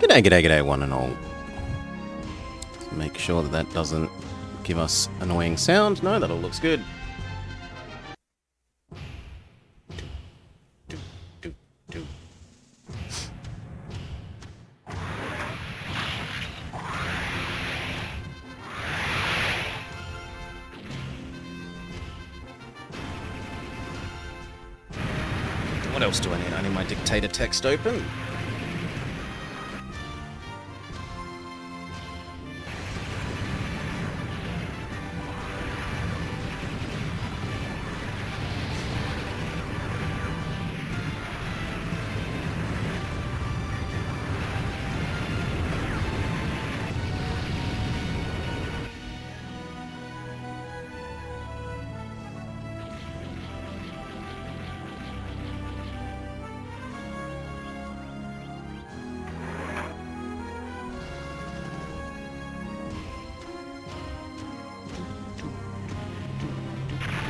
G'day, g'day, g'day, one and all. Let's make sure that that doesn't give us annoying sound. No, that all looks good. What else do I need? I need my Dictator text open.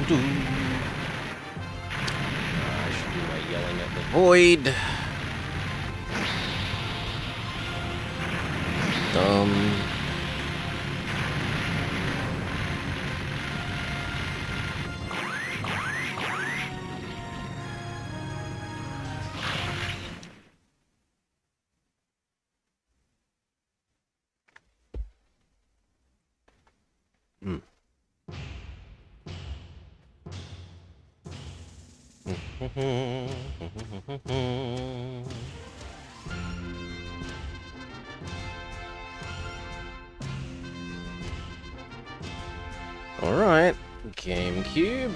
I should be like yelling at the void. Dumb. Alright, GameCube.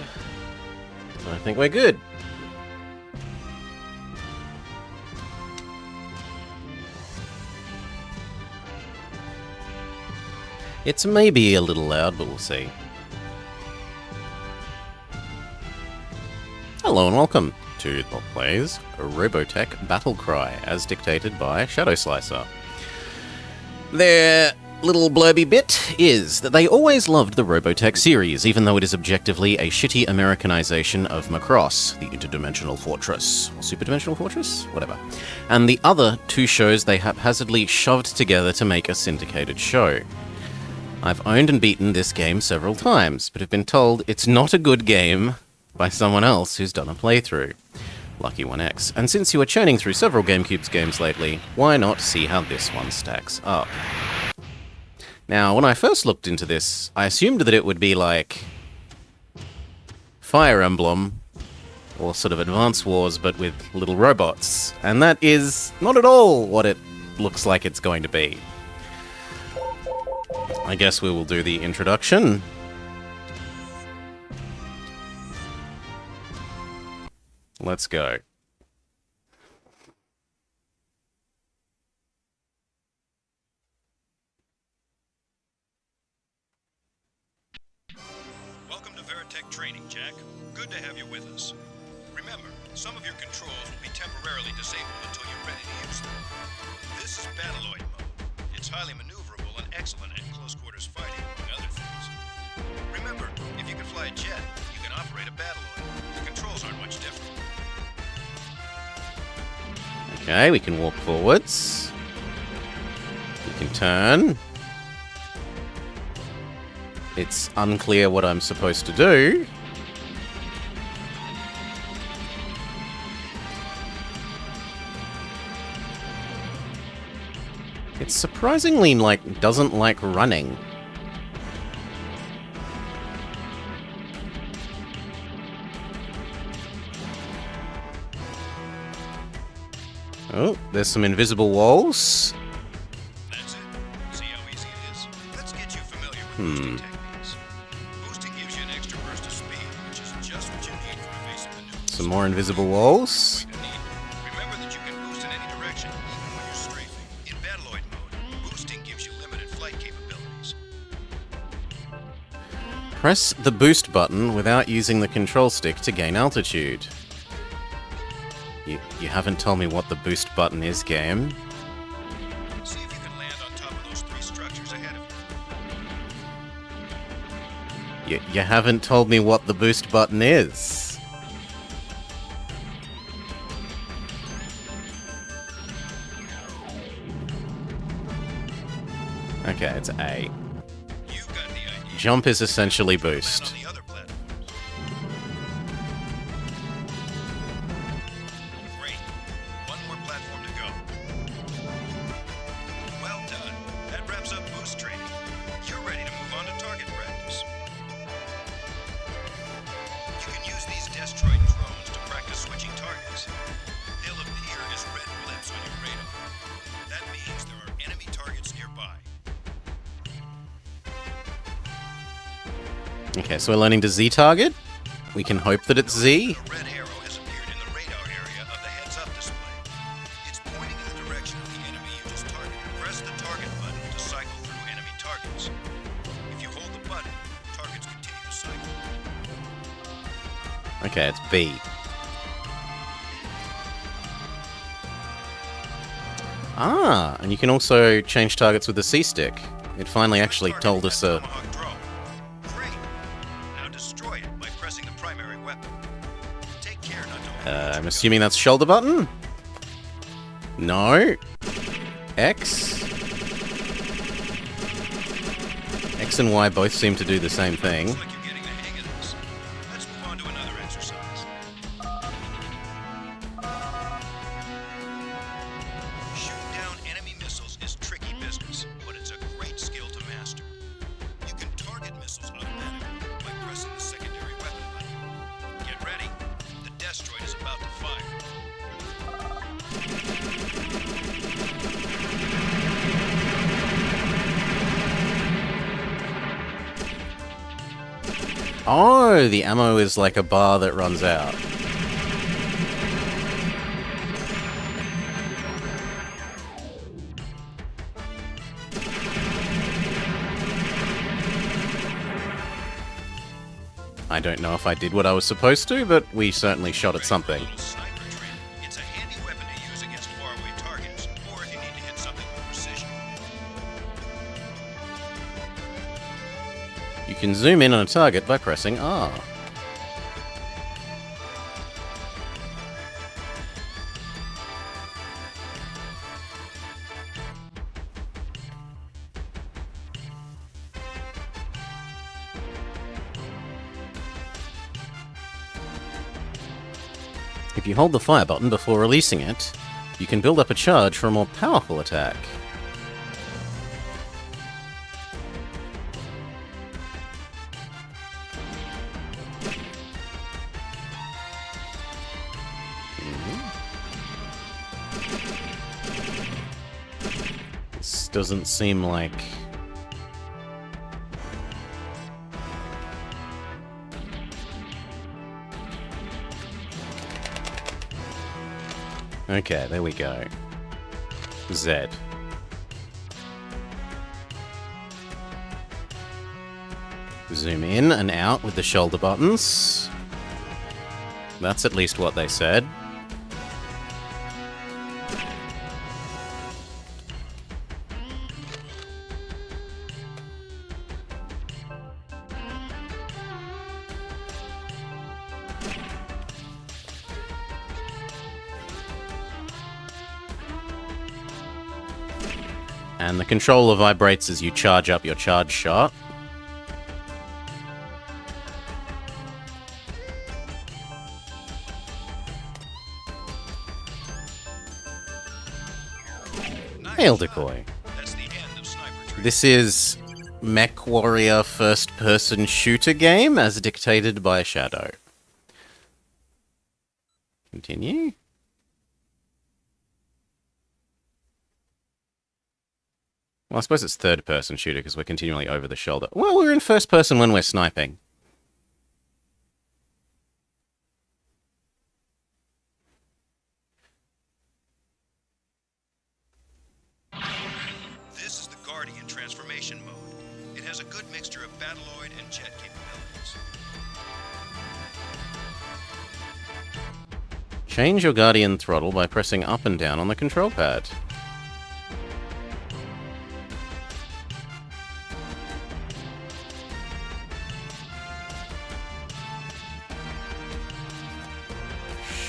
I think we're good. It's maybe a little loud, but we'll see. Hello and welcome to the Plays Robotech Battle Cry, as dictated by Shadow Slicer. Their little blurby bit is that they always loved the Robotech series, even though it is objectively a shitty Americanization of Macross, the Interdimensional Fortress, or Superdimensional Fortress? Whatever. And the other two shows they haphazardly shoved together to make a syndicated show. I've owned and beaten this game several times, but have been told it's not a good game by someone else who's done a playthrough. Lucky 1X. And since you are churning through several GameCube's games lately, why not see how this one stacks up? Now, when I first looked into this, I assumed that it would be like Fire Emblem, or sort of Advance Wars, but with little robots. And that is not at all what it looks like it's going to be. I guess we will do the introduction. Let's go. Welcome to Veritech Training, Jack. Good to have you with us. Remember, some of your controls will be temporarily disabled until you're ready to use them. This is Battleoid mode. It's highly maneuverable and excellent at close quarters fighting, among other things. Remember, if you can fly a jet, you can operate a Battleoid. The controls aren't much different. Okay, we can walk forwards. We can turn. It's unclear what I'm supposed to do. It's surprisingly, doesn't like running. Oh, there's some invisible walls. That's it. See how easy it is? Let's get you familiar with boosting techniques. Boosting gives you an extra burst of speed, which is just what you need for evasive maneuvers. Some more invisible walls. Remember that you can boost in any direction, even when you're strafing. In Battleoid mode, boosting gives you limited flight capabilities. Press the boost button without using the control stick to gain altitude. You haven't told me what the boost button is, game. See if you can land on top of those three structures ahead of you. You haven't told me what the boost button is. Okay, it's A. You've got the idea. Jump is essentially Plan boost. on the other platforms. Great. One more platform to go. Well done. That wraps up boost training. You're ready to move on to target practice. You can use these Destroid drones to practice switching targets. They'll appear as red blips on your radar. That means there are enemy targets nearby. Okay, so we're learning to Z target. We can hope that it's Z. A red arrow has appeared in the radar area of the heads-up display. It's pointing in the direction of the enemy you just targeted. Press the target button to cycle through enemy targets. If you hold the button, targets continue to cycle. Okay, it's B. Ah, and you can also change targets with the C stick. It finally actually told us a... Tomahawk drone. Great. Now destroy it by pressing the primary weapon. Take care not to overload I'm your assuming that's shoulder button? No. X? X and Y both seem to do the same thing. Looks like you're getting the hang of this. Let's move on to another exercise. Shooting down enemy missiles is tricky business, but it's a great skill to master. You can target missiles automatically by pressing the secondary weapon button. Get ready. The Destroid is about to fire. Oh, the ammo is like a bar that runs out. I don't know if I did what I was supposed to, but we certainly shot at something. Little sniper trick. It's a handy weapon to use against faraway targets, or if you need to hit something with precision. You can zoom in on a target by pressing R. If you hold the fire button before releasing it, you can build up a charge for a more powerful attack. This doesn't seem like... Okay, there we go. Z. Zoom in and out with the shoulder buttons. That's at least what they said. And the controller vibrates as you charge up your charge shot. Hail decoy. That's the end of sniper training. This is Mech Warrior first-person shooter game as dictated by Shadow. Continue. Well, I suppose it's third-person shooter because we're continually over the shoulder. Well, we're in first-person when we're sniping. This is the Guardian transformation mode. It has a good mixture of Battloid and jet capabilities. Change your Guardian throttle by pressing up and down on the control pad.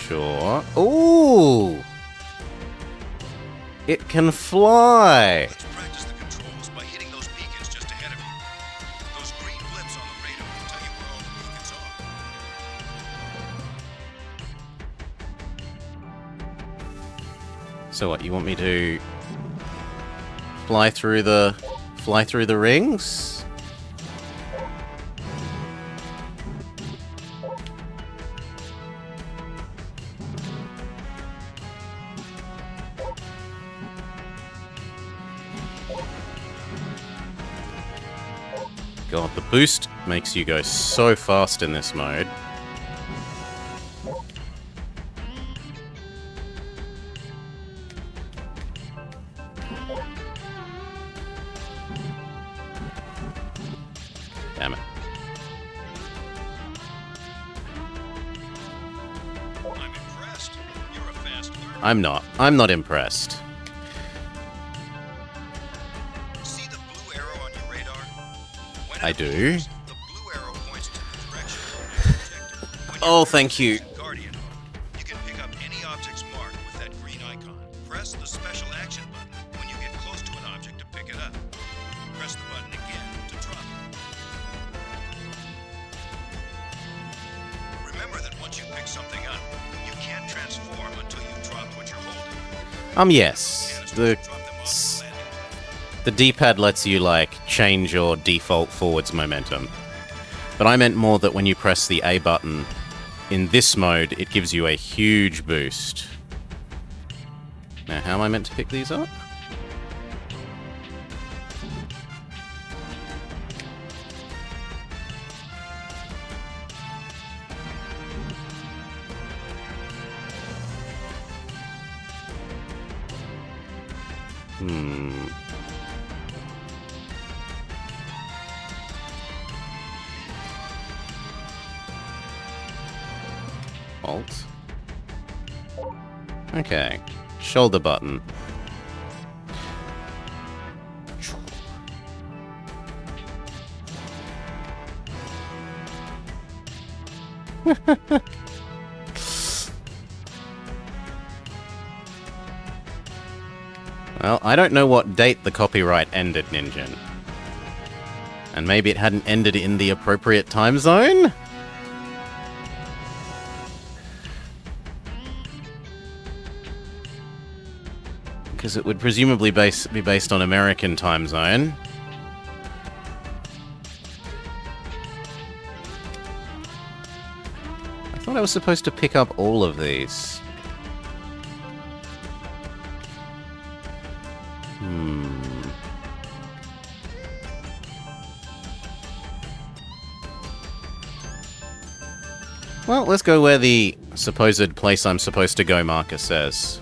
Sure. Ooh! It can fly! Let's practice the controls by hitting So what, you want me to fly through the rings? God, the boost makes you go so fast in this mode. Damn it. I'm impressed. You're a fast learner. I'm not. I'm not impressed. See the blue arrow on your radar? When I it do. moves, the blue arrow points to the direction of your objective. When Oh, you're thank you. using Guardian mode, you can pick up any object's marked with that green icon. Press the special action button when you get close to an object to pick it up. Press the button again to drop it. Remember that once you pick something up, you can't transform until you've dropped what you're holding. Yes. Canisters drop them off the landing platform. The D-pad lets you, like, change your default forwards momentum. But I meant more that when you press the A button in this mode, it gives you a huge boost. Now, how am I meant to pick these up? Alt. Okay. Shoulder button. Well, I don't know what date the copyright ended, Ninjin. And maybe it hadn't ended in the appropriate time zone? Because it would presumably be based on American time zone. I thought I was supposed to pick up all of these. Well, let's go where the supposed place I'm supposed to go marker says.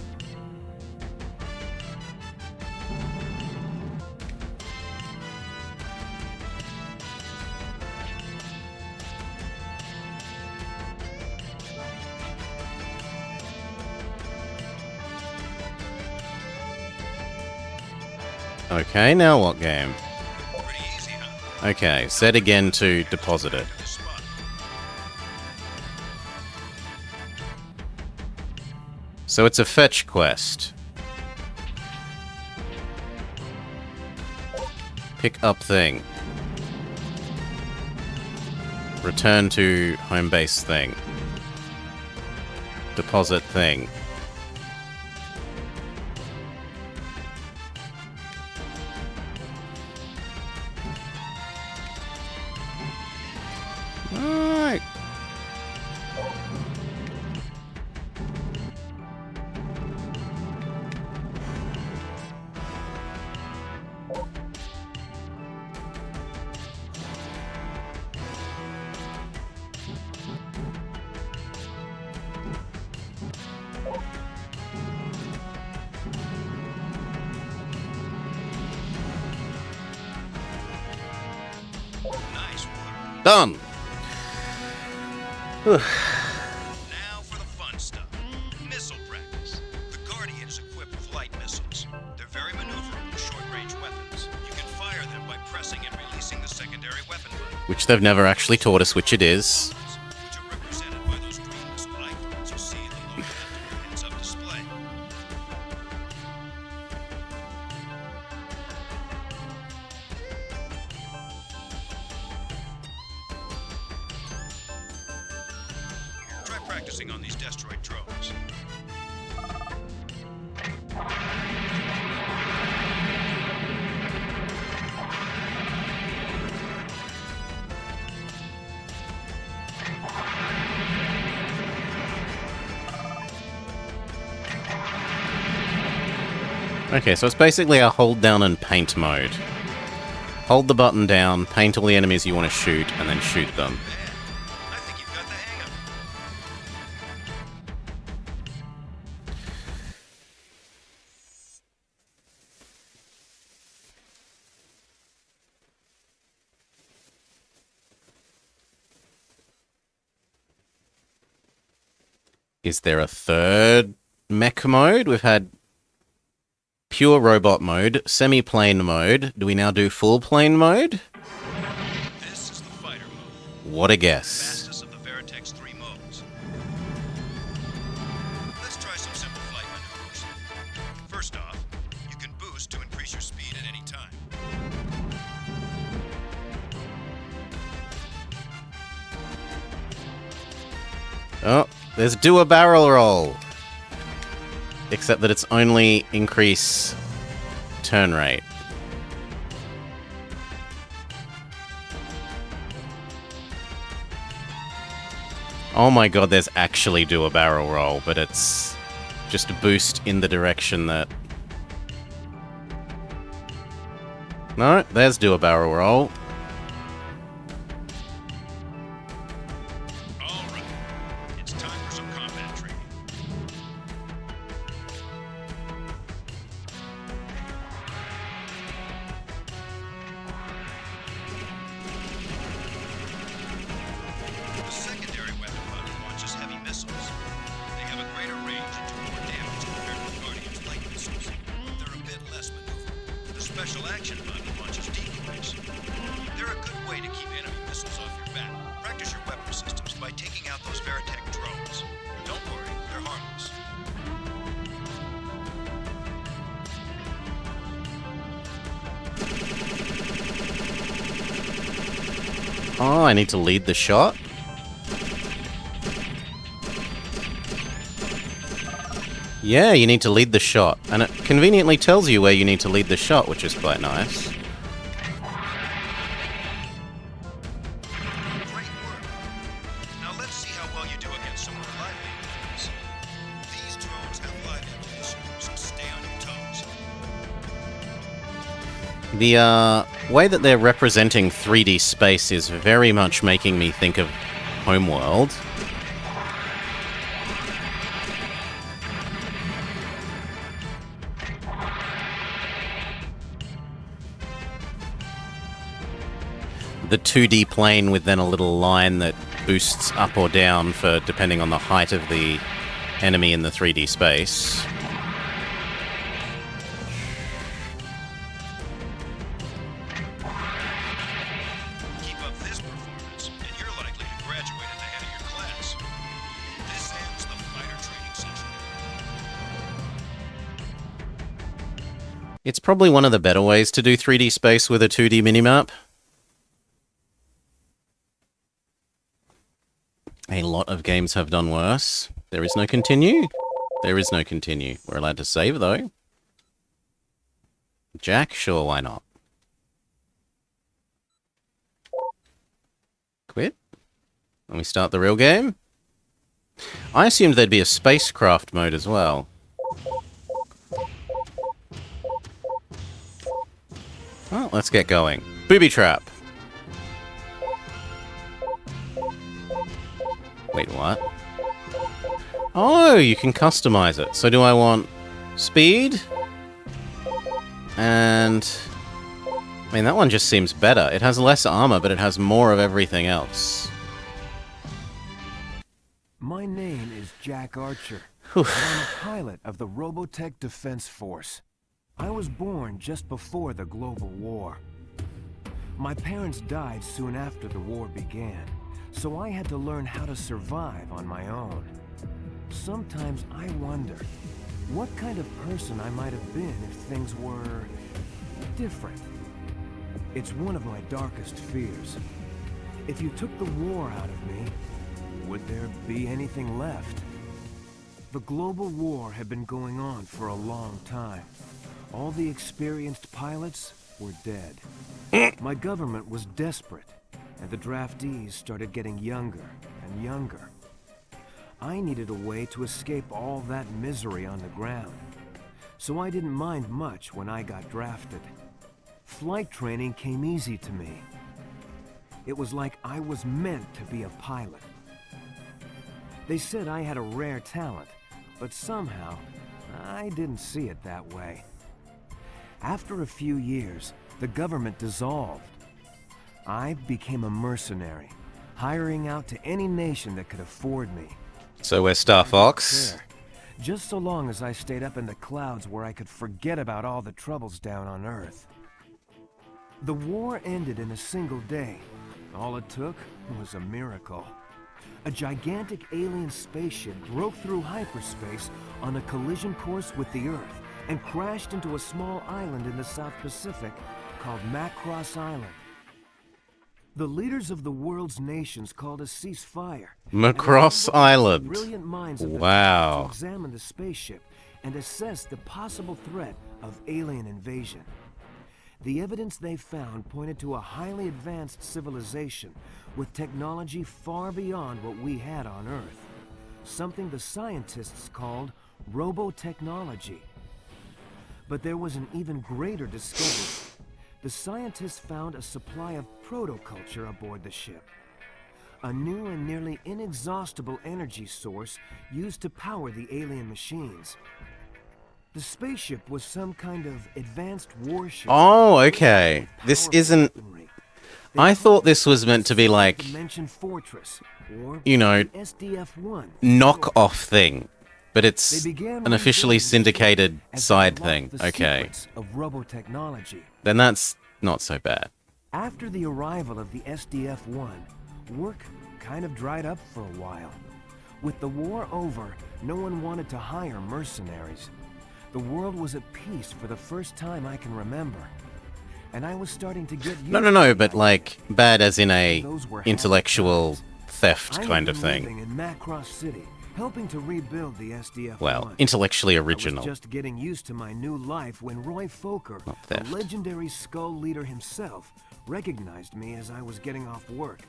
Okay, now what game? Pretty easy, huh? Okay, set again to deposit it. To this spot. So it's a fetch quest. Pick up thing. Return to home base thing. Deposit thing. Alright. Nice work. Done! Now for the fun stuff. Missile practice. The Guardian is equipped with light missiles. They're very maneuverable short-range weapons. You can fire them by pressing and releasing the secondary weapon button. Which they've never actually taught us which it is. Which are represented by those green missile icons you see in the lower left of the heads-up display. Try practicing on these destroid drones. Okay, so it's basically a hold down and paint mode. Hold the button down, paint all the enemies you want to shoot, and then shoot them. Man, I think you've got the hang of Is there a third mech mode? We've had pure robot mode, semi-plane mode. Do we now do full plane mode? it. This is the fighter mode. What a guess. Fastest of the Veritech's 3 modes. Let's try some simple flight maneuvers. First off, you can boost to increase your speed at any time. Oh, there's do a barrel roll. Except that it's only increase turn rate. Oh my god, there's actually do a barrel roll, but it's just a boost in the direction that... No, there's do a barrel roll. Alright, it's time for some combat training. The secondary weapon button launches heavy missiles. They have a greater range and do more damage compared to the Guardian's light missiles, but they're a bit less maneuverable. The special action button launches decoys. They're a good way to keep enemy missiles off your back. Practice your weapon systems by taking out those Veritech drones. Don't worry, they're harmless. Oh, I need to lead the shot? Yeah, you need to lead the shot. And it conveniently tells you where you need to lead the shot, which is quite nice. Great work. Now let's see how well you do against some of the live enemies. These drones have live ammunition, so stay on your toes. The way that they're representing 3D space is very much making me think of Homeworld. The 2D plane with then a little line that boosts up or down for depending on the height of the enemy in the 3D space. Keep up this performance, and you're likely to graduate at the head of your class. This ends the fighter training session. It's probably one of the better ways to do 3D space with a 2D minimap. A lot of games have done worse. There is no continue. There is no continue. We're allowed to save, though. Jack? Sure, why not? Quit. And we start the real game. I assumed there'd be a spacecraft mode as well. Well, let's get going. Booby trap. Wait, what? Oh, you can customize it. So do I want speed? And... I mean, that one just seems better. It has less armor, but it has more of everything else. My name is Jack Archer. And I'm a pilot of the Robotech Defense Force. I was born just before the global war. My parents died soon after the war began, so I had to learn how to survive on my own. Sometimes I wonder what kind of person I might have been if things were different. It's one of my darkest fears. If you took the war out of me, would there be anything left? The global war had been going on for a long time. All the experienced pilots were dead. My government was desperate, and the draftees started getting younger and younger. I needed a way to escape all that misery on the ground. so I didn't mind much when I got drafted. Flight training came easy to me. It was like I was meant to be a pilot. They said I had a rare talent, but somehow I didn't see it that way. After a few years, the government dissolved. I became a mercenary, hiring out to any nation that could afford me. So we're Star Fox. Fair. Just so long as I stayed up in the clouds where I could forget about all the troubles down on Earth. The war ended in a single day. All it took was a miracle. A gigantic alien spaceship broke through hyperspace on a collision course with the Earth and crashed into a small island in the South Pacific called Macross Island. The leaders of the world's nations called a ceasefire. Macross Island. Brilliant minds of Wow. to examine the spaceship and assess the possible threat of alien invasion. The evidence they found pointed to a highly advanced civilization with technology far beyond what we had on Earth. Something the scientists called robotechnology. But there was an even greater discovery. The scientists found a supply of protoculture aboard the ship. A new and nearly inexhaustible energy source used to power the alien machines. The spaceship was some kind of advanced warship. Oh, okay. This isn't... I thought this was meant to be like, you know, knock-off thing. But it's an officially syndicated side thing. Okay. Of robotechnology. Then that's not so bad. After the arrival of the SDF-1, work kind of dried up for a while. With the war over, no one wanted to hire mercenaries. The world was at peace for the first time I can remember. And I was starting to get used No, but like bad as in a intellectual theft kind of thing. Living in Macross City, helping to rebuild the SDF-1. Well, intellectually I original. was just getting used to my new life when Roy Fokker, the legendary Skull leader himself, recognized me as I was getting off work.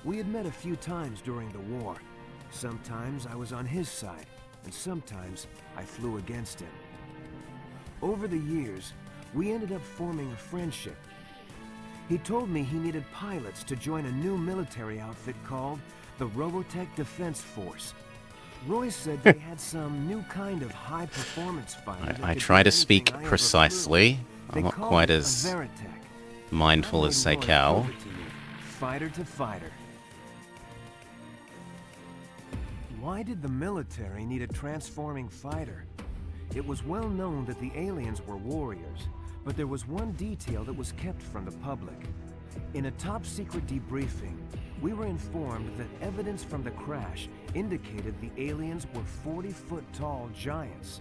We had met a few times during the war. Sometimes I was on his side, and sometimes I flew against him. Over the years, we ended up forming a friendship. He told me he needed pilots to join a new military outfit called the Robotech Defense Force. Roy said they had some new kind of high-performance fighter. I try to speak precisely. I'm not quite as mindful as Seikau. Fighter to fighter. Why did the military need a transforming fighter? It was well known that the aliens were warriors, but there was one detail that was kept from the public. In a top-secret debriefing, we were informed that evidence from the crash indicated the aliens were 40-foot-tall giants.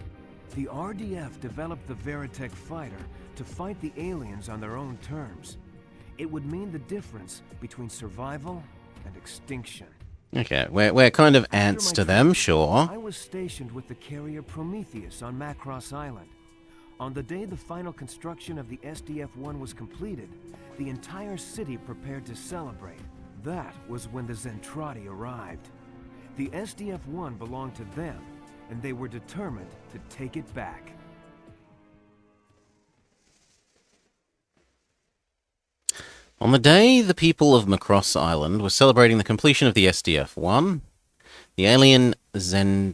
The RDF developed the Veritech fighter to fight the aliens on their own terms. It would mean the difference between survival and extinction. Okay, we're kind of ants to them, sure. I was stationed with the carrier Prometheus on Macross Island. On the day the final construction of the SDF-1 was completed, the entire city prepared to celebrate. That was when the Zentradi arrived. The SDF-1 belonged to them, and they were determined to take it back. On the day the people of Macross Island were celebrating the completion of the SDF-1, the alien Zentradi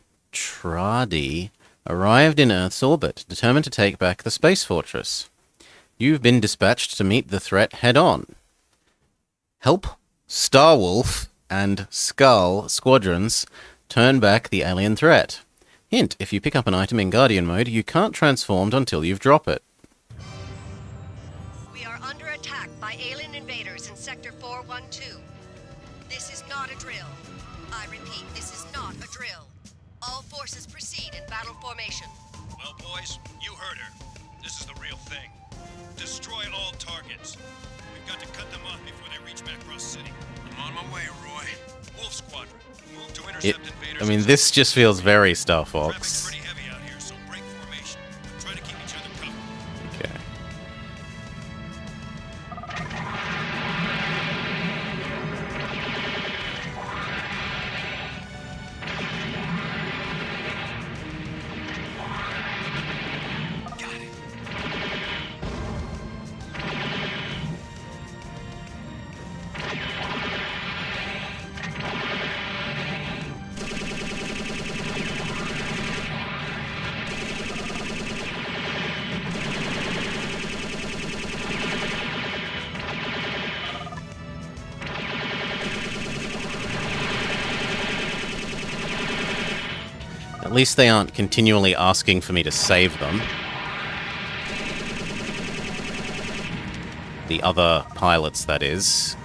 arrived in Earth's orbit, determined to take back the space fortress. You've been dispatched to meet the threat head-on. Help Starwolf and Skull squadrons turn back the alien threat. Hint, if you pick up an item in Guardian mode, you can't transform until you've dropped it. We are under attack by alien invaders in Sector 412. This is not a drill. I repeat, this is not a drill. All forces proceed in battle formation. Well, boys, you heard her. This is the real thing. Destroy all targets. We've got to cut them off before they reach Macross City. I'm on my way, Roy. Wolf Squadron, move to intercept invaders. I mean, this just feels very Star Fox. Traffic's pretty heavy out here, so break formation. Try to keep each other covered. Okay. least they aren't continually asking for me to save them. The other pilots, that is.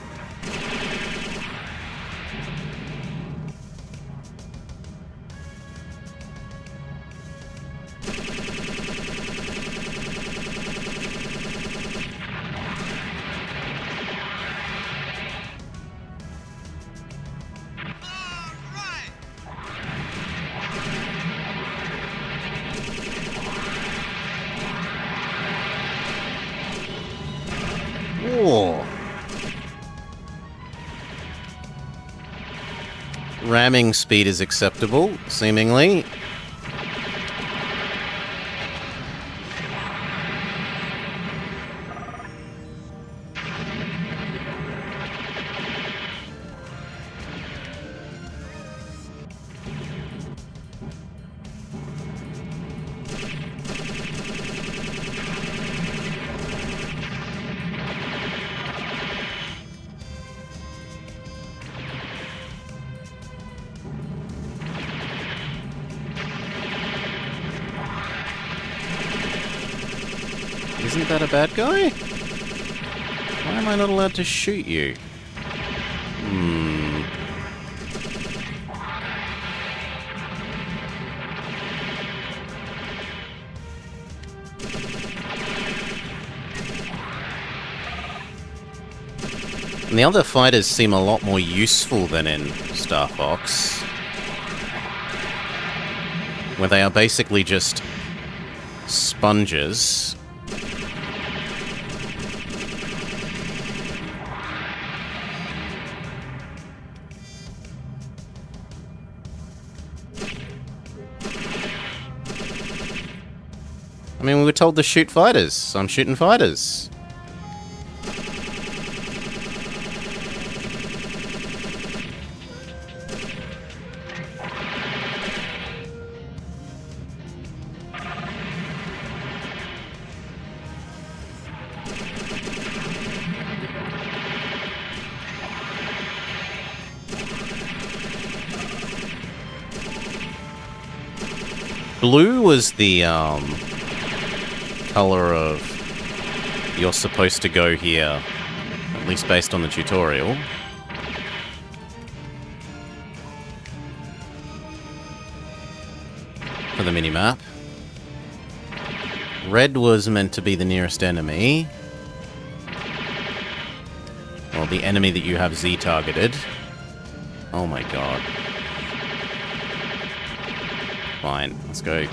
Whoa. Ramming speed is acceptable, seemingly. Isn't that a bad guy? Why am I not allowed to shoot you? And the other fighters seem a lot more useful than in Star Fox, where they are basically just sponges. I mean, we were told to shoot fighters, so I'm shooting fighters. Blue was the, color of you're supposed to go here, at least based on the tutorial. For the minimap. Red was meant to be the nearest enemy. Well, the enemy that you have Z targeted. Oh my god. Fine, let's go.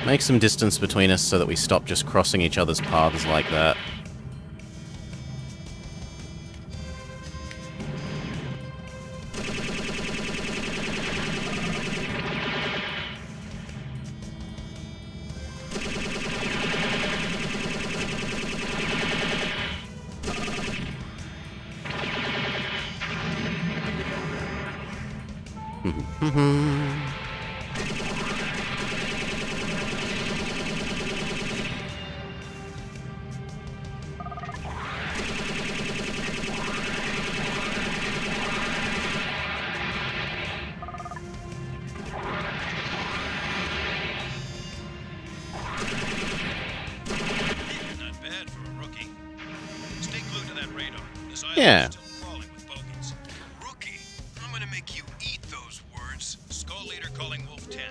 Make some distance between us so that we stop just crossing each other's paths like that. Yeah. Rookie, I'm gonna make you eat those words. Skull Leader calling Wolf 10.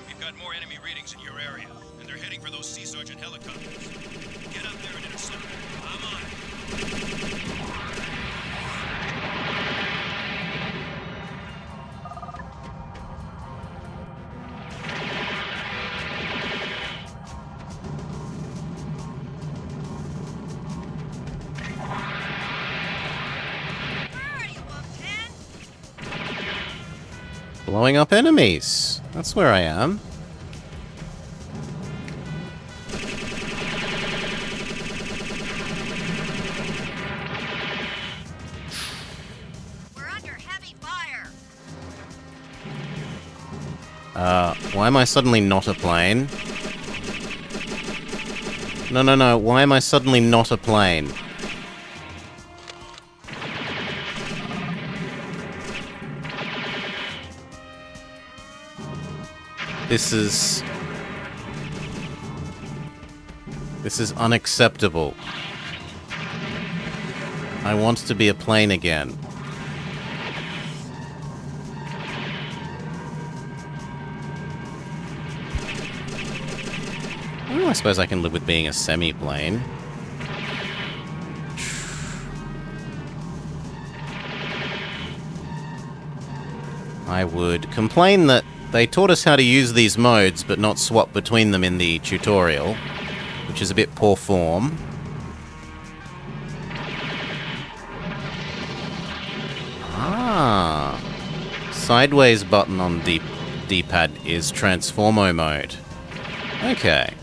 We've got more enemy readings in your area, and they're heading for those Sea Sergeant helicopters. Get up there and intercept them. I'm on it. Blowing up enemies. That's where I am. We're under heavy fire. Why am I suddenly not a plane? No. Why am I suddenly not a plane? This is unacceptable. I want to be a plane again. Well, I suppose I can live with being a semi-plane. I would complain that they taught us how to use these modes, but not swap between them in the tutorial, which is a bit poor form. Ah. Sideways button on D-pad is Transformo mode. Okay.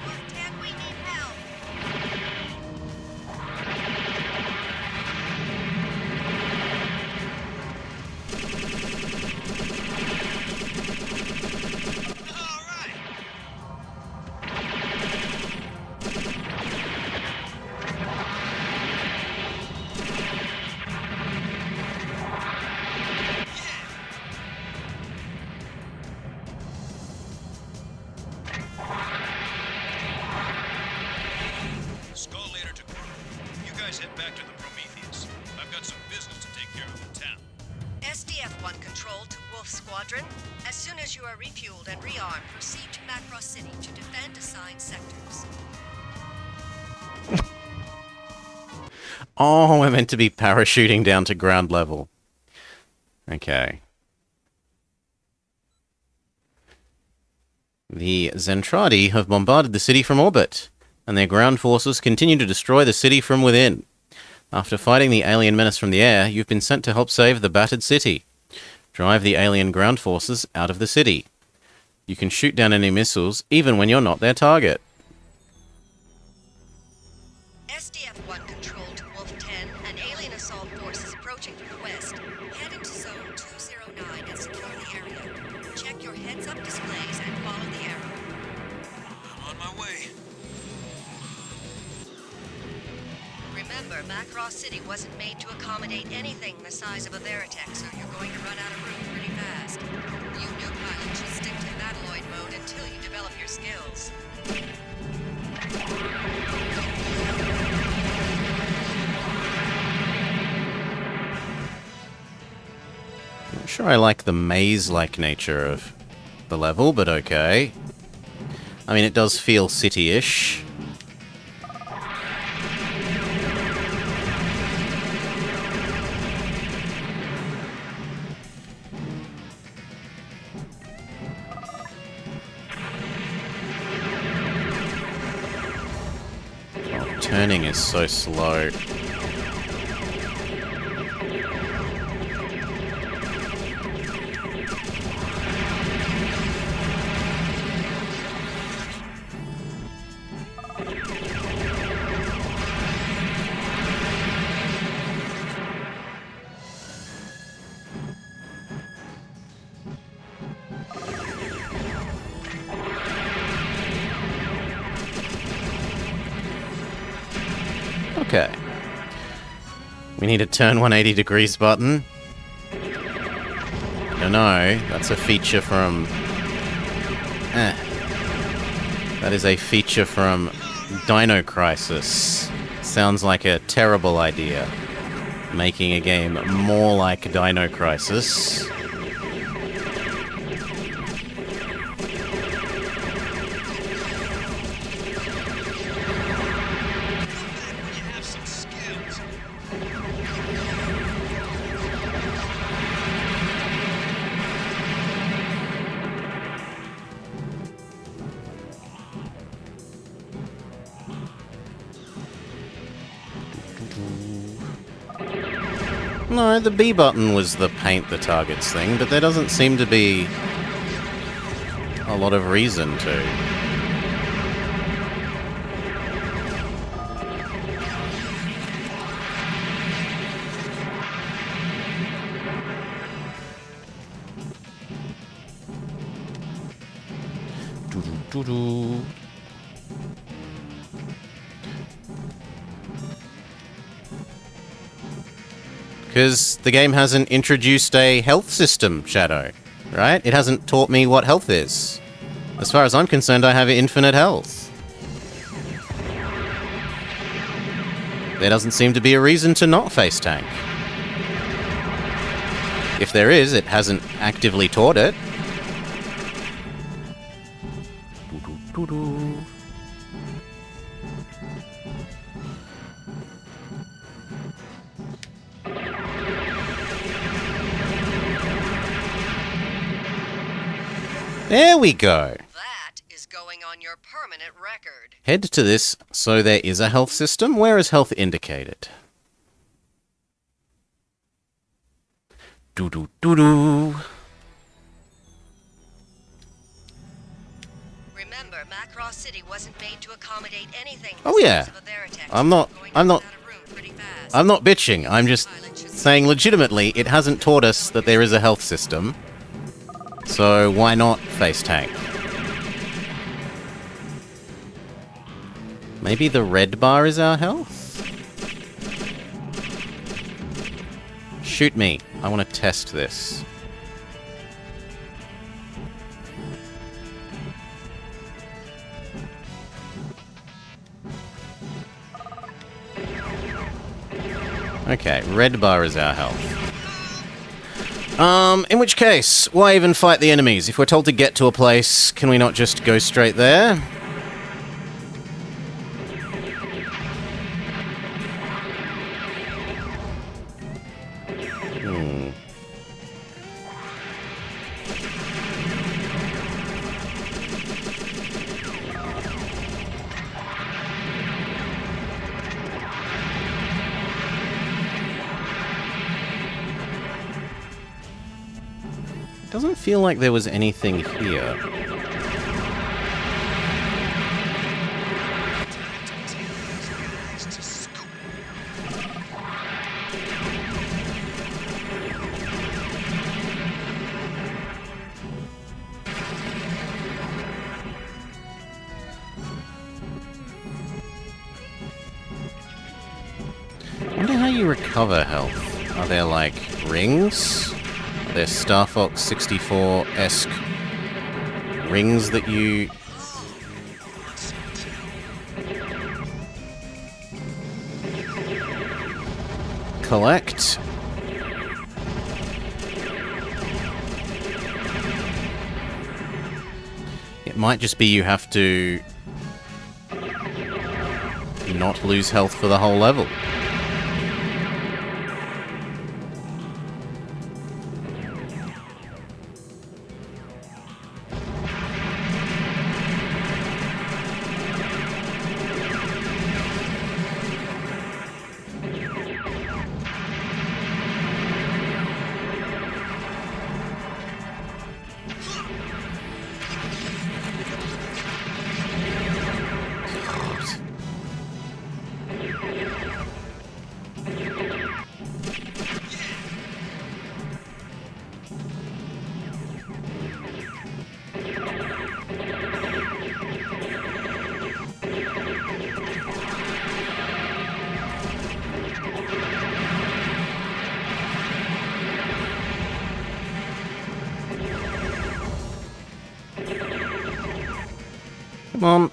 Wolfpack, we need help. All right. Skull later to crew. You guys head back to the Prometheus. I've got some business to take care of in town. SDF-1 control to Wolf Squadron. As soon as you are refueled and rearmed, proceed to Macross City to defend assigned sectors. Oh, we're meant to be parachuting down to ground level. Okay. The Zentradi have bombarded the city from orbit, and their ground forces continue to destroy the city from within. After fighting the alien menace from the air, you've been sent to help save the battered city. Drive the alien ground forces out of the city. You can shoot down enemy missiles even when you're not their target. SDF-1 control to Wolf 10, an alien assault force is approaching from the west. Head into Zone 209 and secure the area. Check your heads-up displays and follow the arrow. I'm on my way. Remember, Macross City wasn't made to accommodate anything the size of a Veritech, so you're going to run out of room pretty fast. You new pilots should stick to Battloid mode until you develop your skills. Not sure I like the maze-like nature of the level, but okay. I mean, it does feel city-ish. Oh, turning is so slow. Okay. We need a turn 180 degrees button. No, that's a feature from... That is a feature from Dino Crisis. Sounds like a terrible idea. Making a game more like Dino Crisis. No, the B button was the paint the targets thing, but there doesn't seem to be a lot of reason to. Because the game hasn't introduced a health system, Shadow. Right? It hasn't taught me what health is. As far as I'm concerned, I have infinite health. There doesn't seem to be a reason to not face tank. If there is, it hasn't actively taught it. There we go. That is going on your permanent record. Head to this, so there is a health system. Where is health indicated? Doo-doo-doo-doo. Remember, Macross City wasn't made to accommodate anything. Oh yeah. The size of a Veritech, I'm so you're going not out of room pretty fast. I'm not bitching. I'm just saying legitimately it hasn't taught us that there is a health system. So why not face tank? Maybe the red bar is our health? Shoot me. I want to test this. Okay, red bar is our health. In which case, why even fight the enemies? If we're told to get to a place, can we not just go straight there? Doesn't feel like there was anything here. I wonder how you recover health. Are there, like, rings? Are there Star Fox 64-esque rings that you... collect? It might just be you have to not lose health for the whole level. Come on.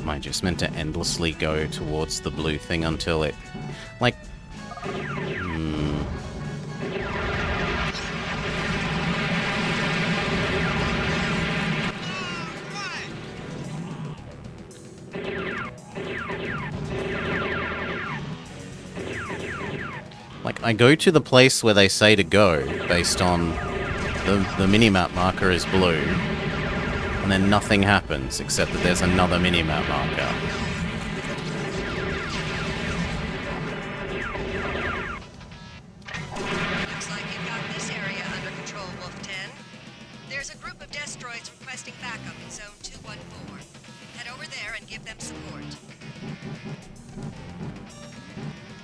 Am I just meant to endlessly go towards the blue thing until it... like... I go to the place where they say to go, based on the minimap marker is blue, and then nothing happens, except that there's another minimap marker. Looks like you've got this area under control, Wolf 10. There's a group of destroids requesting backup in Zone 214. Head over there and give them support.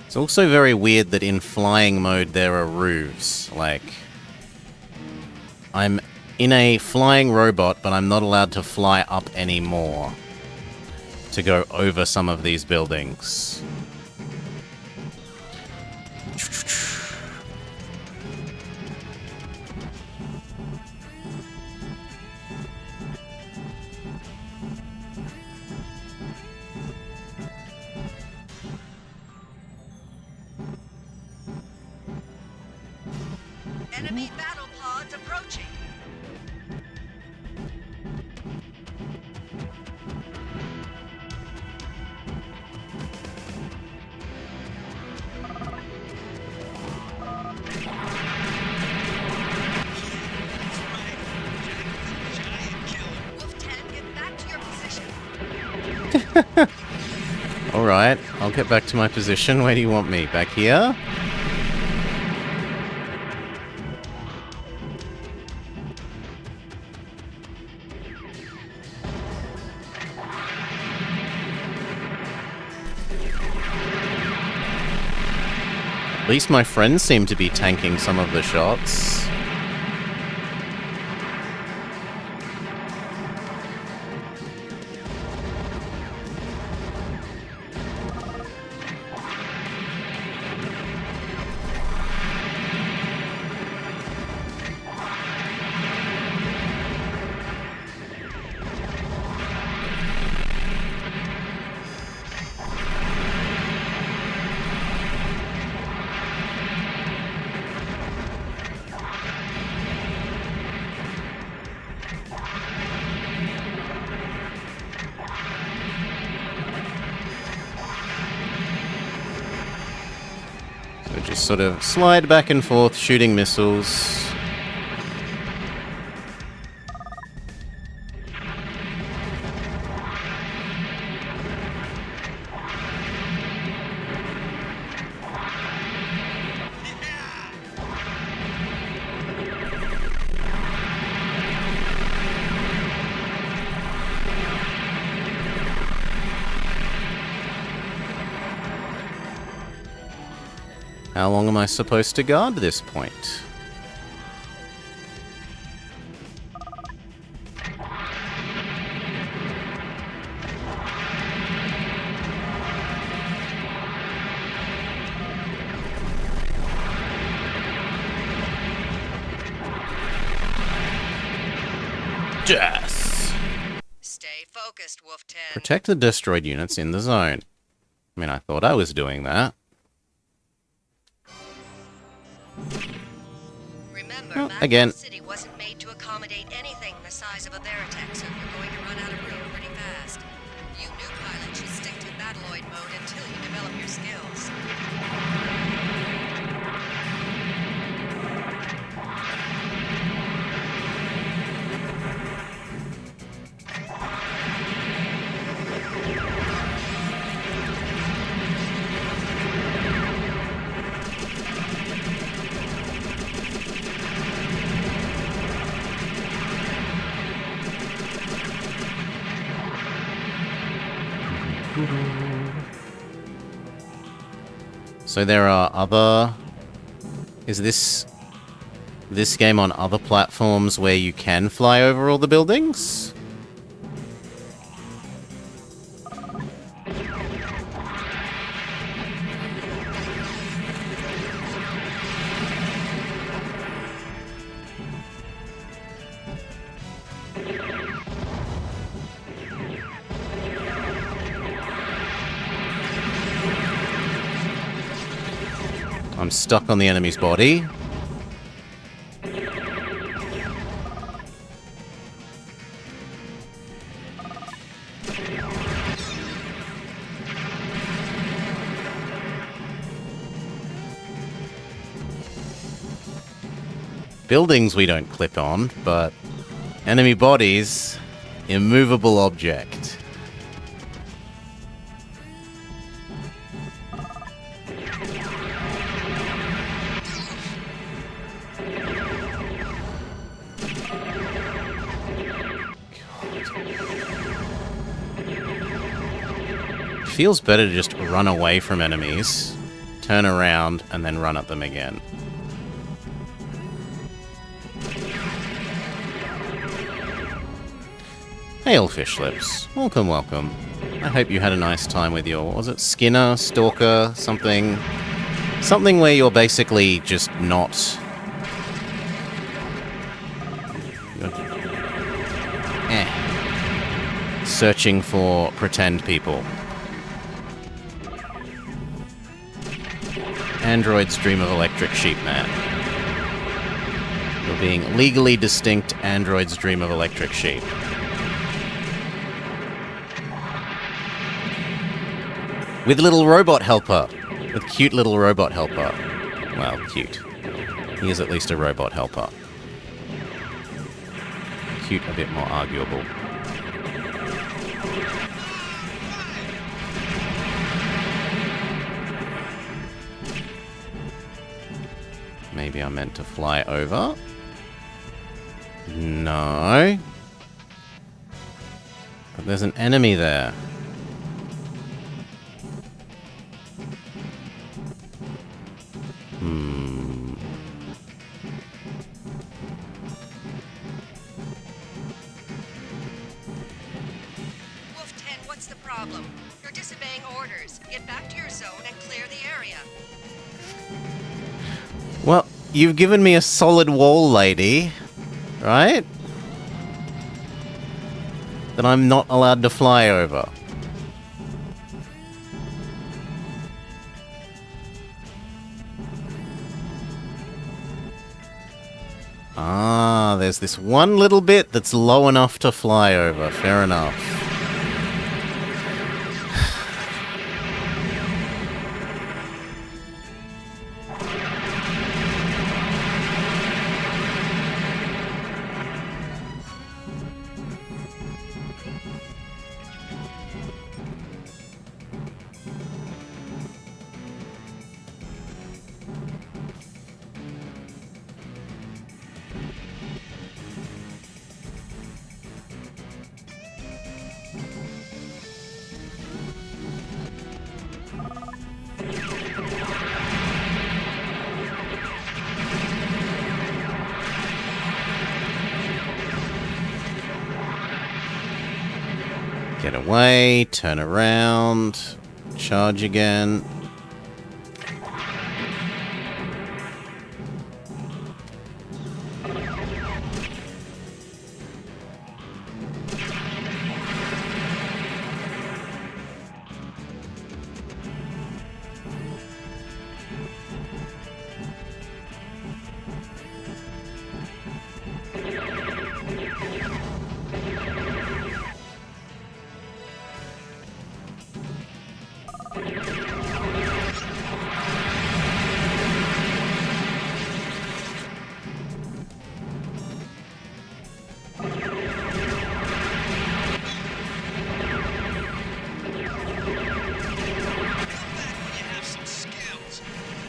It's also very weird that in flying mode there are roofs. Like, I'm in a flying robot, but I'm not allowed to fly up anymore to go over some of these buildings. Enemy battle pods approaching. Wolf 10, get back to your position. Alright, I'll get back to my position. Where do you want me? Back here? At least my friends seem to be tanking some of the shots. So just sort of slide back and forth, shooting missiles. How long am I supposed to guard this point? Yes! Stay focused, Wolf 10. Protect the destroyed units in the zone. I mean, I thought I was doing that. Remember, Oh, Macross again. City wasn't made to accommodate anything the size of a Veritech, so you're going to run out of room pretty fast. You new pilots should stick to Battloid mode until you develop your skills. So there are other... Is this game on other platforms where you can fly over all the buildings? I'm stuck on the enemy's body. Buildings we don't clip on, but enemy bodies, immovable object. Feels better to just run away from enemies, turn around, and then run at them again. Hail, fish lips. Welcome, welcome. I hope you had a nice time with your, what was it, Skinner, Stalker, something? Something where you're basically just not... searching for pretend people. Android's dream of electric sheep man. You're being legally distinct android's dream of electric sheep. With little robot helper. With cute little robot helper. Well, cute. He is at least a robot helper. Cute a bit more arguable. Maybe I'm meant to fly over. No. But there's an enemy there. Wolf 10, what's the problem? You're disobeying orders. Get back to your zone and clear the area. Well, you've given me a solid wall, lady. Right? That I'm not allowed to fly over. Ah, there's this one little bit that's low enough to fly over. Fair enough. Get away, turn around, charge again.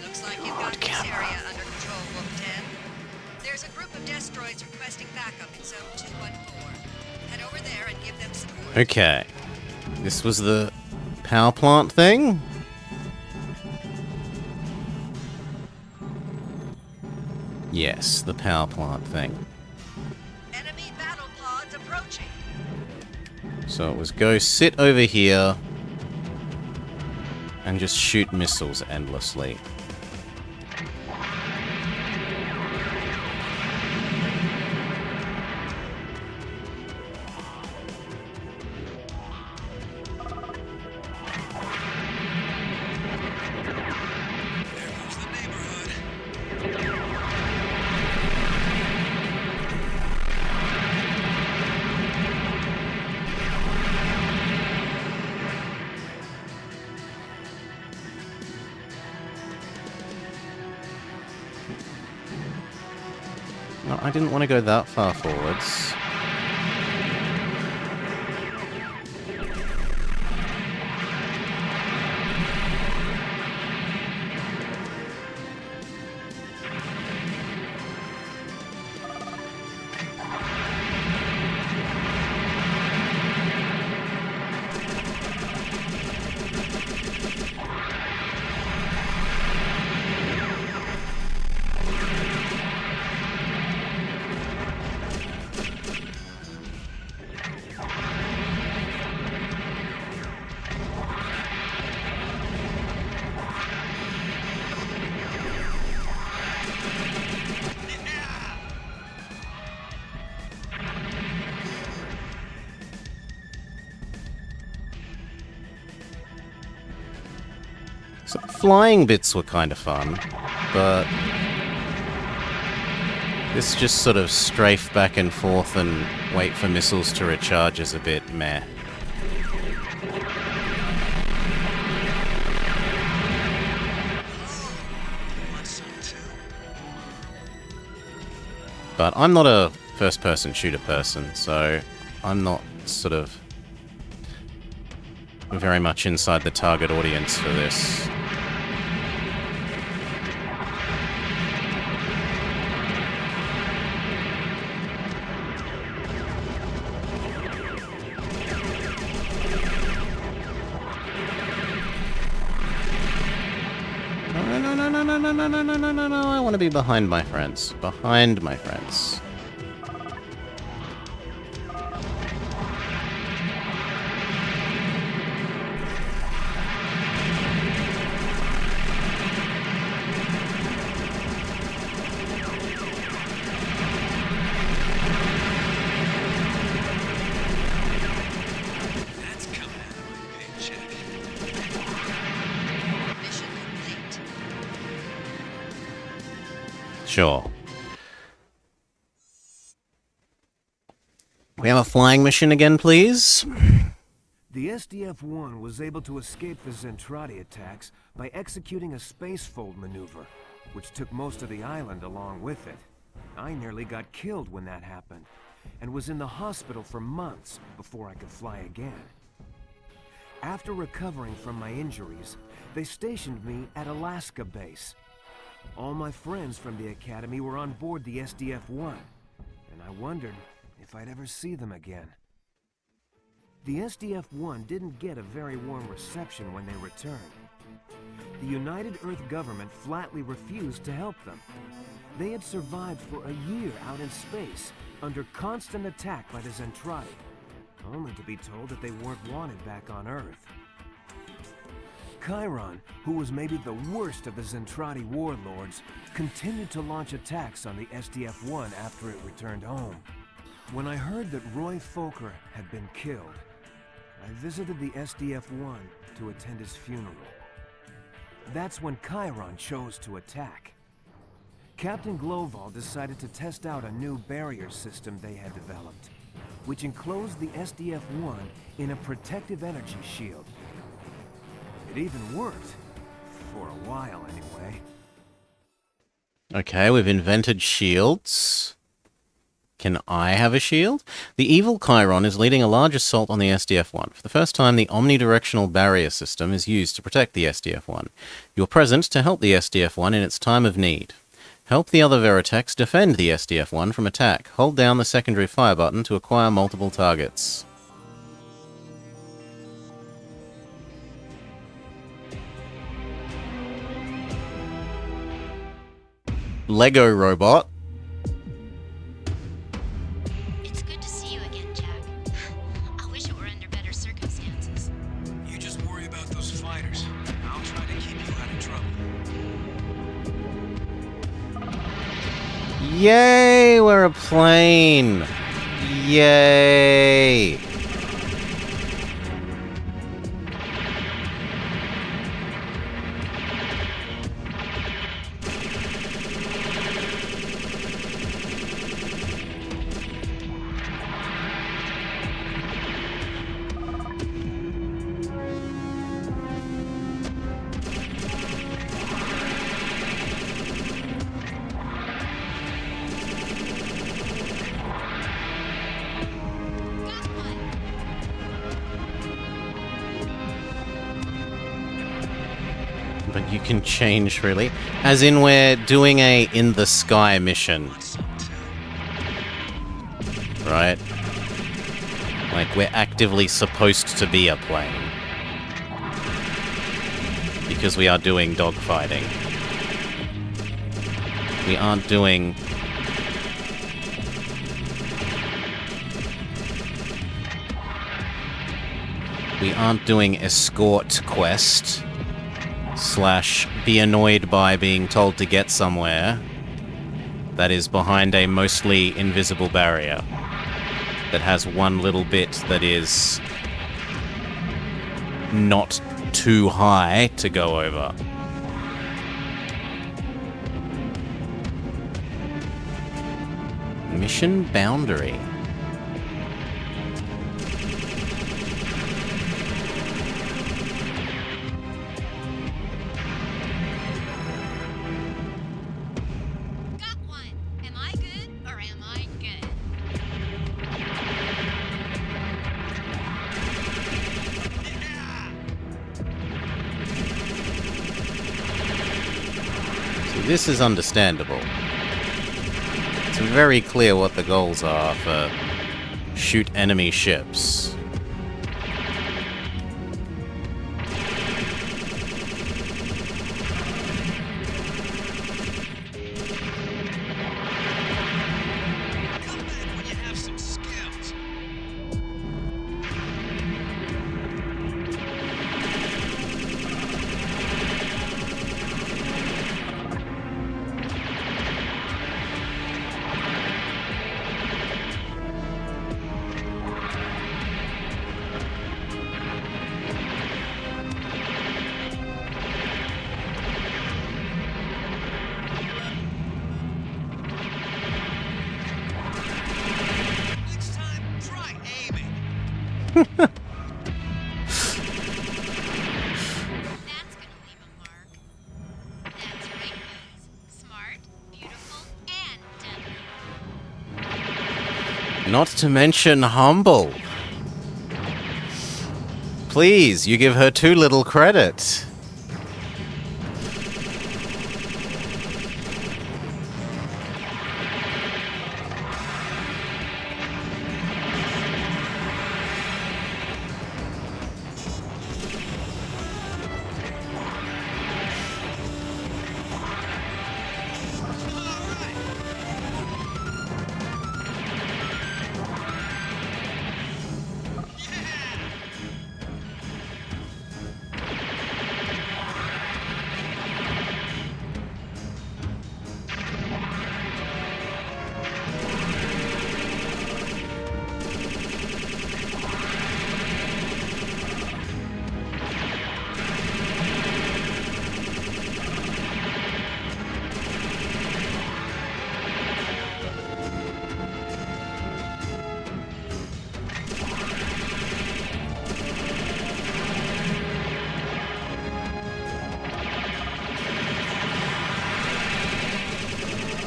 Looks like you've got this area under control, Wolf 10. There's a group of destroids requesting backup in Zone 214. Head over there and give them support. Okay. This was the power plant thing? Yes, the power plant thing. Enemy battle pods approaching. So it was go sit over here and just shoot missiles endlessly. I didn't want to go that far forwards. So flying bits were kind of fun, but this just sort of strafe back and forth and wait for missiles to recharge is a bit meh. But I'm not a first-person shooter person, so I'm not sort of very much inside the target audience for this. No, I want to be behind my friends. Behind my friends. That's coming out of my paycheck. Mission complete. Sure. We have a flying mission again, please? The SDF-1 was able to escape the Zentradi attacks by executing a spacefold maneuver, which took most of the island along with it. I nearly got killed when that happened, and was in the hospital for months before I could fly again. After recovering from my injuries, they stationed me at Alaska base. All my friends from the Academy were on board the SDF-1, and I wondered if I'd ever see them again. The SDF-1 didn't get a very warm reception when they returned. The United Earth government flatly refused to help them. They had survived for a year out in space, under constant attack by the Zentradi, only to be told that they weren't wanted back on Earth. Chiron, who was maybe the worst of the Zentradi warlords, continued to launch attacks on the SDF-1 after it returned home. When I heard that Roy Fokker had been killed, I visited the SDF-1 to attend his funeral. That's when Chiron chose to attack. Captain Gloval decided to test out a new barrier system they had developed, which enclosed the SDF-1 in a protective energy shield. It even worked. For a while, anyway. Okay, we've invented shields. Can I have a shield? The evil Chiron is leading a large assault on the SDF-1. For the first time, the omnidirectional barrier system is used to protect the SDF-1. You're present to help the SDF-1 in its time of need. Help the other Veritechs defend the SDF-1 from attack. Hold down the secondary fire button to acquire multiple targets. Lego robot. It's good to see you again, Jack. I wish it were under better circumstances. You just worry about those fighters. I'll try to keep you out of trouble. Yay, we're a plane. Yay. But you can change freely. As in, we're doing a in-the-sky mission. Right? Like, we're actively supposed to be a plane. Because we are doing dogfighting. We aren't doing... We aren't doing escort quest / be annoyed by being told to get somewhere that is behind a mostly invisible barrier that has one little bit that is not too high to go over. Mission boundary. Got one. Am I good or am I good? So this is understandable. It's very clear what the goals are for shoot enemy ships. Come back when you have some skills. Next time, try aiming. That's gonna leave a mark. That's right, guys. Smart, beautiful, and deadly. Not to mention humble. Please, you give her too little credit.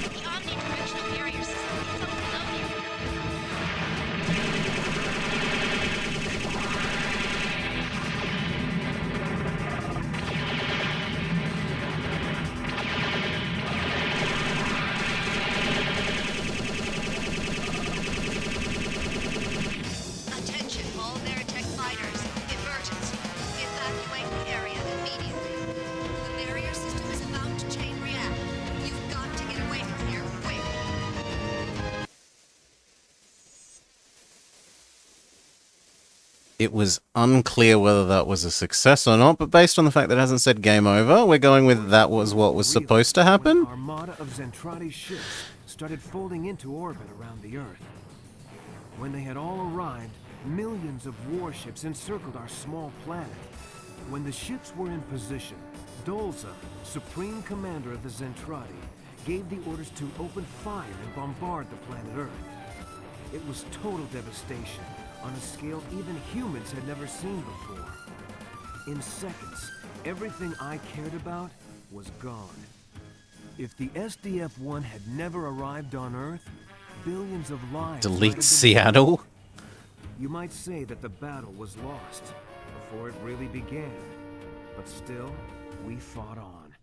The omnidirectional barrier system is all below you. Attention, all Veritech fighters. Emergency. Evacuate the area immediately. The barrier system is about to chain react. You've got to get away from here quick. It was unclear whether that was a success or not, but based on the fact that it hasn't said game over, we're going with that was what was supposed to When happen. an armada of Zentradi's ships started folding into orbit around the Earth. When they had all arrived, millions of warships encircled our small planet. When the ships were in position, Dolza, supreme commander of the Zentradi, gave the orders to open fire and bombard the planet Earth. It was total devastation on a scale even humans had never seen before. In seconds, everything I cared about was gone. If the SDF-1 had never arrived on Earth, billions of lives might have Delete been Seattle. saved. You might say that the battle was lost before it really began. But still, we fought on.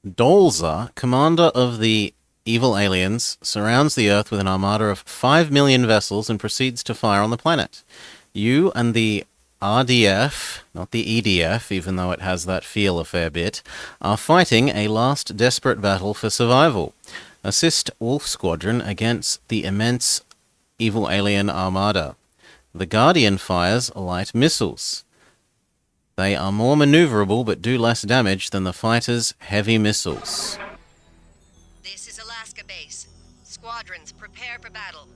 Dolza, commander of the evil aliens, surrounds the Earth with an armada of 5 million vessels and proceeds to fire on the planet. You and the RDF, not the EDF, even though it has that feel a fair bit, are fighting a last desperate battle for survival. Assist Wolf Squadron against the immense evil alien armada. The Guardian fires light missiles. They are more maneuverable but do less damage than the fighter's heavy missiles. This is Alaska Base. Squadrons, prepare for battle.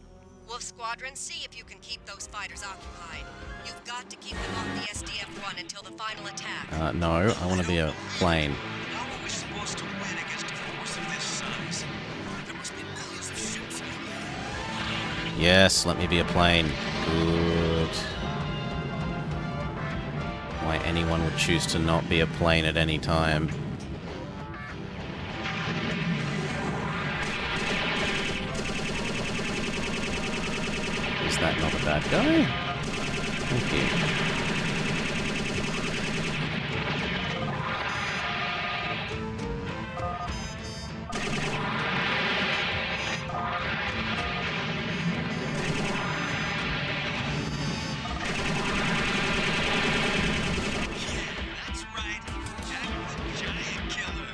Wolf Squadron, see if you can keep those fighters occupied. You've got to keep them off the SDF-1 until the final attack. No, I want to be a plane. How are we supposed to win against a force of this size? There must be millions of ships out there. Yes, let me be a plane. Good. Why anyone would choose to not be a plane at any time. Is that not a bad guy? Thank you. That's right, Jack the Giant Killer.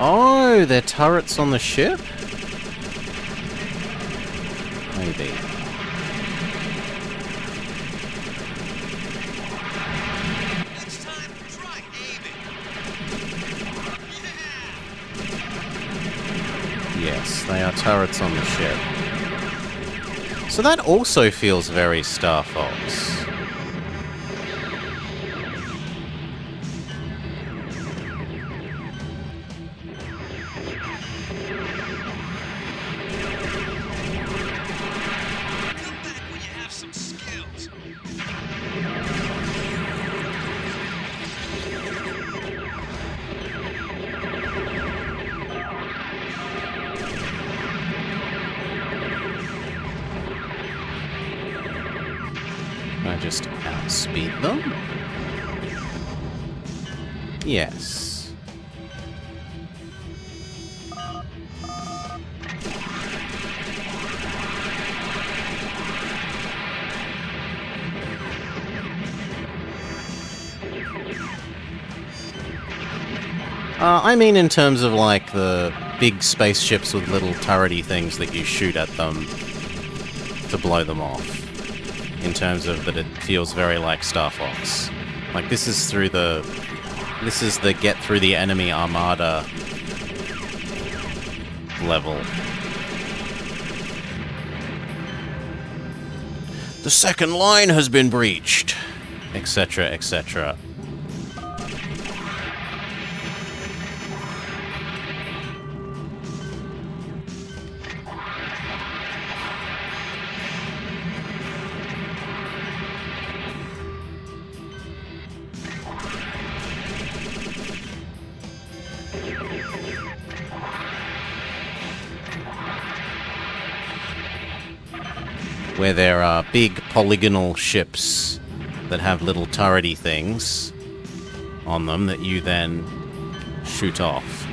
Oh, they're turrets on the ship? Maybe. Next time, try aiming. Yeah! Yes, they are turrets on the ship. So that also feels very Star Fox. Come back when you have some skills. Can I just outspeed them? Yes. I mean in terms of like the big spaceships with little turrety things that you shoot at them to blow them off. In terms of that it feels very like Star Fox. Like this is the get through the enemy armada level. The second line has been breached, etc., etc. Where there are big polygonal ships that have little turrety things on them that you then shoot off.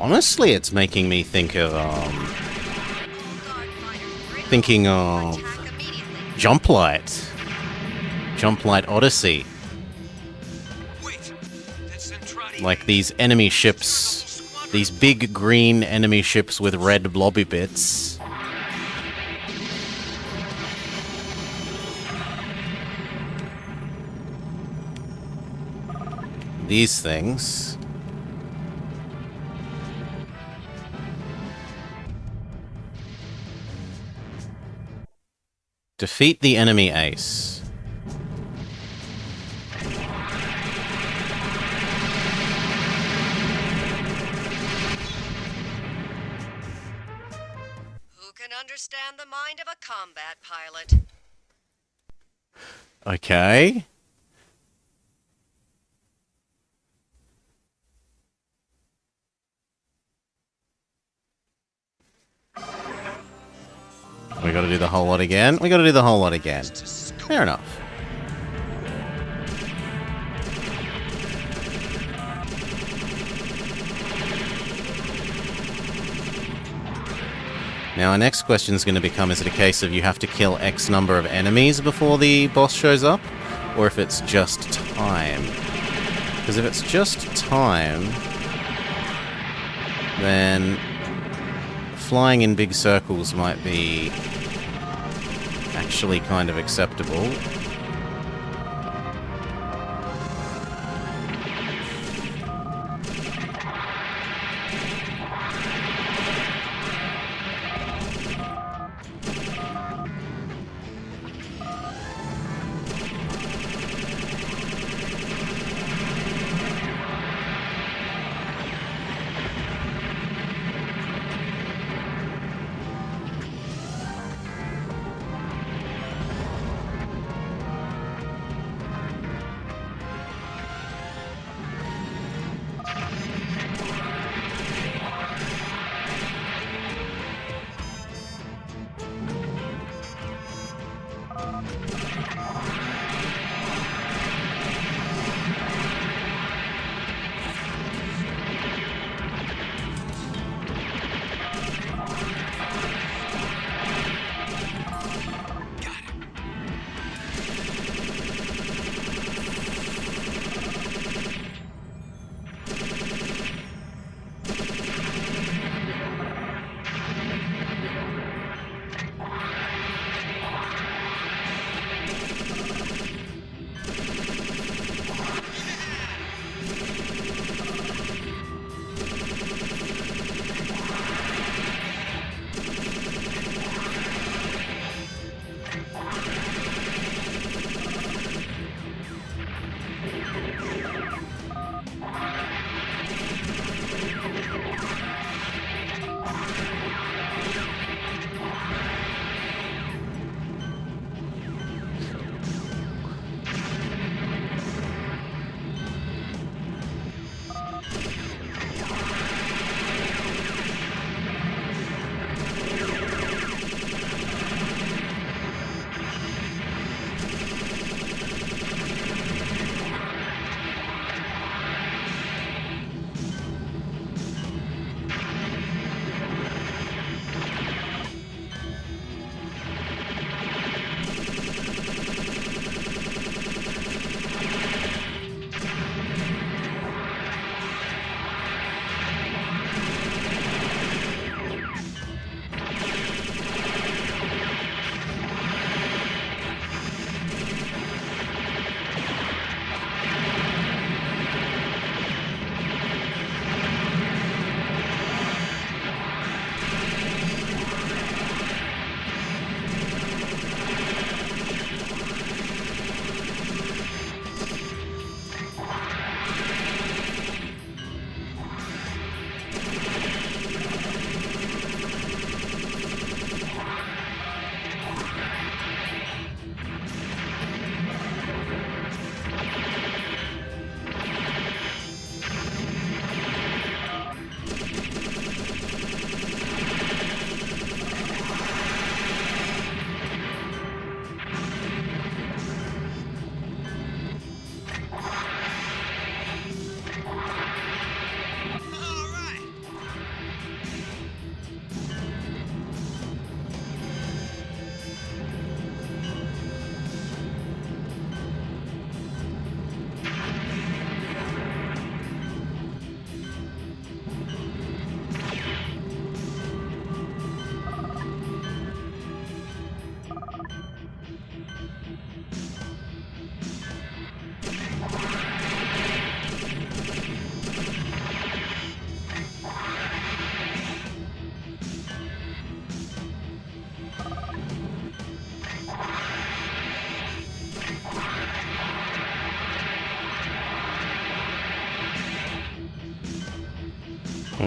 Honestly, it's making me think of, thinking of Jump Light. Jump Light Odyssey. Wait, that's Zentradi. Like these enemy ships, these big green enemy ships with red blobby bits. These things. Defeat the enemy ace. Who can understand the mind of a combat pilot? Okay. We gotta do the whole lot again? We gotta do the whole lot again. Fair enough. Now our next question is going to become, is it a case of you have to kill X number of enemies before the boss shows up? Or if it's just time? Because if it's just time, then flying in big circles might be actually kind of acceptable.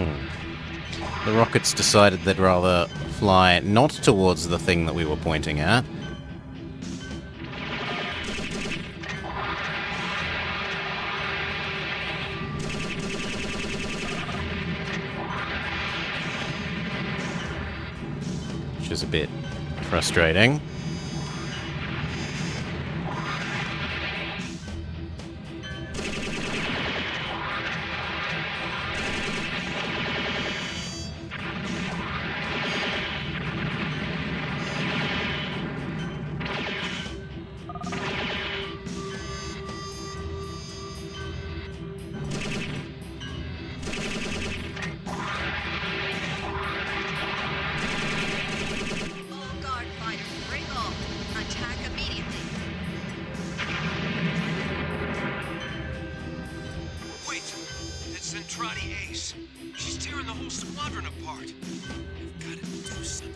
The rockets decided they'd rather fly not towards the thing that we were pointing at. Which is a bit frustrating. All guard fighters, break off. Attack immediately. Wait! That's Zentradi Ace. She's tearing the whole squadron apart. We've got to do something.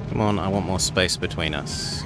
Come on, I want more space between us.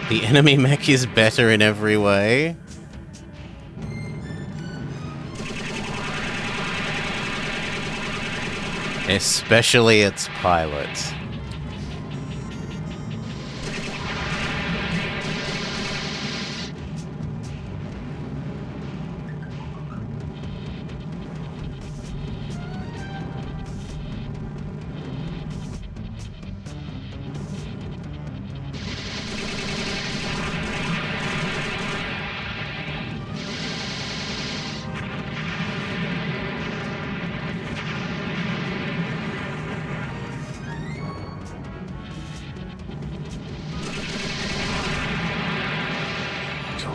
The enemy mech is better in every way. Especially its pilot.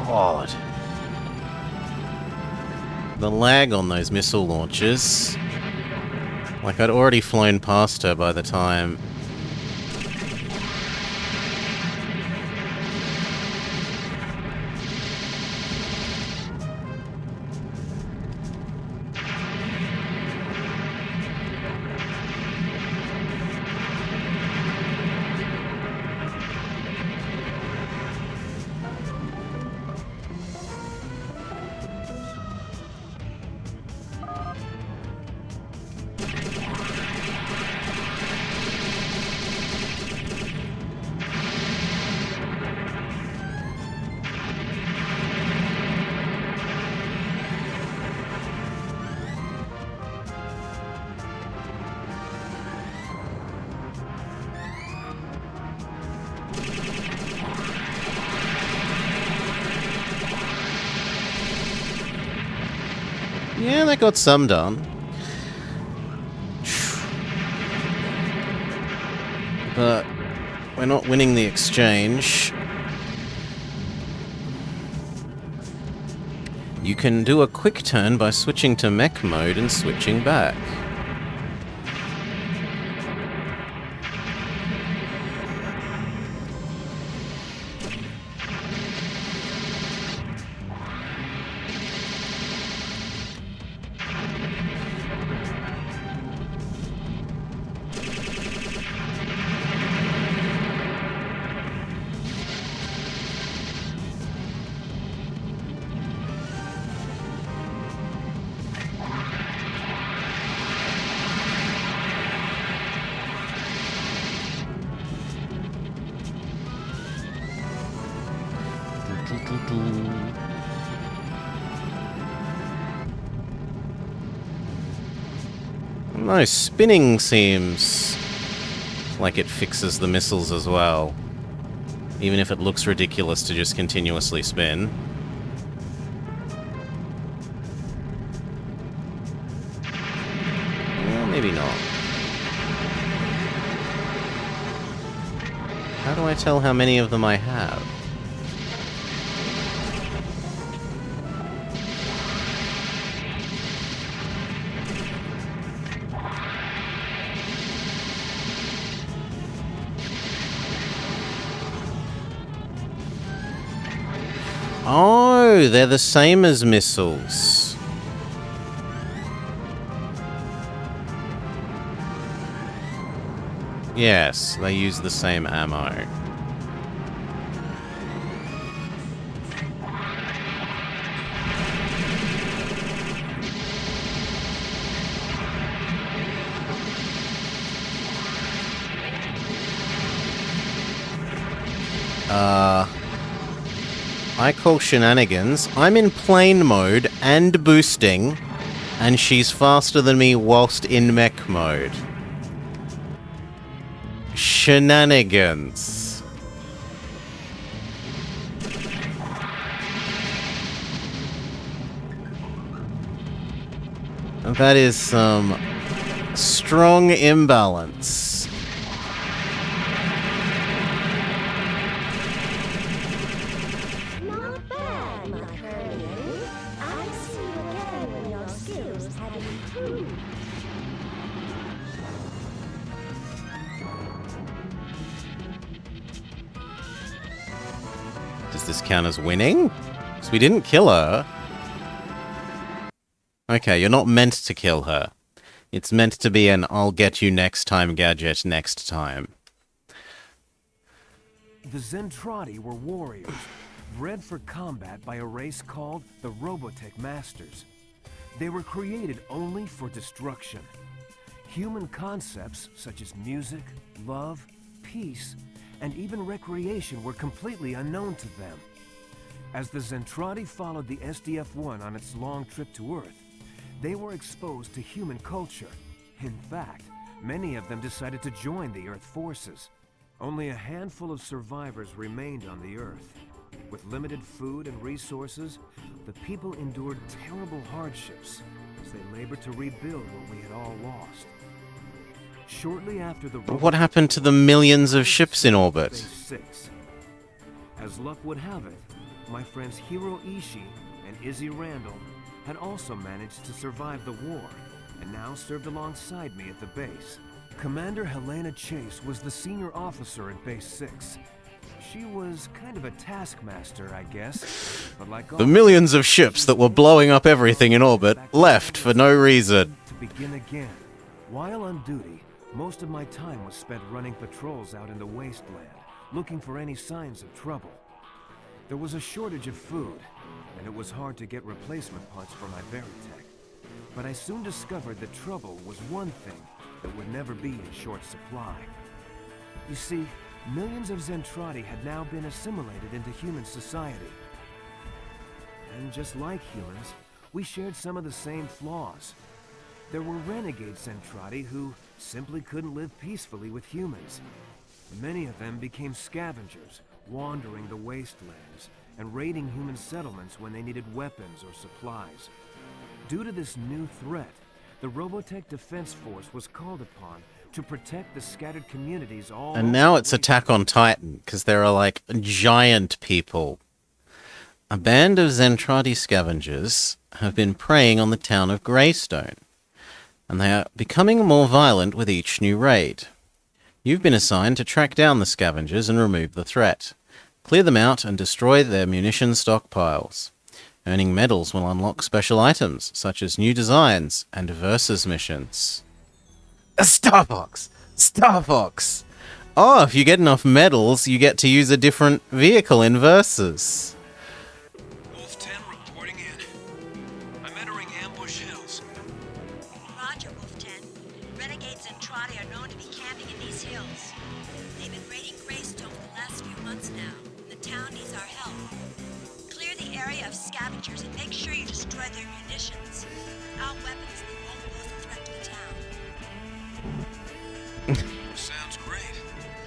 God. The lag on those missile launches. Like, I'd already flown past her by the time. Yeah, they got some done. But we're not winning the exchange. You can do a quick turn by switching to mech mode and switching back. No, spinning seems like it fixes the missiles as well. Even if it looks ridiculous to just continuously spin. Well, maybe not. How do I tell how many of them I have? Oh, they're the same as missiles. Yes, they use the same ammo. I call shenanigans. I'm in plane mode and boosting, and she's faster than me whilst in mech mode. Shenanigans. That is some strong imbalance. Not bad, my Korean. I see you again when your skills have improved. Does this count as winning? Because we didn't kill her. Okay, you're not meant to kill her. It's meant to be an I'll get you next time gadget next time. The Zentradi were warriors, bred for combat by a race called the Robotech Masters. They were created only for destruction. Human concepts such as music, love, peace, and even recreation were completely unknown to them. As the Zentradi followed the SDF-1 on its long trip to Earth, they were exposed to human culture. In fact, many of them decided to join the Earth forces. Only a handful of survivors remained on the Earth. With limited food and resources, the people endured terrible hardships as they labored to rebuild what we had all lost. Shortly after the What happened to the millions of ships in orbit? Phase 6. As luck would have it, my friends Hiro Ishii and Izzy Randall had also managed to survive the war and now served alongside me at the base. Commander Helena Chase was the senior officer at Base 6. She was kind of a taskmaster, I guess, but like all The millions of ships that were blowing up everything in orbit left for no reason. to begin again. While on duty, most of my time was spent running patrols out in the wasteland, looking for any signs of trouble. There was a shortage of food, and it was hard to get replacement parts for my Veritech. But I soon discovered that trouble was one thing that would never be in short supply. You see, millions of Zentradi had now been assimilated into human society. And just like humans, we shared some of the same flaws. There were renegade Zentradi who simply couldn't live peacefully with humans. Many of them became scavengers, wandering the wastelands and raiding human settlements when they needed weapons or supplies. Due to this new threat, the Robotech Defense Force was called upon to protect the scattered communities all And over now the it's Attack on Titan, because there are like giant people. A band of Zentradi scavengers have been preying on the town of Greystone, and they are becoming more violent with each new raid. You've been assigned to track down the scavengers and remove the threat. Clear them out and destroy their munition stockpiles. Earning medals will unlock special items, such as new designs and versus missions. A Star Fox! Star Fox! Oh, if you get enough medals, you get to use a different vehicle in versus. Wolf 10 reporting in. I'm entering Ambush Hills. Roger, Wolf 10. Renegades and Trotty are known to be camping in these hills. They've been raiding Greystone for the last few months now, and the town needs our help. area of scavengers and make sure you destroy their munitions. Without weapons, they won't pose a threat to the town. Sounds great.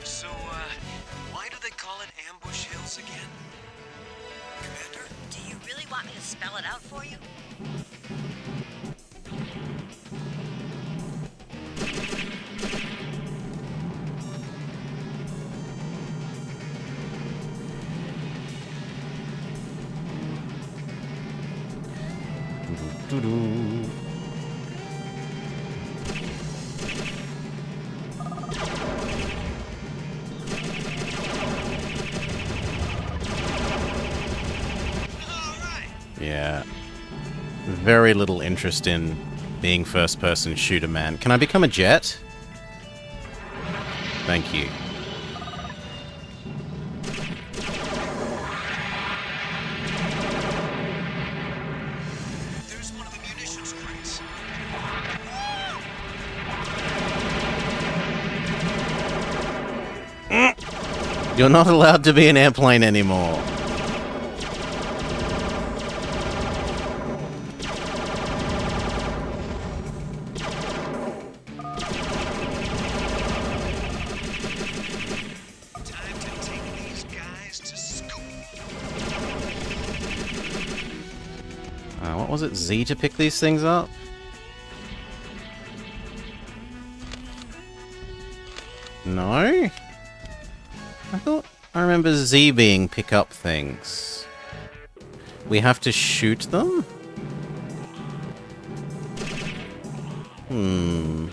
So, why do they call it Ambush Hills again? Commander? Do you really want me to spell it out for you? Doo-doo. Yeah. Very little interest in being first-person shooter, man. Can I become a jet? Thank you. There's one of the munitions crates. You're not allowed to be an airplane anymore. Time to take these guys to school. What was it? Z to pick these things up? No? I thought I remember Z being pick up things. We have to shoot them? Hmm.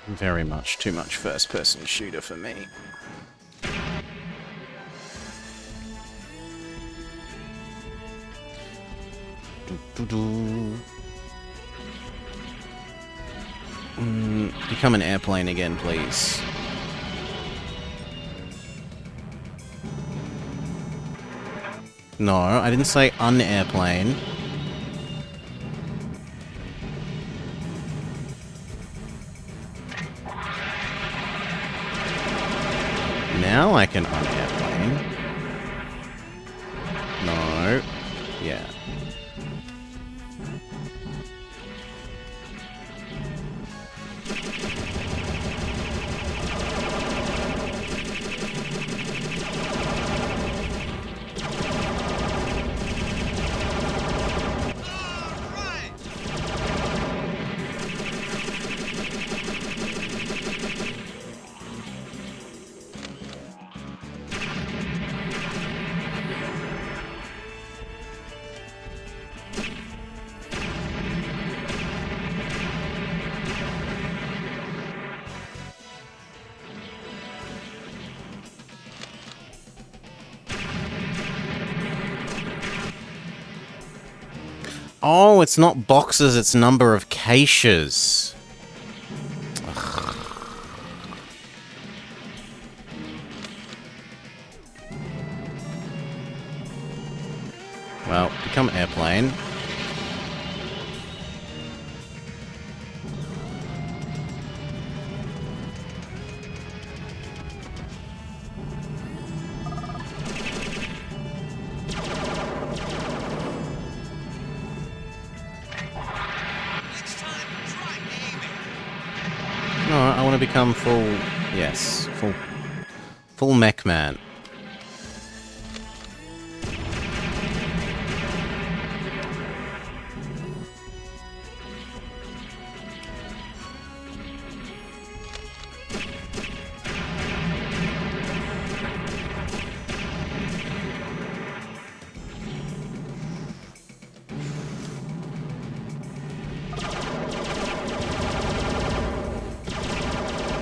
Very much too much first-person shooter for me. Become an airplane again, please. No, I didn't say un-airplane. Now I can un-airplane. No. Yeah. Oh, it's not boxes, it's number of caches. Ugh. Well, become airplane. No, I want to become full... Yes, Full mech man.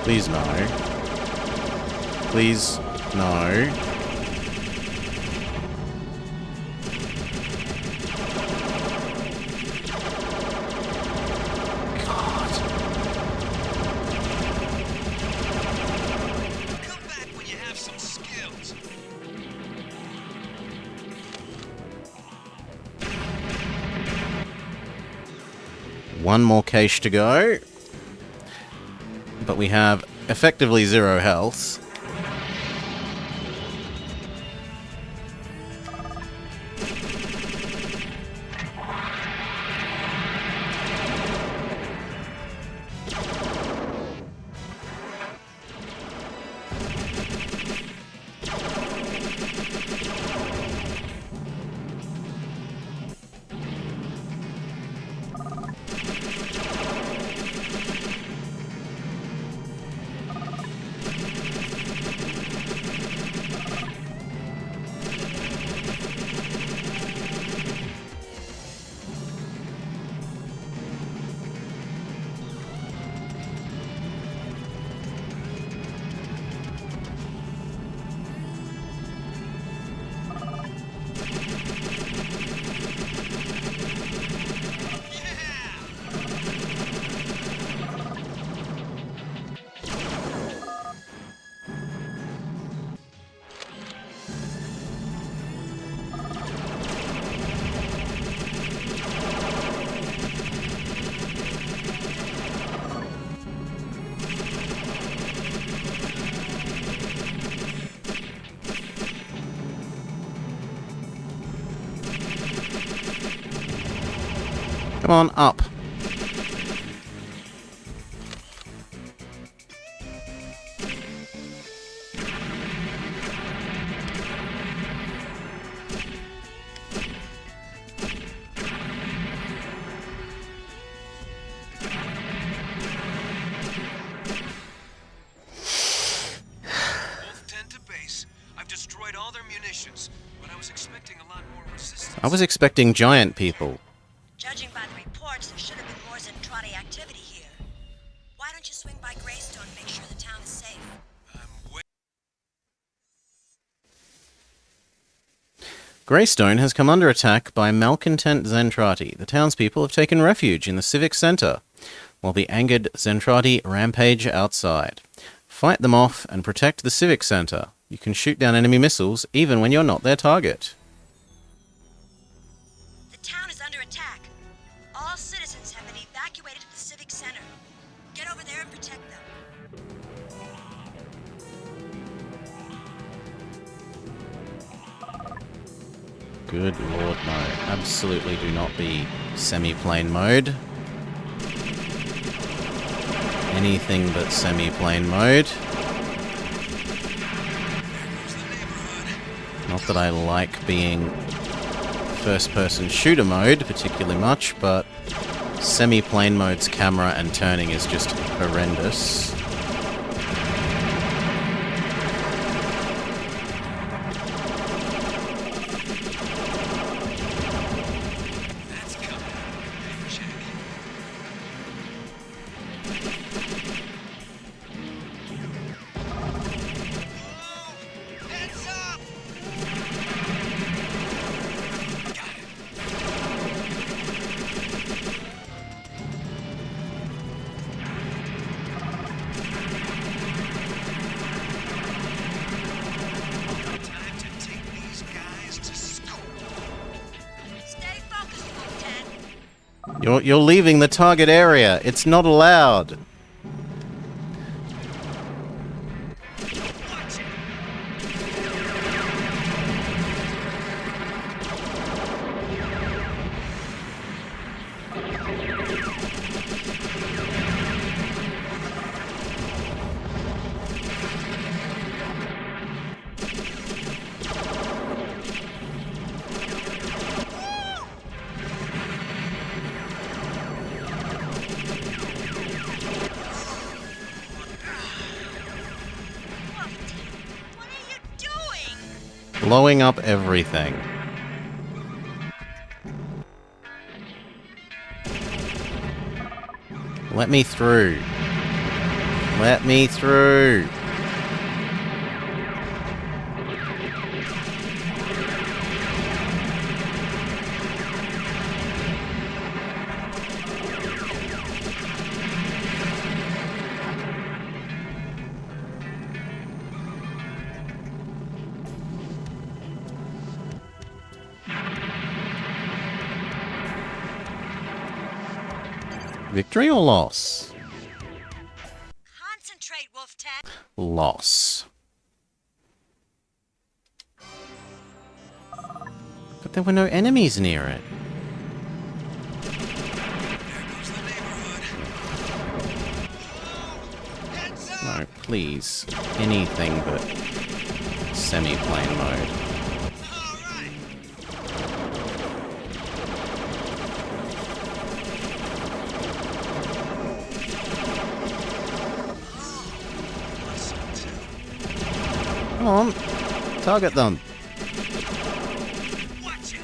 Please no. Please no. Come back when you have some skills. One more cache to go. But we have effectively 0 health. Come on, up. Wolf 10 to base. I've destroyed all their munitions, but I was expecting a lot more resistance. I was expecting giant people. Judging by the reports, there should have been more Zentradi activity here. Why don't you swing by Greystone and make sure the town is safe? Greystone has come under attack by malcontent Zentradi. The townspeople have taken refuge in the civic centre, while the angered Zentradi rampage outside. Fight them off and protect the civic centre. You can shoot down enemy missiles even when you're not their target. The town is under attack. All citizens have been evacuated to the civic center. Get over there and protect them. Good lord, no. Absolutely do not be semi-plane mode. Anything but semi-plane mode. Not that I like being first-person shooter mode particularly much, but semi-plane mode's camera and turning is just horrendous. That's coming. Check. Heads up! Got it. Time to take these guys to school. Stay focused, Wolf 10. You're leaving the target area. It's not allowed. Watch it. Blowing up everything. Let me through. Let me through. Victory or loss? Concentrate, Wolf Tech. Loss. But there were no enemies near it. There goes the neighborhood. Whoa! Heads up! No, please. Anything but semi-plane mode. All right. Come on. Target them. Watch it.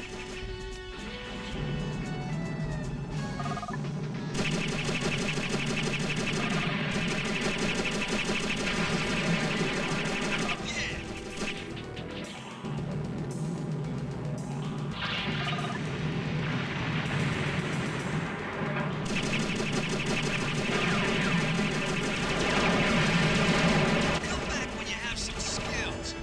Come back when you have some skills.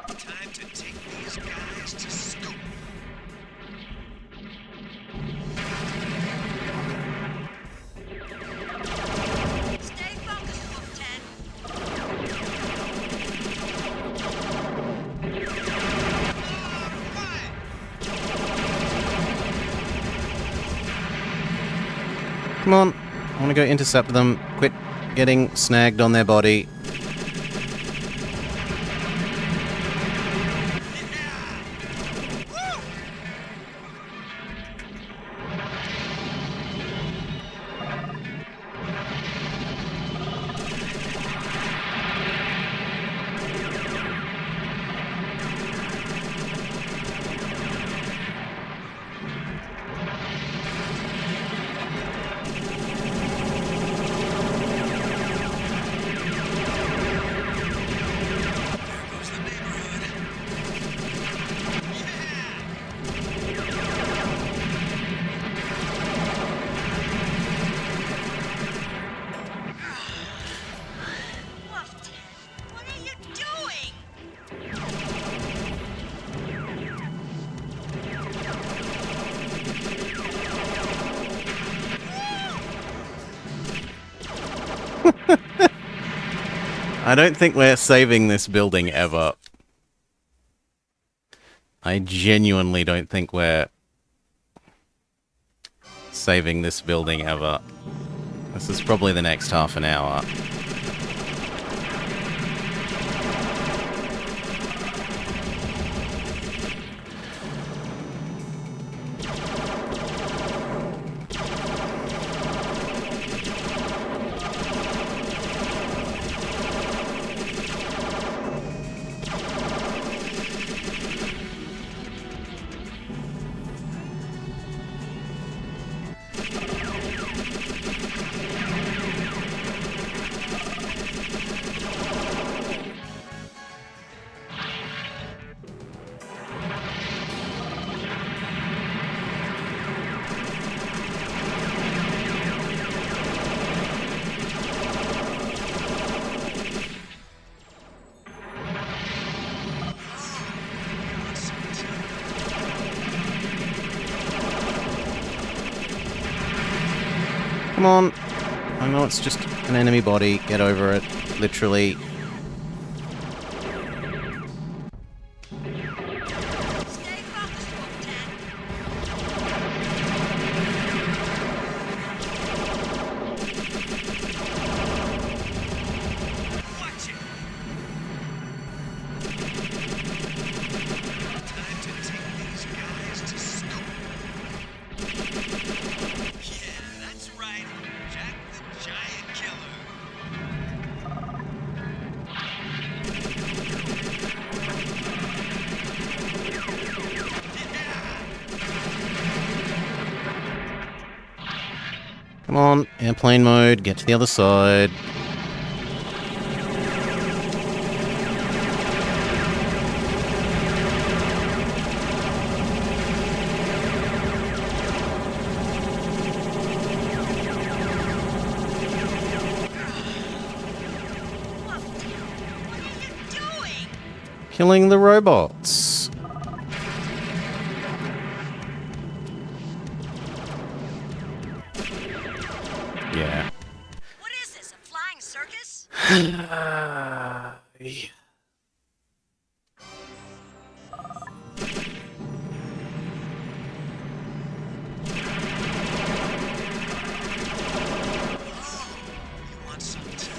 Time to take these guys to scoop. Stay focused, Wolf Tech. Come on. I want to go intercept them. Quit getting snagged on their body. There goes the neighborhood. Wolf Tech, what are you doing? I don't think we're saving this building ever. I genuinely don't think we're saving this building ever. This is probably the next half an hour. Come on. I know it's just an enemy body. Get over it. Literally. Stay focused, Wolf Tech. Watch it. Time to take these guys to scoop. Come on, airplane mode, get to the other side. Killing the robots. Yeah. What is this, a flying circus? Yeah. You want some too?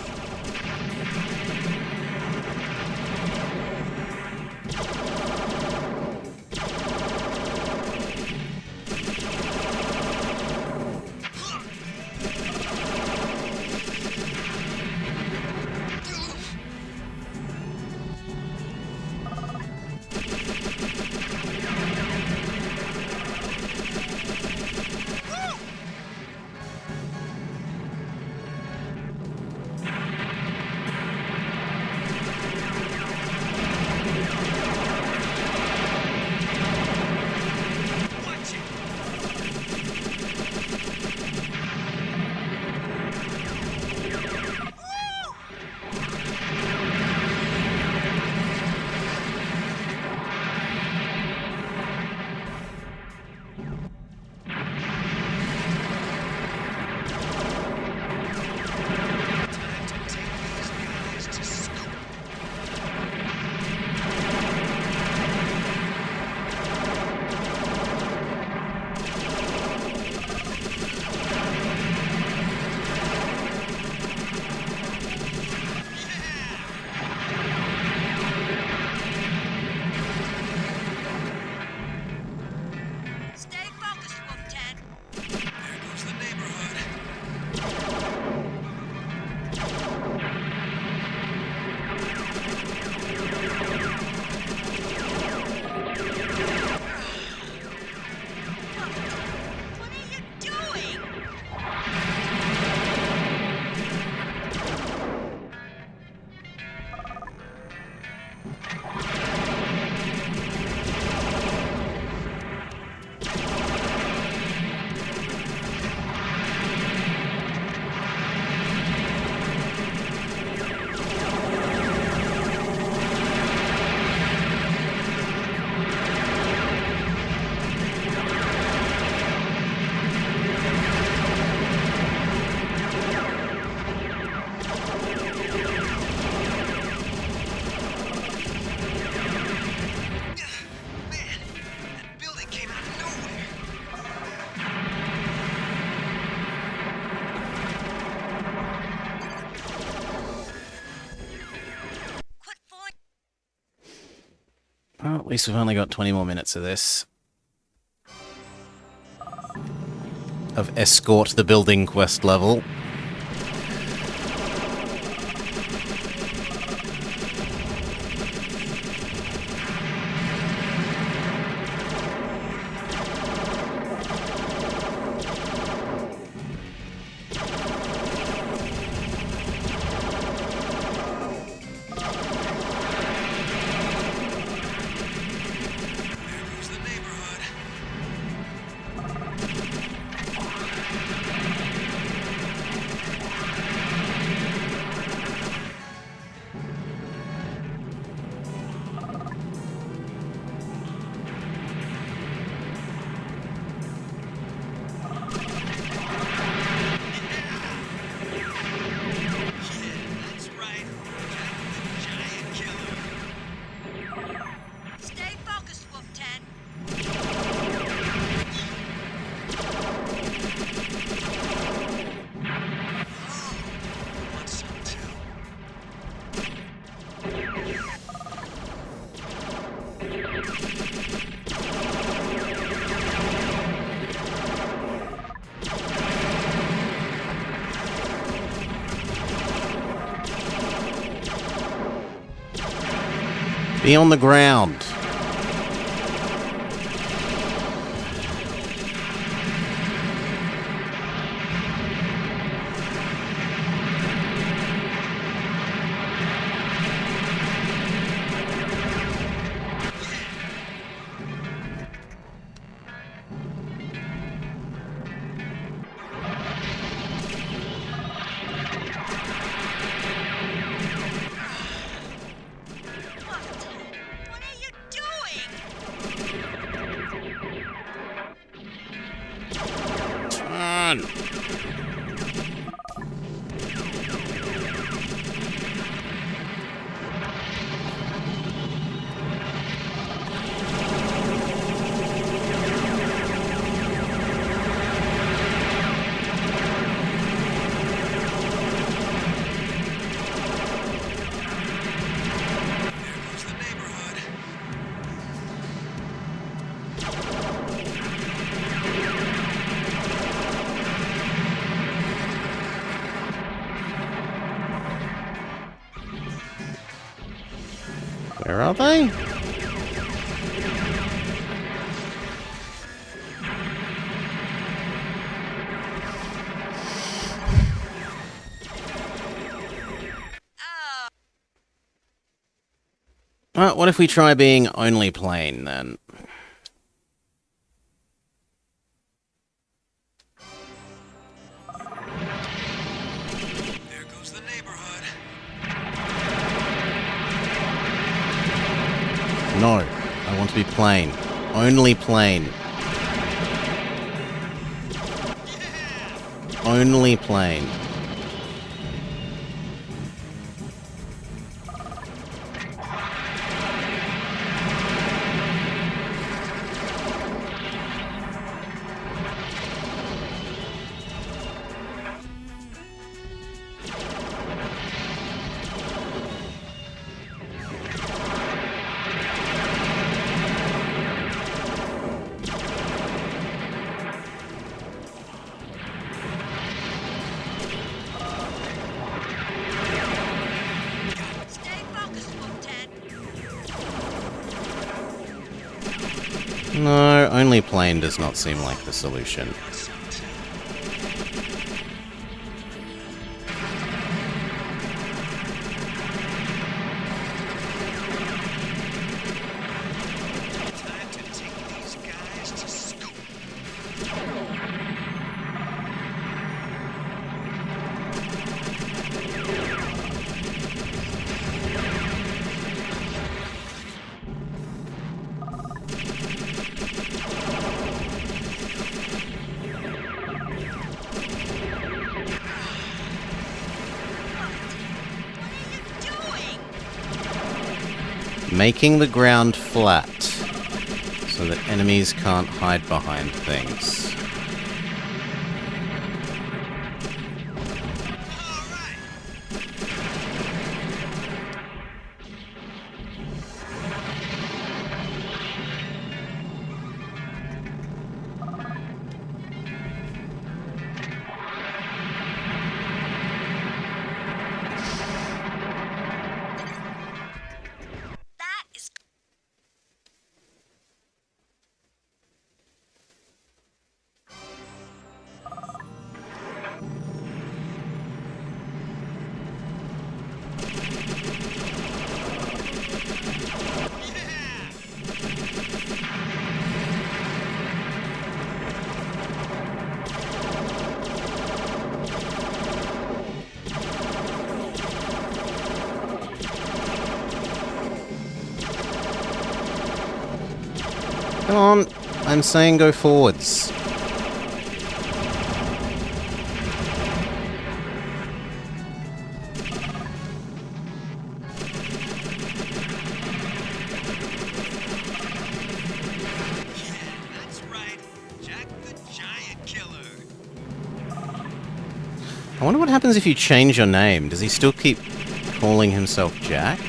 Stay focused, Wolf 10. There goes the neighborhood. What are you doing? Man, that building came out of nowhere. Quit fooling. Well, at least we've only got 20 more minutes of this. Of escort the building quest level. There goes the neighborhood. That's right. Giant killer. Stay focused, Wolf 10. Want some too? Be on the ground. they? What if we try being only plane, then? There goes the neighborhood. No, I want to be plane. Only plane. Only plane. Stay focused, Wolf 10. No, only plane does not seem like the solution. Time to take these guys to school. Making the ground flat so that enemies can't hide behind things. That is. Come on, I'm saying go forwards. That's right. Jack the Giant Killer. I wonder what happens if you change your name. Does he still keep calling himself Jack?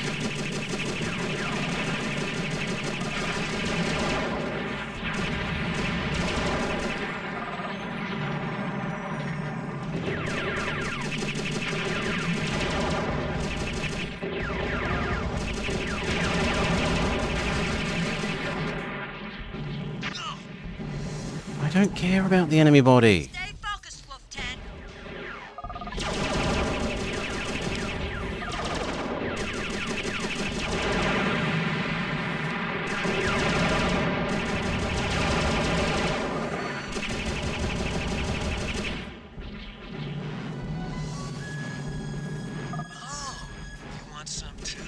I don't care about the enemy body. Stay focused, Wolf 10. Oh, you want some too?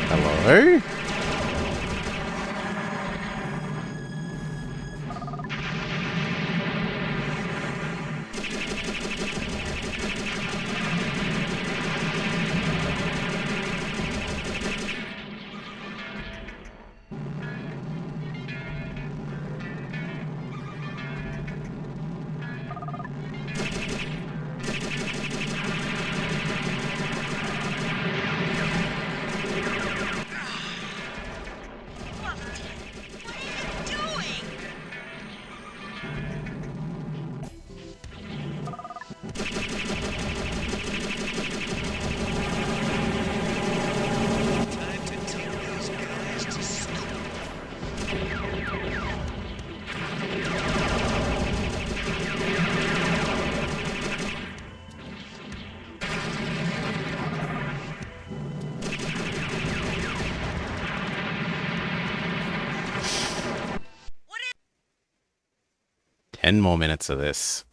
Hello? Time to take these guys to school. 10 more minutes of this.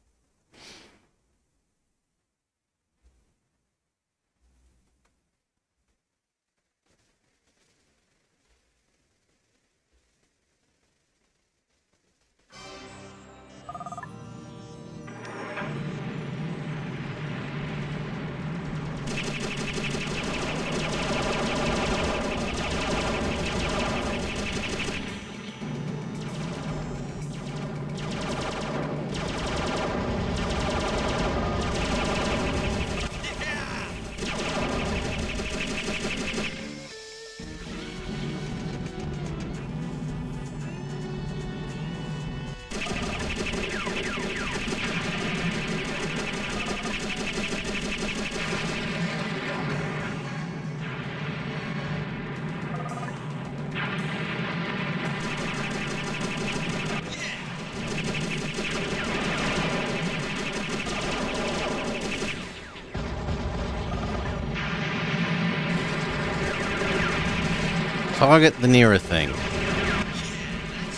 Target the nearer thing. That's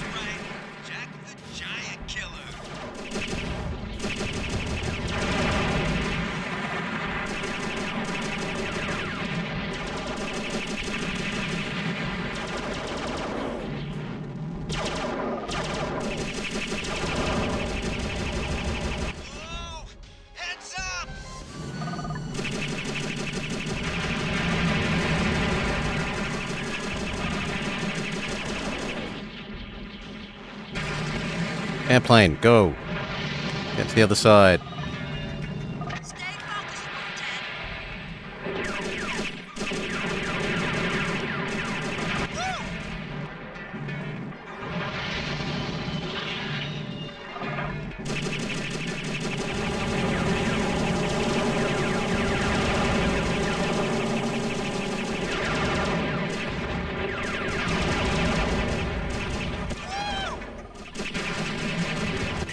right. Jack the Giant Killer. Whoa! Heads up! Airplane, go. Get to the other side. Stay focused, Robotech.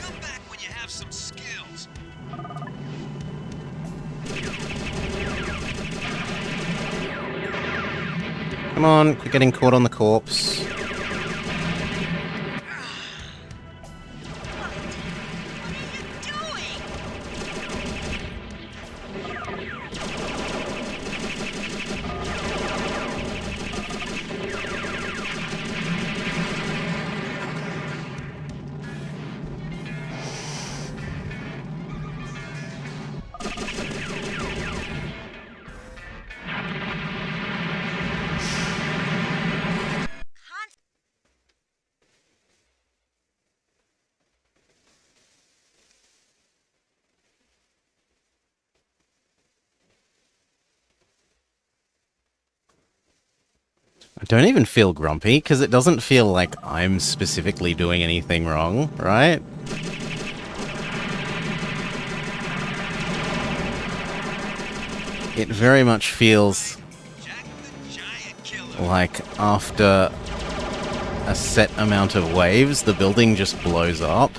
Come back when you have some skills. Come on, quit getting caught on the corpse. I don't even feel grumpy, because it doesn't feel like I'm specifically doing anything wrong, right? It very much feels Jack the Giant Killer. like after a set amount of waves, the building just blows up.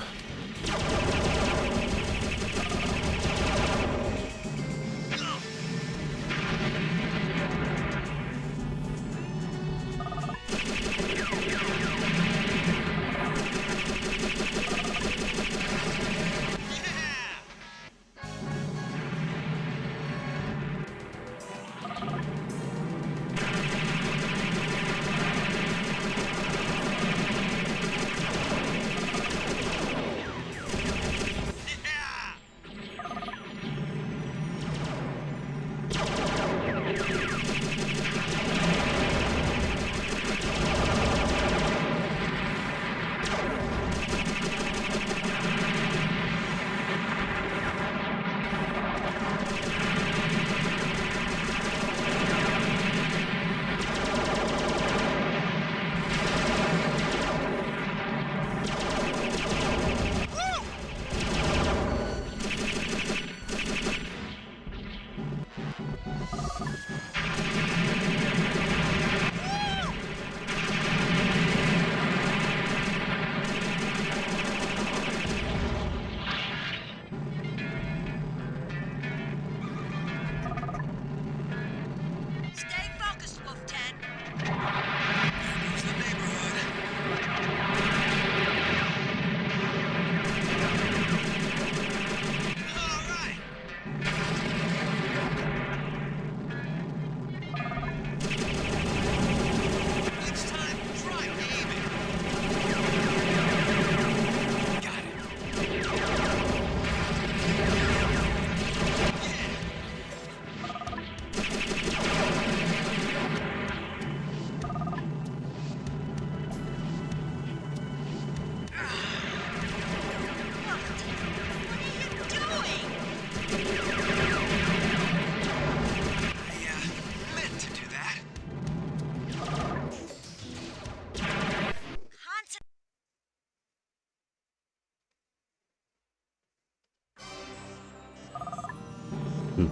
Come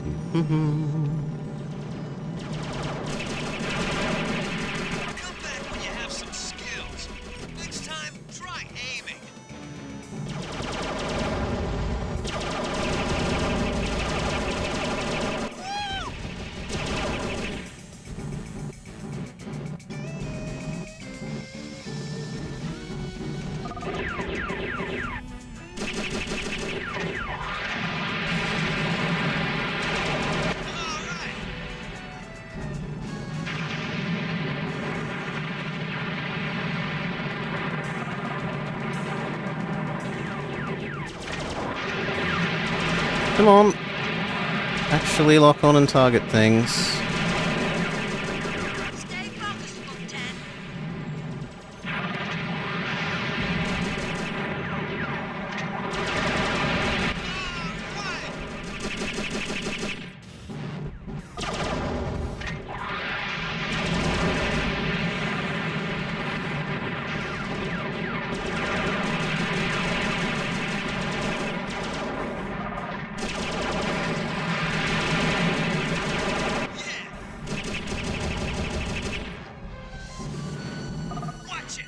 back when you have some skills. Next time, try aiming. Come on. Actually lock on and target things. Stay focused, Book 10. Watch it.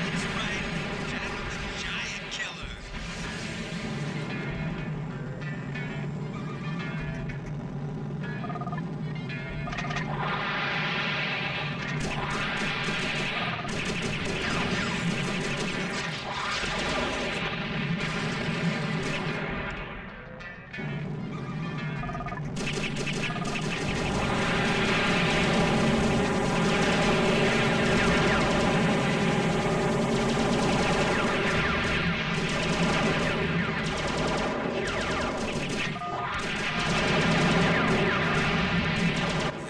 That's right. Jack the Giant Killer.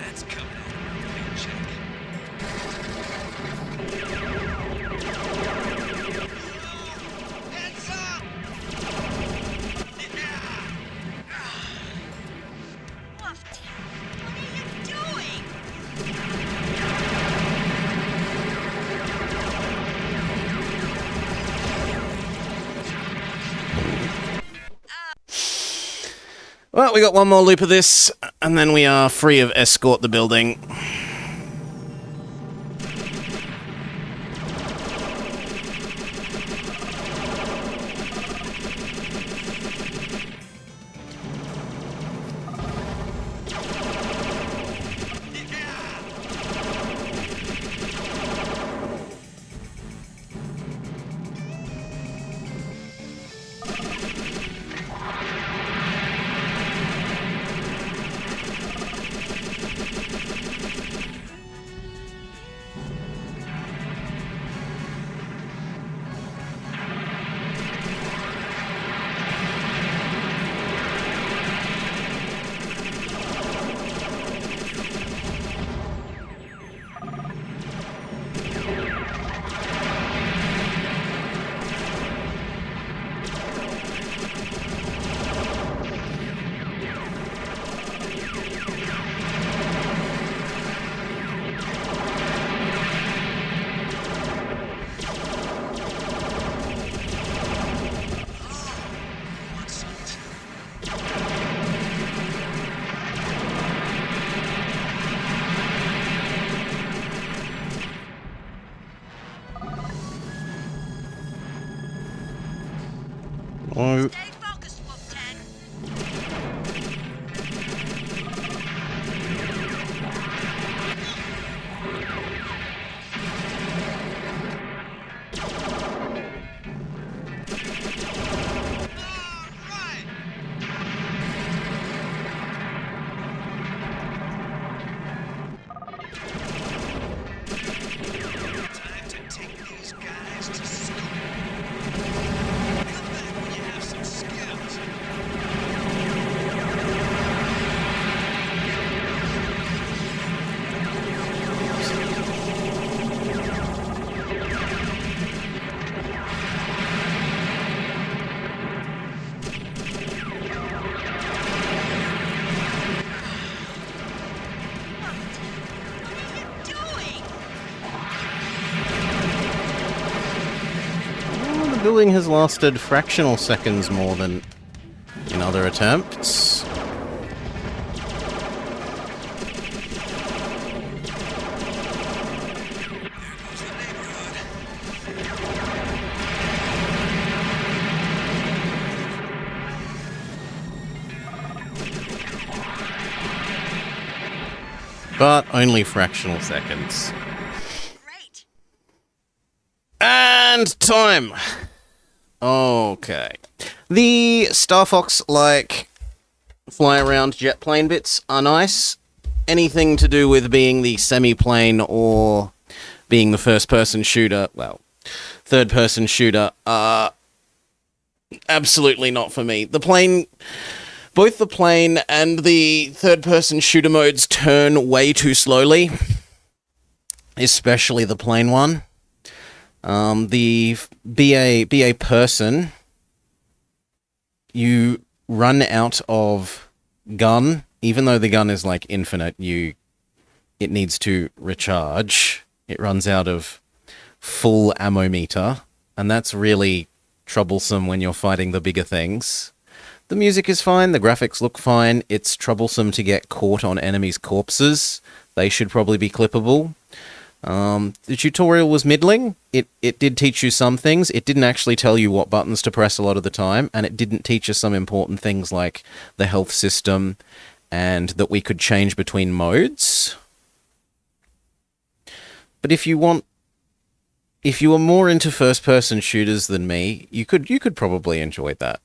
That's coming out of your paycheck. Heads up! Woof, what are you doing? Well, we got one more loop of this, and then we are free of escort the building. Oh, Stay focused, Book 10. Time to take these guys to school. Come back when you have some building has lasted fractional seconds more than in other attempts. But only fractional seconds. Great. And time! Okay. The Star Fox-like fly-around jet plane bits are nice. Anything to do with being the semi-plane or being the first-person shooter, well, third-person shooter, are absolutely not for me. The plane... Both the plane and the third-person shooter modes turn way too slowly, especially the plane one. The be a person, you run out of gun, even though the gun is like infinite. It needs to recharge. It runs out of full ammo meter, and that's really troublesome when you're fighting the bigger things. The music is fine, the graphics look fine, it's troublesome to get caught on enemies' corpses. They should probably be clippable. The tutorial was middling. It did teach you some things. It didn't actually tell you what buttons to press a lot of the time, and it didn't teach us some important things like the health system and that we could change between modes. But if you were more into first-person shooters than me, you could probably enjoy that.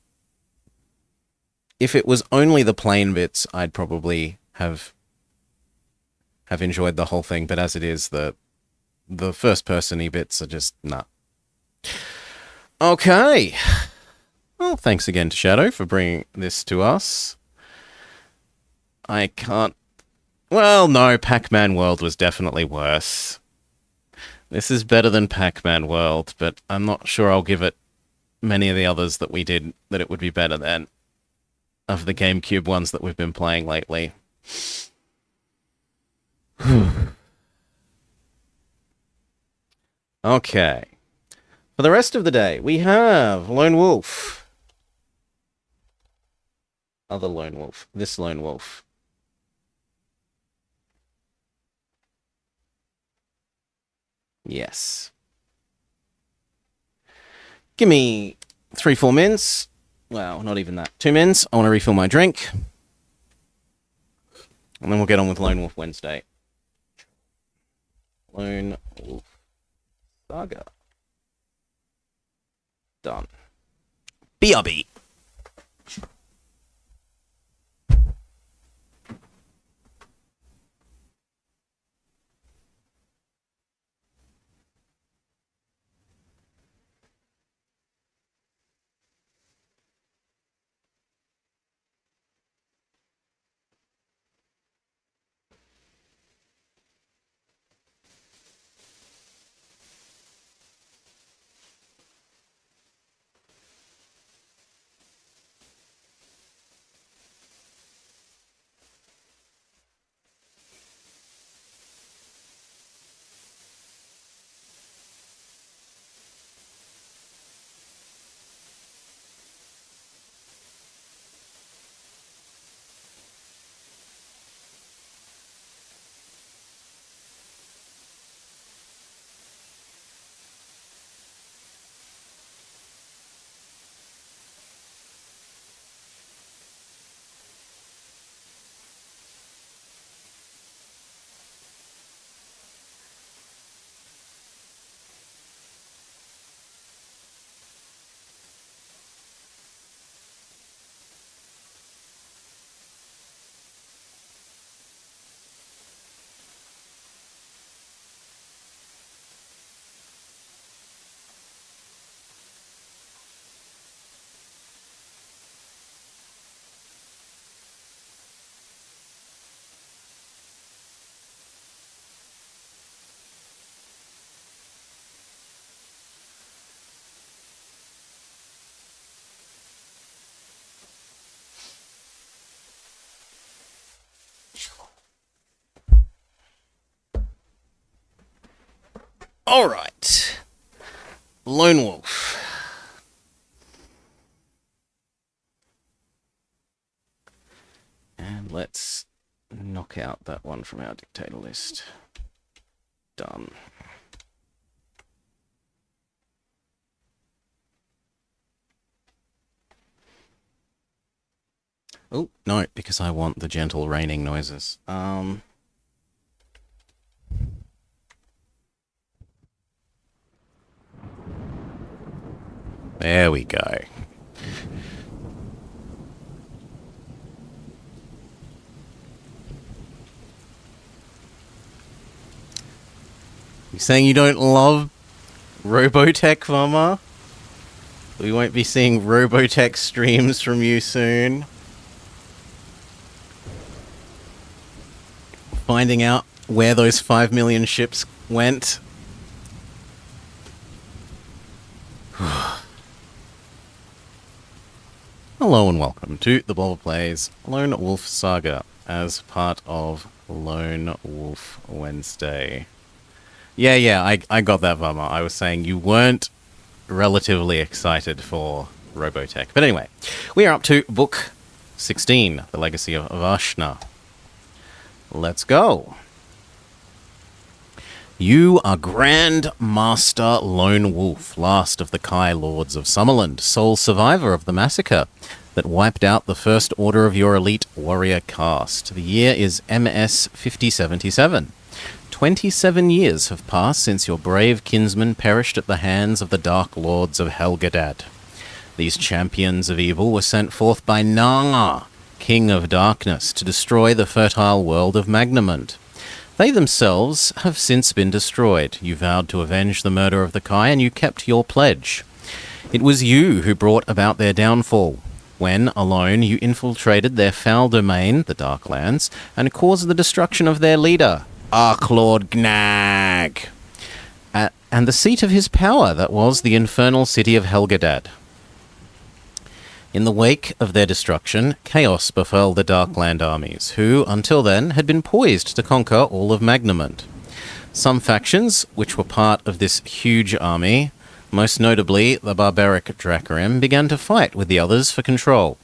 If it was only the plane bits, I'd probably have enjoyed the whole thing, but as it is, the first-person-y bits are just nah. Okay. Well, thanks again to Shadow for bringing this to us. I can't... Well, no, Pac-Man World was definitely worse. This is better than Pac-Man World, but I'm not sure I'll give it many of the others that we did that it would be better than. Of the GameCube ones that we've been playing lately. Okay. For the rest of the day, we have Lone Wolf. Other Lone Wolf. This Lone Wolf. Yes. Give me 3-4 mins. Well, not even that. 2 mins. I want to refill my drink. And then we'll get on with Lone Wolf Wednesday. Lone Wolf Saga. Done. BRB. Alright. Lone Wolf. Let's knock out that one from our dictator list. Done. Oh, no, because I want the gentle raining noises. There we go. You saying you don't love Robotech, Mama? We won't be seeing Robotech streams from you soon. Finding out where those 5 million ships went. Hello and welcome to the Bobber Plays Lone Wolf Saga as part of Lone Wolf Wednesday. Yeah, I got that, Vama. I was saying you weren't relatively excited for Robotech. But anyway, we are up to Book 16, The Legacy of Vashna. Let's go. You are Grand Master Lone Wolf, last of the Kai Lords of Summerland, sole survivor of the massacre that wiped out the First Order of your elite warrior caste. The year is MS 5077. 27 years have passed since your brave kinsmen perished at the hands of the Dark Lords of Helgadad. These champions of evil were sent forth by Nanga, King of Darkness, to destroy the fertile world of Magnamund. They themselves have since been destroyed. You vowed to avenge the murder of the Kai, and you kept your pledge. It was you who brought about their downfall, when, alone, you infiltrated their foul domain, the Darklands, and caused the destruction of their leader, Arklord Gnag, and the seat of his power, that was the infernal city of Helgadad. In the wake of their destruction, chaos befell the Darkland armies, who, until then, had been poised to conquer all of Magnamund. Some factions, which were part of this huge army, most notably the barbaric Dracarim, began to fight with the others for control.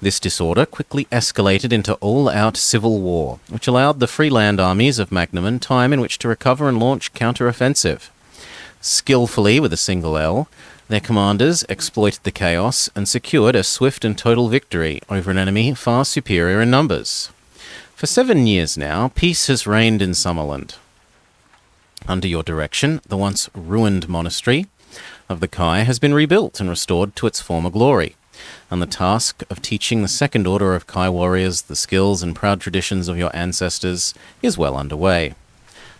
This disorder quickly escalated into all-out civil war, which allowed the freeland armies of Magnamund time in which to recover and launch counter-offensive. Skillfully, with a single L, their commanders exploited the chaos and secured a swift and total victory over an enemy far superior in numbers. For 7 years now, peace has reigned in Summerland. Under your direction, the once ruined monastery of the Kai has been rebuilt and restored to its former glory, and the task of teaching the Second Order of Kai warriors the skills and proud traditions of your ancestors is well underway.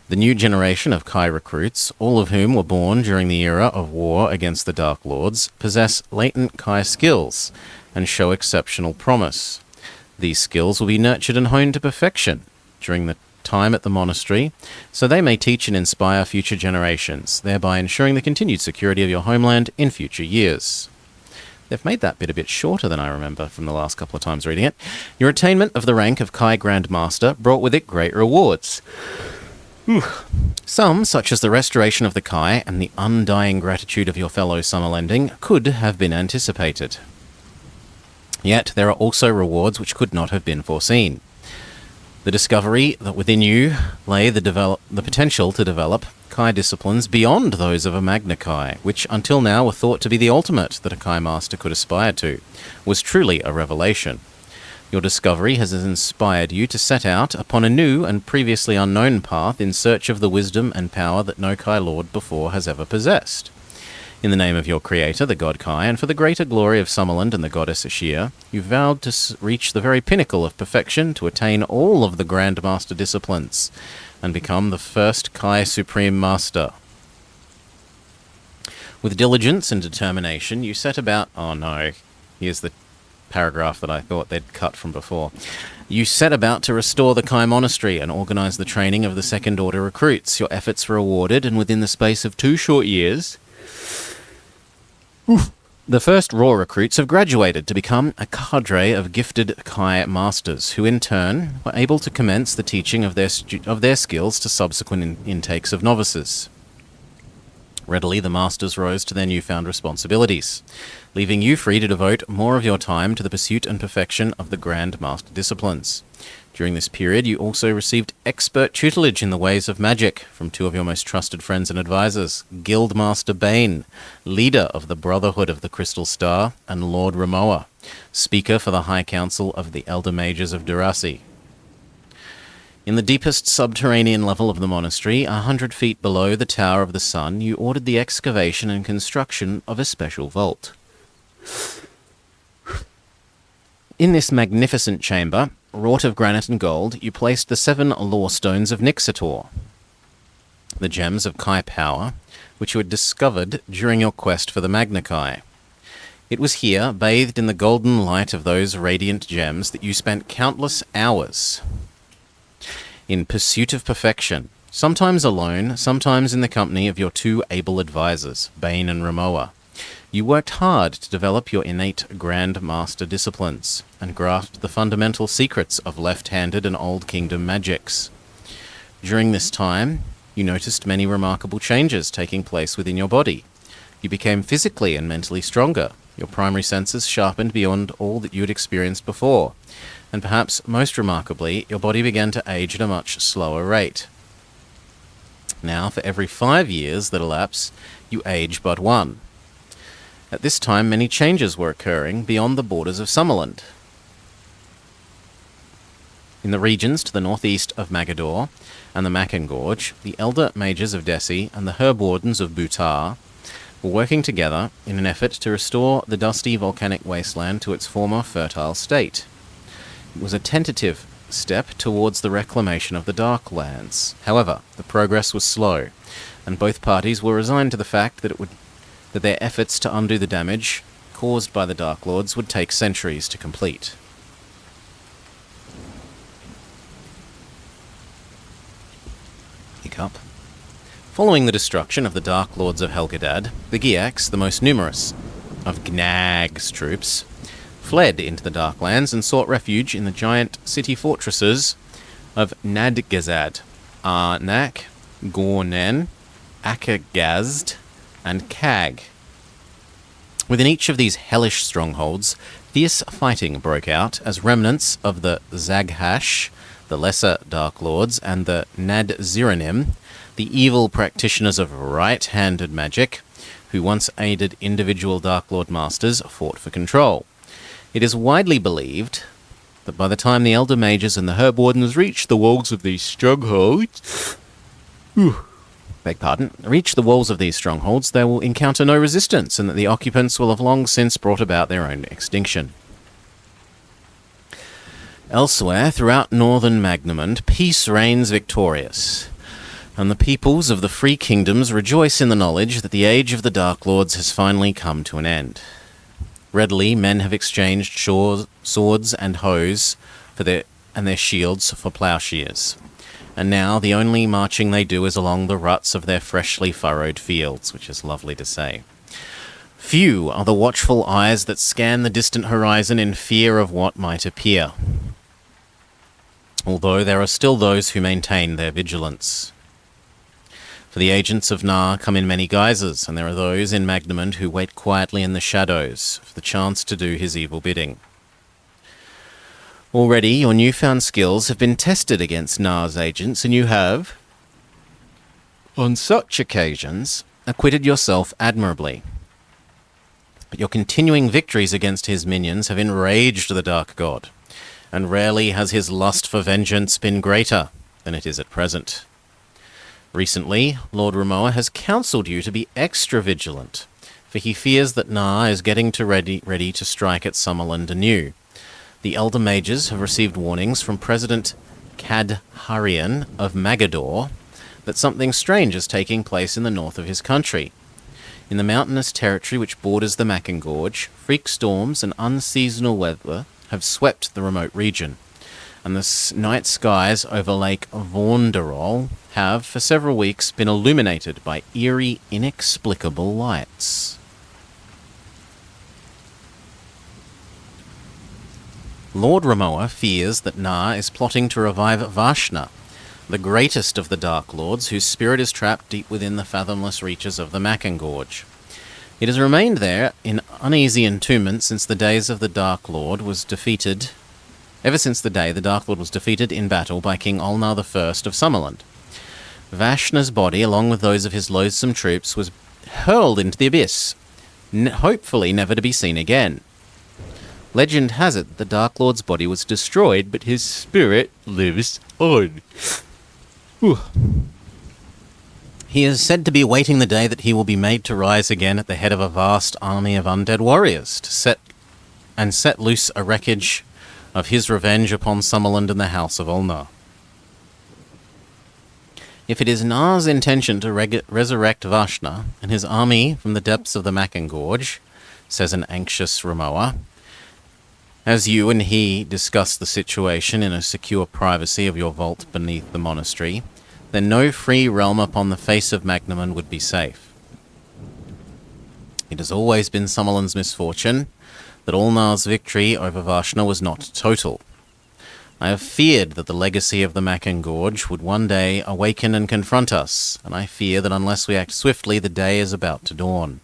The new generation of Kai recruits, all of whom were born during the era of war against the Dark Lords, possess latent Kai skills and show exceptional promise. These skills will be nurtured and honed to perfection during the time at the monastery, so they may teach and inspire future generations, thereby ensuring the continued security of your homeland in future years. They've made that bit a bit shorter than I remember from the last couple of times reading it. Your attainment of the rank of Kai Grand Master brought with it great rewards. Some, such as the restoration of the Kai and the undying gratitude of your fellow Summerlending, could have been anticipated. Yet there are also rewards which could not have been foreseen. The discovery that within you lay the potential to develop Kai disciplines beyond those of a Magna Kai, which until now were thought to be the ultimate that a Kai master could aspire to, was truly a revelation. Your discovery has inspired you to set out upon a new and previously unknown path in search of the wisdom and power that no Kai Lord before has ever possessed. In the name of your creator, the god Kai, and for the greater glory of Summerland and the goddess Ashir, you vowed to reach the very pinnacle of perfection, to attain all of the Grand Master disciplines, and become the first Kai Supreme Master. With diligence and determination, you set about... Oh no, here's the paragraph that I thought they'd cut from before. You set about to restore the Kai Monastery and organize the training of the Second Order recruits. Your efforts were rewarded, and within the space of 2 short years... The first raw recruits have graduated to become a cadre of gifted Kai masters, who in turn were able to commence the teaching of their skills to subsequent intakes of novices. Readily, the Masters rose to their newfound responsibilities, leaving you free to devote more of your time to the pursuit and perfection of the Grand Master disciplines. During this period, you also received expert tutelage in the ways of magic from two of your most trusted friends and advisors, Guildmaster Bane, leader of the Brotherhood of the Crystal Star, and Lord Ramoa, speaker for the High Council of the Elder Mages of Durasi. In the deepest subterranean level of the monastery, 100 feet below the Tower of the Sun, you ordered the excavation and construction of a special vault. In this magnificent chamber, wrought of granite and gold, you placed the 7 lore stones of Nixator, the gems of Kai power, which you had discovered during your quest for the Magna Kai. It was here, bathed in the golden light of those radiant gems, that you spent countless hours in pursuit of perfection, sometimes alone, sometimes in the company of your 2 able advisors, Bane and Ramoa. You worked hard to develop your innate Grand Master disciplines and grasped the fundamental secrets of left-handed and Old Kingdom magics. During this time, you noticed many remarkable changes taking place within your body. You became physically and mentally stronger, your primary senses sharpened beyond all that you had experienced before, and perhaps most remarkably, your body began to age at a much slower rate. Now, for every 5 years that elapse, you age but 1. At this time, many changes were occurring beyond the borders of Summerland. In the regions to the northeast of Magador and the Macken Gorge, the Elder Mages of Desi and the Herb Wardens of Butar were working together in an effort to restore the dusty volcanic wasteland to its former fertile state. It was a tentative step towards the reclamation of the Dark Lands. However, the progress was slow, and both parties were resigned to the fact that their efforts to undo the damage caused by the Dark Lords would take centuries to complete. Hiccup. Following the destruction of the Dark Lords of Helgadad, the Giaks, the most numerous of Gnag's troops, fled into the Darklands and sought refuge in the giant city fortresses of Nadgazad, Arnak, Gornen, Akagazd, and Kag. Within each of these hellish strongholds, fierce fighting broke out as remnants of the Zaghash, the Lesser Dark Lords, and the Nadziranim, the evil practitioners of right-handed magic, who once aided individual Dark Lord masters, fought for control. It is widely believed that by the time the Elder Mages and the Herb Wardens reach the walls of these strongholds, reach the walls of these strongholds, they will encounter no resistance, and that the occupants will have long since brought about their own extinction. Elsewhere, throughout northern Magnamond, peace reigns victorious, and the peoples of the free kingdoms rejoice in the knowledge that the age of the Dark Lords has finally come to an end. Readily, men have exchanged swords and hoes and their shields for plowshares. And now the only marching they do is along the ruts of their freshly furrowed fields, which is lovely to say. Few are the watchful eyes that scan the distant horizon in fear of what might appear, although there are still those who maintain their vigilance. For the agents of Nar come in many guises, and there are those in Magnamond who wait quietly in the shadows for the chance to do his evil bidding. Already, your newfound skills have been tested against Nar's agents, and you have, on such occasions, acquitted yourself admirably. But your continuing victories against his minions have enraged the Dark God, and rarely has his lust for vengeance been greater than it is at present. Recently, Lord Ramoa has counselled you to be extra vigilant, for he fears that Nar is getting ready to strike at Summerland anew. The Elder Mages have received warnings from President Cadharian of Magador that something strange is taking place in the north of his country. In the mountainous territory which borders the Macken Gorge, freak storms and unseasonal weather have swept the remote region, and the night skies over Lake Vaunderol have, for several weeks, been illuminated by eerie, inexplicable lights. Lord Ramoa fears that Nar is plotting to revive Vashna, the greatest of the Dark Lords, whose spirit is trapped deep within the fathomless reaches of the Macengorge. It has remained there in uneasy entombment since the days of the Dark Lord was defeated... Ever since the day the Dark Lord was defeated in battle by King Ulnar I of Summerland. Vashna's body, along with those of his loathsome troops, was hurled into the abyss, hopefully never to be seen again. Legend has it the Dark Lord's body was destroyed, but his spirit lives on. Whew. He is said to be awaiting the day that he will be made to rise again at the head of a vast army of undead warriors, to set loose a wreckage of his revenge upon Summerland and the House of Ulnar. If it is Nar's intention to resurrect Vashna and his army from the depths of the Macengorge, says an anxious Ramoa, as you and he discuss the situation in a secure privacy of your vault beneath the monastery, then no free realm upon the face of Magnemund would be safe. It has always been Summerland's misfortune that Ulnar's victory over Vashna was not total. I have feared that the legacy of the Macengorge would one day awaken and confront us, and I fear that unless we act swiftly, the day is about to dawn.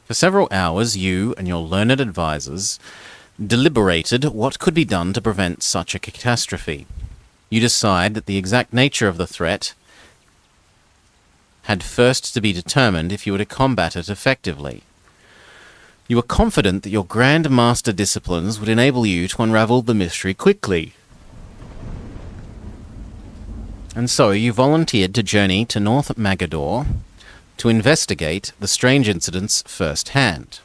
For several hours, you and your learned advisors deliberated what could be done to prevent such a catastrophe. You decide that the exact nature of the threat had first to be determined if you were to combat it effectively. You were confident that your Grand Master disciplines would enable you to unravel the mystery quickly. And so you volunteered to journey to North Magador to investigate the strange incidents firsthand.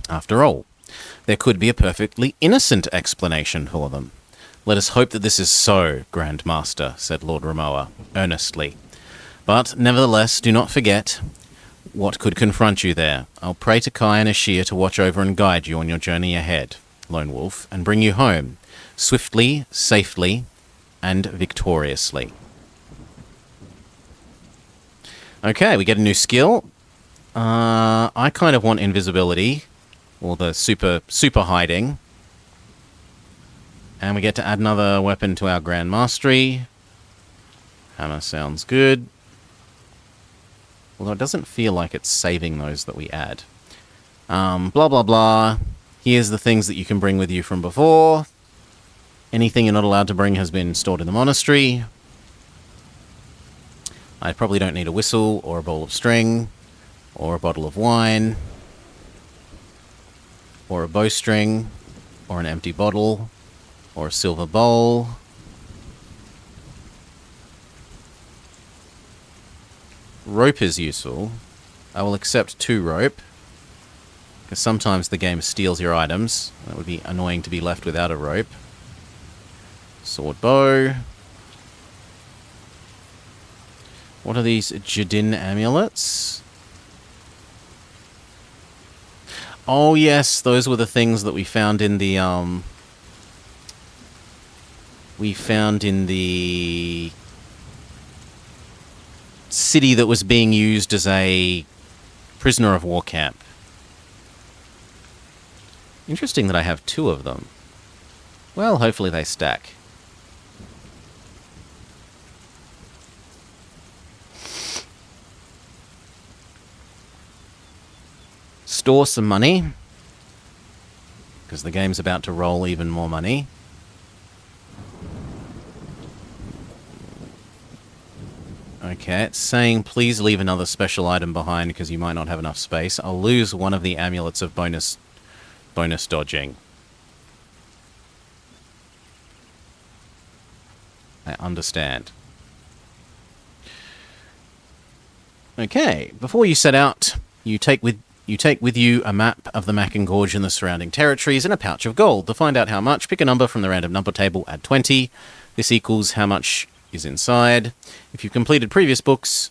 After all, there could be a perfectly innocent explanation for them. Let us hope that this is so, Grand Master, said Lord Ramoa, earnestly. But, nevertheless, do not forget what could confront you there. I'll pray to Kai and Ashir to watch over and guide you on your journey ahead, Lone Wolf, and bring you home, swiftly, safely, and victoriously. Okay, we get a new skill. I kind of want invisibility, or the super hiding. And we get to add another weapon to our Grand Mastery. Hammer sounds good. Although it doesn't feel like it's saving those that we add. Blah, blah, blah. Here's the things that you can bring with you from before. Anything you're not allowed to bring has been stored in the monastery. I probably don't need a whistle, or a bowl of string, or a bottle of wine, or a bowstring, or an empty bottle, or a silver bowl. Rope is useful. I will accept 2 rope, because sometimes the game steals your items. That would be annoying to be left without a rope. Sword bow. What are these Jadin amulets? Oh yes, those were the things that we found in the city that was being used as a prisoner of war camp. Interesting that I have 2 of them. Well, hopefully they stack. Store some money, because the game's about to roll even more money. Okay, it's saying please leave another special item behind because you might not have enough space. I'll lose one of the amulets of bonus dodging. I understand. Okay, before you set out, you take with you a map of the Macengorge and the surrounding territories and a pouch of gold. To find out how much, pick a number from the random number table, add 20. This equals how much is inside. If you've completed previous books,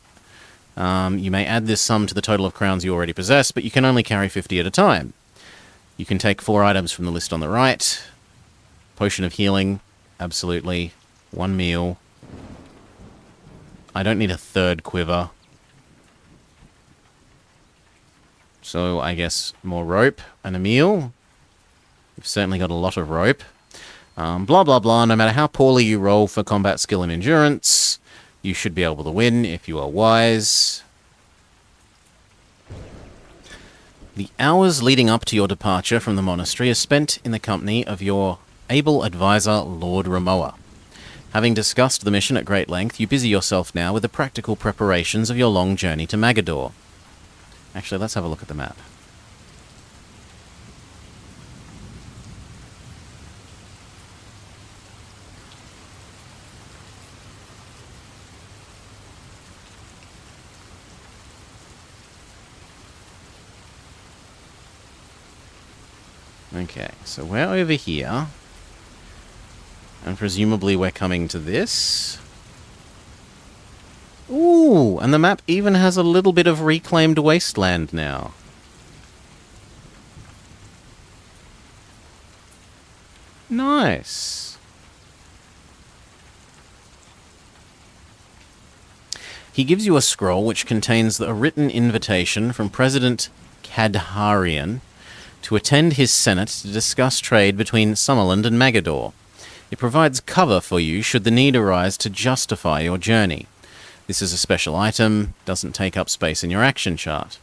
you may add this sum to the total of crowns you already possess, but you can only carry 50 at a time. You can take 4 items from the list on the right. Potion of healing, absolutely. 1 meal. I don't need a 3rd quiver. So I guess more rope and a meal. We've certainly got a lot of rope. Blah, blah, blah. No matter how poorly you roll for combat skill and endurance, you should be able to win if you are wise. The hours leading up to your departure from the monastery are spent in the company of your able advisor, Lord Ramoa. Having discussed the mission at great length, you busy yourself now with the practical preparations of your long journey to Magador. Actually, let's have a look at the map. Okay, so we're over here. And presumably we're coming to this. Ooh, and the map even has a little bit of reclaimed wasteland now. Nice. He gives you a scroll which contains a written invitation from President Kadharian to attend his Senate to discuss trade between Summerland and Magador. It provides cover for you should the need arise to justify your journey. This is a special item, doesn't take up space in your action chart.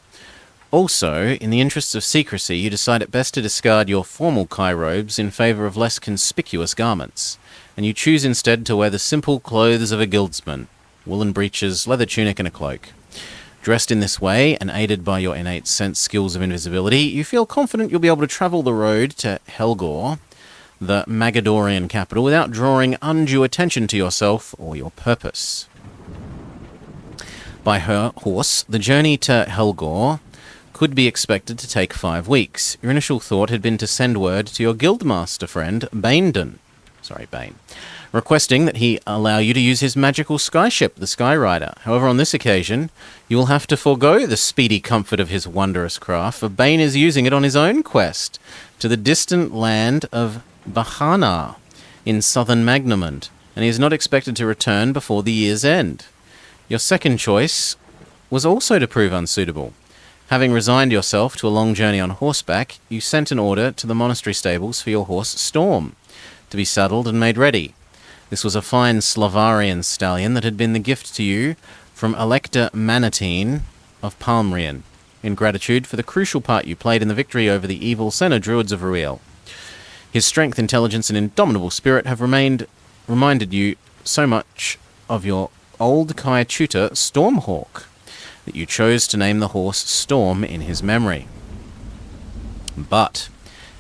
Also, in the interests of secrecy, you decide it best to discard your formal Kai robes in favour of less conspicuous garments, and you choose instead to wear the simple clothes of a guildsman, woolen breeches, leather tunic and a cloak. Dressed in this way, and aided by your innate sense skills of invisibility, you feel confident you'll be able to travel the road to Helgor, the Magadorian capital, without drawing undue attention to yourself or your purpose. By her horse, the journey to Helgor could be expected to take 5 weeks. Your initial thought had been to send word to your guildmaster friend, Bane, requesting that he allow you to use his magical skyship, the Skyrider. However, on this occasion, you will have to forego the speedy comfort of his wondrous craft, for Bane is using it on his own quest to the distant land of Bahana in southern Magnamund, and he is not expected to return before the year's end. Your second choice was also to prove unsuitable. Having resigned yourself to a long journey on horseback, you sent an order to the monastery stables for your horse Storm to be saddled and made ready. This was a fine Slavarian stallion that had been the gift to you from Elector Manatine of Palmrian, in gratitude for the crucial part you played in the victory over the evil Senna Druids of Ruel. His strength, intelligence, and indomitable spirit have reminded you so much of your old Kai tutor, Stormhawk, that you chose to name the horse Storm in his memory. But,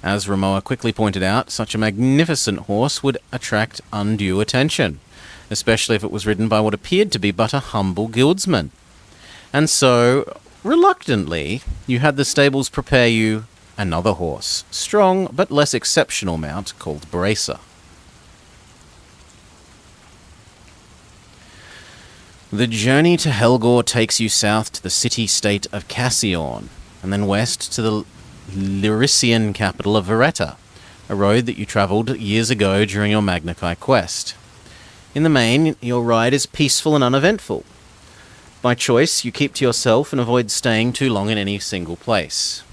as Ramoa quickly pointed out, such a magnificent horse would attract undue attention, especially if it was ridden by what appeared to be but a humble guildsman. And so, reluctantly, you had the stables prepare you another horse, strong but less exceptional mount called Bracer. The journey to Helgor takes you south to the city-state of Cassiorn, and then west to the Lyrician capital of Veretta, a road that you travelled years ago during your Magna Kai quest. In the main, your ride is peaceful and uneventful. By choice, you keep to yourself and avoid staying too long in any single place.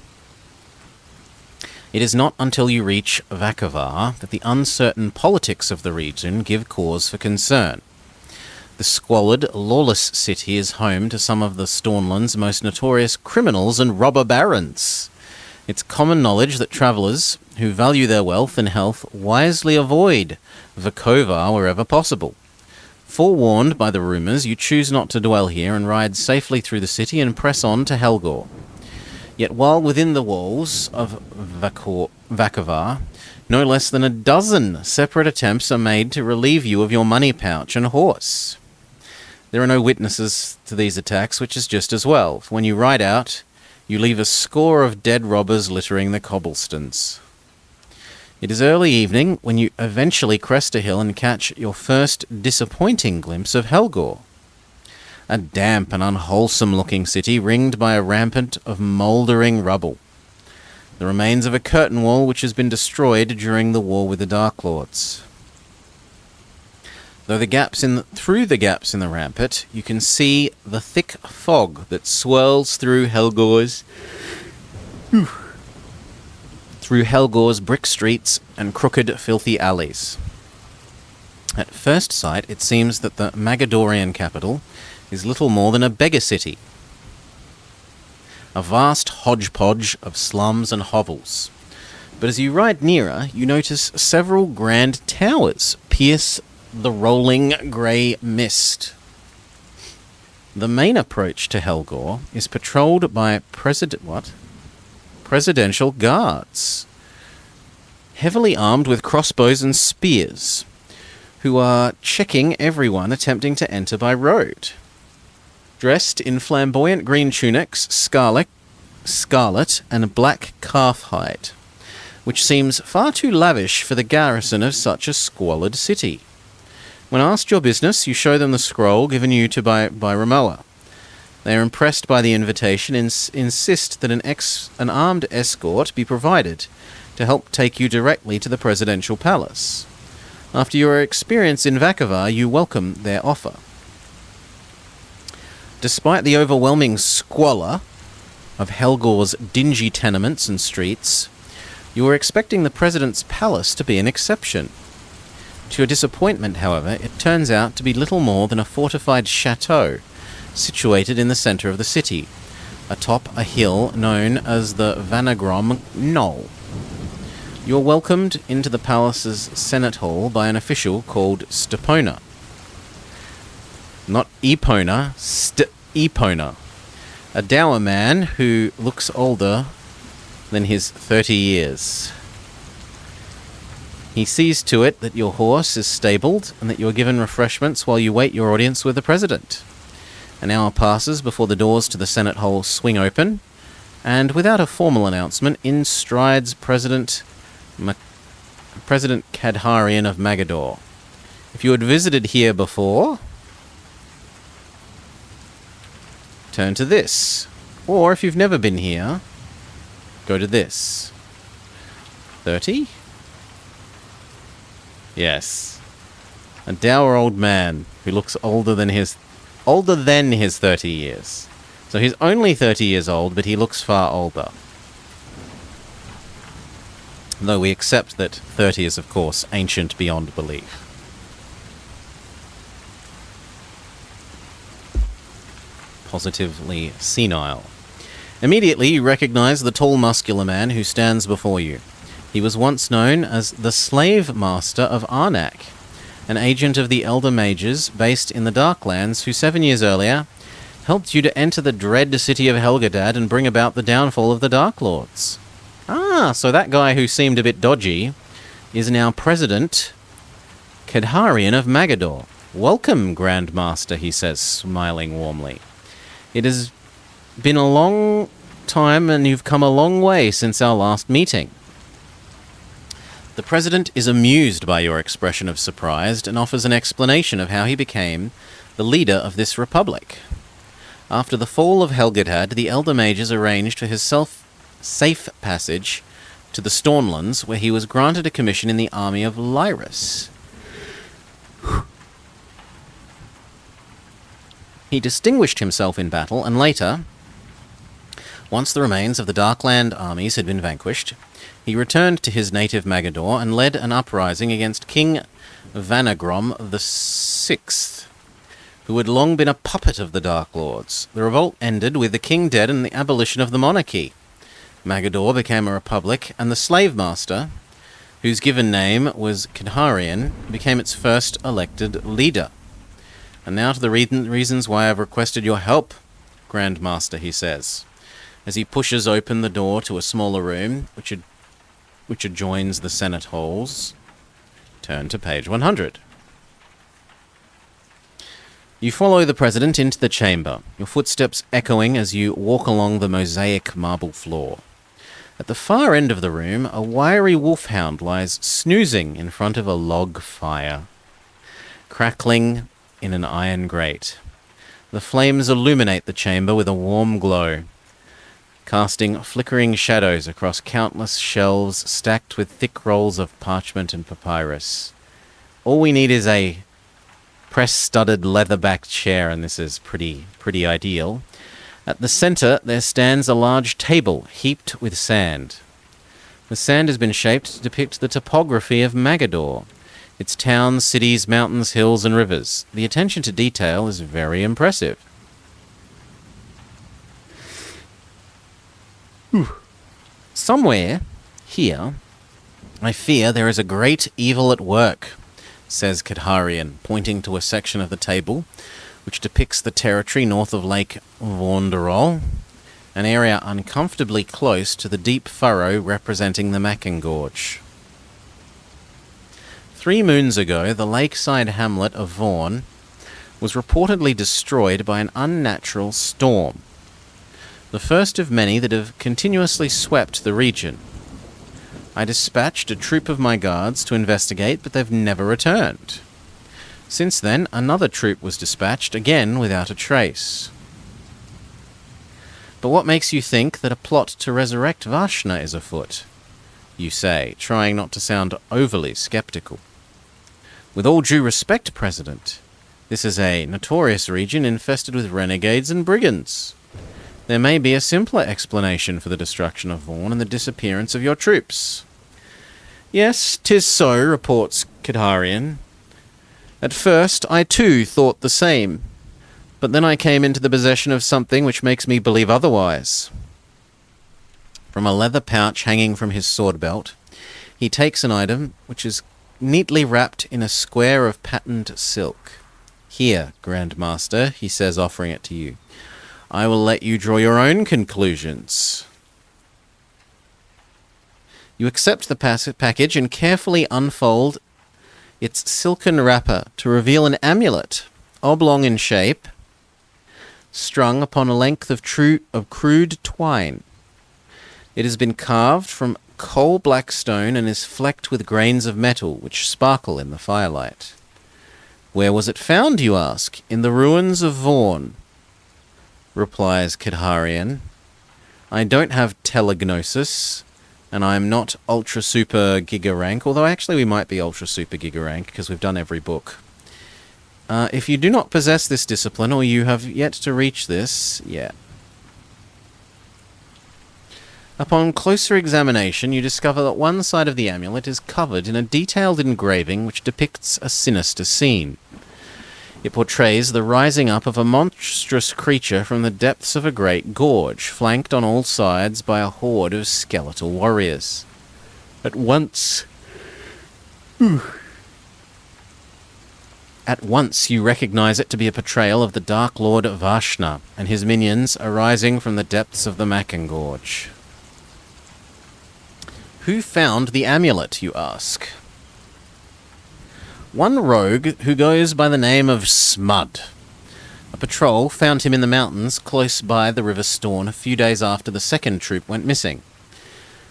It is not until you reach Vakovar that the uncertain politics of the region give cause for concern. The squalid, lawless city is home to some of the Stornland's most notorious criminals and robber barons. It's common knowledge that travellers who value their wealth and health wisely avoid Vakovar wherever possible. Forewarned by the rumours, you choose not to dwell here and ride safely through the city and press on to Helgor. Yet while within the walls of Vakovar, no less than a dozen separate attempts are made to relieve you of your money pouch and horse. There are no witnesses to these attacks, which is just as well. When you ride out, you leave a score of dead robbers littering the cobblestones. It is early evening when you eventually crest a hill and catch your first disappointing glimpse of Helgor. A damp and unwholesome-looking city ringed by a rampart of mouldering rubble. The remains of a curtain wall which has been destroyed during the war with the Dark Lords. Through the gaps in the rampart, you can see the thick fog that swirls through Helgor's through Helgor's brick streets and crooked, filthy alleys. At first sight, it seems that the Magadorian capital is little more than a beggar city. A vast hodgepodge of slums and hovels. But as you ride nearer, you notice several grand towers pierce the rolling grey mist. The main approach to Helgor is patrolled by presidential guards, heavily armed with crossbows and spears, who are checking everyone attempting to enter by road. Dressed in flamboyant green tunics, scarlet, and black calf hide, which seems far too lavish for the garrison of such a squalid city. When asked your business, you show them the scroll given you by Romoa. They are impressed by the invitation and insist that an armed escort be provided to help take you directly to the presidential palace. After your experience in Vakovar, you welcome their offer. Despite the overwhelming squalor of Helgor's dingy tenements and streets, you were expecting the president's palace to be an exception. To your disappointment, however, it turns out to be little more than a fortified chateau situated in the centre of the city, atop a hill known as the Vanagrom Knoll. You're welcomed into the palace's Senate Hall by an official called Stepona. Not Epona, Epona. A dour man who looks older than his 30 years. He sees to it that your horse is stabled and that you are given refreshments while you wait your audience with the president. An hour passes before the doors to the Senate Hall swing open, and without a formal announcement, in strides President Kadharian of Magador. If you had visited here before, turn to this. Or if you've never been here, go to this. 30? Yes. A dour old man who looks older than his 30 years. So he's only 30 years old, but he looks far older. Though we accept that 30 is, of course, ancient beyond belief. Positively senile. Immediately you recognize the tall, muscular man who stands before you. He was once known as the Slave Master of Arnak, an agent of the Elder Mages based in the Darklands who 7 years earlier helped you to enter the dread city of Helgadad and bring about the downfall of the Dark Lords. Ah, so that guy who seemed a bit dodgy is now President Kadharian of Magador. Welcome, Grand Master, he says, smiling warmly. It has been a long time and you've come a long way since our last meeting. The President is amused by your expression of surprise and offers an explanation of how he became the leader of this republic. After the fall of Helgadad, the Elder Mages arranged for his safe passage to the Stornlands, where he was granted a commission in the army of Lyris. He distinguished himself in battle, and later, once the remains of the Darkland armies had been vanquished, he returned to his native Magador and led an uprising against King Vanagrom VI, who had long been a puppet of the Dark Lords. The revolt ended with the king dead and the abolition of the monarchy. Magador became a republic, and the Slave Master, whose given name was Kadharian, became its first elected leader. And now to the reasons why I've requested your help, Grand Master, he says, as he pushes open the door to a smaller room, which adjoins the Senate halls. Turn to page 100. You follow the President into the chamber, your footsteps echoing as you walk along the mosaic marble floor. At the far end of the room, a wiry wolfhound lies snoozing in front of a log fire, crackling in an iron grate. The flames illuminate the chamber with a warm glow, casting flickering shadows across countless shelves stacked with thick rolls of parchment and papyrus. All we need is a press-studded leather-backed chair, and this is pretty ideal. At the center, there stands a large table heaped with sand. The sand has been shaped to depict the topography of Magador. Its towns, cities, mountains, hills, and rivers. The attention to detail is very impressive. Somewhere here, I fear there is a great evil at work, says Kadharian, pointing to a section of the table which depicts the territory north of Lake Vonderol, an area uncomfortably close to the deep furrow representing the Macken Gorge. 3 moons ago, the lakeside hamlet of Vaughan was reportedly destroyed by an unnatural storm, the first of many that have continuously swept the region. I dispatched a troop of my guards to investigate, but they've never returned. Since then, another troop was dispatched, again without a trace. But what makes you think that a plot to resurrect Vashna is afoot? You say, trying not to sound overly skeptical. With all due respect, President, this is a notorious region infested with renegades and brigands. There may be a simpler explanation for the destruction of Vaughan and the disappearance of your troops. Yes, 'tis so, reports Kadharian. At first, I too thought the same, but then I came into the possession of something which makes me believe otherwise. From a leather pouch hanging from his sword belt, he takes an item which is neatly wrapped in a square of patterned silk. Here, Grand Master, he says, offering it to you. I will let you draw your own conclusions. You accept the package and carefully unfold its silken wrapper to reveal an amulet, oblong in shape, strung upon a length of crude twine. It has been carved from coal-black stone and is flecked with grains of metal which sparkle in the firelight. Where was it found, you ask? In the ruins of Vaughan, replies Kadharian. I don't have telegnosis, and I'm not ultra super giga rank, although actually we might be ultra super giga rank because we've done every book. If you do not possess this discipline, or you have yet to reach this, Upon closer examination, you discover that one side of the amulet is covered in a detailed engraving which depicts a sinister scene. It portrays the rising up of a monstrous creature from the depths of a great gorge, flanked on all sides by a horde of skeletal warriors. At once you recognize it to be a portrayal of the Dark Lord Vashna and his minions arising from the depths of the Macken Gorge. Who found the amulet, you ask? One rogue who goes by the name of Smud. A patrol found him in the mountains close by the River Storn a few days after the second troop went missing.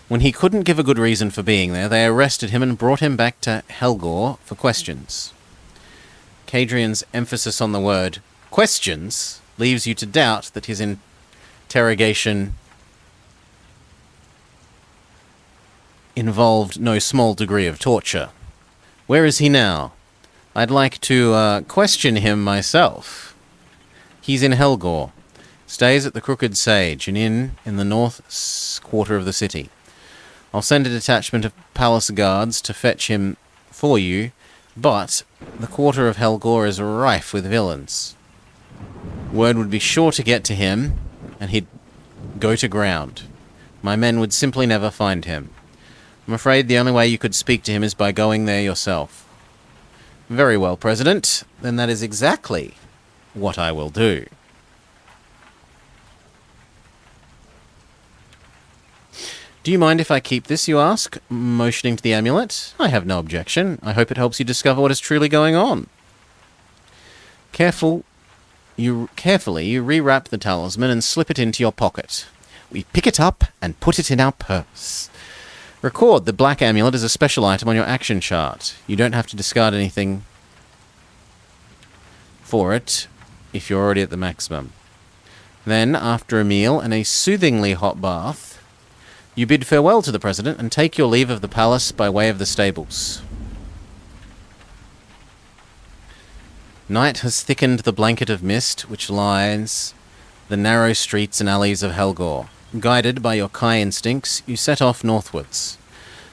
When he couldn't give a good reason for being there, they arrested him and brought him back to Helgor for questions. Kadrian's emphasis on the word questions leaves you to doubt that his interrogation involved no small degree of torture. Where is he now? I'd like to question him myself. He's in Helgor. Stays at the Crooked Sage, an inn in the north quarter of the city. I'll send a detachment of palace guards to fetch him for you, but the quarter of Helgor is rife with villains. Word would be sure to get to him, and he'd go to ground. My men would simply never find him. I'm afraid the only way you could speak to him is by going there yourself. Very well, President. Then that is exactly what I will do. Do you mind if I keep this, you ask, motioning to the amulet? I have no objection. I hope it helps you discover what is truly going on. Carefully, you rewrap the talisman and slip it into your pocket. We pick it up and put it in our purse. Record the black amulet as a special item on your action chart. You don't have to discard anything for it if you're already at the maximum. Then, after a meal and a soothingly hot bath, you bid farewell to the President and take your leave of the palace by way of the stables. Night has thickened the blanket of mist which lines the narrow streets and alleys of Helgor. Guided by your Kai instincts, you set off northwards.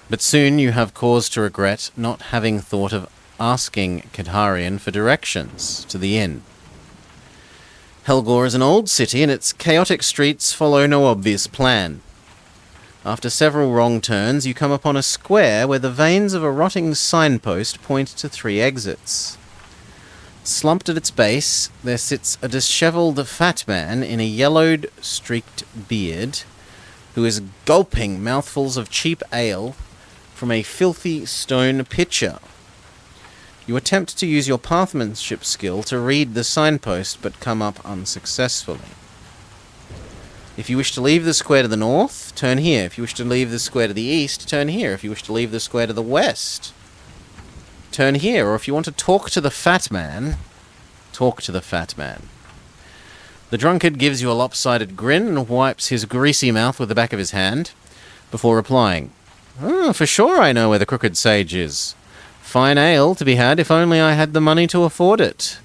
But soon you have cause to regret not having thought of asking Kadharian for directions to the inn. Helgor is an old city, and its chaotic streets follow no obvious plan. After several wrong turns, you come upon a square where the vanes of a rotting signpost point to 3 exits. Slumped at its base, there sits a dishevelled fat man in a yellowed, streaked beard, who is gulping mouthfuls of cheap ale from a filthy stone pitcher. You attempt to use your pathmanship skill to read the signpost, but come up unsuccessfully. If you wish to leave the square to the north, turn here. If you wish to leave the square to the east, turn here. If you wish to leave the square to the west, turn here. Or if you want to talk to the fat man, talk to the fat man. The drunkard gives you a lopsided grin and wipes his greasy mouth with the back of his hand before replying, for sure I know where the Crooked Sage is. Fine ale to be had if only I had the money to afford it.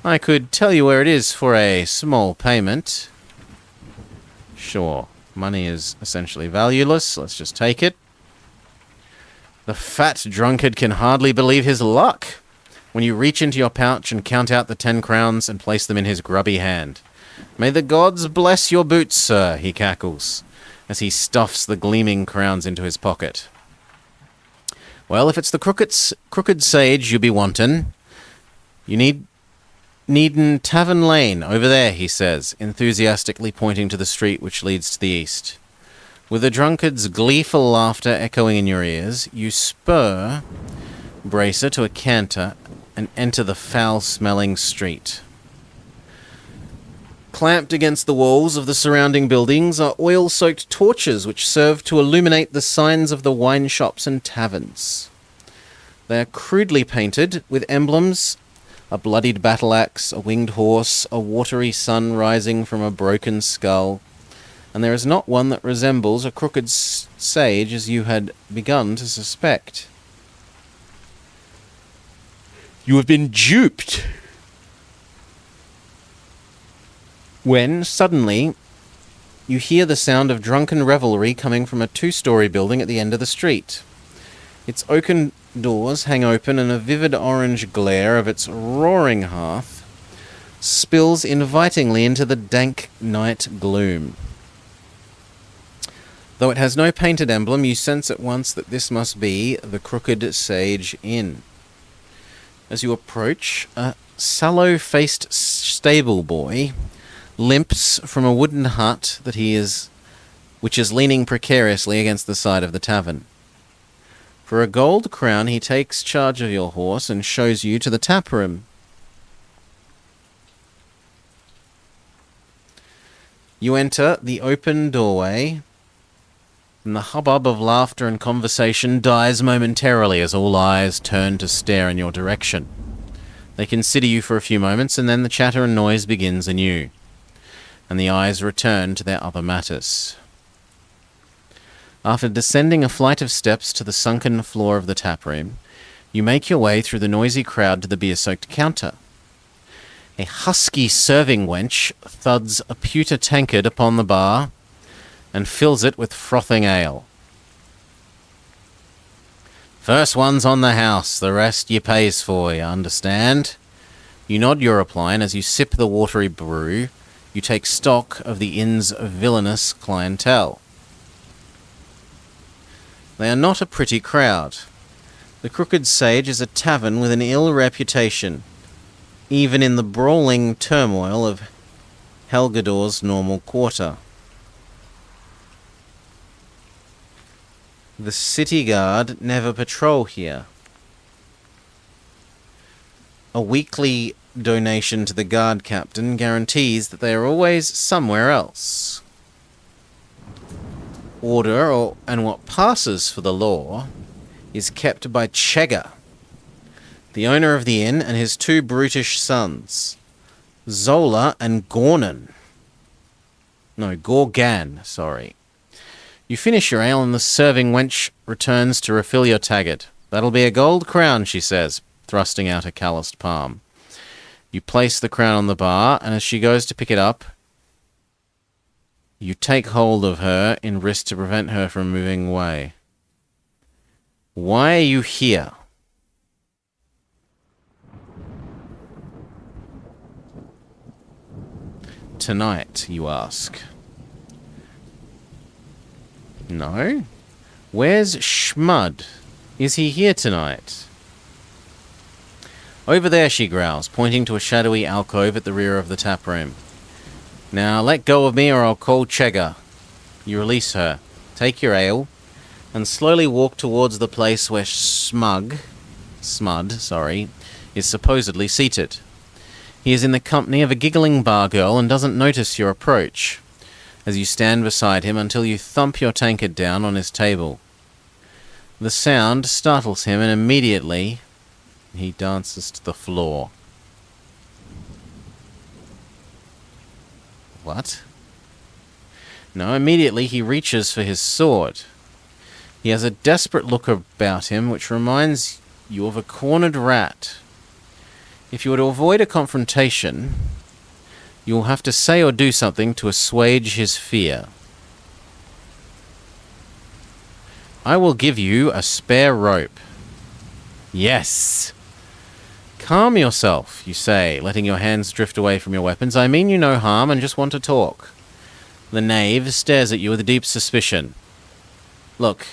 I could tell you where it is for a small payment. Sure, money is essentially valueless. Let's just take it. The fat drunkard can hardly believe his luck when you reach into your pouch and count out the 10 crowns and place them in his grubby hand. May the gods bless your boots, sir, he cackles, as he stuffs the gleaming crowns into his pocket. Well, if it's the crooked sage you be wantin', you needin' Tavern Lane over there, he says, enthusiastically pointing to the street which leads to the east. With the drunkard's gleeful laughter echoing in your ears, you spur Bracer to a canter and enter the foul-smelling street. Clamped against the walls of the surrounding buildings are oil-soaked torches which serve to illuminate the signs of the wine shops and taverns. They are crudely painted with emblems: a bloodied battle-axe, a winged horse, a watery sun rising from a broken skull, and there is not one that resembles a crooked sage as you had begun to suspect. You have been duped! When, suddenly, you hear the sound of drunken revelry coming from a 2-story building at the end of the street. Its oaken doors hang open, and a vivid orange glare of its roaring hearth spills invitingly into the dank night gloom. Though it has no painted emblem, you sense at once that this must be the Crooked Sage Inn. As you approach, a sallow-faced stable boy limps from a wooden hut which is leaning precariously against the side of the tavern. For a gold crown, he takes charge of your horse and shows you to the tap room. You enter the open doorway, and the hubbub of laughter and conversation dies momentarily as all eyes turn to stare in your direction. They consider you for a few moments, and then the chatter and noise begins anew, and the eyes return to their other matters. After descending a flight of steps to the sunken floor of the taproom, you make your way through the noisy crowd to the beer-soaked counter. A husky serving wench thuds a pewter tankard upon the bar and fills it with frothing ale. First one's on the house, the rest you pays for, you understand? You nod your reply, and as you sip the watery brew, you take stock of the inn's villainous clientele. They are not a pretty crowd. The Crooked Sage is a tavern with an ill reputation, even in the brawling turmoil of Helgador's normal quarter. The city guard never patrol here. A weekly donation to the guard captain guarantees that they are always somewhere else. Order, and what passes for the law, is kept by Chegger, the owner of the inn, and his 2 brutish sons, Zola and Gorgan. You finish your ale, and the serving wench returns to refill your taggart. That'll be a gold crown, she says, thrusting out a calloused palm. You place the crown on the bar, and as she goes to pick it up, you take hold of her in wrist to prevent her from moving away. Why are you here? Tonight, you ask. No? Where's Schmud? Is he here tonight? Over there, she growls, pointing to a shadowy alcove at the rear of the tap room. Now, let go of me or I'll call Chegga. You release her, take your ale, and slowly walk towards the place where Smud, is supposedly seated. He is in the company of a giggling bar girl and doesn't notice your approach, as you stand beside him until you thump your tankard down on his table. The sound startles him and immediately he dances to the floor. What? No, immediately he reaches for his sword. He has a desperate look about him which reminds you of a cornered rat. If you were to avoid a confrontation, you will have to say or do something to assuage his fear. I will give you a spare rope. Yes. Calm yourself, you say, letting your hands drift away from your weapons. I mean you no harm and just want to talk. The knave stares at you with deep suspicion. Look,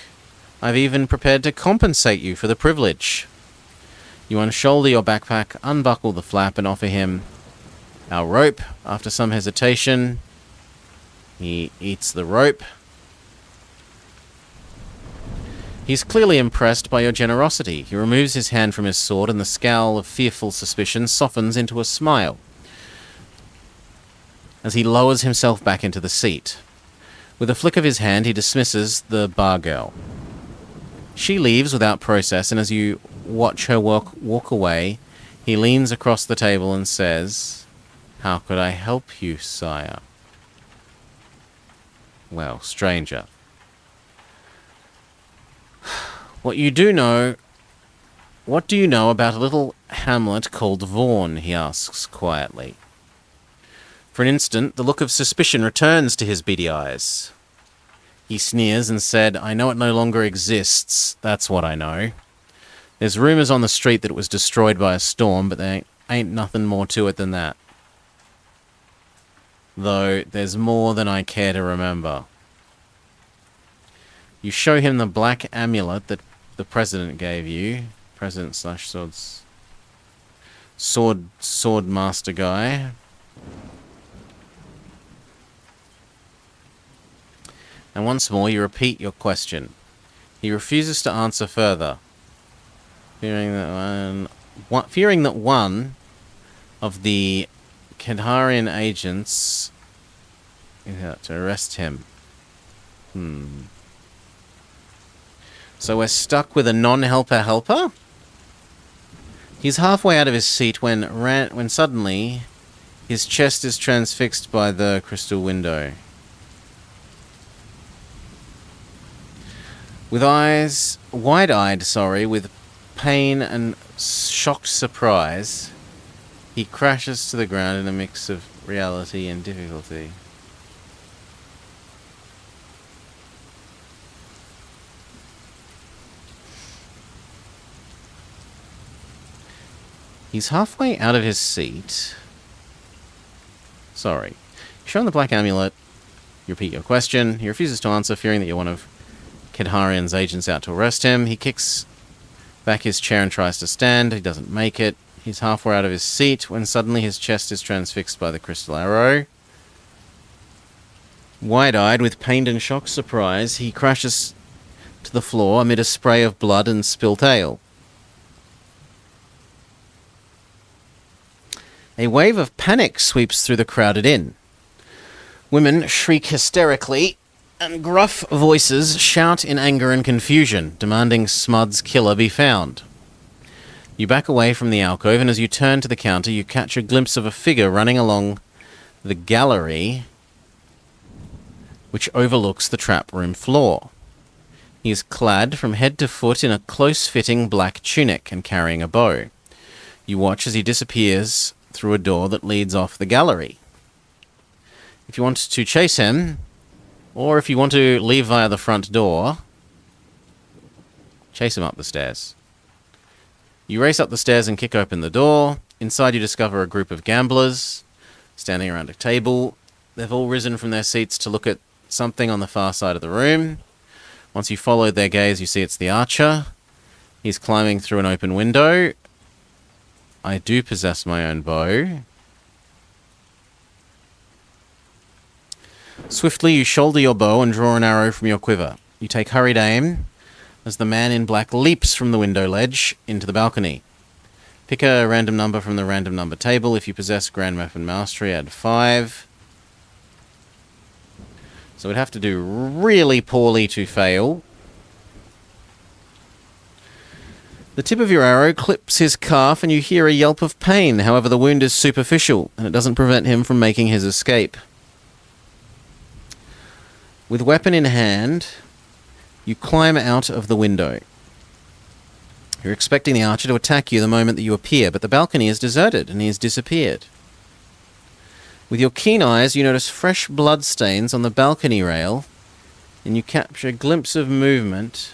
I've even prepared to compensate you for the privilege. You unshoulder your backpack, unbuckle the flap, and offer him our rope. After some hesitation, he eats the rope. He's clearly impressed by your generosity. He removes his hand from his sword, and the scowl of fearful suspicion softens into a smile as he lowers himself back into the seat. With a flick of his hand, he dismisses the bar girl. She leaves without process, and as you watch her walk away, he leans across the table and says, "How could I help you, sire?" Well, stranger. What do you know about a little hamlet called Vaughan? He asks quietly. For an instant, the look of suspicion returns to his beady eyes. He sneers and said, "I know it no longer exists. That's what I know. There's rumours on the street that it was destroyed by a storm, but there ain't nothing more to it than that. Though there's more than I care to remember." You show him the black amulet that the president gave you. President / sword master guy. And once more you repeat your question. He refuses to answer further, fearing that one of the Kedharian agents is out to arrest him. So we're stuck with a non-helper helper? He's halfway out of his seat when suddenly his chest is transfixed by the crystal window. With eyes wide-eyed, with pain and shocked surprise, he crashes to the ground in a mix of reality and difficulty. He's halfway out of his seat. Sorry. Show him the black amulet. You repeat your question. He refuses to answer, fearing that you're one of Kedharian's agents out to arrest him. He kicks back his chair and tries to stand. He doesn't make it. He's halfway out of his seat when suddenly his chest is transfixed by the crystal arrow. Wide-eyed with pained and shocked surprise, he crashes to the floor amid a spray of blood and spilt ale. A wave of panic sweeps through the crowded inn. Women shriek hysterically, and gruff voices shout in anger and confusion, demanding Smud's killer be found. You back away from the alcove, and as you turn to the counter, you catch a glimpse of a figure running along the gallery which overlooks the trap room floor. He is clad from head to foot in a close-fitting black tunic and carrying a bow. You watch as he disappears through a door that leads off the gallery. If you want to chase him, or if you want to leave via the front door, Chase him up the stairs. You race up the stairs and kick open the door. Inside you discover a group of gamblers standing around a table. They've all risen from their seats to look at something on the far side of the room. Once you follow their gaze, you see it's the archer. He's climbing through an open window. I do possess my own bow. Swiftly, you shoulder your bow and draw an arrow from your quiver. You take hurried aim as the man in black leaps from the window ledge into the balcony. Pick a random number from the random number table. If you possess Grand Weapon Mastery, add 5. So we'd have to do really poorly to fail. The tip of your arrow clips his calf and you hear a yelp of pain. However, the wound is superficial and it doesn't prevent him from making his escape. With weapon in hand, you climb out of the window. You're expecting the archer to attack you the moment that you appear, but the balcony is deserted and he has disappeared. With your keen eyes, you notice fresh blood stains on the balcony rail, and you capture a glimpse of movement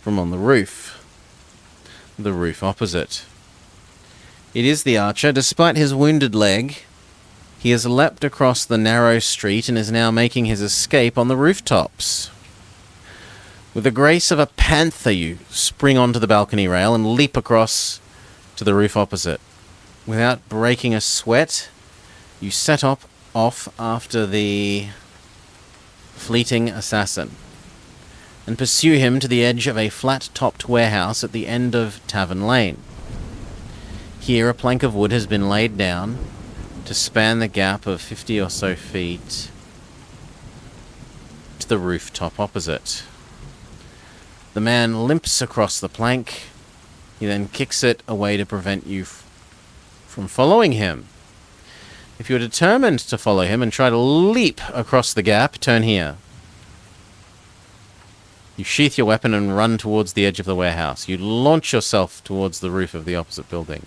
from on the roof opposite. It is the archer. Despite his wounded leg, he has leapt across the narrow street and is now making his escape on the rooftops. With the grace of a panther, you spring onto the balcony rail and leap across to the roof opposite. Without breaking a sweat, you set off after the fleeting assassin and pursue him to the edge of a flat-topped warehouse at the end of Tavern Lane. Here, a plank of wood has been laid down to span the gap of 50 or so feet to the rooftop opposite. The man limps across the plank. He then kicks it away to prevent you from following him. If you are determined to follow him and try to leap across the gap, turn here. You sheath your weapon and run towards the edge of the warehouse. You launch yourself towards the roof of the opposite building.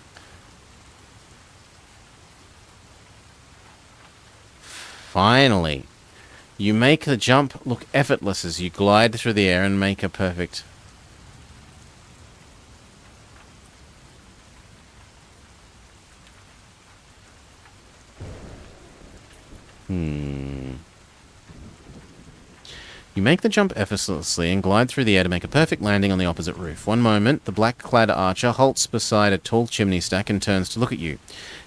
Finally, you make the jump look effortless as you glide through the air and make a perfect... You make the jump effortlessly and glide through the air to make a perfect landing on the opposite roof. One moment, the black-clad archer halts beside a tall chimney stack and turns to look at you.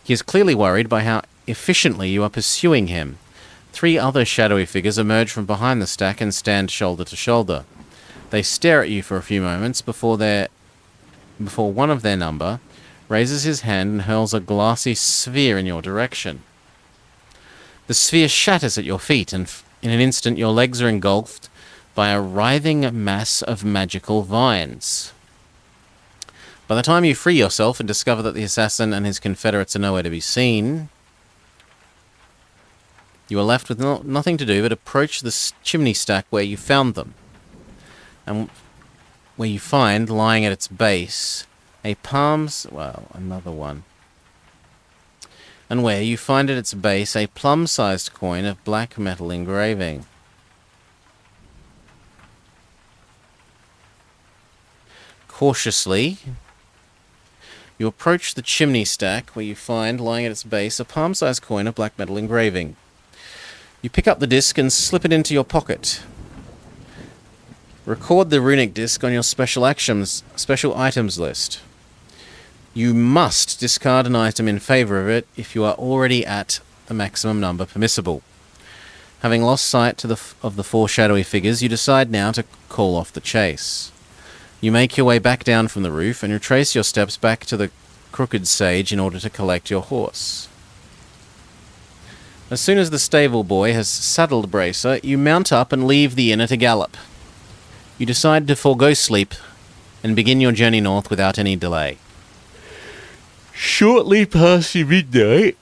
He is clearly worried by how efficiently you are pursuing him. 3 other shadowy figures emerge from behind the stack and stand shoulder to shoulder. They stare at you for a few moments before one of their number raises his hand and hurls a glassy sphere in your direction. The sphere shatters at your feet, and in an instant your legs are engulfed by a writhing mass of magical vines. By the time you free yourself and discover that the assassin and his confederates are nowhere to be seen, you are left with nothing to do but approach the chimney stack where you found them, and where you find, lying at its base, another one. And where you find at its base a plum-sized coin of black metal engraving. Cautiously, you approach the chimney stack where you find, lying at its base, a palm-sized coin of black metal engraving. You pick up the disc and slip it into your pocket. Record the runic disc on your special items list. You must discard an item in favor of it if you are already at the maximum number permissible. Having lost sight of the 4 shadowy figures, you decide now to call off the chase. You make your way back down from the roof and retrace your steps back to the crooked sage in order to collect your horse. As soon as the stable boy has saddled Bracer, you mount up and leave the inn at a gallop. You decide to forego sleep and begin your journey north without any delay. Shortly past midnight,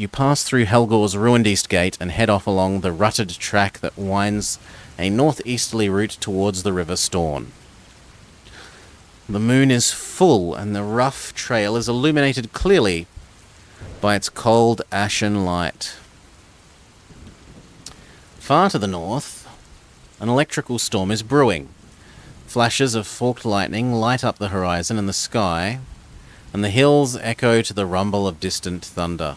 you pass through Helgor's ruined east gate and head off along the rutted track that winds a northeasterly route towards the River Storn. The moon is full and the rough trail is illuminated clearly by its cold, ashen light. Far to the north, An electrical storm is brewing. Flashes of forked lightning light up the horizon and the sky, and the hills echo to the rumble of distant thunder.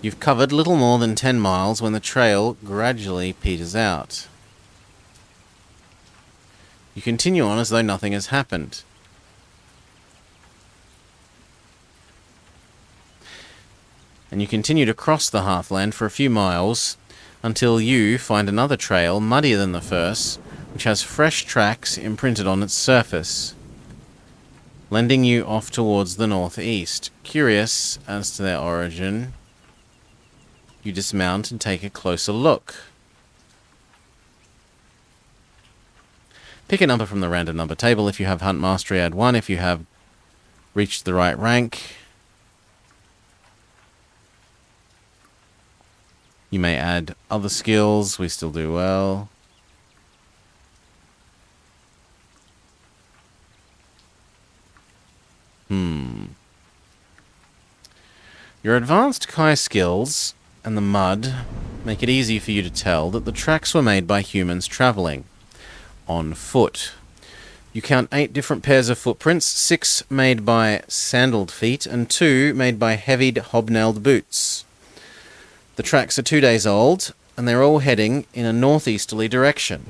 You've covered little more than 10 miles when the trail gradually peters out. You continue on as though nothing has happened. And you continue to cross the heathland for a few miles until you find another trail, muddier than the first, which has fresh tracks imprinted on its surface, lending you off towards the northeast. Curious as to their origin, you dismount and take a closer look. Pick a number from the random number table. If you have Hunt Mastery, add 1. If you have reached the right rank, you may add other skills. We still do well. Your advanced Kai skills and the mud make it easy for you to tell that the tracks were made by humans travelling on foot. You count 8 different pairs of footprints, 6 made by sandaled feet and 2 made by heavied hobnailed boots. The tracks are 2 days old and they're all heading in a northeasterly direction.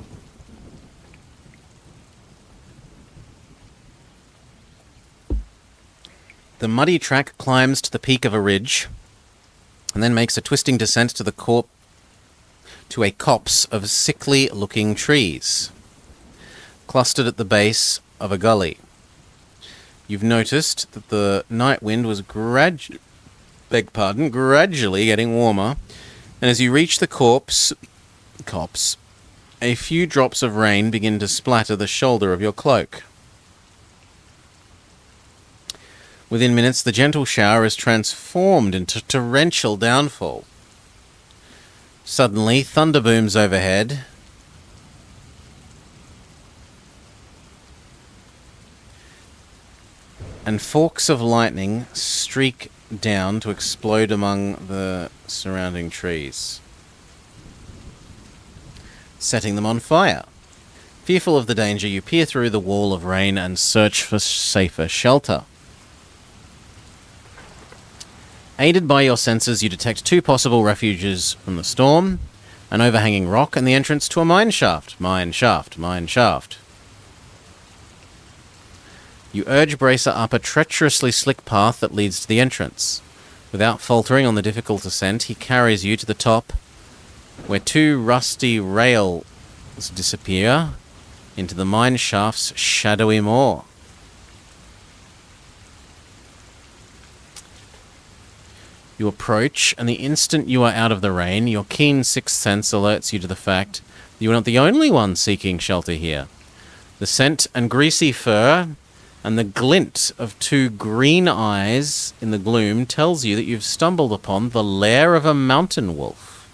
The muddy track climbs to the peak of a ridge and then makes a twisting descent to a copse of sickly-looking trees, clustered at the base of a gully. You've noticed that the night wind was gradually getting warmer, and as you reach the copse, a few drops of rain begin to splatter the shoulder of your cloak. Within minutes, the gentle shower is transformed into torrential downfall. Suddenly, thunder booms overhead, and forks of lightning streak down to explode among the surrounding trees, setting them on fire. Fearful of the danger, you peer through the wall of rain and search for safer shelter. Aided by your senses, you detect 2 possible refuges from the storm, an overhanging rock and the entrance to a mine shaft. Mine shaft, mine shaft. You urge Bracer up a treacherously slick path that leads to the entrance. Without faltering on the difficult ascent, he carries you to the top, where 2 rusty rails disappear into the mine shaft's shadowy maw. You approach, and the instant you are out of the rain, your keen sixth sense alerts you to the fact that you are not the only one seeking shelter here. The scent and greasy fur and the glint of 2 green eyes in the gloom tells you that you've stumbled upon the lair of a mountain wolf.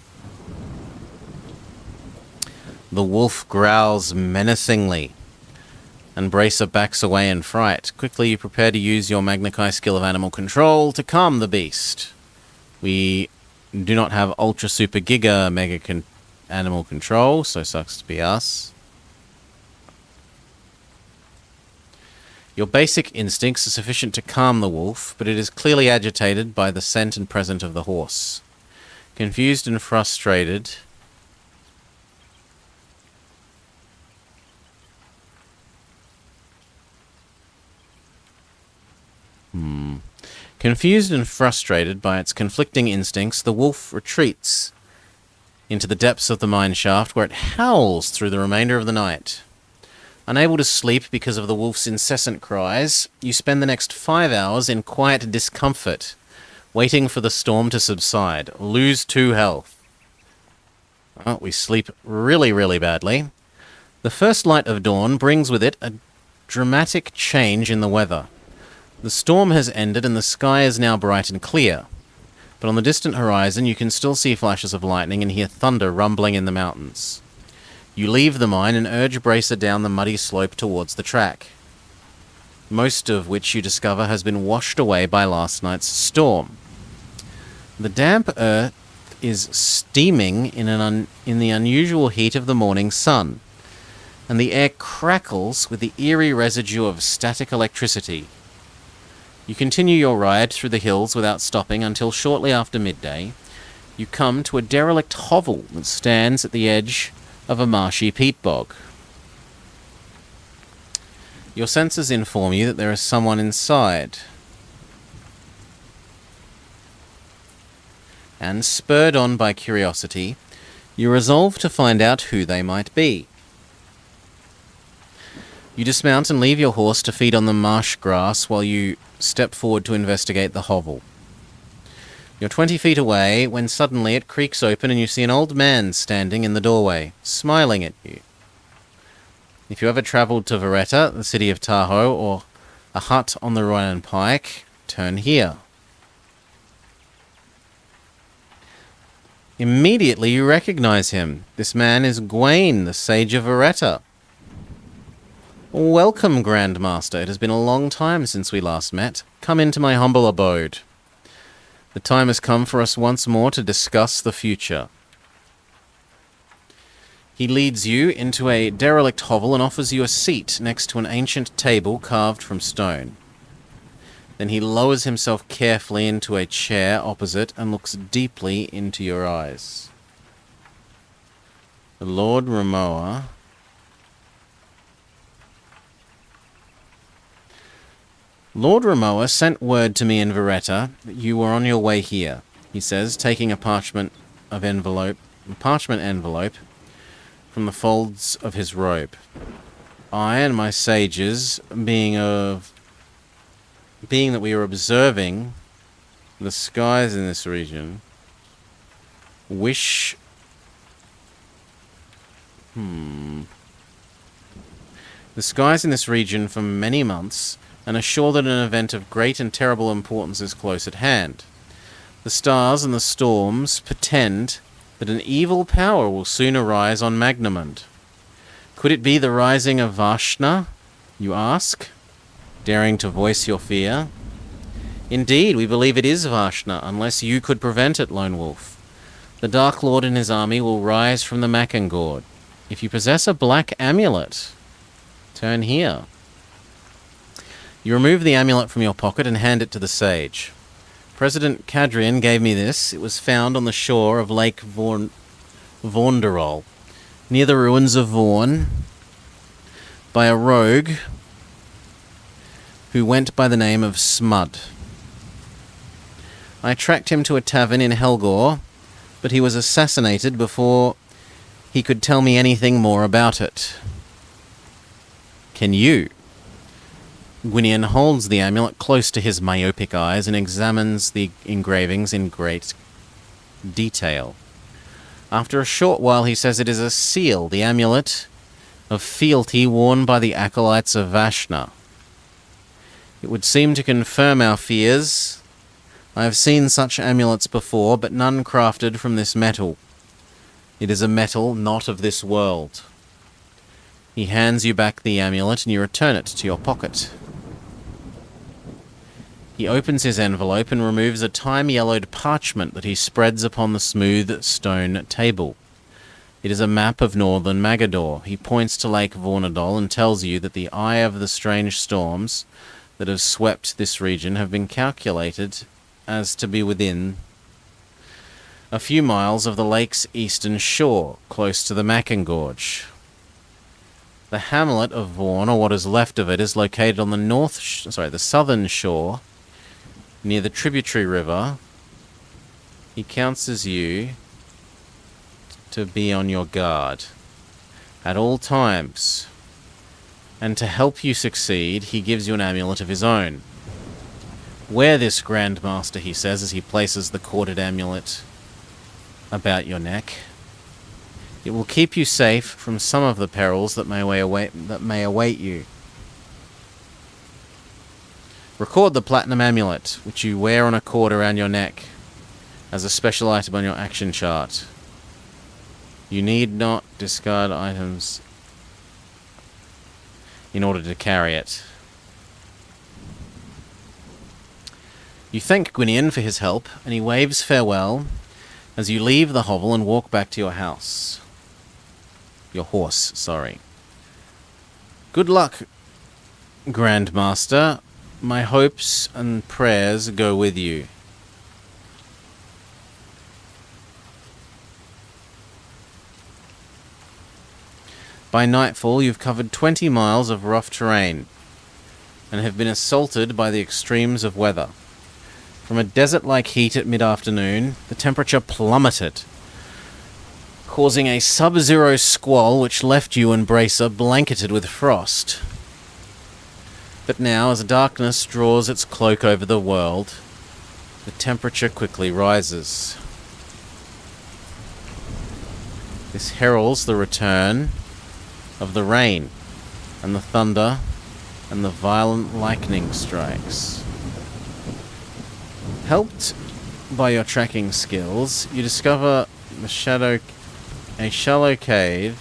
The wolf growls menacingly, and Bracer backs away in fright. Quickly you prepare to use your Magna Chi skill of animal control to calm the beast. We do not have Ultra Super Giga Mega Animal Control, so sucks to be us. Your basic instincts are sufficient to calm the wolf, but it is clearly agitated by the scent and presence of the horse. Confused and frustrated, Confused and frustrated by its conflicting instincts, the wolf retreats into the depths of the mine shaft, where it howls through the remainder of the night. Unable to sleep because of the wolf's incessant cries, you spend the next 5 hours in quiet discomfort, waiting for the storm to subside. Lose 2 health. Well, we sleep really, really badly. The first light of dawn brings with it a dramatic change in the weather. The storm has ended and the sky is now bright and clear, but on the distant horizon you can still see flashes of lightning and hear thunder rumbling in the mountains. You leave the mine and urge Bracer down the muddy slope towards the track, most of which you discover has been washed away by last night's storm. The damp earth is steaming in the unusual heat of the morning sun, and the air crackles with the eerie residue of static electricity. You continue your ride through the hills without stopping until shortly after midday, you come to a derelict hovel that stands at the edge of a marshy peat bog. Your senses inform you that there is someone inside, and spurred on by curiosity, you resolve to find out who they might be. You dismount and leave your horse to feed on the marsh grass while you step forward to investigate the hovel. You're 20 feet away when suddenly it creaks open and you see an old man standing in the doorway, smiling at you. If you ever travelled to Veretta, the city of Tahoe, or a hut on the Royan Pike, turn here. Immediately you recognize him. This man is Gawain, the Sage of Veretta. Welcome, Grandmaster. It has been a long time since we last met. Come into my humble abode. The time has come for us once more to discuss the future. He leads you into a derelict hovel and offers you a seat next to an ancient table carved from stone. Then he lowers himself carefully into a chair opposite and looks deeply into your eyes. Lord Ramoa sent word to me in Veretta that you were on your way here, he says, taking a parchment envelope from the folds of his robe. I and my sages, being that we are observing the skies in this region, wish... The skies in this region for many months, and are sure that an event of great and terrible importance is close at hand. The stars and the storms portend that an evil power will soon arise on Magnamund. Could it be the rising of Vashna, you ask, daring to voice your fear? Indeed, we believe it is Vashna, unless you could prevent it, Lone Wolf. The Dark Lord and his army will rise from the Makangord. If you possess a black amulet, turn here. You remove the amulet from your pocket and hand it to the sage. President Cadrian gave me this. It was found on the shore of Lake Vaunderol, near the ruins of Vaughan, by a rogue who went by the name of Smud. I tracked him to a tavern in Helgor, but he was assassinated before he could tell me anything more about it. Can you? Gwinion holds the amulet close to his myopic eyes and examines the engravings in great detail. After a short while he says it is a seal, the amulet of fealty worn by the acolytes of Vashna. It would seem to confirm our fears. I have seen such amulets before, but none crafted from this metal. It is a metal not of this world. He hands you back the amulet and you return it to your pocket. He opens his envelope and removes a time-yellowed parchment that he spreads upon the smooth stone table. It is a map of northern Magador. He points to Lake Vornadol and tells you that the eye of the strange storms that have swept this region have been calculated as to be within a few miles of the lake's eastern shore, close to the Makangorge. The hamlet of Vaughan, or what is left of it, is located on the southern shore, near the tributary river. He counsels you to be on your guard at all times, and to help you succeed, he gives you an amulet of his own. Wear this, Grandmaster, he says as he places the corded amulet about your neck. It will keep you safe from some of the perils that may await you. Record the platinum amulet, which you wear on a cord around your neck, as a special item on your action chart. You need not discard items in order to carry it. You thank Gwinion for his help, and he waves farewell. as you leave the hovel and walk back to your house. Your horse, sorry. Good luck, Grandmaster. My hopes and prayers go with you. By nightfall, you've covered 20 miles of rough terrain and have been assaulted by the extremes of weather. From a desert-like heat at mid-afternoon, the temperature plummeted, causing a sub-zero squall which left you and Bracer blanketed with frost. But now, as darkness draws its cloak over the world, the temperature quickly rises. This heralds the return of the rain and the thunder and the violent lightning strikes. Helped by your tracking skills, you discover a shallow cave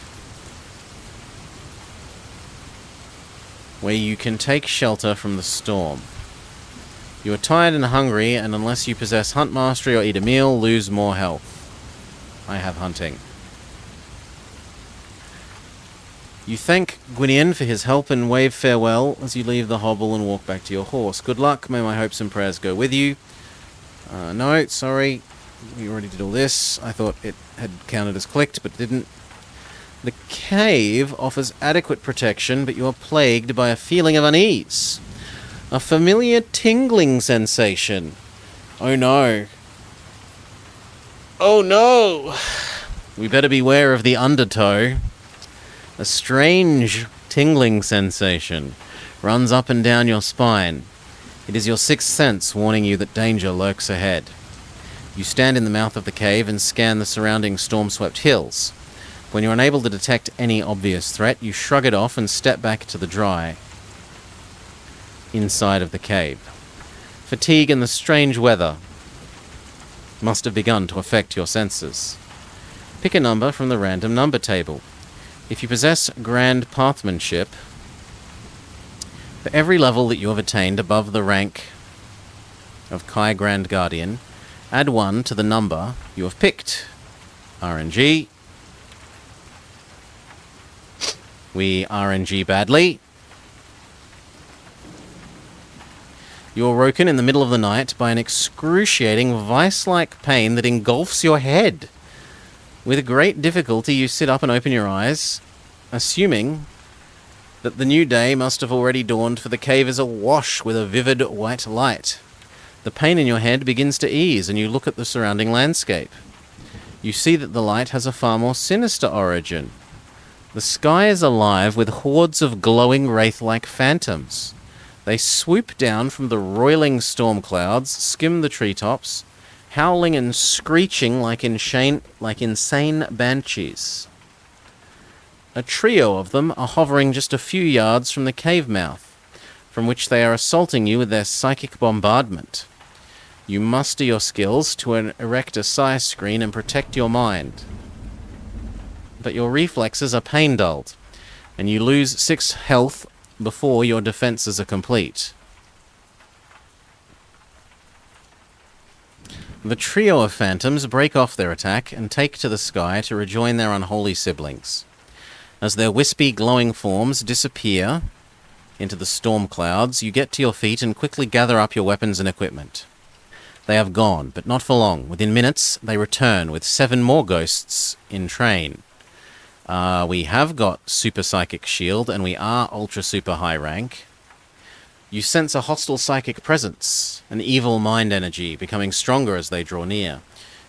where you can take shelter from the storm. You are tired and hungry, and unless you possess hunt mastery or eat a meal, lose more health. I have hunting. You thank Gwinian for his help and wave farewell as you leave the hovel and walk back to your horse. Good luck, may my hopes and prayers go with you. No, sorry, we already did all this. I thought it had counted as clicked, but it didn't. The cave offers adequate protection, but you are plagued by a feeling of unease. A familiar tingling sensation. Oh no. Oh no! We better beware of the undertow. A strange tingling sensation runs up and down your spine. It is your sixth sense warning you that danger lurks ahead. You stand in the mouth of the cave and scan the surrounding storm-swept hills. When you're unable to detect any obvious threat, you shrug it off and step back to the dry inside of the cave. Fatigue and the strange weather must have begun to affect your senses. Pick a number from the random number table. If you possess Grand Pathmanship, for every level that you have attained above the rank of Kai Grand Guardian, add 1 to the number you have picked. RNG. We RNG badly. You are woken in the middle of the night by an excruciating vice-like pain that engulfs your head. With great difficulty, you sit up and open your eyes, assuming that the new day must have already dawned, for the cave is awash with a vivid white light. The pain in your head begins to ease, and you look at the surrounding landscape. You see that the light has a far more sinister origin. The sky is alive with hordes of glowing wraith-like phantoms. They swoop down from the roiling storm clouds, skim the treetops, howling and screeching like insane banshees. A trio of them are hovering just a few yards from the cave mouth, from which they are assaulting you with their psychic bombardment. You muster your skills to erect a psi screen and protect your mind. But your reflexes are pain-dulled, and you lose 6 health before your defenses are complete. The trio of phantoms break off their attack and take to the sky to rejoin their unholy siblings. As their wispy, glowing forms disappear into the storm clouds, you get to your feet and quickly gather up your weapons and equipment. They have gone, but not for long. Within minutes, they return with 7 more ghosts in train. We have got Super Psychic Shield, and we are Ultra Super High Rank. You sense a hostile psychic presence, an evil mind energy, becoming stronger as they draw near.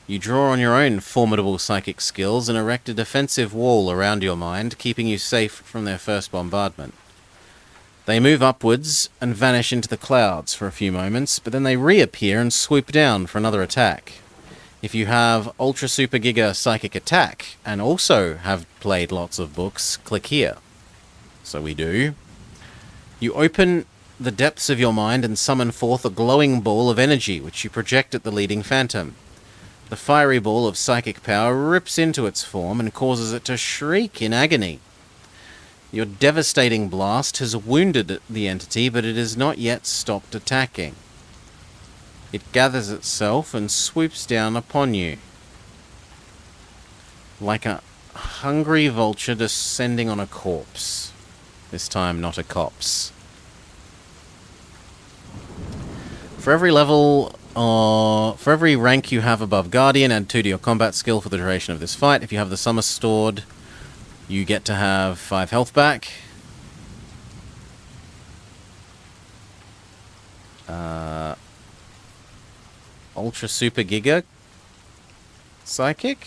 You draw on your own formidable psychic skills and erect a defensive wall around your mind, keeping you safe from their first bombardment. They move upwards and vanish into the clouds for a few moments, but then they reappear and swoop down for another attack. If you have Ultra Super Giga Psychic Attack, and also have played lots of books, click here. So we do. You open the depths of your mind and summon forth a glowing ball of energy, which you project at the leading phantom. The fiery ball of psychic power rips into its form and causes it to shriek in agony. Your devastating blast has wounded the entity, but it has not yet stopped attacking. It gathers itself and swoops down upon you. Like a hungry vulture descending on a corpse. This time, not a copse. For every level, or for every rank you have above Guardian, add 2 to your combat skill for the duration of this fight. If you have the summer stored, you get to have 5 health back. Ultra Super Giga Psychic?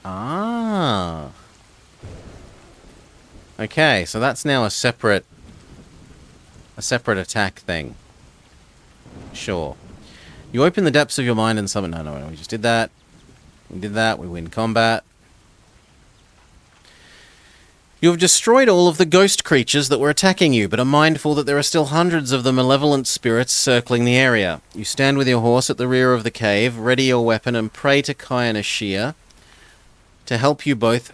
Ah. Okay, so that's now a separate attack thing. Sure. You open the depths of your mind and summon... No, we just did that. We did that, we win combat. You have destroyed all of the ghost creatures that were attacking you, but are mindful that there are still hundreds of the malevolent spirits circling the area. You stand with your horse at the rear of the cave, ready your weapon, and pray to Kai and Ashia to help you both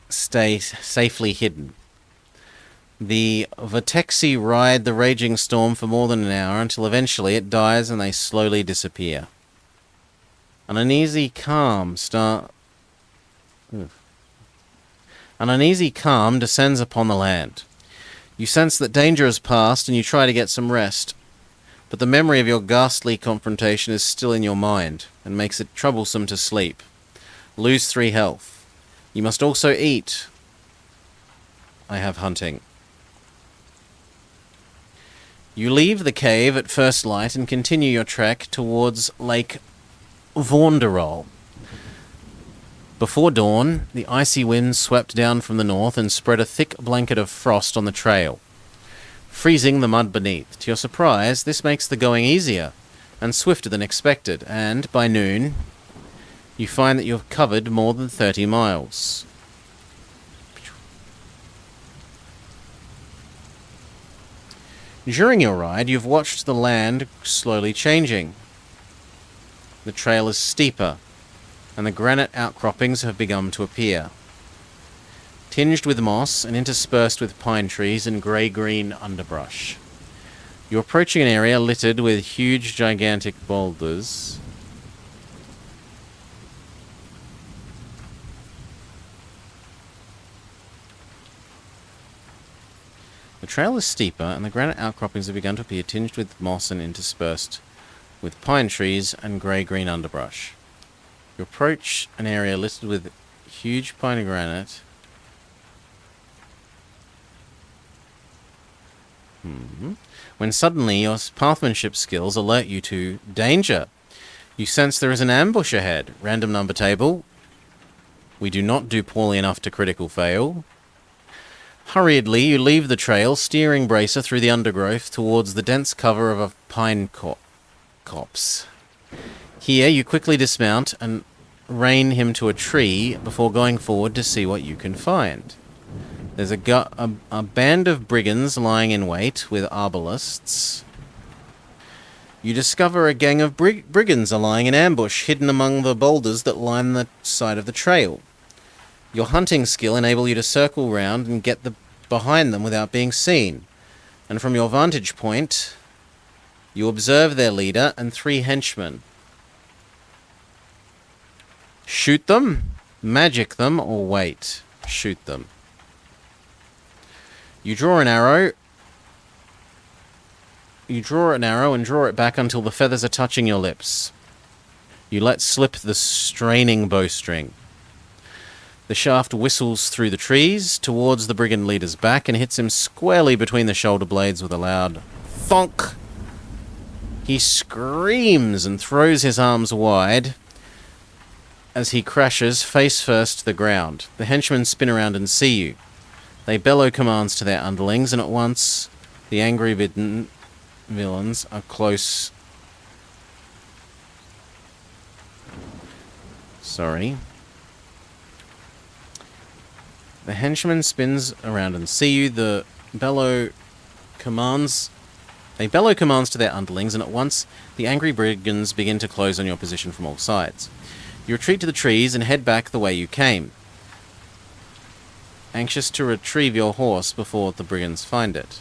stay safely hidden. The Vortexi ride the raging storm for more than an hour until eventually it dies and they slowly disappear. An uneasy calm descends upon the land. You sense that danger has passed and you try to get some rest, but the memory of your ghastly confrontation is still in your mind and makes it troublesome to sleep. Lose 3 health. You must also eat. I have hunting. You leave the cave at first light and continue your trek towards Lake Vonderol. Before dawn, the icy winds swept down from the north and spread a thick blanket of frost on the trail, freezing the mud beneath. To your surprise, this makes the going easier and swifter than expected, and by noon, you find that you have covered more than 30 miles. During your ride, you've watched the land slowly changing. The trail is steeper, and the granite outcroppings have begun to appear, tinged with moss and interspersed with pine trees and grey-green underbrush. You're approaching an area littered with huge, gigantic boulders. The trail is steeper, and the granite outcroppings have begun to appear, tinged with moss and interspersed with pine trees and grey-green underbrush. You approach an area littered with huge pine granite. When suddenly your pathmanship skills alert you to danger. You sense there is an ambush ahead. Random number table. We do not do poorly enough to critical fail. Hurriedly, you leave the trail, steering Bracer through the undergrowth towards the dense cover of a pine copse. Here, you quickly dismount and rein him to a tree before going forward to see what you can find. There's a band of brigands lying in wait with arbalists. You discover a gang of brigands are lying in ambush, hidden among the boulders that line the side of the trail. Your hunting skill enables you to circle round and get behind them without being seen. And from your vantage point, you observe their leader and 3 henchmen. Shoot them, magic them, or wait. Shoot them. You draw an arrow. You draw an arrow and draw it back until the feathers are touching your lips. You let slip the straining bowstring. The shaft whistles through the trees towards the brigand leader's back and hits him squarely between the shoulder blades with a loud thonk. He screams and throws his arms wide as he crashes face first to the ground. The henchmen spin around and see you. They bellow commands to their underlings, and at once the angry villains are close. Sorry. The henchman spins around and see you. They bellow commands to their underlings, and at once the angry brigands begin to close on your position from all sides. You retreat to the trees and head back the way you came, anxious to retrieve your horse before the brigands find it.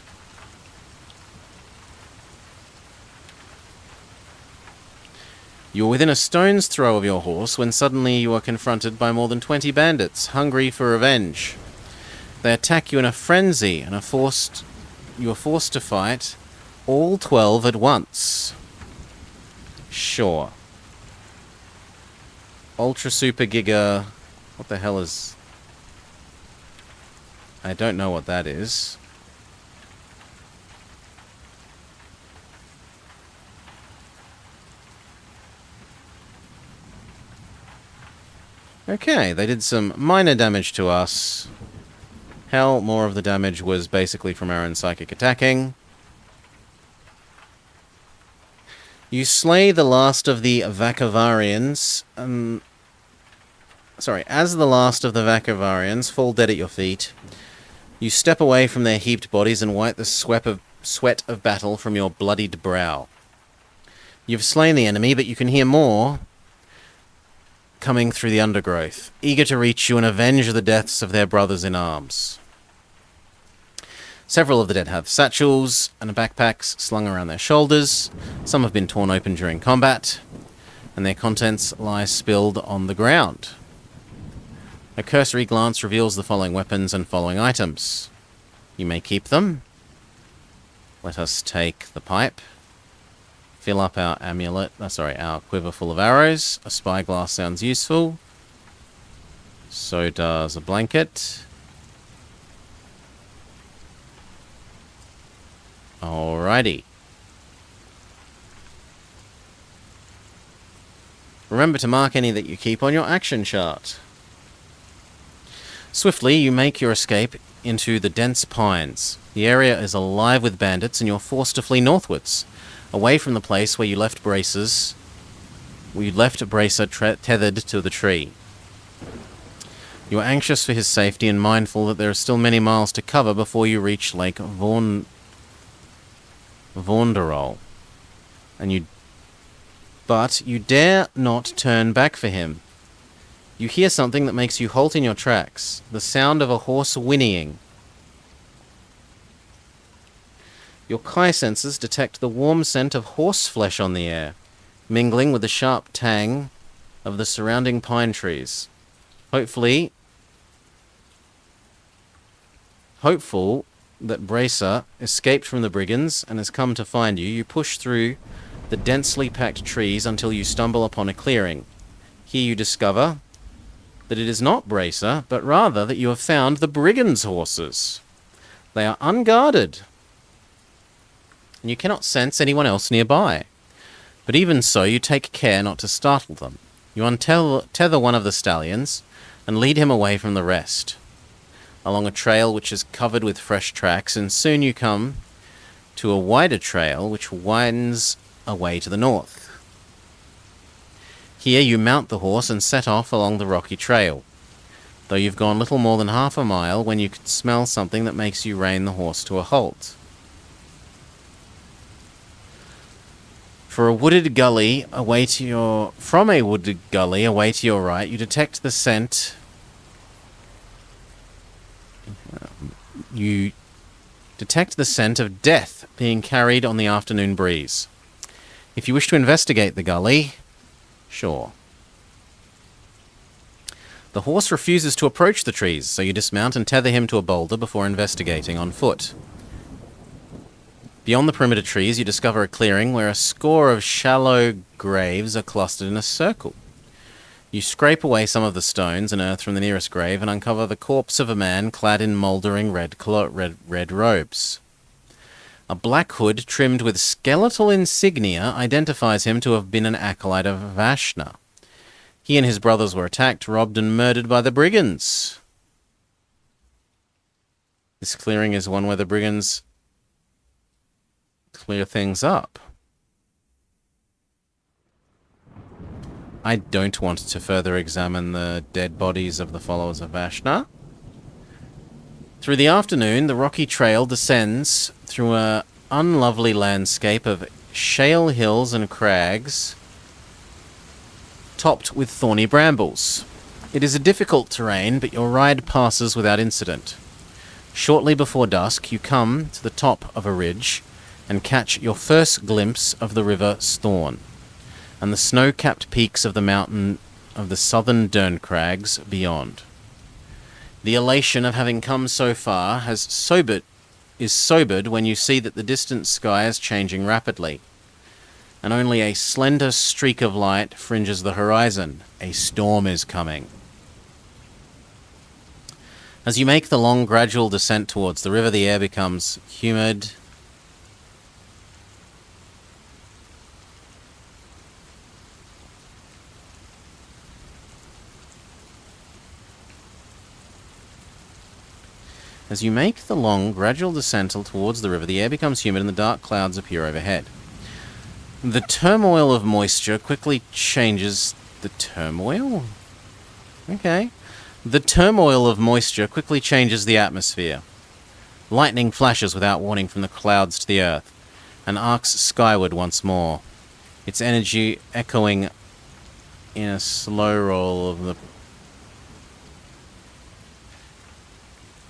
You were within a stone's throw of your horse when suddenly you are confronted by more than 20 bandits, hungry for revenge. They attack you in a frenzy and you are forced to fight all 12 at once. Sure. Ultra Super Giga... What the hell is... I don't know what that is. Okay, they did some minor damage to us. Hell, more of the damage was basically from our own psychic attacking. You slay the last of the Vakavarians. As the last of the Vakavarians fall dead at your feet, you step away from their heaped bodies and wipe the sweat of battle from your bloodied brow. You've slain the enemy, but you can hear more coming through the undergrowth, eager to reach you and avenge the deaths of their brothers in arms. Several of the dead have satchels and backpacks slung around their shoulders. Some have been torn open during combat, and their contents lie spilled on the ground. A cursory glance reveals the following weapons and following items. You may keep them. Let us take the pipe. Fill up our our quiver full of arrows. A spyglass sounds useful. So does a blanket. Alrighty. Remember to mark any that you keep on your action chart. Swiftly, you make your escape into the dense pines. The area is alive with bandits, and you're forced to flee northwards, away from the place where you left Bracer tethered to the tree. You are anxious for his safety and mindful that there are still many miles to cover before you reach Lake Vaunderol. But you dare not turn back for him. You hear something that makes you halt in your tracks, the sound of a horse whinnying. Your Kai senses detect the warm scent of horse flesh on the air, mingling with the sharp tang of the surrounding pine trees. Hopeful that Bracer escaped from the brigands and has come to find you, you push through the densely packed trees until you stumble upon a clearing. Here you discover that it is not Bracer, but rather that you have found the brigands' horses. They are unguarded, and you cannot sense anyone else nearby. But even so, you take care not to startle them. You untether one of the stallions and lead him away from the rest, along a trail which is covered with fresh tracks, and soon you come to a wider trail which winds away to the north. Here you mount the horse and set off along the rocky trail, though you've gone little more than half a mile when you can smell something that makes you rein the horse to a halt. From a wooded gully away to your right, you detect the scent. You detect the scent of death being carried on the afternoon breeze. If you wish to investigate the gully, sure. The horse refuses to approach the trees, so you dismount and tether him to a boulder before investigating on foot. Beyond the perimeter trees, you discover a clearing where a score of shallow graves are clustered in a circle. You scrape away some of the stones and earth from the nearest grave and uncover the corpse of a man clad in mouldering red robes. A black hood trimmed with skeletal insignia identifies him to have been an acolyte of Vashna. He and his brothers were attacked, robbed, and murdered by the brigands. This clearing is one where the brigands clear things up. I don't want to further examine the dead bodies of the followers of Vashna. Through the afternoon, the rocky trail descends through an unlovely landscape of shale hills and crags, topped with thorny brambles. It is a difficult terrain, but your ride passes without incident. Shortly before dusk, you come to the top of a ridge and catch your first glimpse of the River Storn. and the snow-capped peaks of the mountain of the southern Derncrags beyond. The elation of having come so far is sobered when you see that the distant sky is changing rapidly, and only a slender streak of light fringes the horizon. A storm is coming. As you make the long, gradual descent towards the river, the air becomes humid. As you make the long, gradual descent towards the river, the air becomes humid and the dark clouds appear overhead. The turmoil of moisture quickly changes... The turmoil? Okay. The turmoil of moisture quickly changes the atmosphere. Lightning flashes without warning from the clouds to the earth, and arcs skyward once more, its energy echoing in a slow roll of the...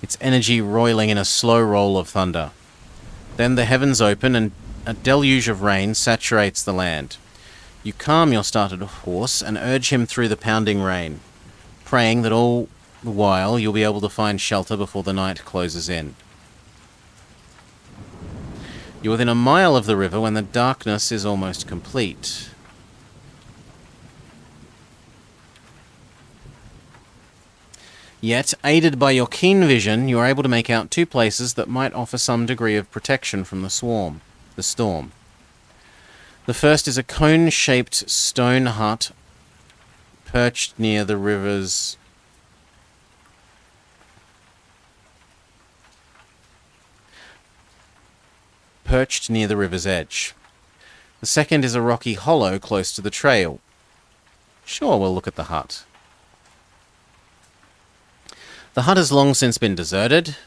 its energy roiling in a slow roll of thunder. Then the heavens open and a deluge of rain saturates the land. You calm your startled horse and urge him through the pounding rain, praying that all the while you'll be able to find shelter before the night closes in. You're within a mile of the river when the darkness is almost complete. Yet, aided by your keen vision, you are able to make out two places that might offer some degree of protection from the storm. The first is a cone-shaped stone hut perched near the river's edge. The second is a rocky hollow close to the trail. Sure, we'll look at the hut. The hut has long since been deserted,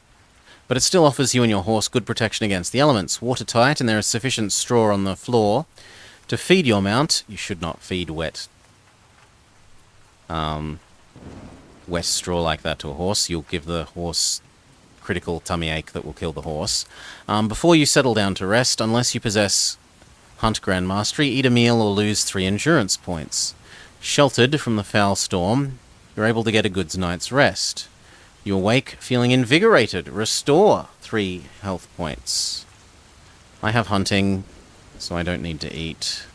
but it still offers you and your horse good protection against the elements. Watertight, and there is sufficient straw on the floor to feed your mount. You should not feed wet straw like that to a horse. You'll give the horse critical tummy ache that will kill the horse. Before you settle down to rest, unless you possess Hunt Grand Mastery, eat a meal or lose 3 endurance points. Sheltered from the foul storm, you're able to get a good night's rest. You awake feeling invigorated. Restore 3 health points. I have hunting, so I don't need to eat.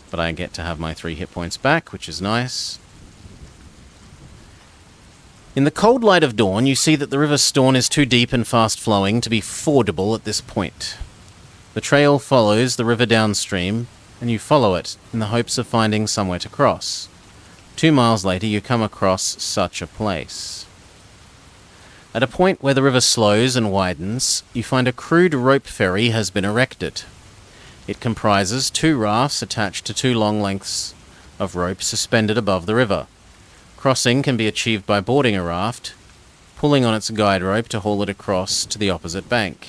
But I get to have my 3 hit points back, which is nice. In the cold light of dawn, you see that the River Storn is too deep and fast-flowing to be fordable at this point. The trail follows the river downstream, and you follow it in the hopes of finding somewhere to cross. 2 miles later, you come across such a place. At a point where the river slows and widens, you find a crude rope ferry has been erected. It comprises 2 rafts attached to 2 long lengths of rope suspended above the river. Crossing can be achieved by boarding a raft, pulling on its guide rope to haul it across to the opposite bank.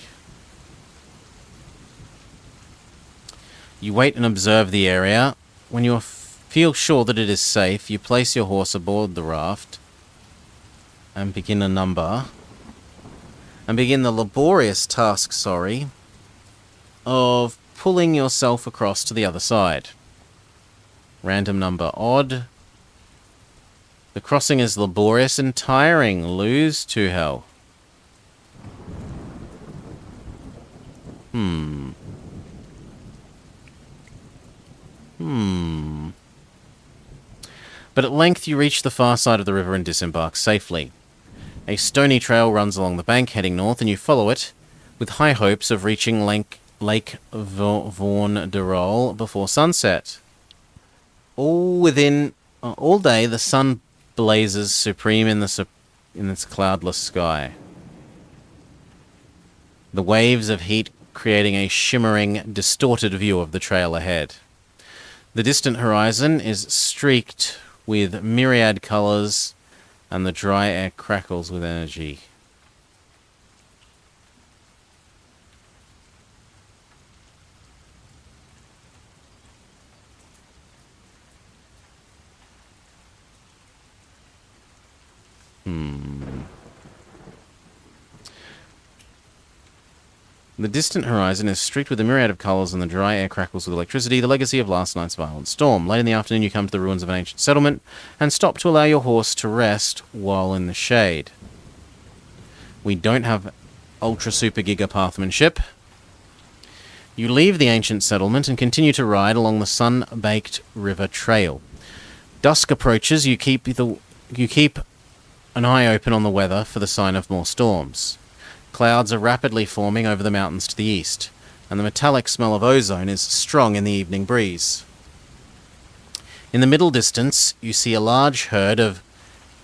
You wait and observe the area. When you feel sure that it is safe, you place your horse aboard the raft and begin the laborious task, of pulling yourself across to the other side. Random number odd. The crossing is laborious and tiring. Lose 2 health. But at length you reach the far side of the river and disembark safely. A stony trail runs along the bank, heading north, and you follow it, with high hopes of reaching Lake Vaughan-Derol before sunset. All day the sun blazes supreme in its cloudless sky. The waves of heat creating a shimmering, distorted view of the trail ahead. The distant horizon is streaked with myriad colors, and the dry air crackles with energy. The distant horizon is streaked with a myriad of colours and the dry air crackles with electricity, the legacy of last night's violent storm. Late in the afternoon you come to the ruins of an ancient settlement and stop to allow your horse to rest while in the shade. We don't have ultra super giga pathmanship. You leave the ancient settlement and continue to ride along the sun-baked river trail. Dusk approaches, you keep an eye open on the weather for the sign of more storms. Clouds are rapidly forming over the mountains to the east, and the metallic smell of ozone is strong in the evening breeze. In the middle distance, you see a large herd of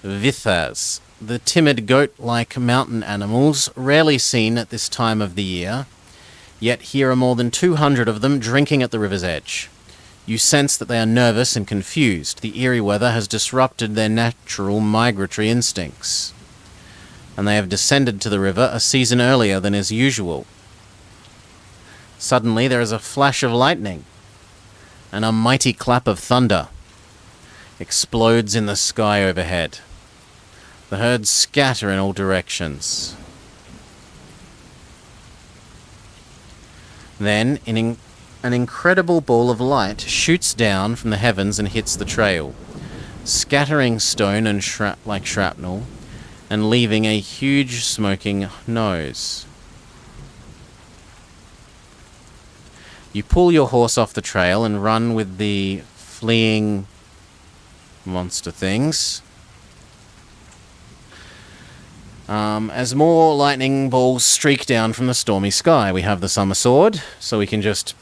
vithas, the timid goat-like mountain animals rarely seen at this time of the year, yet here are more than 200 of them drinking at the river's edge. You sense that they are nervous and confused. The eerie weather has disrupted their natural migratory instincts, and they have descended to the river a season earlier than is usual. Suddenly there is a flash of lightning, and a mighty clap of thunder explodes in the sky overhead. The herds scatter in all directions. Then, an incredible ball of light shoots down from the heavens and hits the trail, scattering stone and like shrapnel, and leaving a huge smoking nose. You pull your horse off the trail and run with the fleeing monster things. As more lightning balls streak down from the stormy sky. We have the summer sword, so we can just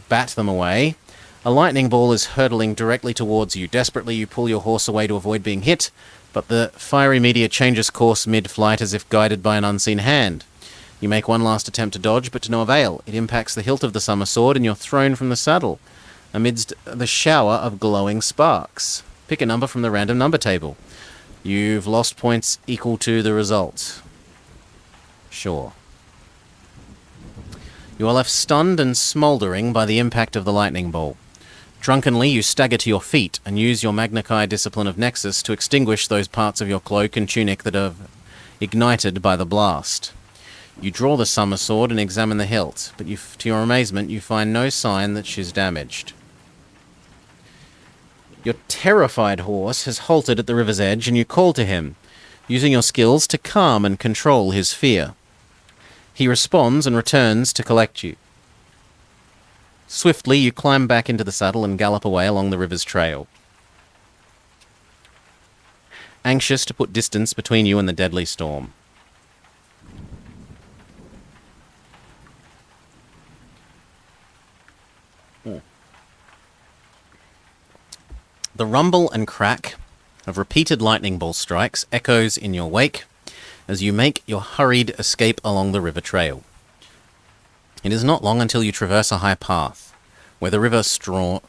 bat them away. A lightning ball is hurtling directly towards you. Desperately, you pull your horse away to avoid being hit, but the fiery meteor changes course mid-flight as if guided by an unseen hand. You make one last attempt to dodge, but to no avail. It impacts the hilt of the summer sword, and you're thrown from the saddle, amidst the shower of glowing sparks. Pick a number from the random number table. You've lost points equal to the result. Sure. You are left stunned and smouldering by the impact of the lightning ball. Drunkenly, you stagger to your feet and use your Magna Chi discipline of Nexus to extinguish those parts of your cloak and tunic that are ignited by the blast. You draw the summer sword and examine the hilt, but to your amazement, you find no sign that she's damaged. Your terrified horse has halted at the river's edge, and you call to him, using your skills to calm and control his fear. He responds and returns to collect you. Swiftly, you climb back into the saddle and gallop away along the river's trail, anxious to put distance between you and the deadly storm. The rumble and crack of repeated lightning bolt strikes echoes in your wake as you make your hurried escape along the river trail. It is not long until you traverse a high path, where the river Storn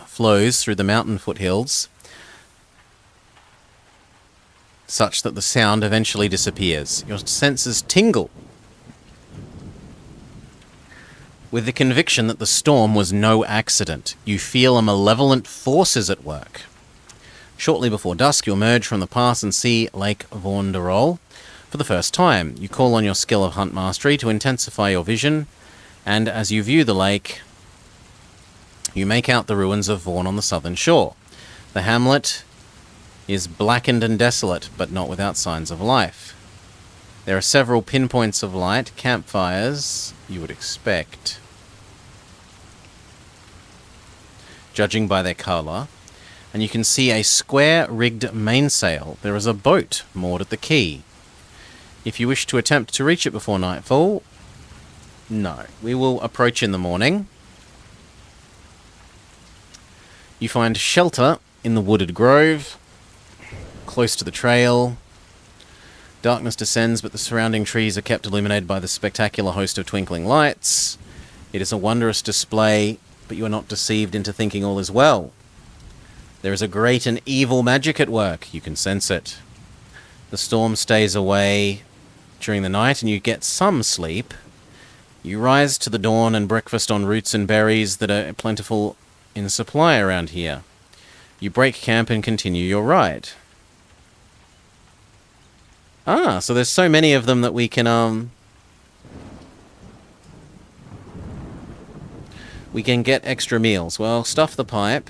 flows through the mountain foothills, such that the sound eventually disappears. Your senses tingle with the conviction that the storm was no accident. You feel a malevolent force is at work. Shortly before dusk, you emerge from the pass and see Lake Vornderol for the first time. You call on your skill of hunt mastery to intensify your vision, and as you view the lake, you make out the ruins of Vorn on the southern shore. The hamlet is blackened and desolate, but not without signs of life. There are several pinpoints of light, campfires, you would expect, judging by their colour, and you can see a square-rigged mainsail. There is a boat moored at the quay. If you wish to attempt to reach it before nightfall, no. We will approach in the morning. You find shelter in the wooded grove, close to the trail. Darkness descends, but the surrounding trees are kept illuminated by the spectacular host of twinkling lights. It is a wondrous display, but you are not deceived into thinking all is well. There is a great and evil magic at work. You can sense it. The storm stays away during the night, and you get some sleep. You rise to the dawn and breakfast on roots and berries that are plentiful in supply around here. You break camp and continue your ride. So there's so many of them that we can We can get extra meals. Well, stuff the pipe.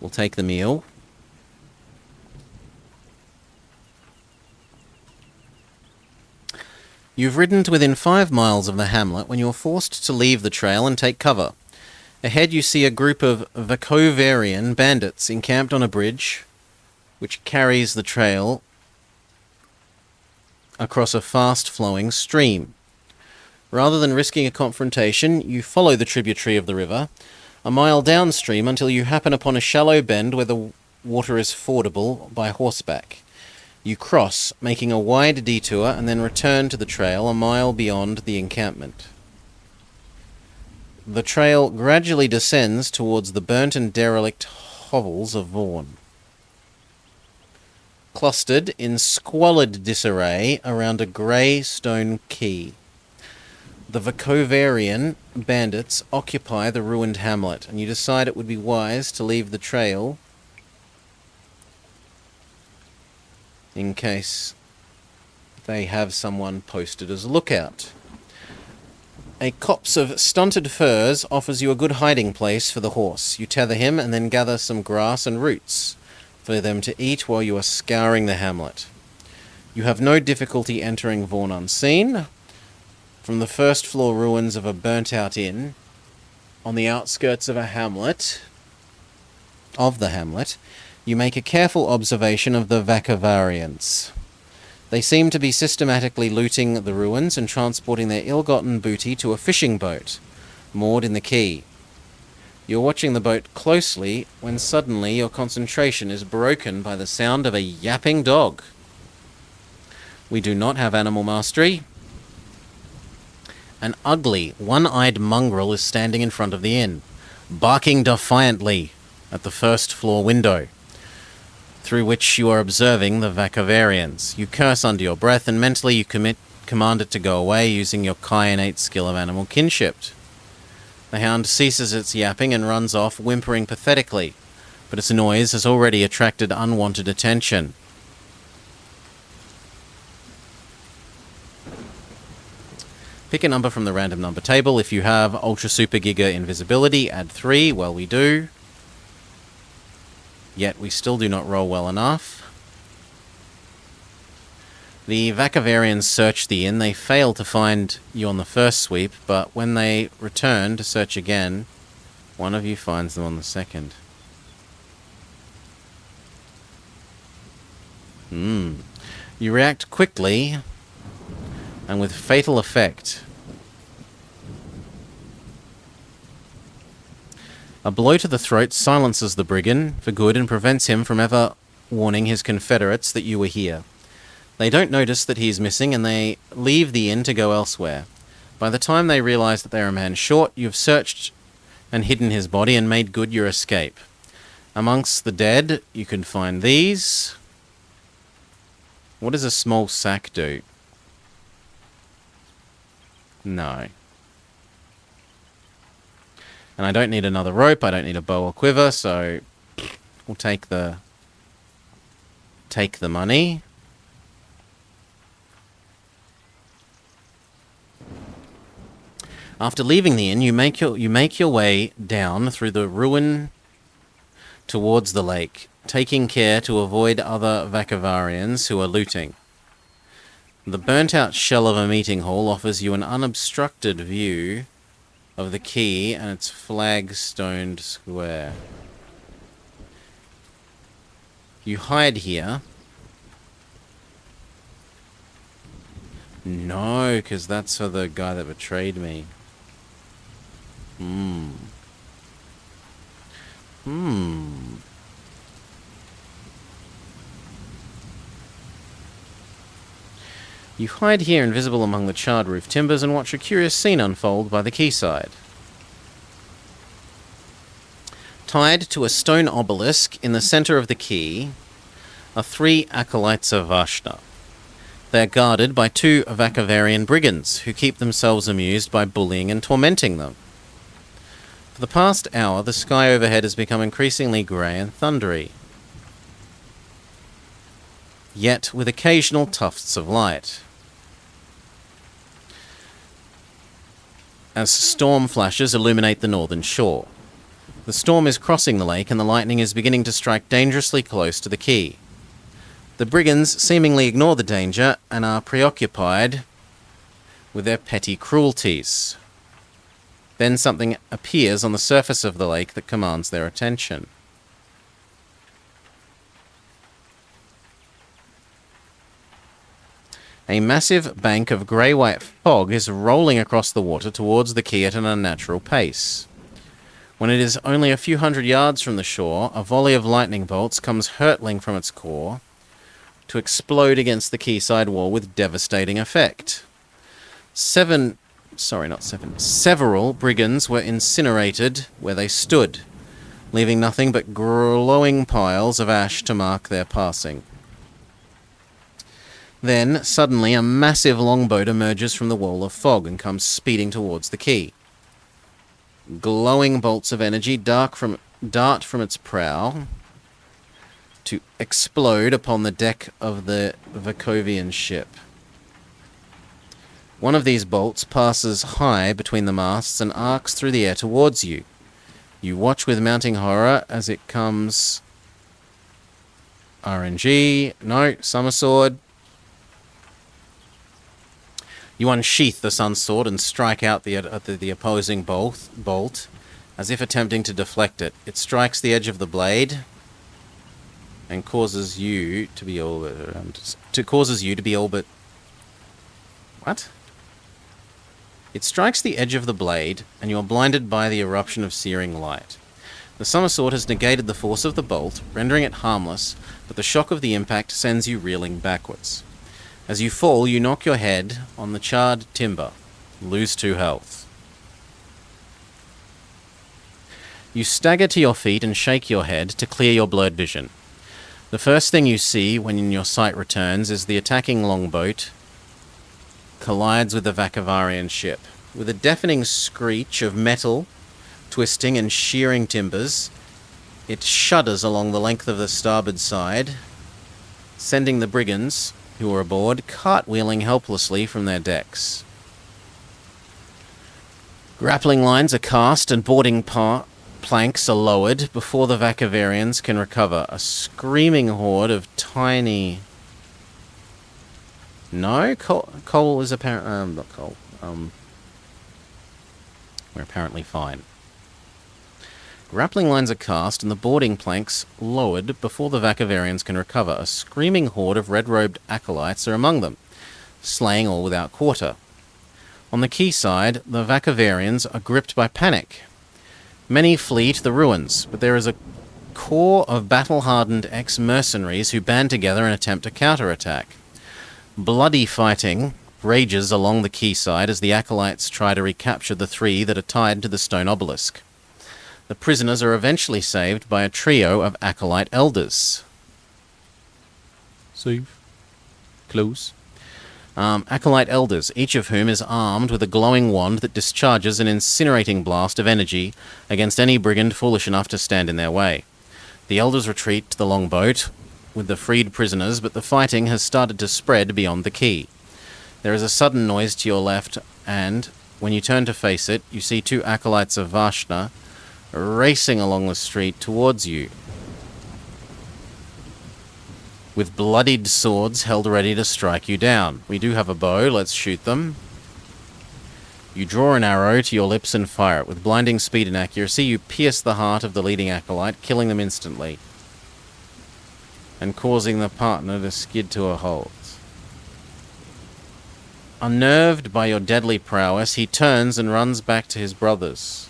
We'll take the meal. You've ridden to within 5 miles of the hamlet when you're forced to leave the trail and take cover. Ahead you see a group of Vakovarian bandits encamped on a bridge which carries the trail across a fast-flowing stream. Rather than risking a confrontation, you follow the tributary of the river a mile downstream until you happen upon a shallow bend where the water is fordable by horseback. You cross, making a wide detour, and then return to the trail a mile beyond the encampment. The trail gradually descends towards the burnt and derelict hovels of Vaughan, clustered in squalid disarray around a grey stone quay. The Vakovarian bandits occupy the ruined hamlet, and you decide it would be wise to leave the trail in case they have someone posted as a lookout. A copse of stunted firs offers you a good hiding place for the horse. You tether him and then gather some grass and roots for them to eat while you are scouring the hamlet. You have no difficulty entering Vaughan unseen. From the first floor ruins of a burnt-out inn on the outskirts of the hamlet, you make a careful observation of the Vakovarians. They seem to be systematically looting the ruins and transporting their ill-gotten booty to a fishing boat, moored in the quay. You're watching the boat closely when suddenly your concentration is broken by the sound of a yapping dog. We do not have animal mastery. An ugly, one-eyed mongrel is standing in front of the inn, barking defiantly at the first-floor window, through which you are observing the Vakovarians. You curse under your breath, and mentally you command it to go away using your innate skill of animal kinship. The hound ceases its yapping and runs off, whimpering pathetically, but its noise has already attracted unwanted attention. Pick a number from the random number table. If you have Ultra Super Giga Invisibility, add 3. Well, we do. Yet we still do not roll well enough. The Vakovarians search the inn. They fail to find you on the first sweep, but when they return to search again, one of you finds them on the second. You react quickly and with fatal effect. A blow to the throat silences the brigand for good and prevents him from ever warning his confederates that you were here. They don't notice that he is missing, and they leave the inn to go elsewhere. By the time they realize that they are a man short, you've searched and hidden his body and made good your escape. Amongst the dead, you can find these. What does a small sack do? No. And I don't need another rope, I don't need a bow or quiver, so we'll take the money. After leaving the inn, you make your way down through the ruin towards the lake, taking care to avoid other Vakovarians who are looting. The burnt-out shell of a meeting hall offers you an unobstructed view of the quay and its flag-stoned square. You hide here. No, because that's for the guy that betrayed me. You hide here invisible among the charred roof timbers and watch a curious scene unfold by the quayside. Tied to a stone obelisk in the center of the quay are 3 acolytes of Vashta. They are guarded by 2 Vakovarian brigands who keep themselves amused by bullying and tormenting them. For the past hour, the sky overhead has become increasingly grey and thundery, yet with occasional tufts of light. as storm flashes illuminate the northern shore. The storm is crossing the lake and the lightning is beginning to strike dangerously close to the quay. The brigands seemingly ignore the danger and are preoccupied with their petty cruelties. Then something appears on the surface of the lake that commands their attention. A massive bank of grey-white fog is rolling across the water towards the quay at an unnatural pace. When it is only a few hundred yards from the shore, a volley of lightning bolts comes hurtling from its core to explode against the quayside wall with devastating effect. Several brigands were incinerated where they stood, leaving nothing but glowing piles of ash to mark their passing. Then, suddenly, a massive longboat emerges from the wall of fog and comes speeding towards the quay. Glowing bolts of energy dart from its prow to explode upon the deck of the Vakovian ship. One of these bolts passes high between the masts and arcs through the air towards you. You watch with mounting horror as it comes... RNG... No, summer sword... You unsheath the sun sword and strike out the opposing bolt, as if attempting to deflect it. It strikes the edge of the blade and causes you to be all but... What? It strikes the edge of the blade, and you are blinded by the eruption of searing light. The summer sword has negated the force of the bolt, rendering it harmless, but the shock of the impact sends you reeling backwards. As you fall, you knock your head on the charred timber. Lose 2 health. You stagger to your feet and shake your head to clear your blurred vision. The first thing you see when your sight returns is the attacking longboat collides with the Vakavarian ship. With a deafening screech of metal twisting and shearing timbers, it shudders along the length of the starboard side, sending the brigands who are aboard cartwheeling helplessly from their decks. Grappling lines are cast and boarding planks are lowered before the Vakavarians can recover. A screaming horde of tiny... No? Cole is apparently... not Cole. We're apparently fine. Grappling lines are cast and the boarding planks lowered before the Vakavarians can recover. A screaming horde of red-robed acolytes are among them, slaying all without quarter. On the quayside, the Vakavarians are gripped by panic. Many flee to the ruins, but there is a core of battle-hardened ex-mercenaries who band together and attempt a counterattack. Bloody fighting rages along the quayside as the acolytes try to recapture the 3 that are tied to the stone obelisk. The prisoners are eventually saved by a trio of acolyte elders. Safe. Close. Acolyte elders, each of whom is armed with a glowing wand that discharges an incinerating blast of energy against any brigand foolish enough to stand in their way. The elders retreat to the longboat with the freed prisoners, but the fighting has started to spread beyond the quay. There is a sudden noise to your left, and when you turn to face it, you see 2 acolytes of Vashna racing along the street towards you, with bloodied swords held ready to strike you down. We do have a bow, let's shoot them. You draw an arrow to your lips and fire it. With blinding speed and accuracy, you pierce the heart of the leading acolyte, killing them instantly, and causing the partner to skid to a halt. Unnerved by your deadly prowess, he turns and runs back to his brothers.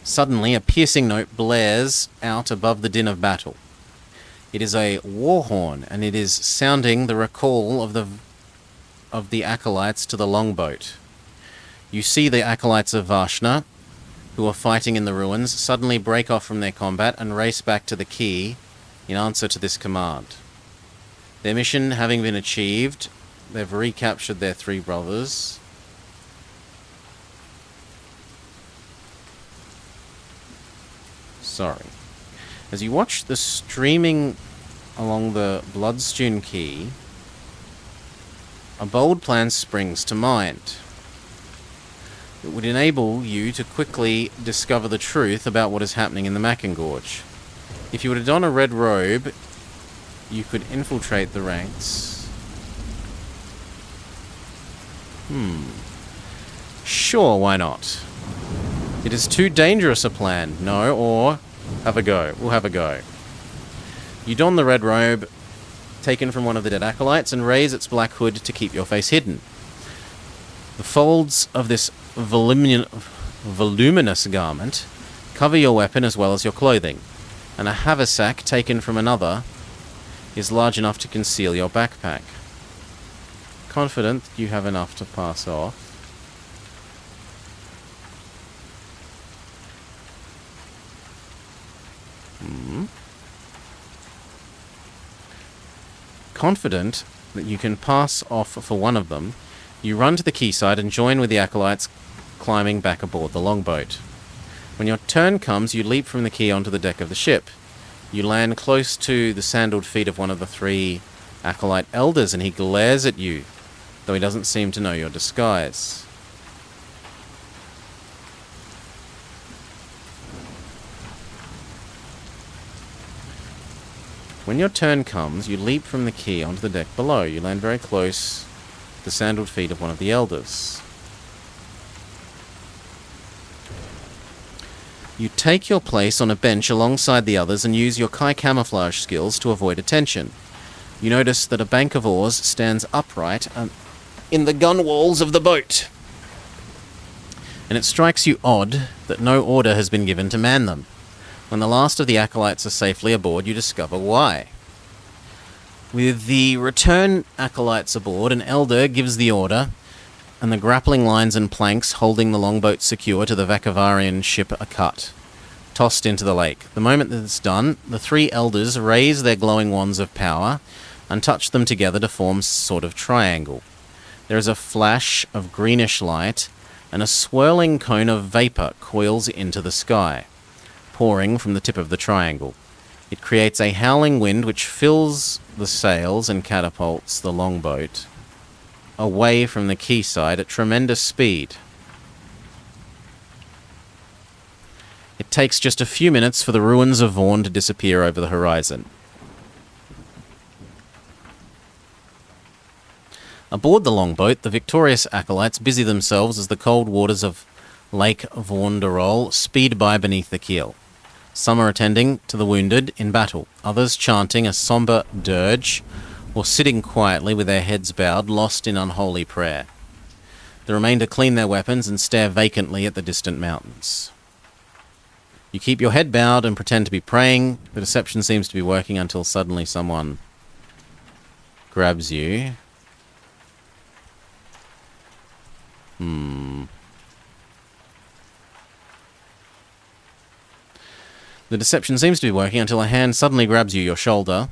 Suddenly, a piercing note blares out above the din of battle. It is a war horn, and it is sounding the recall of the acolytes to the longboat. You see the acolytes of Vashna, who are fighting in the ruins, suddenly break off from their combat and race back to the quay in answer to this command. Their mission having been achieved, they've recaptured their 3 brothers. Sorry. As you watch the streaming along the blood-strewn quay, A bold plan springs to mind. It would enable you to quickly discover the truth about what is happening in the Macken Gorge. If you were to don a red robe, you could infiltrate the ranks. Sure, why not? It is too dangerous a plan. No, or have a go. We'll have a go. You don the red robe, taken from one of the dead acolytes, and raise its black hood to keep your face hidden. The folds of this voluminous garment cover your weapon as well as your clothing, and a haversack taken from another is large enough to conceal your backpack. Confident you have enough to pass off. Confident that you can pass off for one of them, you run to the quayside and join with the acolytes climbing back aboard the longboat. When your turn comes, you leap from the quay onto the deck of the ship. You land close to the sandaled feet of one of the 3 acolyte elders, and he glares at you, though he doesn't seem to know your disguise. When your turn comes, you leap from the quay onto the deck below. You land very close to the sandaled feet of one of the elders. You take your place on a bench alongside the others and use your Kai camouflage skills to avoid attention. You notice that a bank of oars stands upright in the gunwales of the boat, and it strikes you odd that no order has been given to man them. When the last of the acolytes are safely aboard, you discover why. With the return acolytes aboard, an elder gives the order, and the grappling lines and planks holding the longboat secure to the Vakavarian ship are cut, tossed into the lake. The moment that it's done, the 3 elders raise their glowing wands of power and touch them together to form a sort of triangle. There is a flash of greenish light, and a swirling cone of vapor coils into the sky, pouring from the tip of the triangle. It creates a howling wind which fills the sails and catapults the longboat away from the quayside at tremendous speed. It takes just a few minutes for the ruins of Vaughn to disappear over the horizon. Aboard the longboat, the victorious acolytes busy themselves as the cold waters of Lake Vaughanderole speed by beneath the keel. Some are attending to the wounded in battle, others chanting a somber dirge, or sitting quietly with their heads bowed, lost in unholy prayer. The remainder clean their weapons and stare vacantly at the distant mountains. You keep your head bowed and pretend to be praying. The deception seems to be working until suddenly someone grabs you. The deception seems to be working until a hand suddenly grabs your shoulder,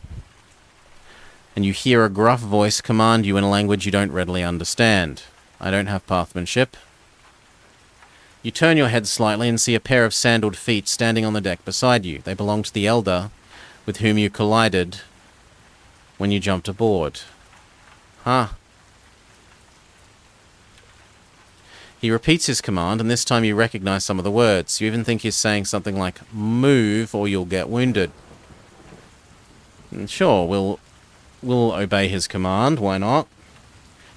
and you hear a gruff voice command you in a language you don't readily understand. I don't have pathmanship. You turn your head slightly and see a pair of sandaled feet standing on the deck beside you. They belong to the elder with whom you collided when you jumped aboard. Huh. He repeats his command, and this time you recognize some of the words. You even think he's saying something like, "Move or you'll get wounded." Sure, we'll obey his command, why not?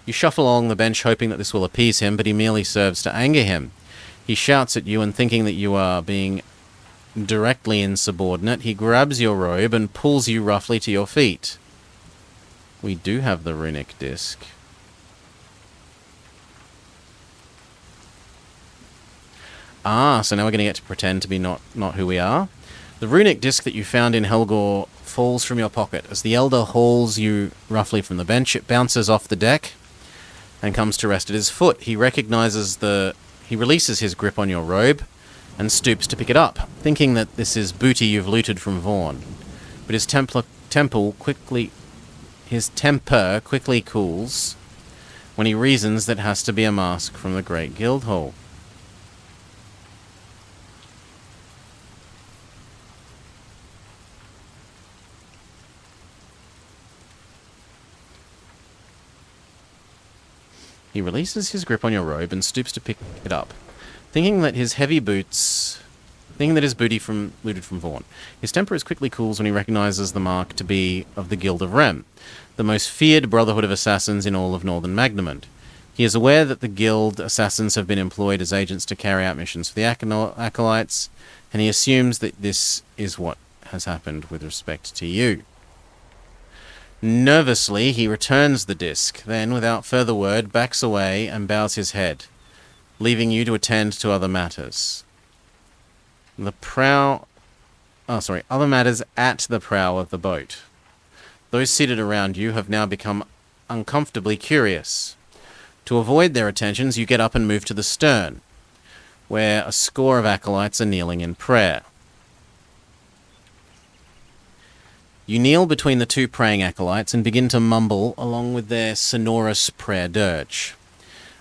You shuffle along the bench hoping that this will appease him, but he merely serves to anger him. He shouts at you, and thinking that you are being directly insubordinate, he grabs your robe and pulls you roughly to your feet. We do have the runic disc. So now we're going to get to pretend to be not who we are. The runic disc that you found in Helgor falls from your pocket. As the elder hauls you roughly from the bench, it bounces off the deck and comes to rest at his foot. He releases his grip on your robe and stoops to pick it up, thinking that this is booty you've looted from Vaughn. But his temper quickly cools when he reasons that it has to be a mask from the Great Guildhall. He releases his grip on your robe and stoops to pick it up, thinking that his booty looted from Vaughn. His temper is quickly cools when he recognizes the mark to be of the Guild of Rem, the most feared brotherhood of assassins in all of Northern Magnamond. He is aware that the Guild assassins have been employed as agents to carry out missions for the Acolytes, and he assumes that this is what has happened with respect to you. Nervously, he returns the disc, then, without further word, backs away and bows his head, leaving you to attend to other matters. Other matters at the prow of the boat. Those seated around you have now become uncomfortably curious. To avoid their attentions, you get up and move to the stern, where a score of acolytes are kneeling in prayer. You kneel between the two praying acolytes and begin to mumble along with their sonorous prayer dirge.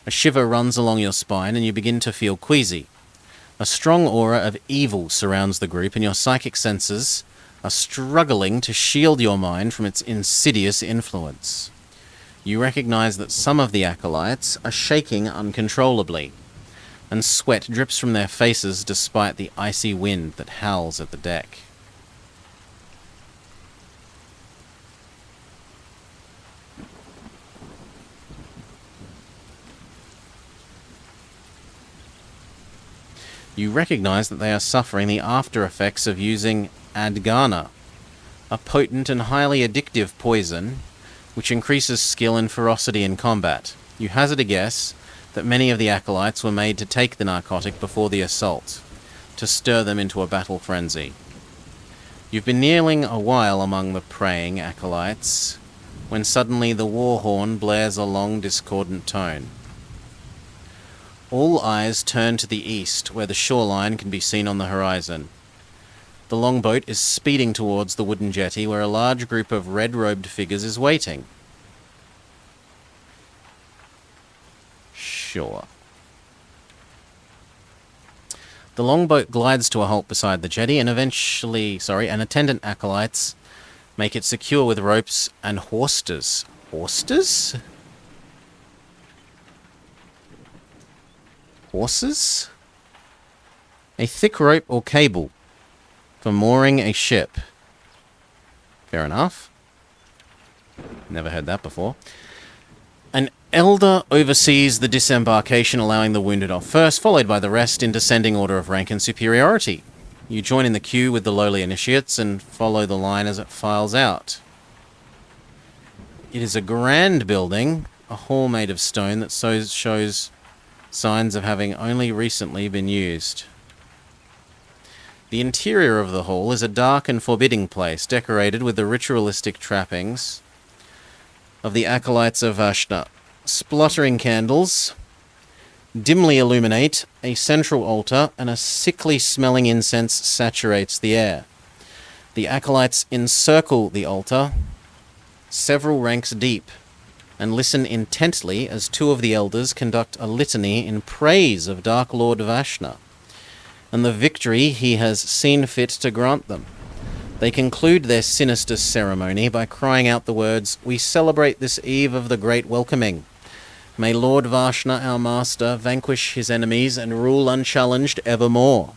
A shiver runs along your spine and you begin to feel queasy. A strong aura of evil surrounds the group and your psychic senses are struggling to shield your mind from its insidious influence. You recognize that some of the acolytes are shaking uncontrollably, and sweat drips from their faces despite the icy wind that howls at the deck. You recognize that they are suffering the after effects of using Adgana, a potent and highly addictive poison which increases skill and ferocity in combat. You hazard a guess that many of the acolytes were made to take the narcotic before the assault, to stir them into a battle frenzy. You've been kneeling a while among the praying acolytes, when suddenly the war horn blares a long, discordant tone. All eyes turn to the east, where the shoreline can be seen on the horizon. The longboat is speeding towards the wooden jetty, where a large group of red-robed figures is waiting. Sure. The longboat glides to a halt beside the jetty, and attendant acolytes make it secure with ropes and horsters. Horsters? Horses? A thick rope or cable for mooring a ship. Fair enough. Never heard that before. An elder oversees the disembarkation, allowing the wounded off first, followed by the rest in descending order of rank and superiority. You join in the queue with the lowly initiates and follow the line as it files out. It is a grand building, a hall made of stone that shows signs of having only recently been used. The interior of the hall is a dark and forbidding place, decorated with the ritualistic trappings of the acolytes of Vashna. Spluttering candles dimly illuminate a central altar, and a sickly-smelling incense saturates the air. The acolytes encircle the altar, several ranks deep, and listen intently as two of the elders conduct a litany in praise of Dark Lord Vashna and the victory he has seen fit to grant them. They conclude their sinister ceremony by crying out the words, "We celebrate this eve of the great welcoming. May Lord Vashna, our master, vanquish his enemies and rule unchallenged evermore."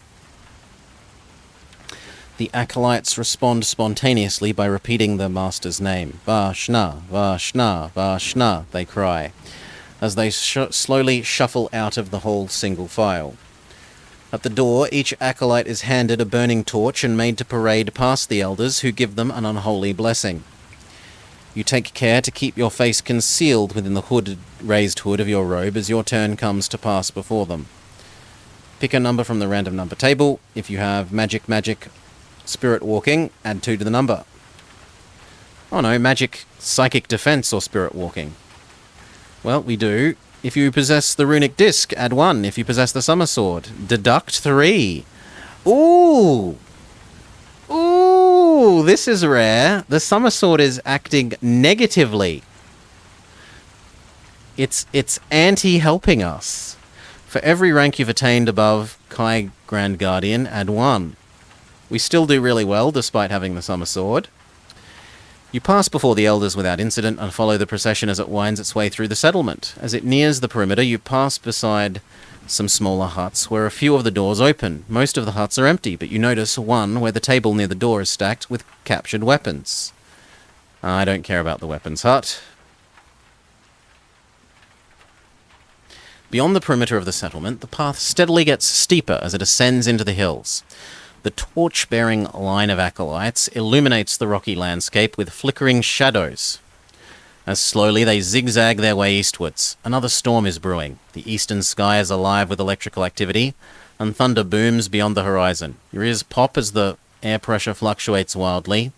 The acolytes respond spontaneously by repeating the master's name. "Vashna, Vashna, Vashna," they cry, as they slowly shuffle out of the hall single file. At the door, each acolyte is handed a burning torch and made to parade past the elders, who give them an unholy blessing. You take care to keep your face concealed within the raised hood of your robe as your turn comes to pass before them. Pick a number from the random number table. If you have magic, spirit walking, add 2 to the number. Oh no, magic, psychic defense, or spirit walking. Well, we do. If you possess the runic disc, add 1. If you possess the summer sword, deduct 3. Ooh! Ooh, this is rare. The summer sword is acting negatively. It's anti-helping us. For every rank you've attained above Kai Grand Guardian, add 1. We still do really well, despite having the summer sword. You pass before the elders without incident and follow the procession as it winds its way through the settlement. As it nears the perimeter, you pass beside some smaller huts where a few of the doors open. Most of the huts are empty, but you notice one where the table near the door is stacked with captured weapons. I don't care about the weapons hut. Beyond the perimeter of the settlement, the path steadily gets steeper as it ascends into the hills. The torch-bearing line of acolytes illuminates the rocky landscape with flickering shadows. As slowly they zigzag their way eastwards, another storm is brewing. The eastern sky is alive with electrical activity, and thunder booms beyond the horizon. Your ears pop as the air pressure fluctuates wildly,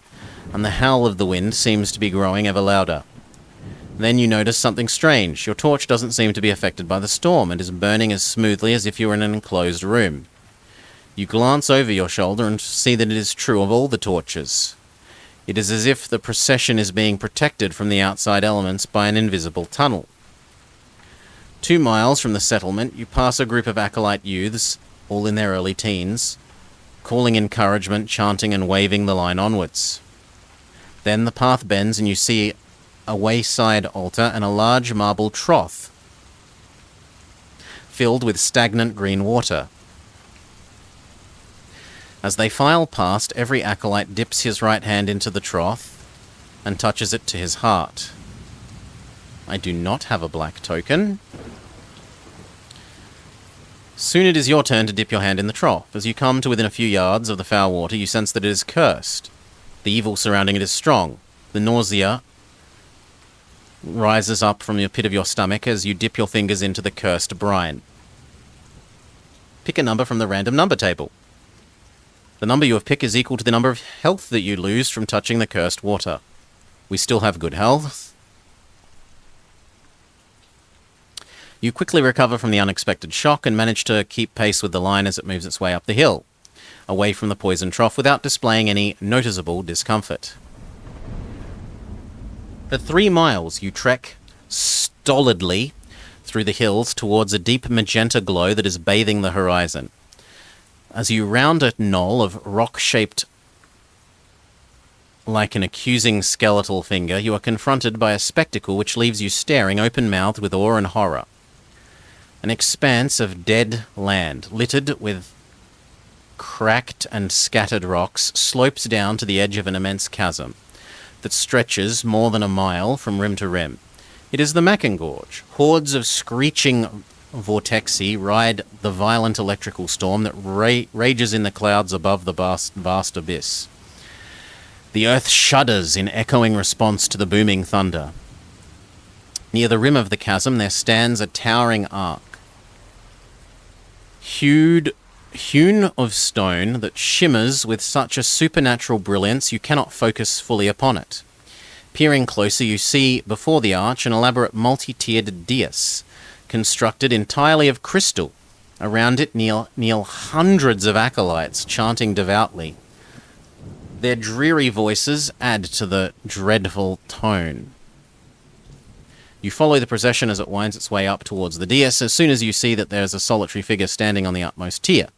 and the howl of the wind seems to be growing ever louder. Then you notice something strange. Your torch doesn't seem to be affected by the storm and is burning as smoothly as if you were in an enclosed room. You glance over your shoulder and see that it is true of all the torches. It is as if the procession is being protected from the outside elements by an invisible tunnel. 2 miles from the settlement, you pass a group of acolyte youths, all in their early teens, calling encouragement, chanting and waving the line onwards. Then the path bends and you see a wayside altar and a large marble trough filled with stagnant green water. As they file past, every acolyte dips his right hand into the trough and touches it to his heart. I do not have a black token. Soon it is your turn to dip your hand in the trough. As you come to within a few yards of the foul water, you sense that it is cursed. The evil surrounding it is strong. The nausea rises up from the pit of your stomach as you dip your fingers into the cursed brine. Pick a number from the random number table. The number you have picked is equal to the number of health that you lose from touching the cursed water. We still have good health. You quickly recover from the unexpected shock and manage to keep pace with the line as it moves its way up the hill, away from the poison trough without displaying any noticeable discomfort. For 3 miles, you trek stolidly through the hills towards a deep magenta glow that is bathing the horizon. As you round a knoll of rock-shaped like an accusing skeletal finger, you are confronted by a spectacle which leaves you staring open-mouthed with awe and horror. An expanse of dead land, littered with cracked and scattered rocks, slopes down to the edge of an immense chasm that stretches more than a mile from rim to rim. It is the Gorge. Hordes of screeching vortexi ride the violent electrical storm that rages in the clouds above the vast abyss. The earth shudders in echoing response to the booming thunder. Near the rim of the chasm there stands a towering arc, hewn of stone that shimmers with such a supernatural brilliance you cannot focus fully upon it. Peering closer, you see before the arch an elaborate multi-tiered dais, constructed entirely of crystal. Around it kneel hundreds of acolytes chanting devoutly. Their dreary voices add to the dreadful tone. You follow the procession as it winds its way up towards the dais as soon as you see that there is a solitary figure standing on the utmost tier.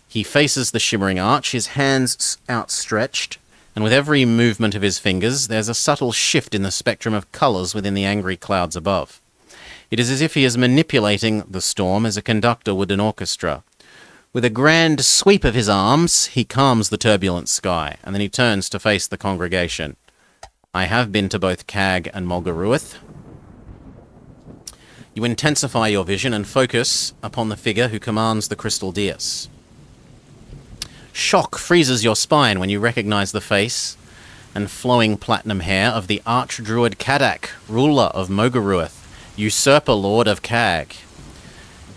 He faces the shimmering arch, his hands outstretched, and with every movement of his fingers there's a subtle shift in the spectrum of colours within the angry clouds above. It is as if he is manipulating the storm as a conductor would an orchestra. With a grand sweep of his arms, he calms the turbulent sky, and then he turns to face the congregation. I have been to both Cag and Mulgaruith. You intensify your vision and focus upon the figure who commands the crystal dais. Shock freezes your spine when you recognize the face and flowing platinum hair of the archdruid Kadak, ruler of Mulgaruith, usurper lord of Cag.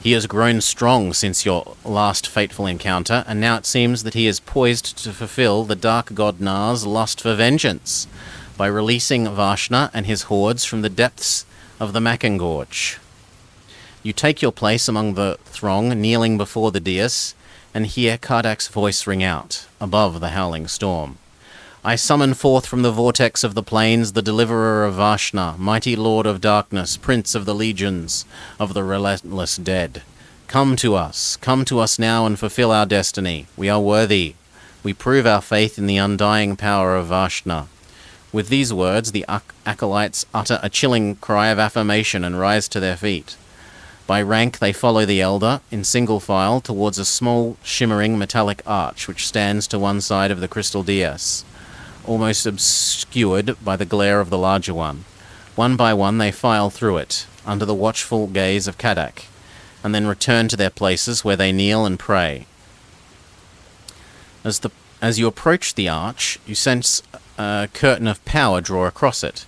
He has grown strong since your last fateful encounter, and now it seems that he is poised to fulfill the dark god Nar's lust for vengeance by releasing Vashna and his hordes from the depths of the Gorge. You take your place among the throng, kneeling before the dais, and hear Kardak's voice ring out above the howling storm. I summon forth from the vortex of the plains the deliverer of Vashna, mighty lord of darkness, prince of the legions of the relentless dead. Come to us now and fulfill our destiny. We are worthy. We prove our faith in the undying power of Vashna. With these words, the acolytes utter a chilling cry of affirmation and rise to their feet. By rank, they follow the elder in single file towards a small, shimmering metallic arch which stands to one side of the crystal dais, almost obscured by the glare of the larger one. One by one, they file through it, under the watchful gaze of Kadak, and then return to their places where they kneel and pray. As you approach the arch, you sense a curtain of power draw across it.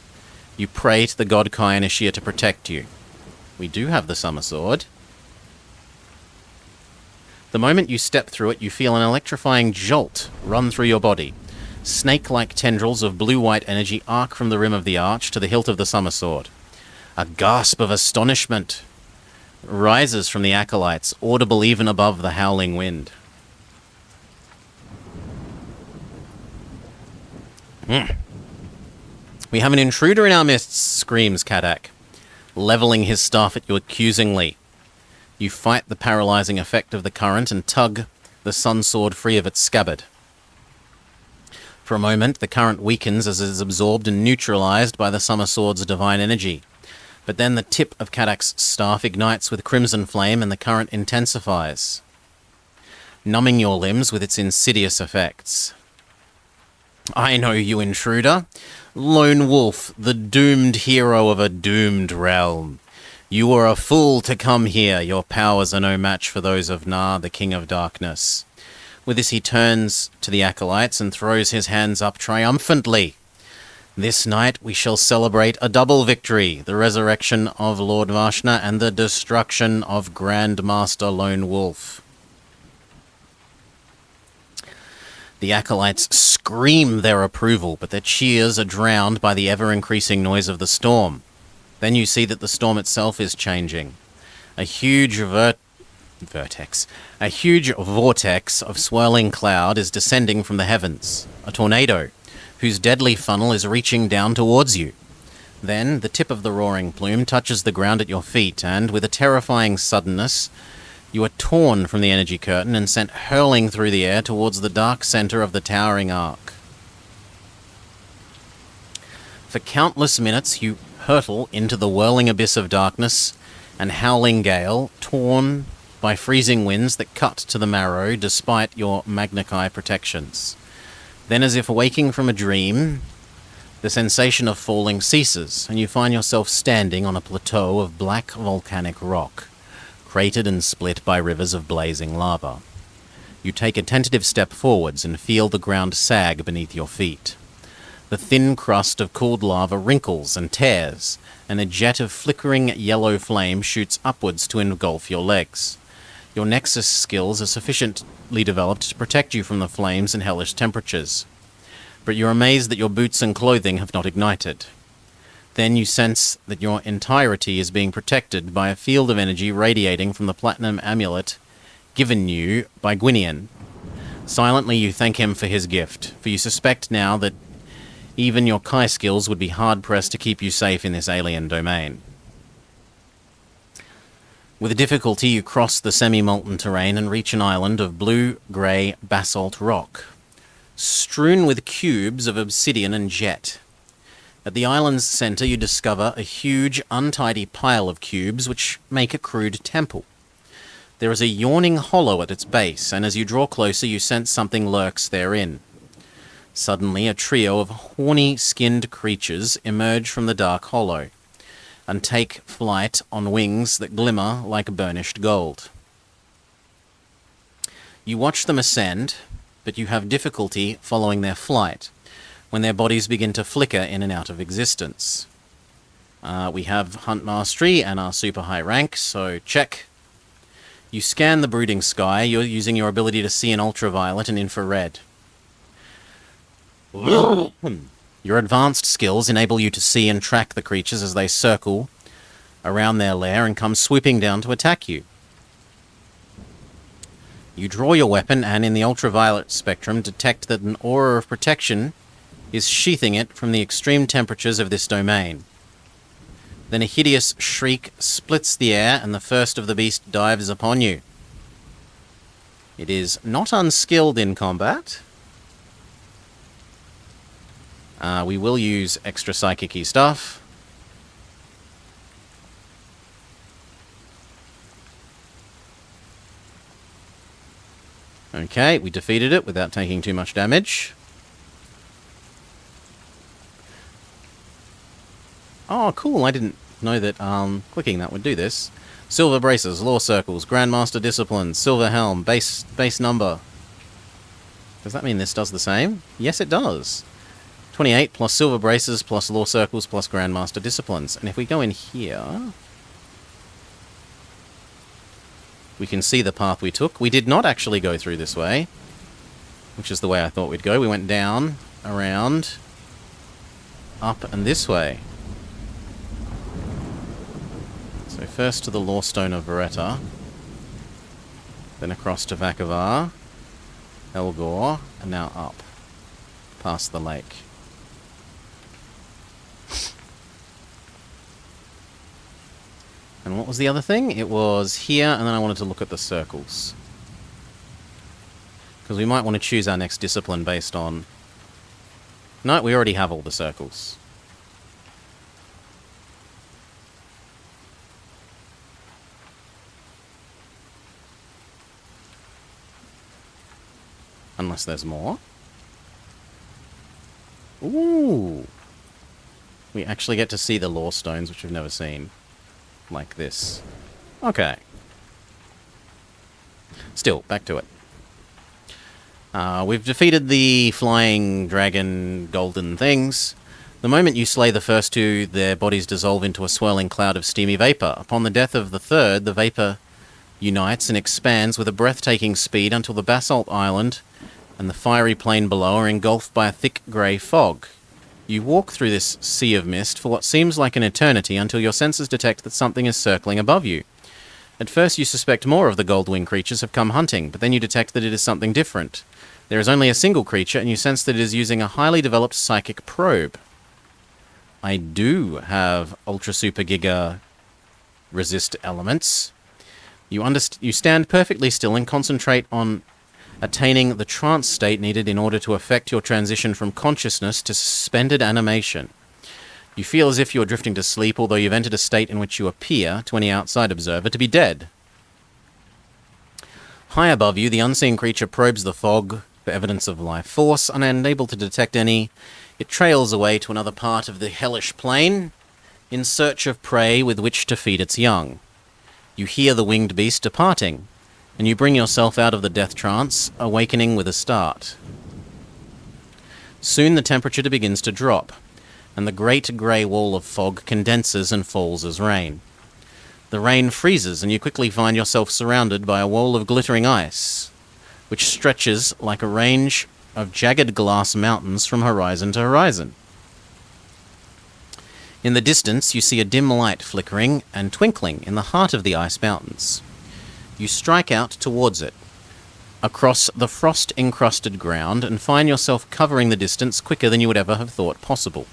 You pray to the god Kai-Initiate to protect you. We do have the Summer Sword. The moment you step through it, you feel an electrifying jolt run through your body. Snake-like tendrils of blue-white energy arc from the rim of the arch to the hilt of the Summer Sword. A gasp of astonishment rises from the acolytes, audible even above the howling wind. We have an intruder in our midst, screams Kadak, leveling his staff at you accusingly. You fight the paralyzing effect of the current and tug the Sun Sword free of its scabbard. For a moment, the current weakens as it is absorbed and neutralized by the Summer Sword's divine energy. But then the tip of Kadak's staff ignites with crimson flame and the current intensifies, numbing your limbs with its insidious effects. I know you, intruder. Lone Wolf, the doomed hero of a doomed realm. You are a fool to come here. Your powers are no match for those of Na, the King of Darkness. With this he turns to the acolytes and throws his hands up triumphantly. This night we shall celebrate a double victory, the resurrection of Lord Varshna and the destruction of Grand Master Lone Wolf. The acolytes scream their approval, but their cheers are drowned by the ever-increasing noise of the storm. Then you see that the storm itself is changing. A huge vortex of swirling cloud is descending from the heavens, a tornado, whose deadly funnel is reaching down towards you. Then the tip of the roaring plume touches the ground at your feet, and with a terrifying suddenness, you are torn from the energy curtain and sent hurling through the air towards the dark center of the towering arc. For countless minutes you hurtle into the whirling abyss of darkness and howling gale, torn by freezing winds that cut to the marrow despite your Magnakai protections. Then, as if waking from a dream, the sensation of falling ceases, and you find yourself standing on a plateau of black volcanic rock, cratered and split by rivers of blazing lava. You take a tentative step forwards and feel the ground sag beneath your feet. The thin crust of cooled lava wrinkles and tears, and a jet of flickering yellow flame shoots upwards to engulf your legs. Your Nexus skills are sufficiently developed to protect you from the flames and hellish temperatures, but you're amazed that your boots and clothing have not ignited. Then you sense that your entirety is being protected by a field of energy radiating from the platinum amulet given you by Gwinian. Silently you thank him for his gift, for you suspect now that even your Kai skills would be hard-pressed to keep you safe in this alien domain. With difficulty you cross the semi-molten terrain and reach an island of blue-grey basalt rock, strewn with cubes of obsidian and jet. At the island's center, you discover a huge, untidy pile of cubes which make a crude temple. There is a yawning hollow at its base, and as you draw closer, you sense something lurks therein. Suddenly, a trio of horny-skinned creatures emerge from the dark hollow and take flight on wings that glimmer like burnished gold. You watch them ascend, but you have difficulty following their flight, when their bodies begin to flicker in and out of existence. We have Hunt Mastery and our super high rank, so check. You scan the brooding sky, you're using your ability to see in ultraviolet and infrared. Your advanced skills enable you to see and track the creatures as they circle around their lair and come swooping down to attack you. You draw your weapon and in the ultraviolet spectrum detect that an aura of protection is sheathing it from the extreme temperatures of this domain. Then a hideous shriek splits the air and the first of the beast dives upon you. It is not unskilled in combat. We will use extra psychic-y stuff. Okay, we defeated it without taking too much damage. Oh, cool. I didn't know that clicking that would do this. Silver braces, law circles, Grandmaster discipline, silver helm, base number. Does that mean this does the same? Yes, it does. 28 plus silver braces plus law circles plus Grandmaster disciplines. And if we go in here, we can see the path we took. We did not actually go through this way, which is the way I thought we'd go. We went down, around, up, and this way. So first to the Lawstone of Veretta, then across to Vakovar, Elgor, and now up, past the lake. And what was the other thing? It was here, and then I wanted to look at the circles. Because we might want to choose our next discipline based on... No, we already have all the circles. Unless there's more. Ooh! We actually get to see the law stones, which we've never seen. Like this. Okay. Still, back to it. We've defeated the flying dragon golden things. The moment you slay the first two, their bodies dissolve into a swirling cloud of steamy vapor. Upon the death of the third, the vapor unites and expands with a breathtaking speed until the basalt island and the fiery plain below are engulfed by a thick grey fog. You walk through this sea of mist for what seems like an eternity until your senses detect that something is circling above you. At first you suspect more of the Goldwing creatures have come hunting, but then you detect that it is something different. There is only a single creature, and you sense that it is using a highly developed psychic probe. I do have Ultra Super Giga resist elements. You stand perfectly still and concentrate on attaining the trance state needed in order to effect your transition from consciousness to suspended animation. You feel as if you are drifting to sleep, although you've entered a state in which you appear, to any outside observer, to be dead. High above you, the unseen creature probes the fog for evidence of life force, and unable to detect any, it trails away to another part of the hellish plain, in search of prey with which to feed its young. You hear the winged beast departing, and you bring yourself out of the death trance, awakening with a start. Soon the temperature begins to drop, and the great grey wall of fog condenses and falls as rain. The rain freezes, and you quickly find yourself surrounded by a wall of glittering ice, which stretches like a range of jagged glass mountains from horizon to horizon. In the distance, you see a dim light flickering and twinkling in the heart of the ice mountains. You strike out towards it, across the frost-encrusted ground, and find yourself covering the distance quicker than you would ever have thought possible.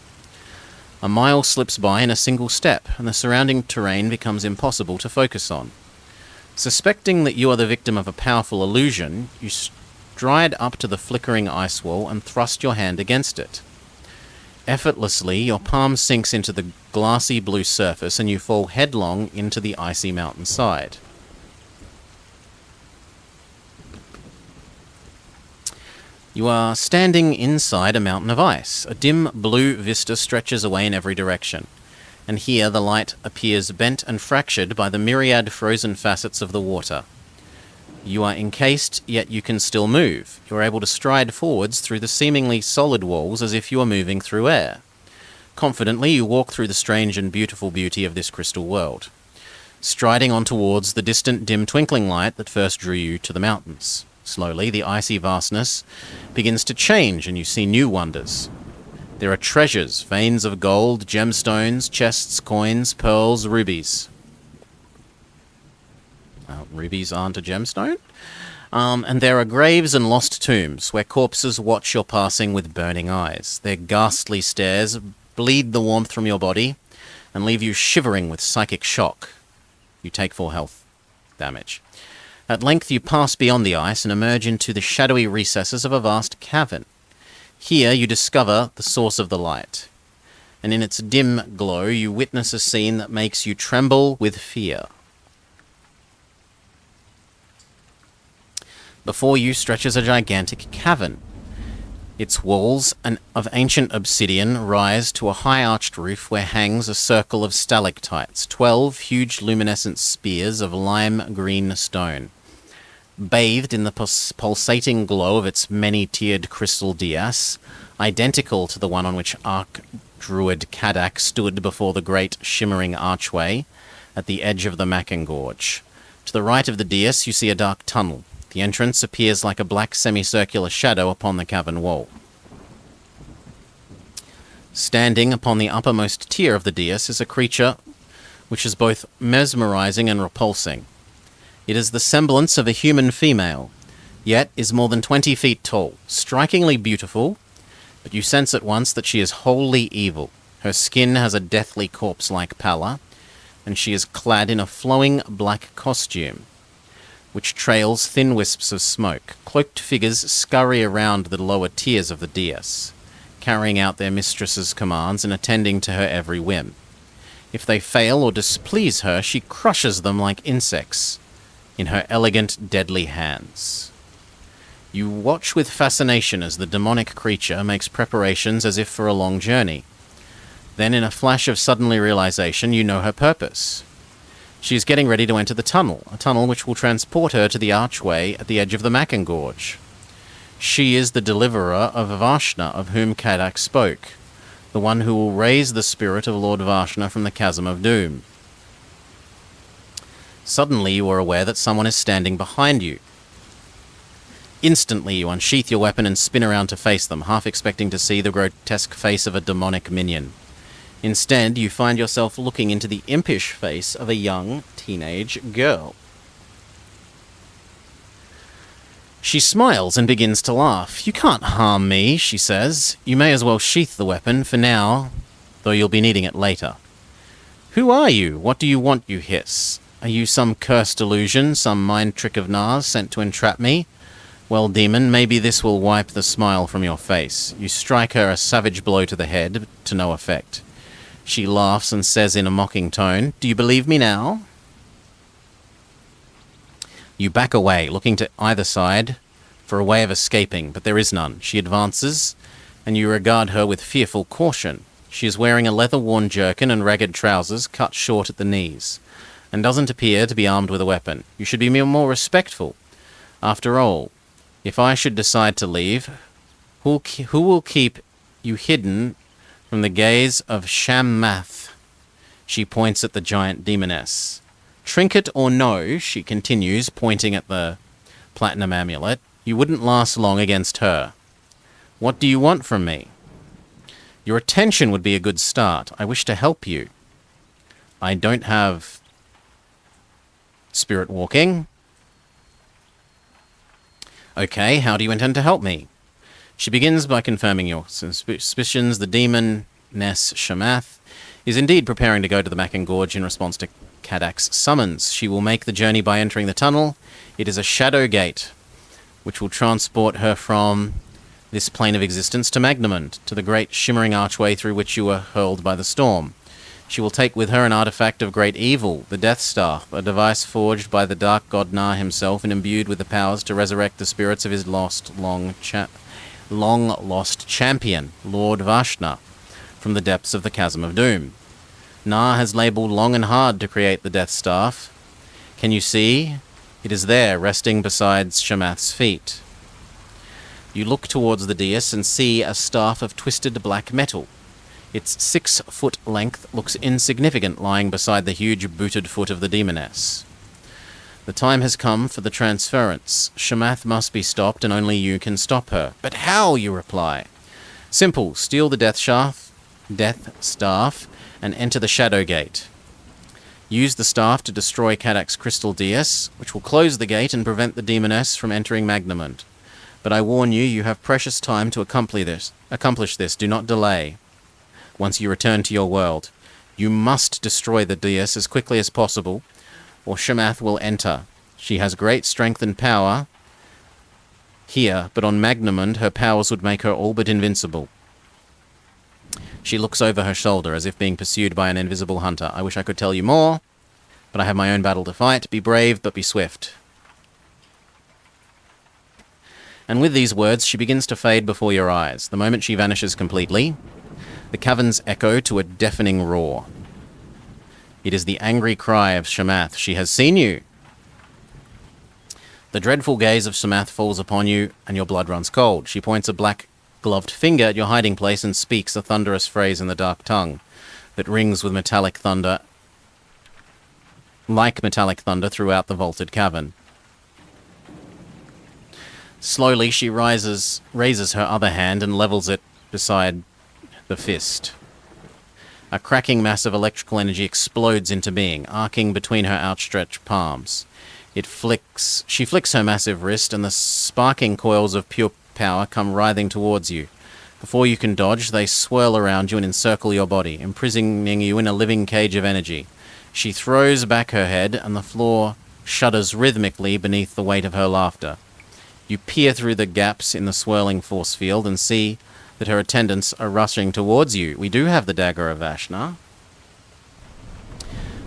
A mile slips by in a single step, and the surrounding terrain becomes impossible to focus on. Suspecting that you are the victim of a powerful illusion, you stride up to the flickering ice wall and thrust your hand against it. Effortlessly, your palm sinks into the glassy blue surface, and you fall headlong into the icy mountainside. You are standing inside a mountain of ice. A dim blue vista stretches away in every direction, and here the light appears bent and fractured by the myriad frozen facets of the water. You are encased, yet you can still move. You are able to stride forwards through the seemingly solid walls as if you are moving through air. Confidently, you walk through the strange and beautiful beauty of this crystal world, striding on towards the distant dim twinkling light that first drew you to the mountains. Slowly, the icy vastness begins to change, and you see new wonders. There are treasures, veins of gold, gemstones, chests, coins, pearls, rubies. Rubies aren't a gemstone? And there are graves and lost tombs, where corpses watch your passing with burning eyes. Their ghastly stares bleed the warmth from your body, and leave you shivering with psychic shock. You take 4 health damage. At length you pass beyond the ice and emerge into the shadowy recesses of a vast cavern. Here you discover the source of the light, and in its dim glow you witness a scene that makes you tremble with fear. Before you stretches a gigantic cavern. Its walls of ancient obsidian rise to a high-arched roof where hangs a circle of stalactites, 12 huge luminescent spears of lime-green stone. Bathed in the pulsating glow of its many-tiered crystal dais, identical to the one on which Archdruid Kadak stood before the great shimmering archway at the edge of the Macken Gorge. To the right of the dais you see a dark tunnel. The entrance appears like a black semicircular shadow upon the cavern wall. Standing upon the uppermost tier of the dais is a creature which is both mesmerizing and repulsing. It is the semblance of a human female, yet is more than 20 feet tall, strikingly beautiful, but you sense at once that she is wholly evil. Her skin has a deathly corpse-like pallor, and she is clad in a flowing black costume, which trails thin wisps of smoke. Cloaked figures scurry around the lower tiers of the dais, carrying out their mistress's commands and attending to her every whim. If they fail or displease her, she crushes them like insects in her elegant, deadly hands. You watch with fascination as the demonic creature makes preparations as if for a long journey. Then, in a flash of suddenly realization, you know her purpose. She is getting ready to enter the tunnel, a tunnel which will transport her to the archway at the edge of the Macken Gorge. She is the deliverer of Vashna, of whom Kadak spoke, the one who will raise the spirit of Lord Vashna from the Chasm of Doom. Suddenly you are aware that someone is standing behind you. Instantly you unsheath your weapon and spin around to face them, half expecting to see the grotesque face of a demonic minion. Instead, you find yourself looking into the impish face of a young teenage girl. She smiles and begins to laugh. "You can't harm me," she says. "You may as well sheath the weapon for now, though you'll be needing it later." "Who are you? What do you want?" you hiss. "Are you some cursed illusion, some mind trick of Nar's sent to entrap me? Well, demon, maybe this will wipe the smile from your face." You strike her a savage blow to the head, to no effect. She laughs and says in a mocking tone, "Do you believe me now?" You back away, looking to either side for a way of escaping, but there is none. She advances, and you regard her with fearful caution. She is wearing a leather-worn jerkin and ragged trousers cut short at the knees, and doesn't appear to be armed with a weapon. You should be more respectful. After all, if I should decide to leave, who will keep you hidden from the gaze of Shammath? She points at the giant demoness. Trinket or no, she continues, pointing at the platinum amulet, you wouldn't last long against her. What do you want from me? Your attention would be a good start. I wish to help you. I don't have spirit walking. Okay, how do you intend to help me? She begins by confirming your suspicions. The demoness Shamath is indeed preparing to go to the Macken Gorge in response to Kadak's summons. She will make the journey by entering the tunnel. It is a shadow gate, which will transport her from this plane of existence to Magnamund, to the great shimmering archway through which you were hurled by the storm. She will take with her an artifact of great evil, the Death Staff, a device forged by the dark god Nar himself and imbued with the powers to resurrect the spirits of his long-lost champion, Lord Vashna, from the depths of the Chasm of Doom. Nar has labelled long and hard to create the Death Staff. Can you see? It is there, resting beside Shamath's feet. You look towards the dais and see a staff of twisted black metal. Its 6-foot length looks insignificant lying beside the huge booted foot of the demoness. The time has come for the transference. Shamath must be stopped, and only you can stop her. But how, you reply? Simple. Steal the Death Staff, and enter the Shadow Gate. Use the staff to destroy Kadak's crystal dais, which will close the gate and prevent the demoness from entering Magnamund. But I warn you, you have precious time to accomplish this. Do not delay. Once you return to your world, you must destroy the dais as quickly as possible, or Shamath will enter. She has great strength and power, here, but on Magnamund her powers would make her all but invincible. She looks over her shoulder as if being pursued by an invisible hunter. I wish I could tell you more, but I have my own battle to fight. Be brave, but be swift. And with these words, she begins to fade before your eyes. The moment she vanishes completely, the caverns echo to a deafening roar. It is the angry cry of Shamath. She has seen you. The dreadful gaze of Shamath falls upon you, and your blood runs cold. She points a black-gloved finger at your hiding place and speaks a thunderous phrase in the dark tongue that rings with metallic thunder, like metallic thunder throughout the vaulted cavern. Slowly, she raises her other hand and levels it beside the fist. A cracking mass of electrical energy explodes into being, arcing between her outstretched palms. She flicks her massive wrist, and the sparking coils of pure power come writhing towards you. Before you can dodge, they swirl around you and encircle your body, imprisoning you in a living cage of energy. She throws back her head, and the floor shudders rhythmically beneath the weight of her laughter. You peer through the gaps in the swirling force field and see that her attendants are rushing towards you. We do have the dagger of Vashna.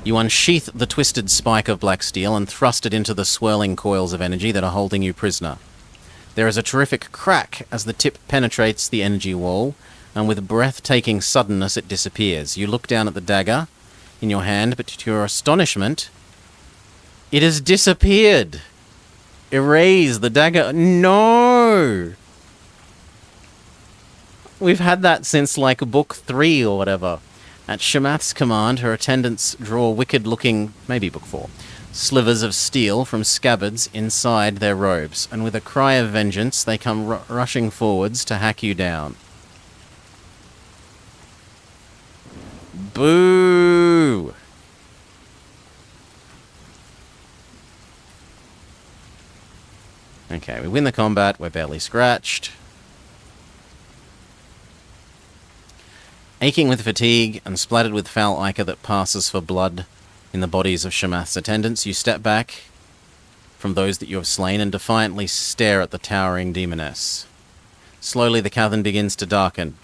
You unsheath the twisted spike of black steel and thrust it into the swirling coils of energy that are holding you prisoner. There is a terrific crack as the tip penetrates the energy wall, and with breathtaking suddenness it disappears. You look down at the dagger in your hand, but to your astonishment, it has disappeared. Erase the dagger. No! We've had that since, like, book 3 or whatever. At Shamath's command, her attendants draw wicked-looking, maybe book 4, slivers of steel from scabbards inside their robes, and with a cry of vengeance, they come rushing forwards to hack you down. Boo! Okay, we win the combat, we're barely scratched. Aching with fatigue and splattered with foul ichor that passes for blood in the bodies of Shamath's attendants, you step back from those that you have slain and defiantly stare at the towering demoness. Slowly the cavern begins to darken,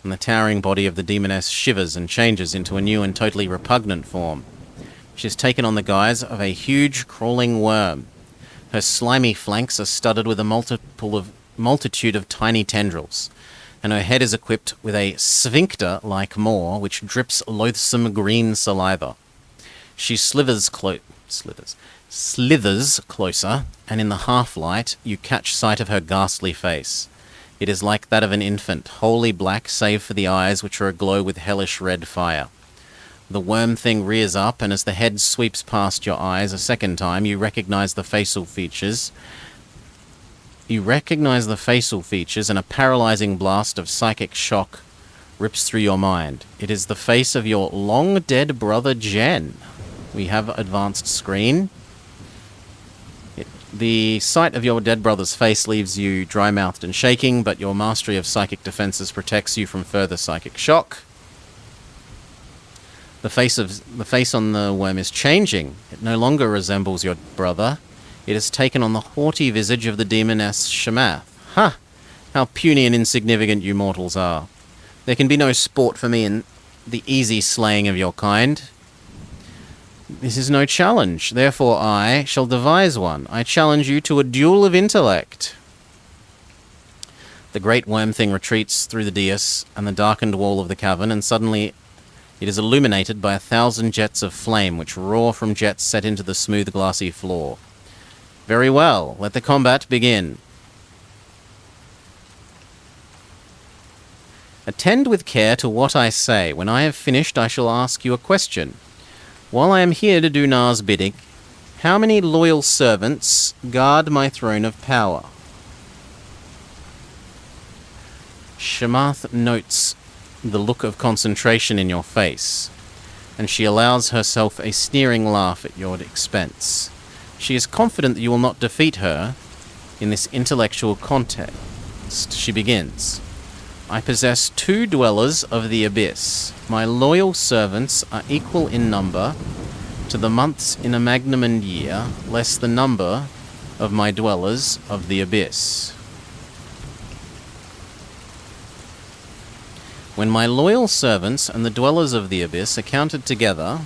and the towering body of the demoness shivers and changes into a new and totally repugnant form. She has taken on the guise of a huge crawling worm. Her slimy flanks are studded with a multitude of tiny tendrils, and her head is equipped with a sphincter-like maw which drips loathsome green saliva. She slithers closer, and in the half-light you catch sight of her ghastly face. It is like that of an infant, wholly black save for the eyes which are aglow with hellish red fire. The worm thing rears up, and as the head sweeps past your eyes a second time, you recognize the facial features, and a paralyzing blast of psychic shock rips through your mind. It is the face of your long-dead brother Jen. We have advanced screen. The sight of your dead brother's face leaves you dry-mouthed and shaking, but your mastery of psychic defenses protects you from further psychic shock. The face on the worm is changing. It no longer resembles your brother. It has taken on the haughty visage of the demoness Shamath. Ha! How puny and insignificant you mortals are. There can be no sport for me in the easy slaying of your kind. This is no challenge, therefore I shall devise one. I challenge you to a duel of intellect. The great worm thing retreats through the dais and the darkened wall of the cavern, and suddenly it is illuminated by 1,000 jets of flame which roar from jets set into the smooth glassy floor. Very well, let the combat begin. Attend with care to what I say. When I have finished, I shall ask you a question. While I am here to do Nar's bidding, how many loyal servants guard my throne of power? Shamath notes the look of concentration in your face, and she allows herself a sneering laugh at your expense. She is confident that you will not defeat her in this intellectual contest. She begins. I possess 2 dwellers of the abyss. My loyal servants are equal in number to the months in a Magnamund year, less the number of my dwellers of the abyss. When my loyal servants and the dwellers of the abyss are counted together,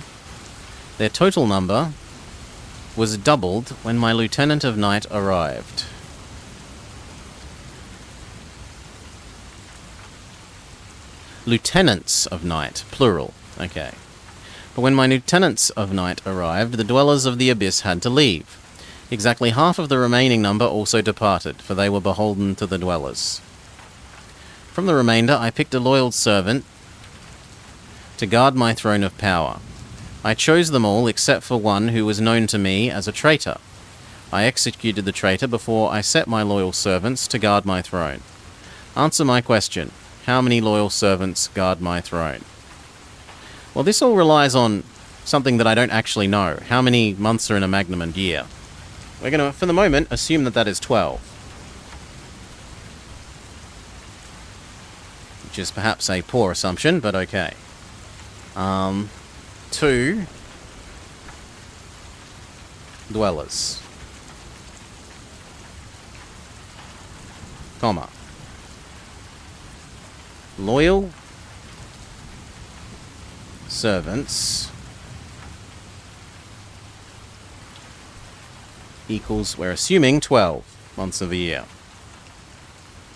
their total number was doubled when my lieutenant of night arrived. Lieutenants of night, plural. Okay. But when my lieutenants of night arrived, the dwellers of the abyss had to leave. Exactly half of the remaining number also departed, for they were beholden to the dwellers. From the remainder, I picked a loyal servant to guard my throne of power. I chose them all except for one who was known to me as a traitor. I executed the traitor before I set my loyal servants to guard my throne. Answer my question. How many loyal servants guard my throne? Well, this all relies on something that I don't actually know. How many months are in a magnum year? We're going to, for the moment, assume that that is 12. Which is perhaps a poor assumption, but okay. 2 dwellers. Comma. Loyal servants equals, we're assuming, 12 months of a year.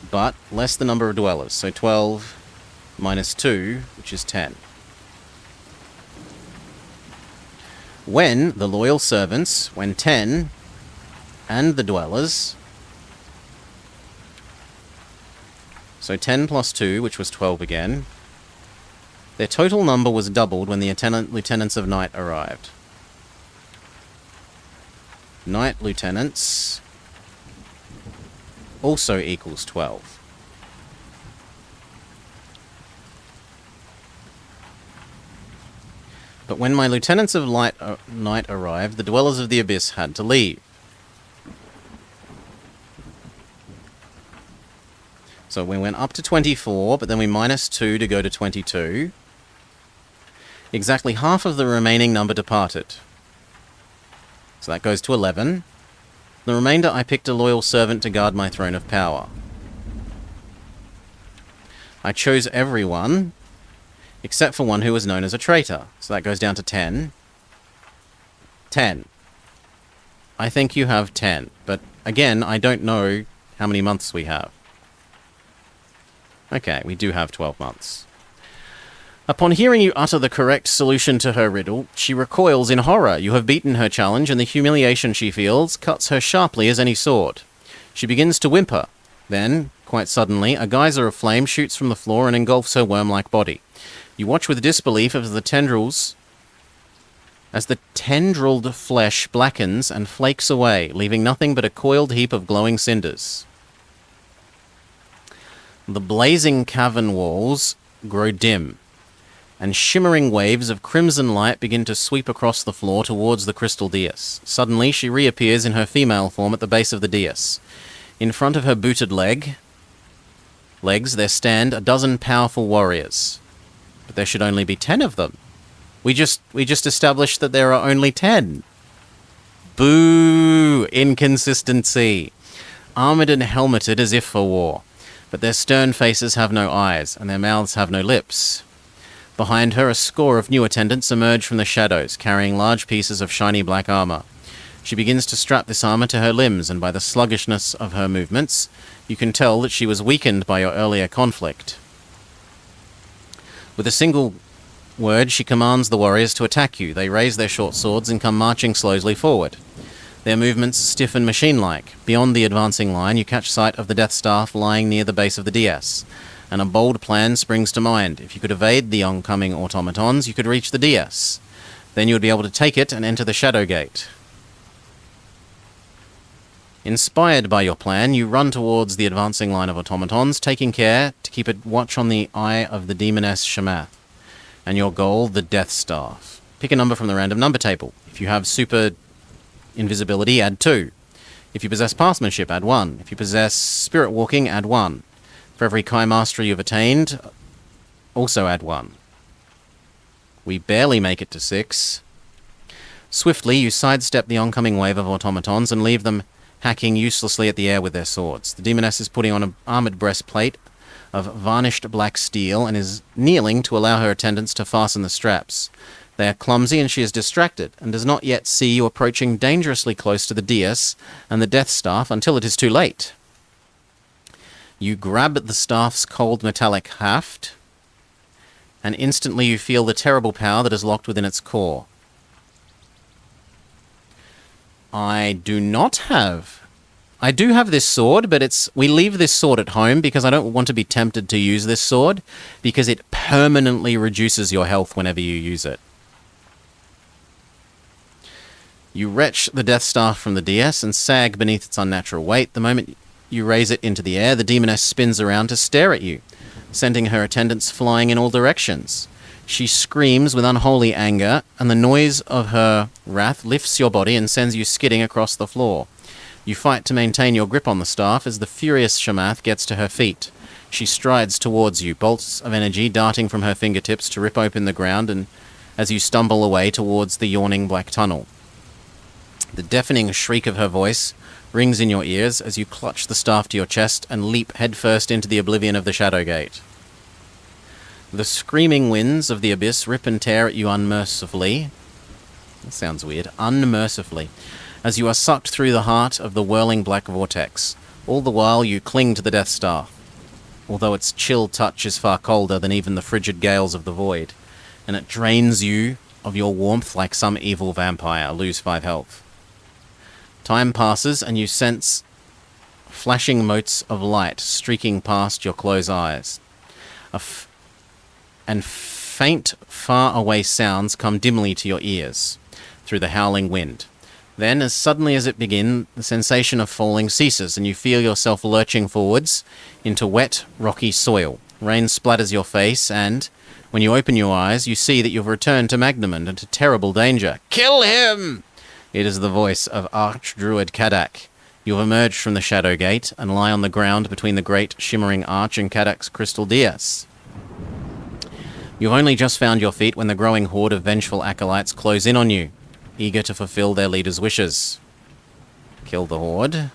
But less the number of dwellers, so 12 minus 2, which is 10. When the loyal servants, when 10, and the dwellers, so 10 plus 2, which was 12 again, their total number was doubled when the lieutenants of night arrived. Night lieutenants also equals 12. But when my lieutenants of night arrived, the dwellers of the abyss had to leave. So we went up to 24, but then we minus 2 to go to 22. Exactly half of the remaining number departed. So that goes to 11. The remainder I picked a loyal servant to guard my throne of power. I chose everyone, except for one who was known as a traitor. So that goes down to 10. 10. I think you have 10, but again, I don't know how many months we have. Okay, we do have 12 months. Upon hearing you utter the correct solution to her riddle, she recoils in horror. You have beaten her challenge, and the humiliation she feels cuts her sharply as any sword. She begins to whimper. Then, quite suddenly, a geyser of flame shoots from the floor and engulfs her worm-like body. You watch with disbelief as the tendrilled flesh blackens and flakes away, leaving nothing but a coiled heap of glowing cinders. The blazing cavern walls grow dim, and shimmering waves of crimson light begin to sweep across the floor towards the crystal dais. Suddenly, she reappears in her female form at the base of the dais. In front of her booted legs, there stand a dozen powerful warriors. But there should only be 10 of them. We just established that there are only 10. Boo! Inconsistency. Armored and helmeted as if for war. But their stern faces have no eyes, and their mouths have no lips. Behind her, a score of new attendants emerge from the shadows, carrying large pieces of shiny black armor. She begins to strap this armor to her limbs, and by the sluggishness of her movements, you can tell that she was weakened by your earlier conflict. With a single word, she commands the warriors to attack you. They raise their short swords and come marching slowly forward. Their movements stiff and machine-like. Beyond the advancing line, you catch sight of the Death Staff lying near the base of the dais, and a bold plan springs to mind. If you could evade the oncoming automatons, you could reach the dais. Then you would be able to take it and enter the Shadow Gate. Inspired by your plan, you run towards the advancing line of automatons, taking care to keep a watch on the eye of the demoness Shamath, and your goal, the Death Staff. Pick a number from the random number table. If you have super invisibility, add 2. If you possess Pathmanship, add 1. If you possess Spirit Walking, add 1. For every Kai Mastery you've attained, also add 1. We barely make it to 6. Swiftly, you sidestep the oncoming wave of automatons and leave them hacking uselessly at the air with their swords. The demoness is putting on an armored breastplate of varnished black steel and is kneeling to allow her attendants to fasten the straps. They are clumsy and she is distracted and does not yet see you approaching dangerously close to the dais and the Death Staff until it is too late. You grab at the staff's cold metallic haft, and instantly you feel the terrible power that is locked within its core. I do have this sword, but we leave this sword at home because I don't want to be tempted to use this sword, because it permanently reduces your health whenever you use it. You wrench the Death Staff from the dais and sag beneath its unnatural weight. The moment you raise it into the air, the demoness spins around to stare at you, sending her attendants flying in all directions. She screams with unholy anger, and the noise of her wrath lifts your body and sends you skidding across the floor. You fight to maintain your grip on the staff as the furious Shamath gets to her feet. She strides towards you, bolts of energy darting from her fingertips to rip open the ground, and as you stumble away towards the yawning black tunnel. The deafening shriek of her voice rings in your ears as you clutch the staff to your chest and leap headfirst into the oblivion of the Shadow Gate. The screaming winds of the abyss rip and tear at you unmercifully. That sounds weird. Unmercifully. As you are sucked through the heart of the whirling black vortex. All the while you cling to the Death Star, although its chill touch is far colder than even the frigid gales of the void, and it drains you of your warmth like some evil vampire. Lose 5 health. Time passes and you sense flashing motes of light streaking past your closed eyes. And faint, far-away sounds come dimly to your ears through the howling wind. Then, as suddenly as it begins, the sensation of falling ceases, and you feel yourself lurching forwards into wet, rocky soil. Rain splatters your face, and when you open your eyes, you see that you've returned to Magnamond and to terrible danger. Kill him! It is the voice of Archdruid Kadak. You have emerged from the Shadow Gate and lie on the ground between the great shimmering arch and Kadak's crystal dais. You've only just found your feet when the growing horde of vengeful acolytes close in on you, eager to fulfill their leader's wishes. Kill the horde.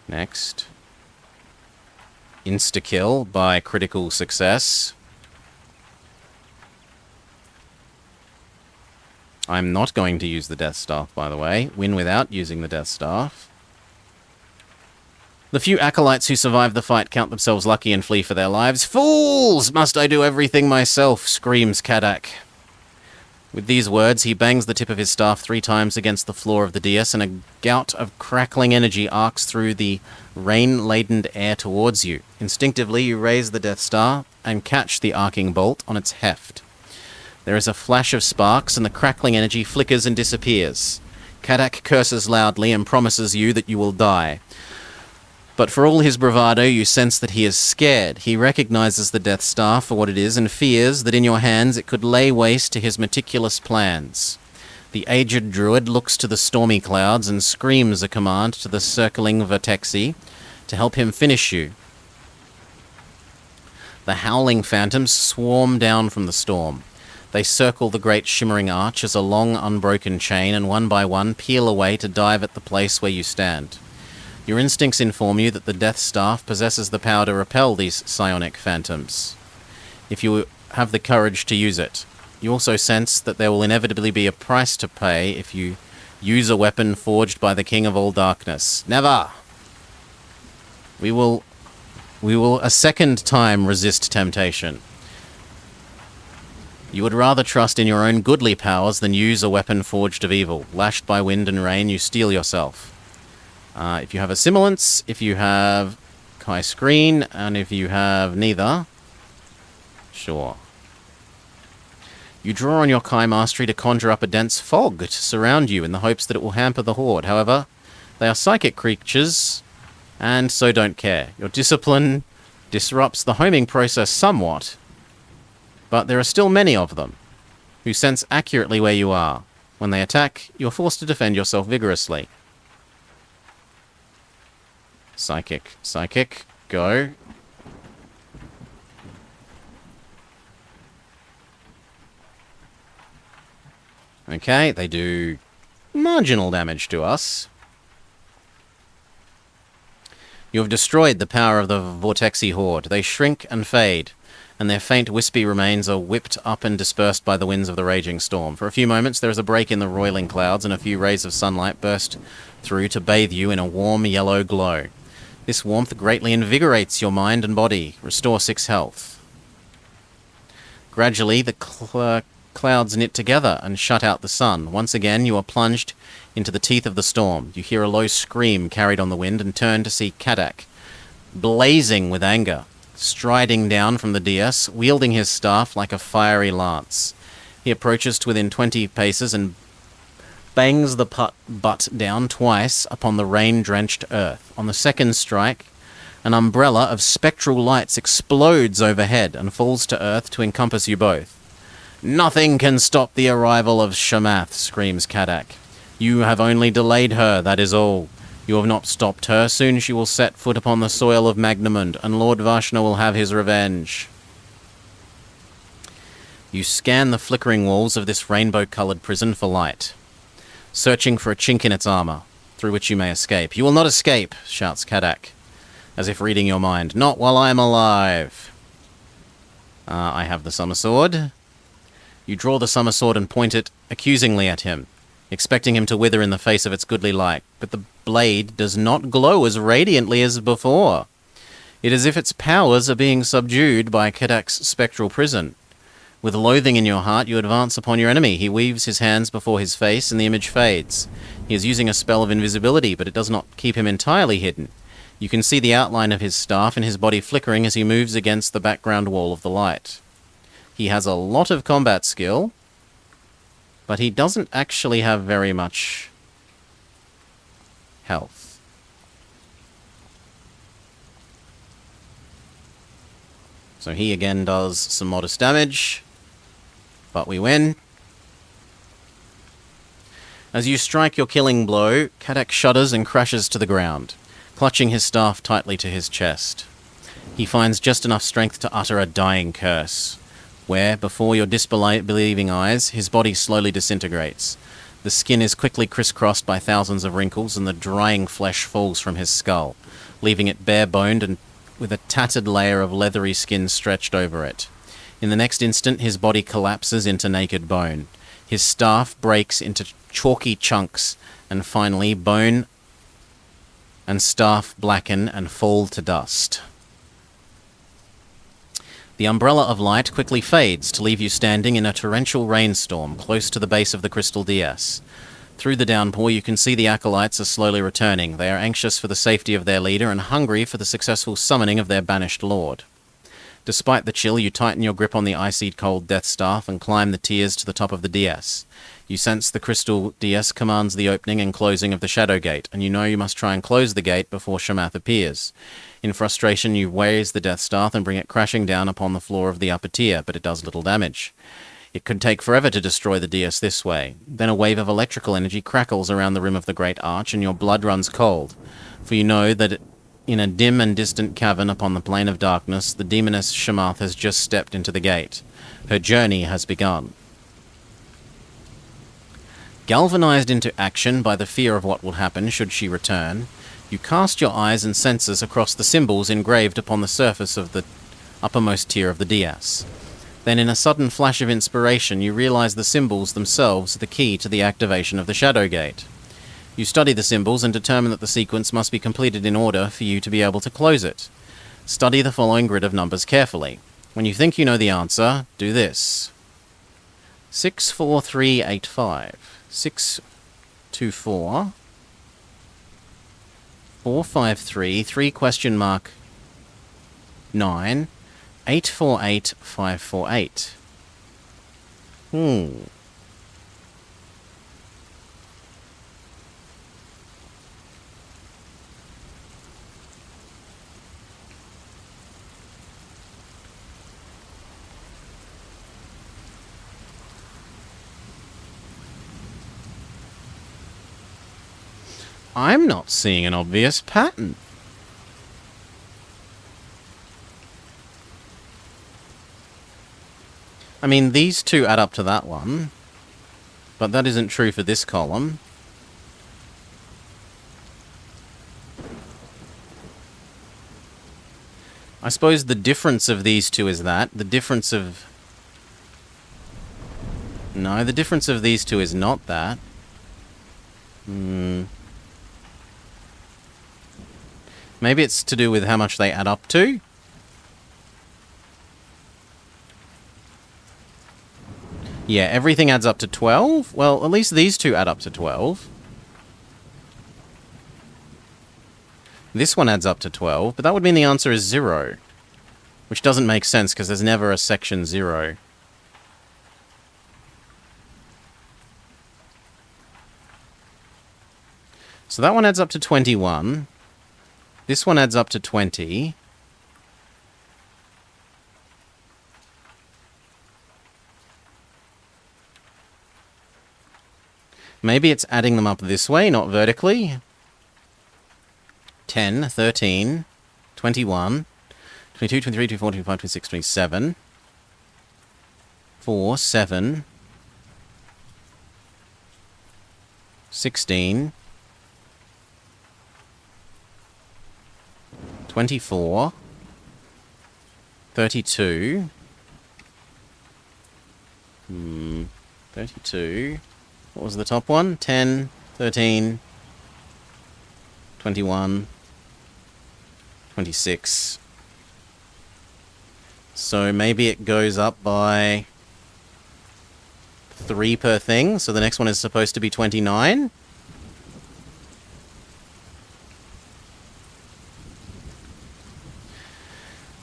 Next. Insta-kill by critical success. I'm not going to use the Death Staff, by the way. Win without using the Death Staff. The few acolytes who survive the fight count themselves lucky and flee for their lives. Fools! Must I do everything myself? Screams Kadak. With these words, he bangs the tip of his staff 3 times against the floor of the dais, and a gout of crackling energy arcs through the rain-laden air towards you. Instinctively, you raise the Death Star and catch the arcing bolt on its heft. There is a flash of sparks, and the crackling energy flickers and disappears. Kadak curses loudly and promises you that you will die. But for all his bravado, you sense that he is scared. He recognizes the Death Star for what it is and fears that in your hands it could lay waste to his meticulous plans. The aged druid looks to the stormy clouds and screams a command to the circling vertexi to help him finish you. The howling phantoms swarm down from the storm. They circle the great shimmering arch as a long, unbroken chain, and one by one peel away to dive at the place where you stand. Your instincts inform you that the Death Staff possesses the power to repel these psionic phantoms, if you have the courage to use it. You also sense that there will inevitably be a price to pay if you use a weapon forged by the King of all Darkness. Never! We will a second time resist temptation. You would rather trust in your own goodly powers than use a weapon forged of evil. Lashed by wind and rain, you steel yourself. If you have Assimilance, if you have Kai Screen, and if you have neither, sure. You draw on your Kai Mastery to conjure up a dense fog to surround you in the hopes that it will hamper the horde. However, they are psychic creatures, and so don't care. Your discipline disrupts the homing process somewhat, but there are still many of them who sense accurately where you are. When they attack, you're forced to defend yourself vigorously. Psychic, go. Okay, they do marginal damage to us. You have destroyed the power of the Vortexy Horde. They shrink and fade, and their faint wispy remains are whipped up and dispersed by the winds of the raging storm. For a few moments there is a break in the roiling clouds, and a few rays of sunlight burst through to bathe you in a warm yellow glow. This warmth greatly invigorates your mind and body. Restore 6 health. Gradually the clouds knit together and shut out the sun. Once again you are plunged into the teeth of the storm. You hear a low scream carried on the wind and turn to see Kadak, blazing with anger, striding down from the dais, wielding his staff like a fiery lance. He approaches to within 20 paces and bangs the butt down twice upon the rain-drenched earth. On the second strike, an umbrella of spectral lights explodes overhead and falls to earth to encompass you both. "Nothing can stop the arrival of Shamath," screams Kadak. "You have only delayed her, that is all. You have not stopped her. Soon she will set foot upon the soil of Magnamund, and Lord Vashna will have his revenge." You scan the flickering walls of this rainbow-coloured prison for light, searching for a chink in its armour, through which you may escape. "You will not escape," shouts Kadak, as if reading your mind. "Not while I am alive." I have the summer sword. You draw the summer sword and point it accusingly at him, expecting him to wither in the face of its goodly light, but the blade does not glow as radiantly as before. It is as if its powers are being subdued by Kadak's spectral prison. With loathing in your heart, you advance upon your enemy. He weaves his hands before his face, and the image fades. He is using a spell of invisibility, but it does not keep him entirely hidden. You can see the outline of his staff and his body flickering as he moves against the background wall of the light. He has a lot of combat skill, but he doesn't actually have very much health. So he again does some modest damage, but we win. As you strike your killing blow, Kadak shudders and crashes to the ground, clutching his staff tightly to his chest. He finds just enough strength to utter a dying curse, where, before your disbelieving eyes, his body slowly disintegrates. The skin is quickly crisscrossed by thousands of wrinkles, and the drying flesh falls from his skull, leaving it bare-boned and with a tattered layer of leathery skin stretched over it. In the next instant, his body collapses into naked bone. His staff breaks into chalky chunks, and finally, bone and staff blacken and fall to dust. The umbrella of light quickly fades to leave you standing in a torrential rainstorm close to the base of the crystal dais. Through the downpour, you can see the acolytes are slowly returning. They are anxious for the safety of their leader and hungry for the successful summoning of their banished lord. Despite the chill, you tighten your grip on the icy cold death staff and climb the tiers to the top of the dais. You sense the crystal dais commands the opening and closing of the shadow gate, and you know you must try and close the gate before Shamath appears. In frustration, you raise the death staff and bring it crashing down upon the floor of the upper tier, but it does little damage. It could take forever to destroy the dais this way. Then a wave of electrical energy crackles around the rim of the great arch, and your blood runs cold, for you know that in a dim and distant cavern upon the plane of darkness, the demoness Shamath has just stepped into the gate. Her journey has begun. Galvanized into action by the fear of what will happen should she return, you cast your eyes and senses across the symbols engraved upon the surface of the uppermost tier of the dais. Then, in a sudden flash of inspiration, you realize the symbols themselves are the key to the activation of the Shadow Gate. You study the symbols and determine that the sequence must be completed in order for you to be able to close it. Study the following grid of numbers carefully. When you think you know the answer, do this. 64385. 624. 453. 3 question mark 9. 848 548. I'm not seeing an obvious pattern. I mean, these two add up to that one. But that isn't true for this column. I suppose the difference of these two is that. The difference of... No, the difference of these two is not that. Maybe it's to do with how much they add up to? Yeah, everything adds up to 12? Well, at least these two add up to 12. This one adds up to 12, but that would mean the answer is 0. Which doesn't make sense, because there's never a section 0. So that one adds up to 21. This one adds up to 20. Maybe it's adding them up this way, not vertically. 10, 13, 21, 22, 23, 24, 25, 26, 27, 4, 7, 16, 24, 32, 32, what was the top one? 10, 13, 21, 26. So maybe it goes up by 3 per thing, so the next one is supposed to be 29.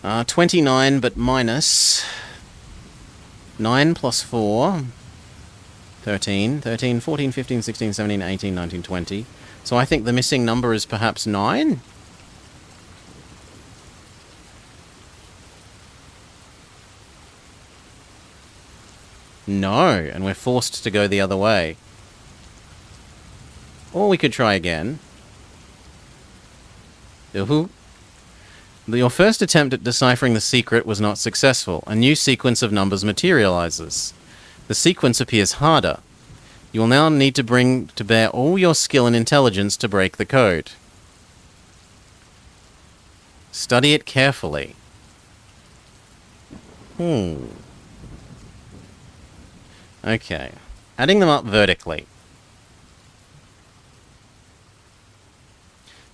Uh, 29, but minus 9 plus 4, 13, 13, 14, 15, 16, 17, 18, 19, 20. So I think the missing number is perhaps 9? No, and we're forced to go the other way. Or we could try again. Your first attempt at deciphering the secret was not successful. A new sequence of numbers materializes. The sequence appears harder. You will now need to bring to bear all your skill and intelligence to break the code. Study it carefully. Okay. Adding them up vertically.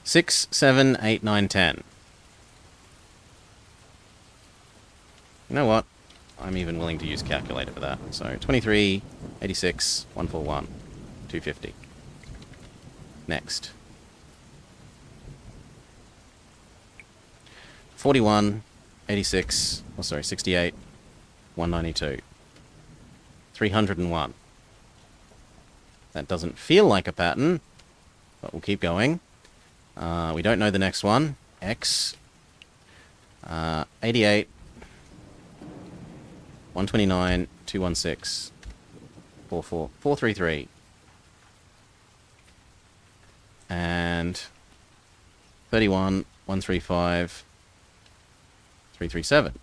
6, 7, 8, 9, 10. You know what? I'm even willing to use calculator for that. So 23, 86, 141, 250. Next. 41, 86, 68, 192. 301. That doesn't feel like a pattern, but we'll keep going. We don't know the next one. X. 88. 129, 216, 44, 433. And 31, 135, 337.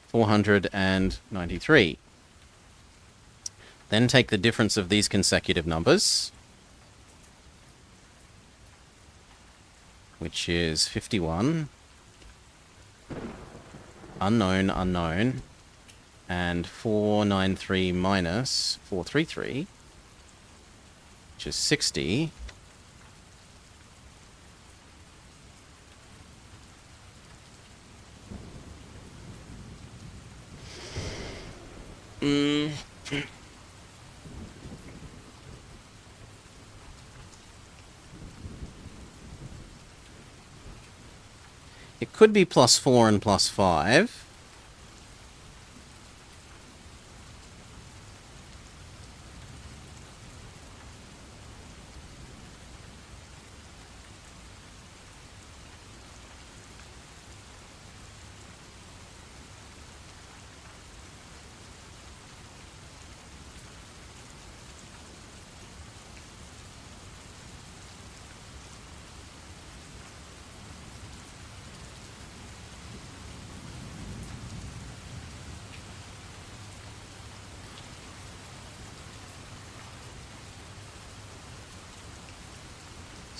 493. Then take the difference of these consecutive numbers, which is 51, unknown, unknown, and 493 minus 433, which is 60. It could be plus 4 and plus 5.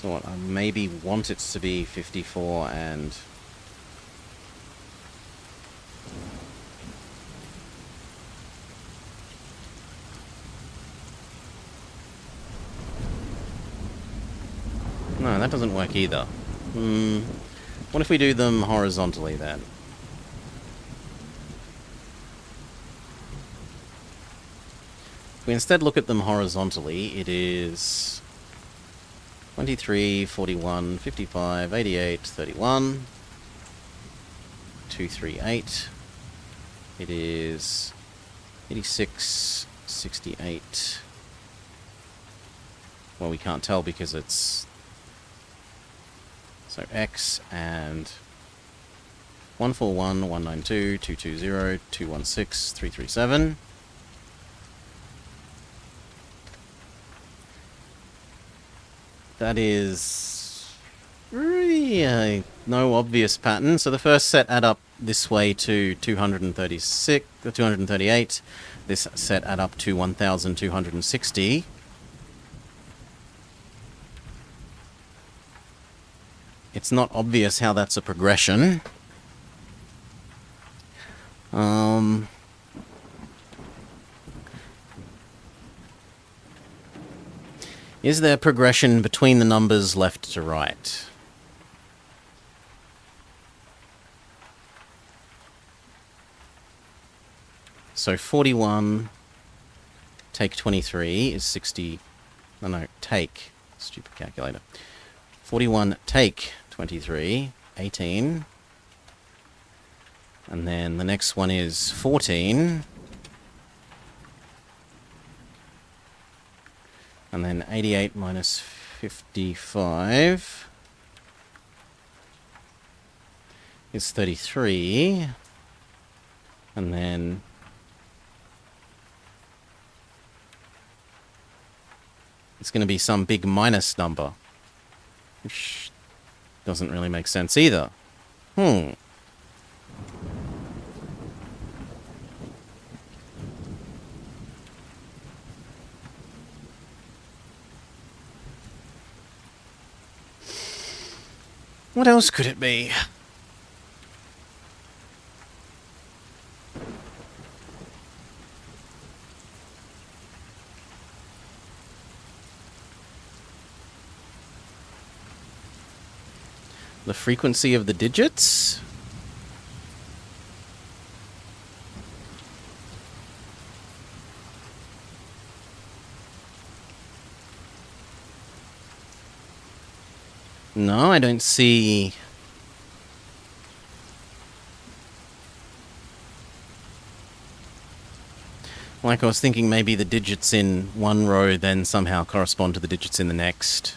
So what, I maybe want it to be 54 and... No, that doesn't work either. What if we do them horizontally then? If we instead look at them horizontally, it is 23, 41, 55, 88, 31, 238. It is 86, 68. Well, we can't tell because it's... So X and 141, 192, 220, 216, 337. That is really no obvious pattern. So the first set add up this way to 236, 238. This set add up to 1,260. It's not obvious how that's a progression. Is there progression between the numbers left to right? So 41 take 23 is 60... No, take. Stupid calculator. 41 take 23, 18. And then the next one is 14. And then 88 minus 55 is 33. And then it's going to be some big minus number, which doesn't really make sense either. What else could it be? The frequency of the digits? No, I don't see... Like, I was thinking maybe the digits in one row then somehow correspond to the digits in the next.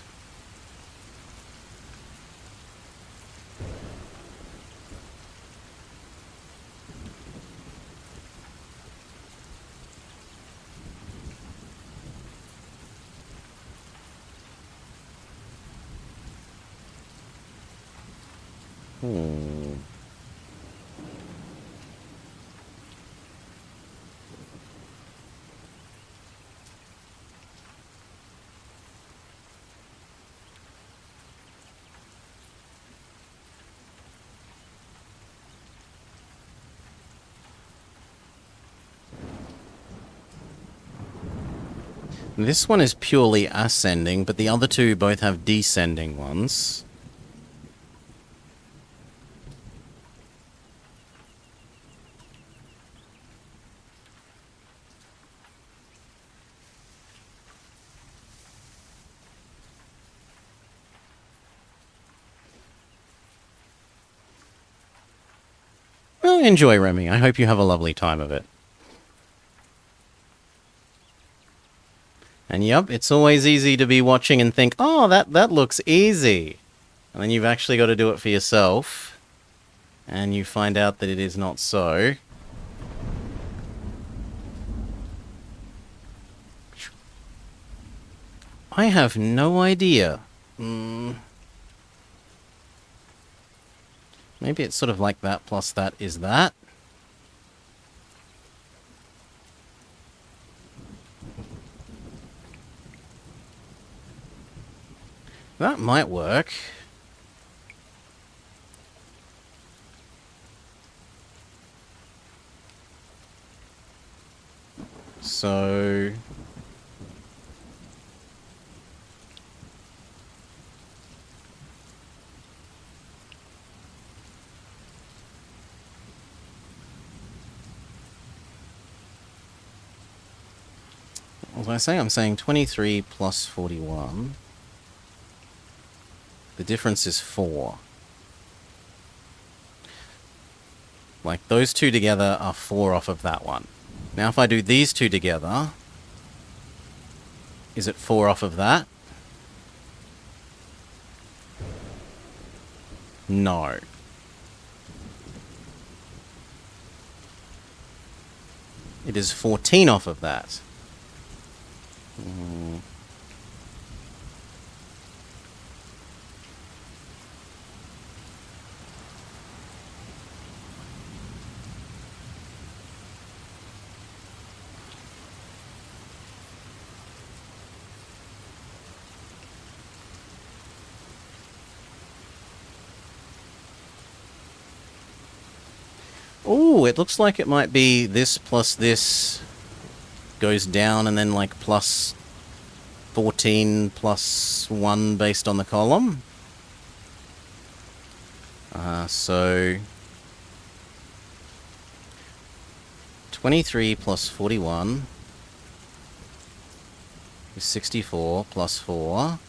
This one is purely ascending, but the other two both have descending ones. Well, enjoy, Remy. I hope you have a lovely time of it. And yep, it's always easy to be watching and think, oh, that looks easy. And then you've actually got to do it for yourself. And you find out that it is not so. I have no idea. Maybe it's sort of like that plus that is that. That might work. So... what was I saying? I'm saying 23 plus 41. The difference is 4. Like, those two together are 4 off of that one. Now, if I do these two together, is it 4 off of that? No. It is 14 off of that. Oh, it looks like it might be this plus this goes down and then like plus 14 plus 1 based on the column. So 23 plus 41 is 64 plus 4.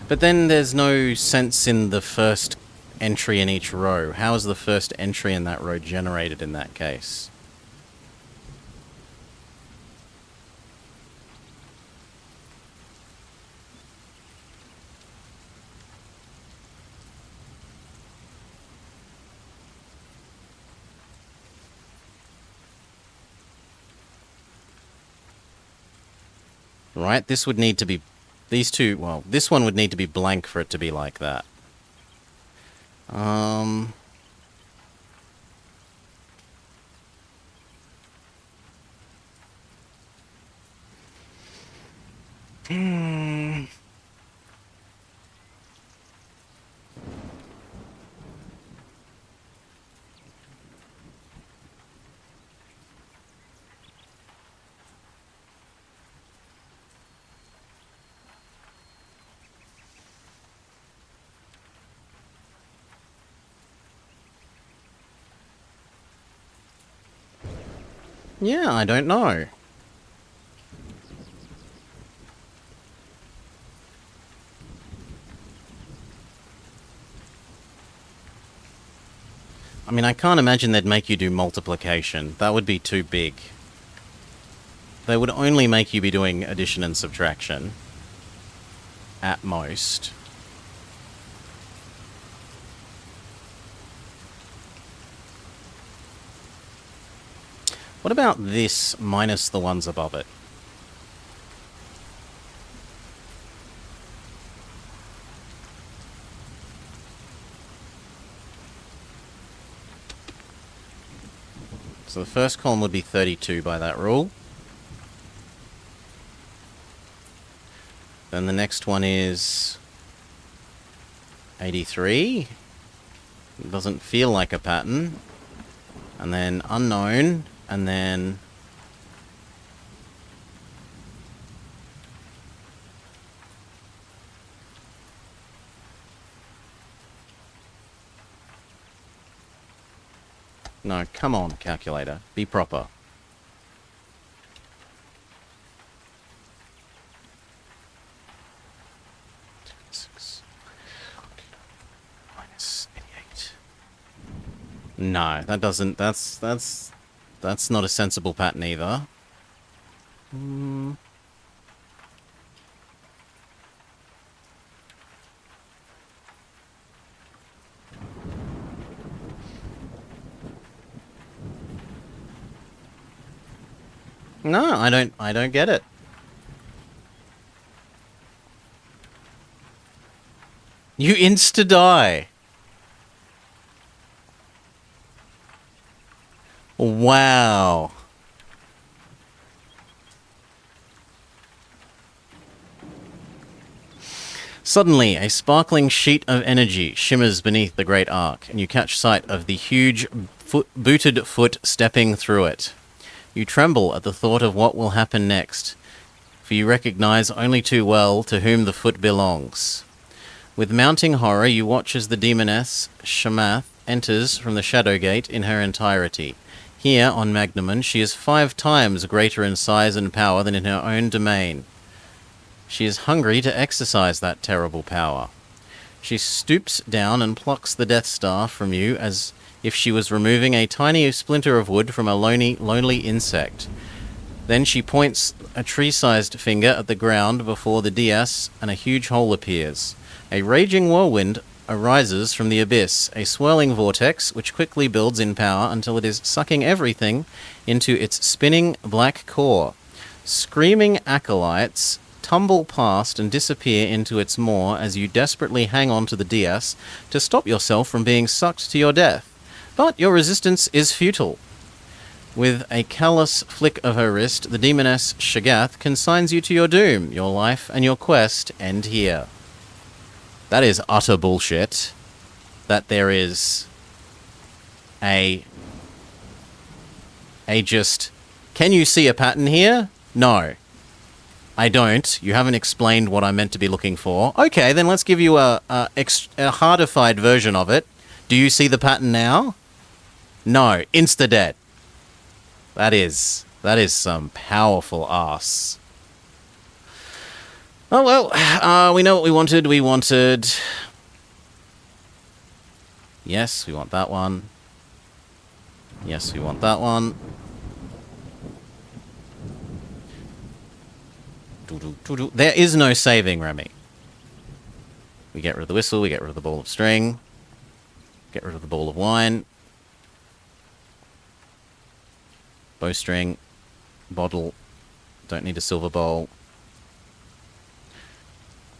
But then there's no sense in the first entry in each row. How is the first entry in that row generated in that case? Right, this would need to be... These two... Well, this one would need to be blank for it to be like that. Yeah, I don't know. I mean, I can't imagine they'd make you do multiplication. That would be too big. They would only make you be doing addition and subtraction. At most. What about this minus the ones above it? So the first column would be 32 by that rule. Then the next one is 83. It doesn't feel like a pattern. And then unknown. And then... No, come on, calculator. Be proper. Minus 88. No, that doesn't... That's not a sensible pattern either. No, I don't get it. You insta-die. Wow. Suddenly, a sparkling sheet of energy shimmers beneath the great arc, and you catch sight of the huge booted foot stepping through it. You tremble at the thought of what will happen next, for you recognize only too well to whom the foot belongs. With mounting horror, you watch as the demoness, Shamath, enters from the Shadow Gate in her entirety. Here, on Magnemon, she is 5 times greater in size and power than in her own domain. She is hungry to exercise that terrible power. She stoops down and plucks the Death Star from you as if she was removing a tiny splinter of wood from a lonely insect. Then she points a tree-sized finger at the ground before the Dias, and a huge hole appears. A raging whirlwind arises from the abyss, a swirling vortex which quickly builds in power until it is sucking everything into its spinning black core. Screaming acolytes tumble past and disappear into its maw as you desperately hang on to the Dias to stop yourself from being sucked to your death. But your resistance is futile. With a callous flick of her wrist, the demoness Shagath consigns you to your doom. Your life and your quest end here. That is utter bullshit. That there is a just... Can you see a pattern here? No. I don't. You haven't explained what I'm meant to be looking for. Okay, then let's give you a hardified version of it. Do you see the pattern now? No. Insta-dead. That is some powerful ass. Oh well, we know what we wanted. We wanted... Yes, we want that one. Yes, we want that one. There is no saving, Remy. We get rid of the whistle, we get rid of the ball of string. Get rid of the ball of wine. Bowstring. Bottle. Don't need a silver bowl.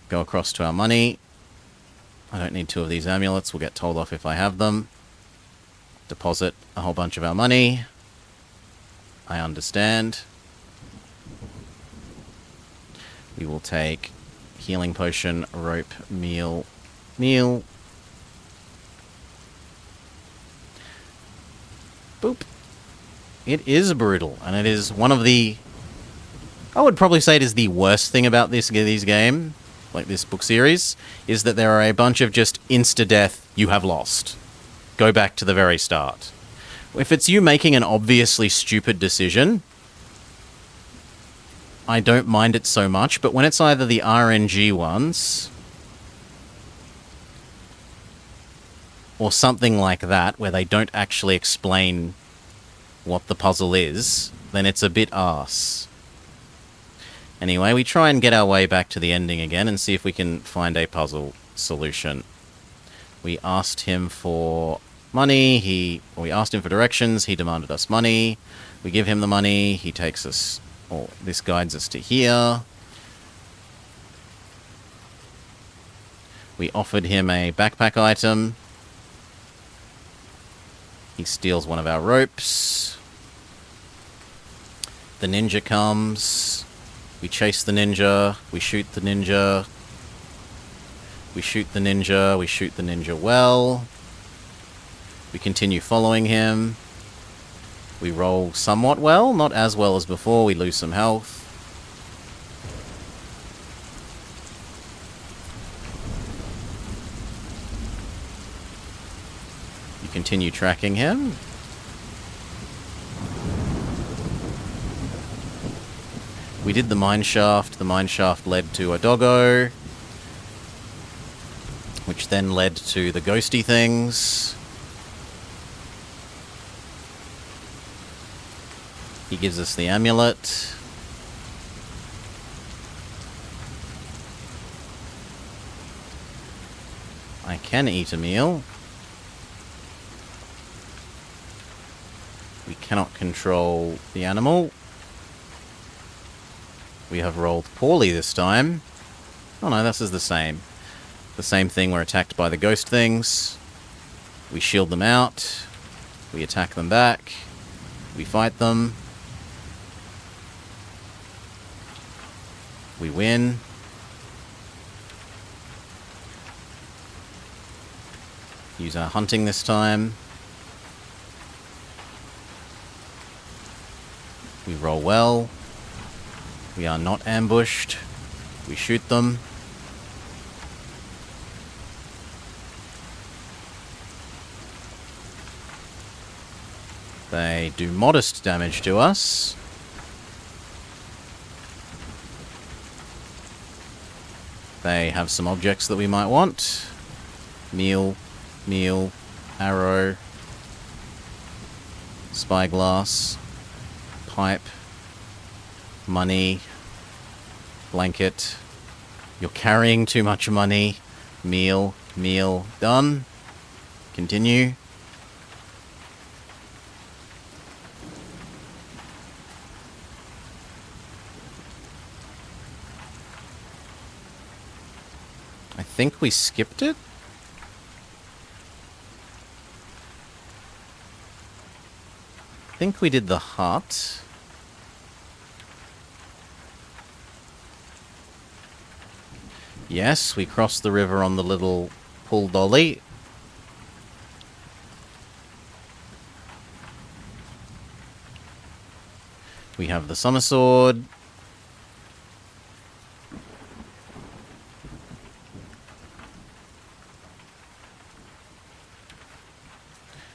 Go across to our money. I don't need 2 of these amulets. We'll get told off if I have them. Deposit a whole bunch of our money. I understand. We will take healing potion, rope, meal. Boop. It is brutal, and it is one of the... I would probably say it is the worst thing about these game, like this book series, is that there are a bunch of just insta-death, you have lost. Go back to the very start. If it's you making an obviously stupid decision, I don't mind it so much, but when it's either the RNG ones or something like that, where they don't actually explain what the puzzle is, then it's a bit arse. Anyway, we try and get our way back to the ending again and see if we can find a puzzle solution. We asked him for money, we asked him for directions, he demanded us money, we give him the money, he takes us... Oh, this guides us to here. We offered him a backpack item. He steals one of our ropes. The ninja comes. We chase the ninja. We shoot the ninja. We shoot the ninja. We shoot the ninja well. We continue following him. We roll somewhat well, not as well as before. We lose some health. You continue tracking him. We did the mine shaft. The mine shaft led to a doggo, which then led to the ghosty things. He gives us the amulet. I can eat a meal. We cannot control the animal. We have rolled poorly this time. Oh no, this is the same. The same thing, we're attacked by the ghost things. We shield them out. We attack them back. We fight them. We win. Use our hunting this time. We roll well. We are not ambushed. We shoot them. They do modest damage to us. They have some objects that we might want. Meal, arrow, spyglass, pipe, money, blanket. You're carrying too much money. Meal, done. Continue. I think we skipped it? I think we did the hut. Yes, we crossed the river on the little pull dolly. We have the summer sword.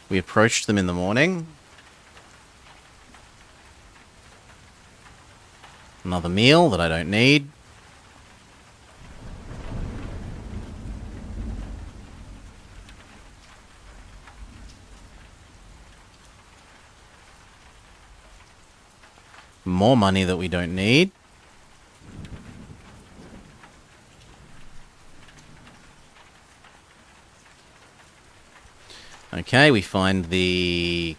We approached them in the morning. Another meal that I don't need. More money that we don't need. Okay, we find the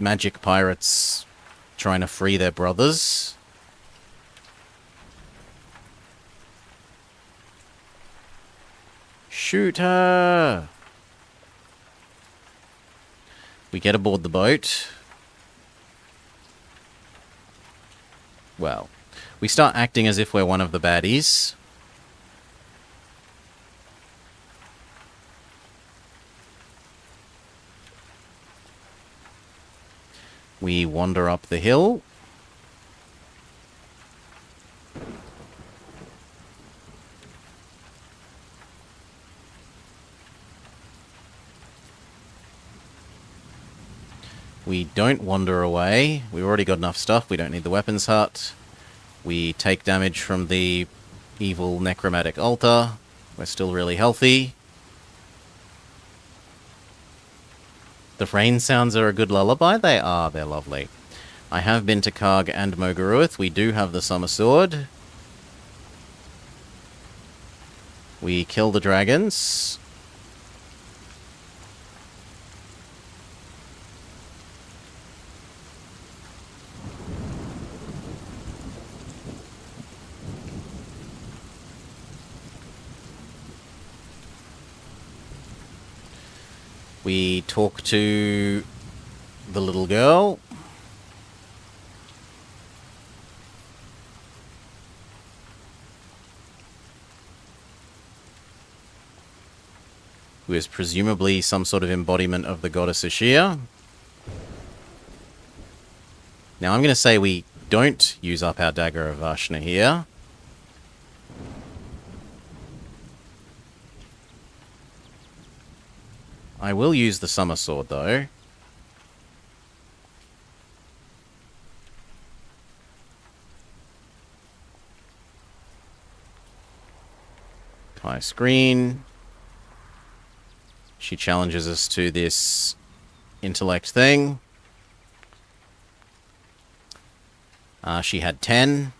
magic pirates trying to free their brothers. Shoot her! We get aboard the boat. Well, we start acting as if we're one of the baddies. We wander up the hill. We don't wander away. We've already got enough stuff. We don't need the weapons hut. We take damage from the evil necromantic altar. We're still really healthy. The rain sounds are a good lullaby. They are. They're lovely. I have been to Karg and Moguruth. We do have the summer sword. We kill the dragons. We talk to the little girl. Who is presumably some sort of embodiment of the goddess Ashia. Now I'm going to say we don't use up our dagger of Vashna here. I will use the summer sword, though. High screen. She challenges us to this intellect thing. She had 10.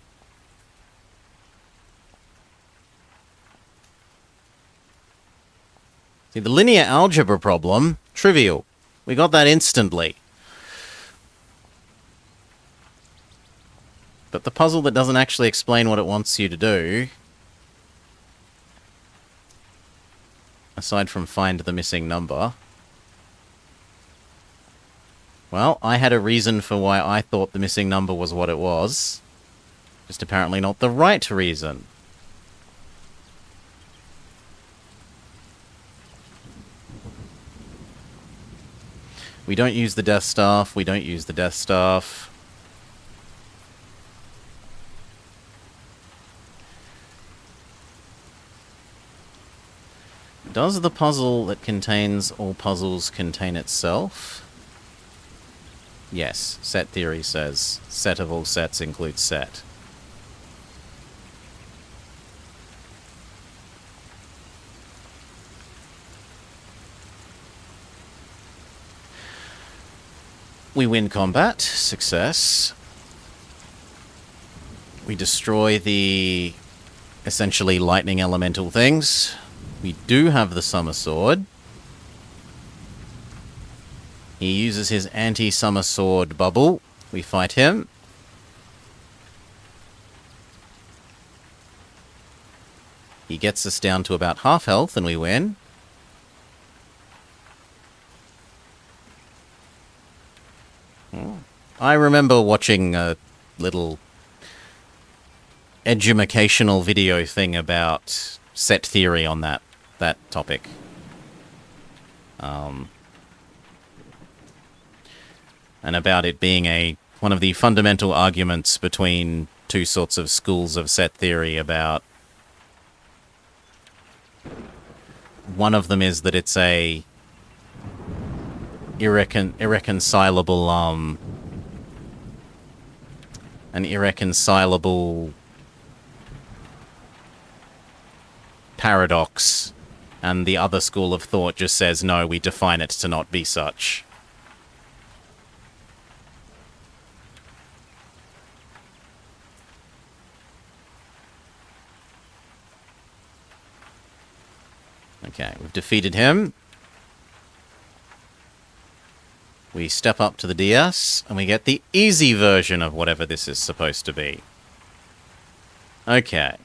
See, the linear algebra problem, trivial. We got that instantly. But the puzzle that doesn't actually explain what it wants you to do, aside from find the missing number, Well, I had a reason for why I thought the missing number was what it was. Just apparently not the right reason. We don't use the Death Staff. We don't use the Death Staff. Does the puzzle that contains all puzzles contain itself? Yes, set theory says set of all sets includes set. We win combat, success. We destroy the essentially lightning elemental things. We do have the Summer Sword. He uses his anti-Summer Sword bubble. We fight him. He gets us down to about half health and we win. I remember watching a little educational video thing about set theory on that topic. And about it being one of the fundamental arguments between two sorts of schools of set theory about... One of them is that it's a irreconcilable paradox, and the other school of thought just says, no, we define it to not be such. Okay, we've defeated him. We step up to the DS, and we get the easy version of whatever this is supposed to be. Okay.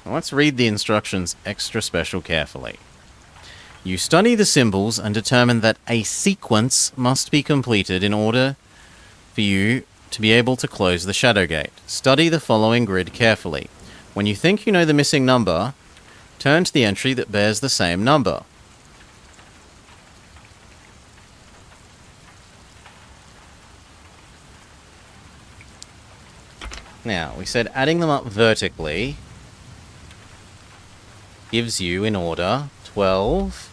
Let's read the instructions extra special carefully. You study the symbols and determine that a sequence must be completed in order for you to be able to close the shadow gate. Study the following grid carefully. When you think you know the missing number, turn to the entry that bears the same number. Now, we said adding them up vertically gives you, in order, 12,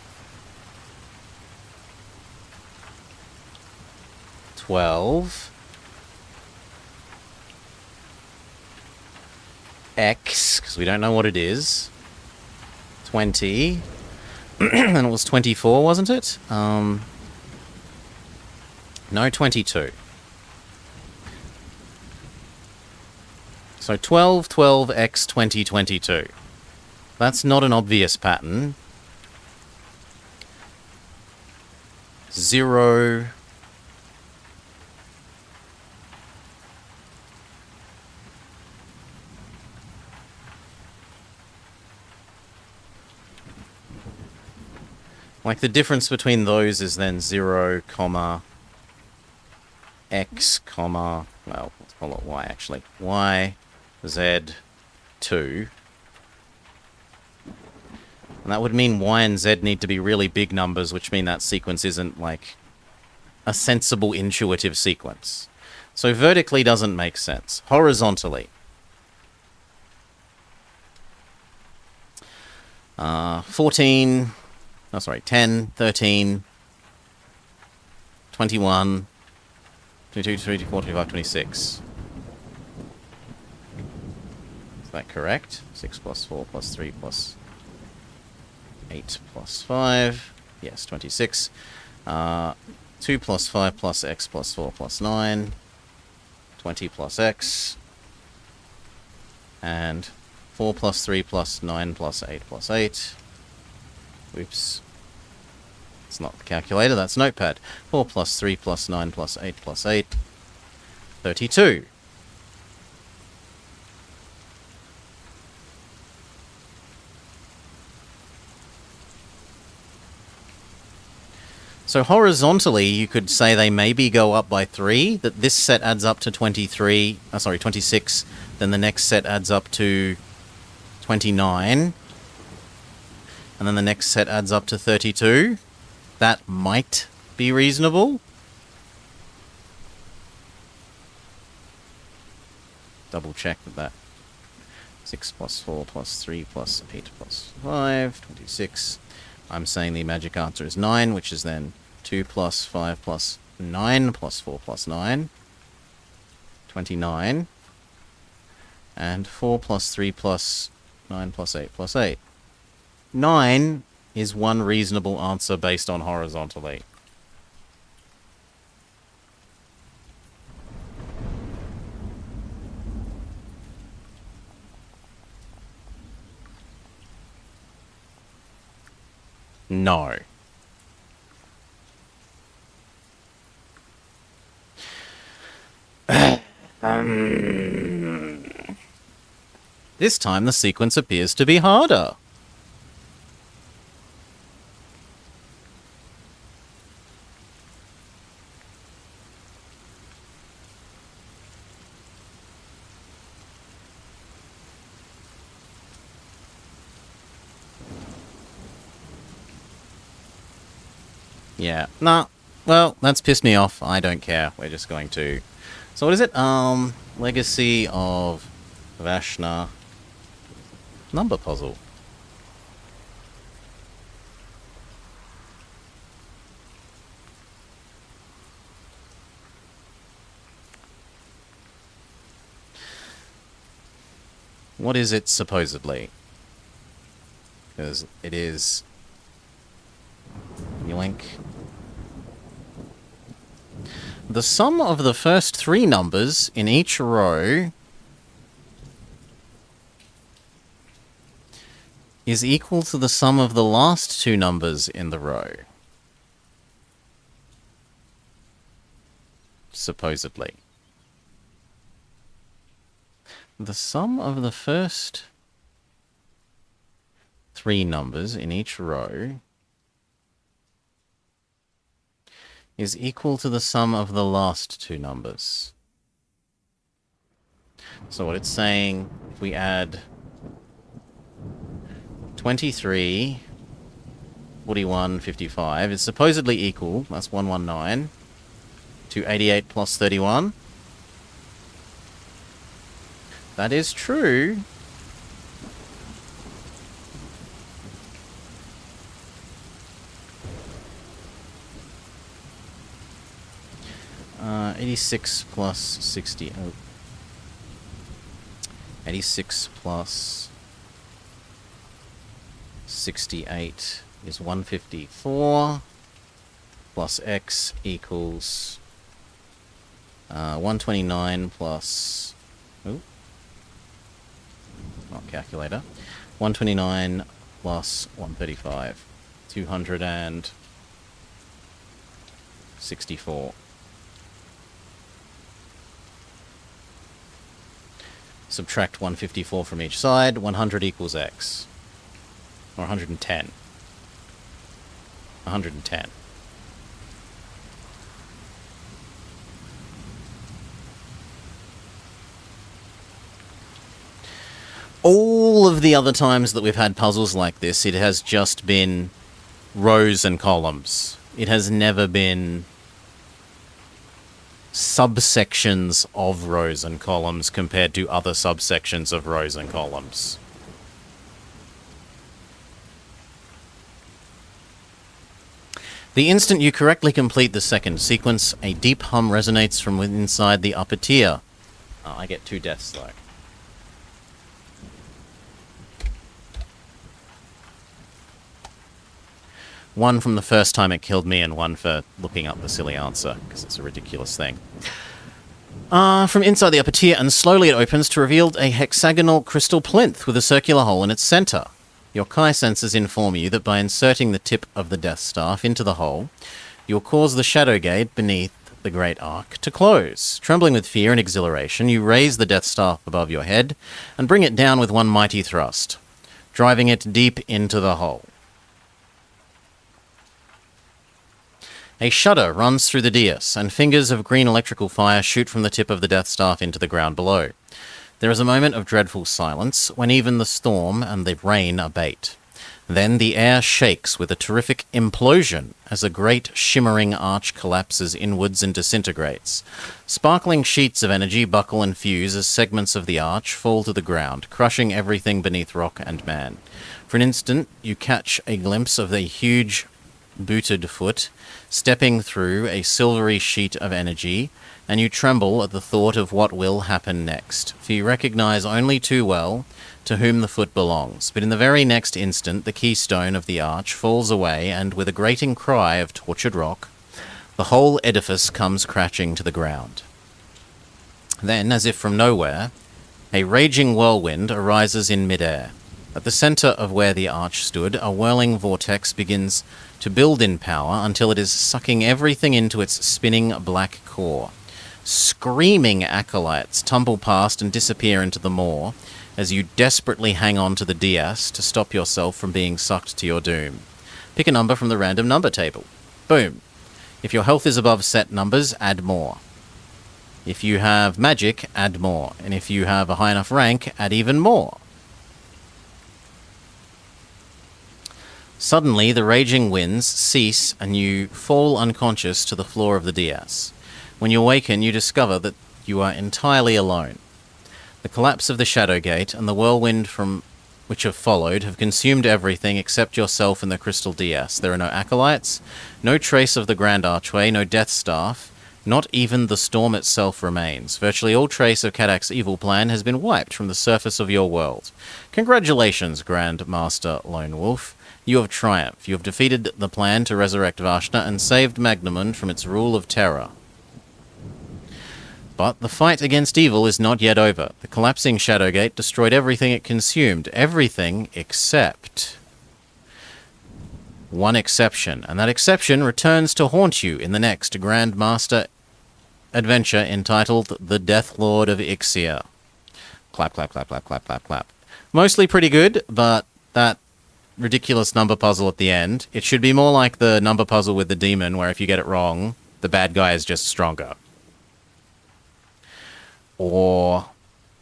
12, X, because we don't know what it is, 20, and it was 24, wasn't it? No, 22. So 12, 12, X, 20, 22. That's not an obvious pattern. 0. Like, the difference between those is then 0, comma, X, comma, well, let's call it Y, actually. Y, Z, 2. And that would mean Y and Z need to be really big numbers, which mean that sequence isn't, like, a sensible, intuitive sequence. So vertically doesn't make sense. Horizontally. 10, 13, 21, 22, 23, 24, 25, 26. Is that correct? 6 plus 4 plus 3 plus 8 plus 5. Yes, 26. 2 plus 5 plus X plus 4 plus 9. 20 plus X. And 4 plus 3 plus 9 plus 8 plus 8. Oops. It's not the calculator, that's Notepad. 4 plus 3 plus 9 plus 8 plus 8. 32. So horizontally, you could say they maybe go up by 3, that this set adds up to 26, then the next set adds up to 29, and then the next set adds up to 32. That might be reasonable. Double check that. 6 plus 4 plus 3 plus 8 plus 5, 26. I'm saying the magic answer is 9, which is then 2 plus 5 plus 9 plus 4 plus 9. 29. And 4 plus 3 plus 9 plus 8 plus 8. 9 is one reasonable answer based on horizontally. No. This time the sequence appears to be harder. Yeah, nah. Well, that's pissed me off. I don't care. We're just going to... So what is it? Legacy of Vashna. Number puzzle. What is it supposedly? Because it is... Yoink. The sum of the first 3 numbers in each row is equal to the sum of the last 2 numbers in the row. Supposedly. The sum of the first 3 numbers in each row is equal to the sum of the last 2 numbers. So what it's saying, if we add 23, 41, 55, is supposedly equal, that's 119, to 88 plus 31. That is true. Uh, 86 plus 60. Oh. 86 plus 68 is 154. Plus x equals 129 plus... Oh. Not calculator. 129 plus 135. 264. Subtract 154 from each side. 100 equals x. Or 110. 110. All of the other times that we've had puzzles like this, it has just been rows and columns. It has never been subsections of rows and columns compared to other subsections of rows and columns. The instant you correctly complete the second sequence, a deep hum resonates from inside the upper tier. Oh, I get 2 deaths though. One from the first time it killed me, and one for looking up the silly answer, because it's a ridiculous thing. From inside the upper tier, and slowly it opens to reveal a hexagonal crystal plinth with a circular hole in its center. Your Kai sensors inform you that by inserting the tip of the Death Staff into the hole, you'll cause the Shadow Gate beneath the Great Arc to close. Trembling with fear and exhilaration, you raise the Death Staff above your head and bring it down with one mighty thrust, driving it deep into the hole. A shudder runs through the dais, and fingers of green electrical fire shoot from the tip of the Death Staff into the ground below. There is a moment of dreadful silence, when even the storm and the rain abate. Then the air shakes with a terrific implosion as a great shimmering arch collapses inwards and disintegrates. Sparkling sheets of energy buckle and fuse as segments of the arch fall to the ground, crushing everything beneath rock and man. For an instant, you catch a glimpse of a huge booted foot stepping through a silvery sheet of energy, and you tremble at the thought of what will happen next, for you recognize only too well to whom the foot belongs. But in the very next instant, the keystone of the arch falls away, and with a grating cry of tortured rock, the whole edifice comes crashing to the ground. Then, as if from nowhere, a raging whirlwind arises in midair. At the center of where the arch stood, a whirling vortex begins to build in power until it is sucking everything into its spinning black core. Screaming acolytes tumble past and disappear into the maw as you desperately hang on to the dais to stop yourself from being sucked to your doom. Pick a number from the random number table. Boom. If your health is above set numbers, add more. If you have magic, add more. And if you have a high enough rank, add even more. Suddenly, the raging winds cease and you fall unconscious to the floor of the dais. When you awaken, you discover that you are entirely alone. The collapse of the Shadow Gate and the whirlwind from which have followed have consumed everything except yourself and the crystal dais. There are no acolytes, no trace of the Grand Archway, no Death Staff, not even the storm itself remains. Virtually all trace of Kadak's evil plan has been wiped from the surface of your world. Congratulations, Grand Master Lone Wolf. You have triumphed. You have defeated the plan to resurrect Vashta and saved Magnamund from its rule of terror. But the fight against evil is not yet over. The collapsing Shadowgate destroyed everything it consumed. Everything except one exception. And that exception returns to haunt you in the next Grand Master adventure entitled The Death Lord of Ixia. Clap, clap, clap, clap, clap, clap, clap. Mostly pretty good, but that ridiculous number puzzle at the end, it should be more like the number puzzle with the demon, where if you get it wrong, the bad guy is just stronger. Or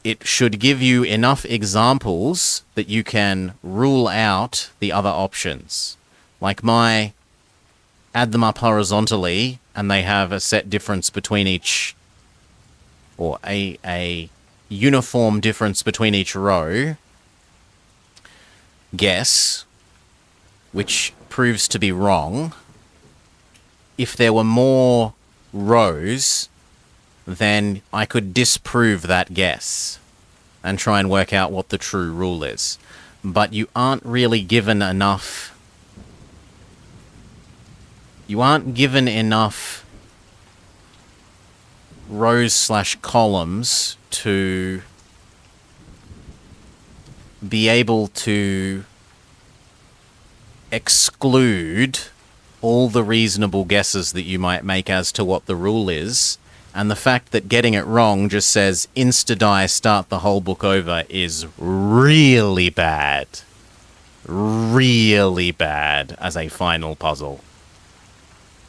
it should give you enough examples that you can rule out the other options. Like my add them up horizontally, and they have a set difference between each, or a uniform difference between each row. Guess, which proves to be wrong. If there were more rows, then I could disprove that guess and try and work out what the true rule is. But you aren't really given enough... You aren't given enough rows/columns to be able to exclude all the reasonable guesses that you might make as to what the rule is, and the fact that getting it wrong just says insta-die, start the whole book over is really bad. Really bad as a final puzzle.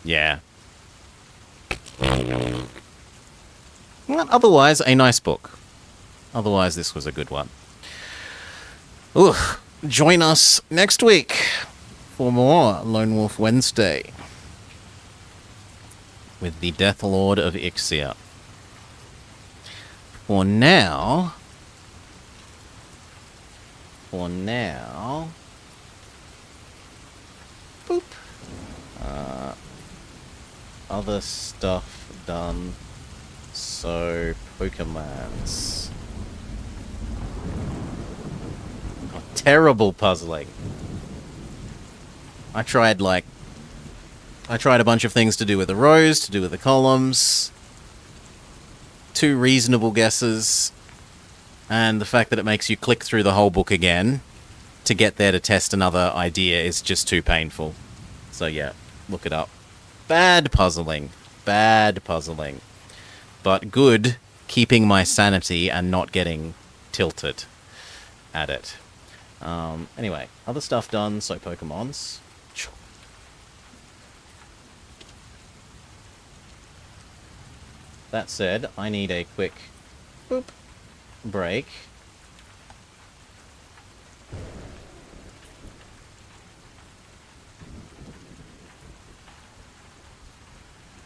Yeah. Well, otherwise, a nice book. Otherwise, this was a good one. Ooh, join us next week for more Lone Wolf Wednesday with the Death Lord of Ixia. For now, boop. Other stuff done. So, Pokemons. Oh, terrible puzzling. I tried a bunch of things to do with the rows, to do with the columns. 2 reasonable guesses. And the fact that it makes you click through the whole book again. to get there to test another idea is just too painful. So yeah, look it up. Bad puzzling. Bad puzzling. But good keeping my sanity and not getting tilted at it. Anyway, other stuff done, so Pokemons. That said, I need a quick boop break.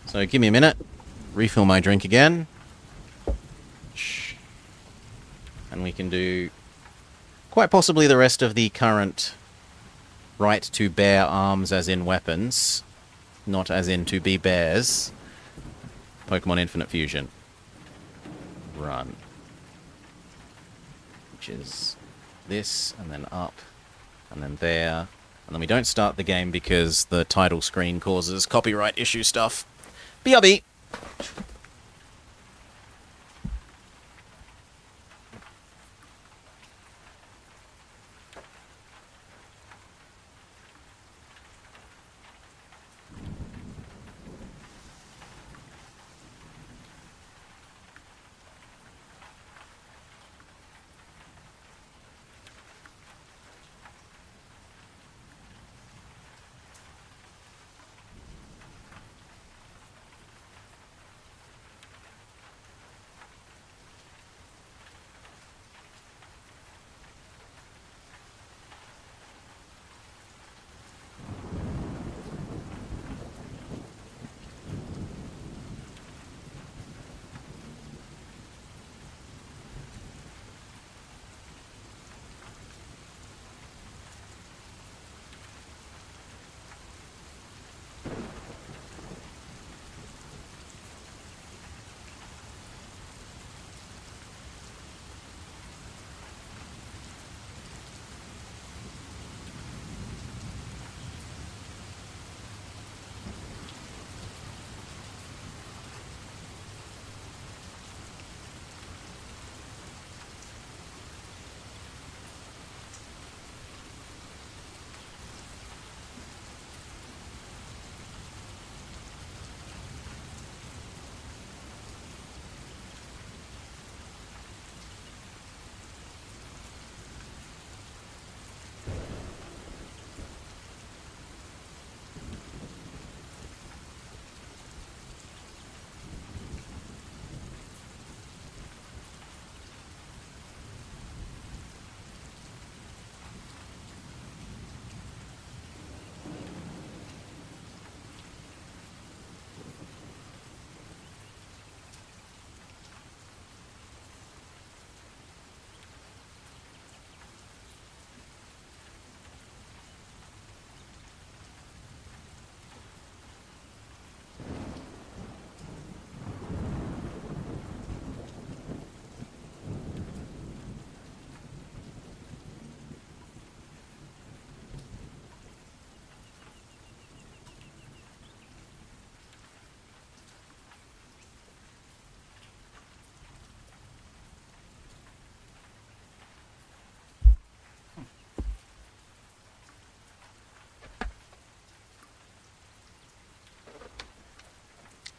So give me a minute, refill my drink again, and we can do quite possibly the rest of the current right to bear arms as in weapons, not as in to be bears. Pokemon Infinite Fusion. Run. Which is this, and then up, and then there. And then we don't start the game because the title screen causes copyright issue stuff. BRB!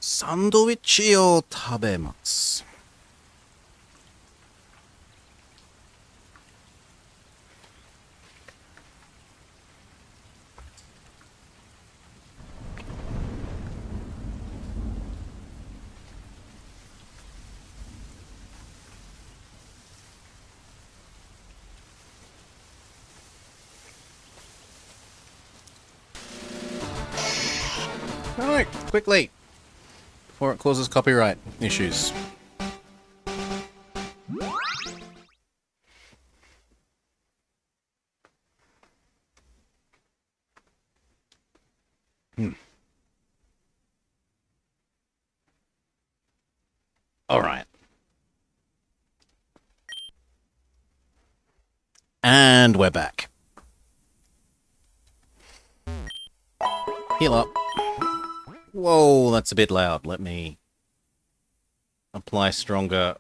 サンドイッチを食べます。Alright, quickly, before it causes copyright issues. Alright. And we're back. Heal up. Whoa, that's a bit loud. Let me apply stronger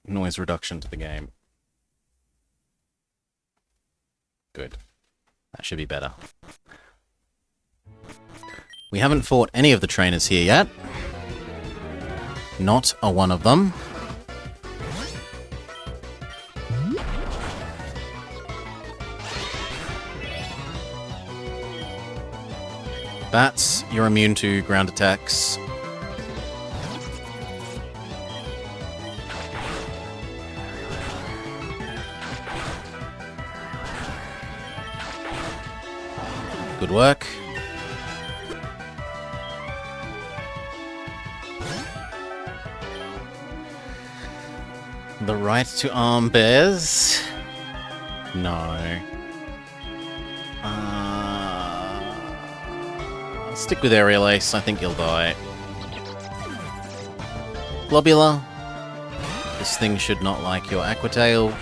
noise reduction to the game. Good. That should be better. We haven't fought any of the trainers here yet. Not a one of them. Bats, you're immune to ground attacks. Good work. The right to arm bears? No. I'll stick with Aerial Ace. I think you'll die. Globular. This thing should not like your Aquatail.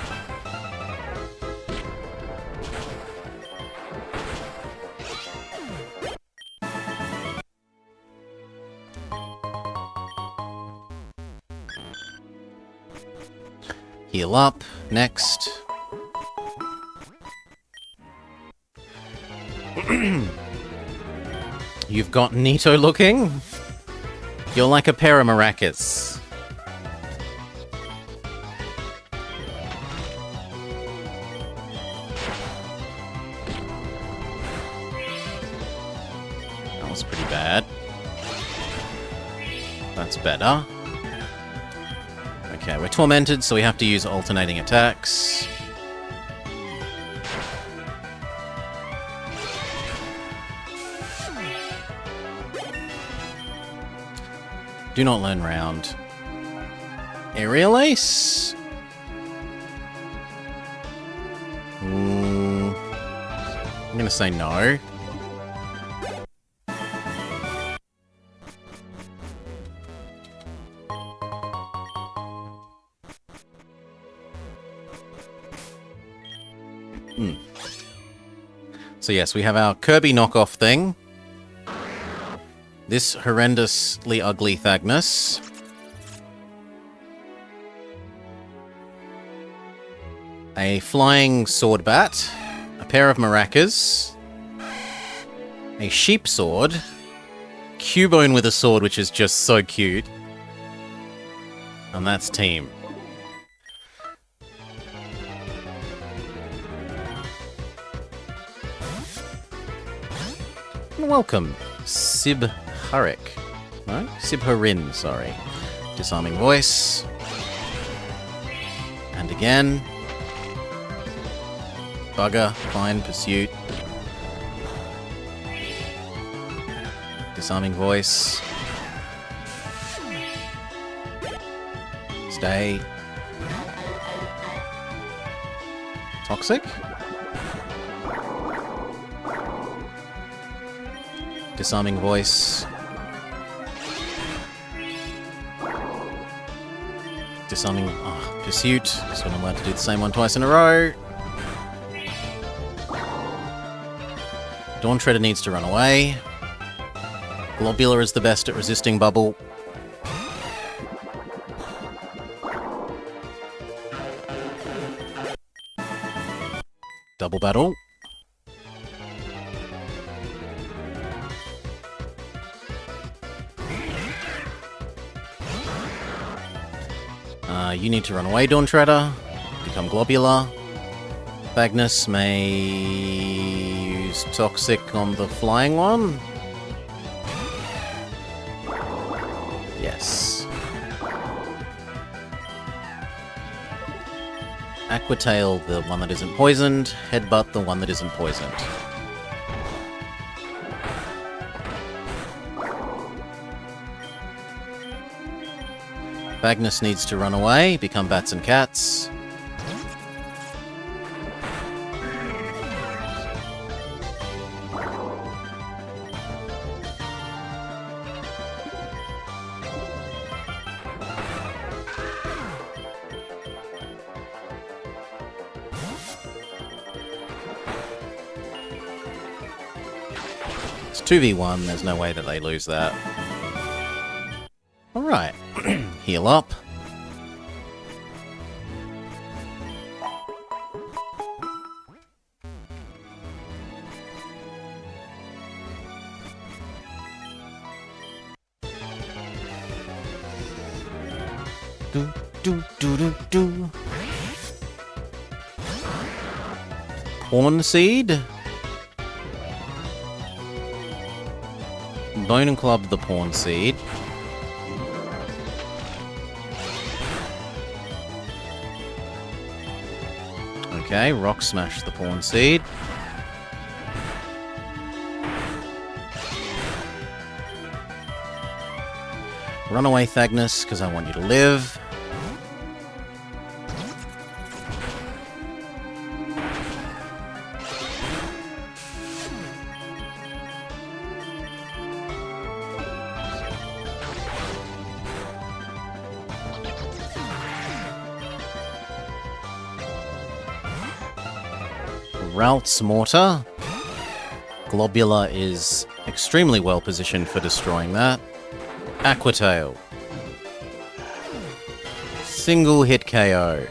Heal up. Next. You've got Neato looking. You're like a pair of maracas. That was pretty bad. That's better. Okay, we're tormented, so we have to use alternating attacks. Do not learn round. Aerial Ace? I'm gonna say no. So yes, we have our Kirby knockoff thing. This horrendously ugly Thagnus. A flying sword bat. A pair of maracas. A sheep sword. Cubone with a sword, which is just so cute. And that's team. Welcome, Sibharik. No? Sibharin, sorry. Disarming voice. And again. Bugger, fine, pursuit. Disarming voice. Stay. Toxic? Disarming voice. Disarming pursuit. So I'm allowed to do the same one twice in a row. Dawn Treader needs to run away. Globular is the best at resisting bubble. Double battle. You need to run away, Dawn Treader. Become Globular. Thagnus may use Toxic on the flying one. Yes. Aquatail, the one that isn't poisoned. Headbutt, the one that isn't poisoned. Thagnus needs to run away, become bats and cats. It's 2v1, there's no way that they lose that. Alright. Heal up. Pawn seed. Bone and Club the pawn seed. Okay, Rock Smash the pawn seed. Runaway Thagnus, because I want you to live. Ralph's Mortar. Globula is extremely well positioned for destroying that. Aquatail. Single hit KO.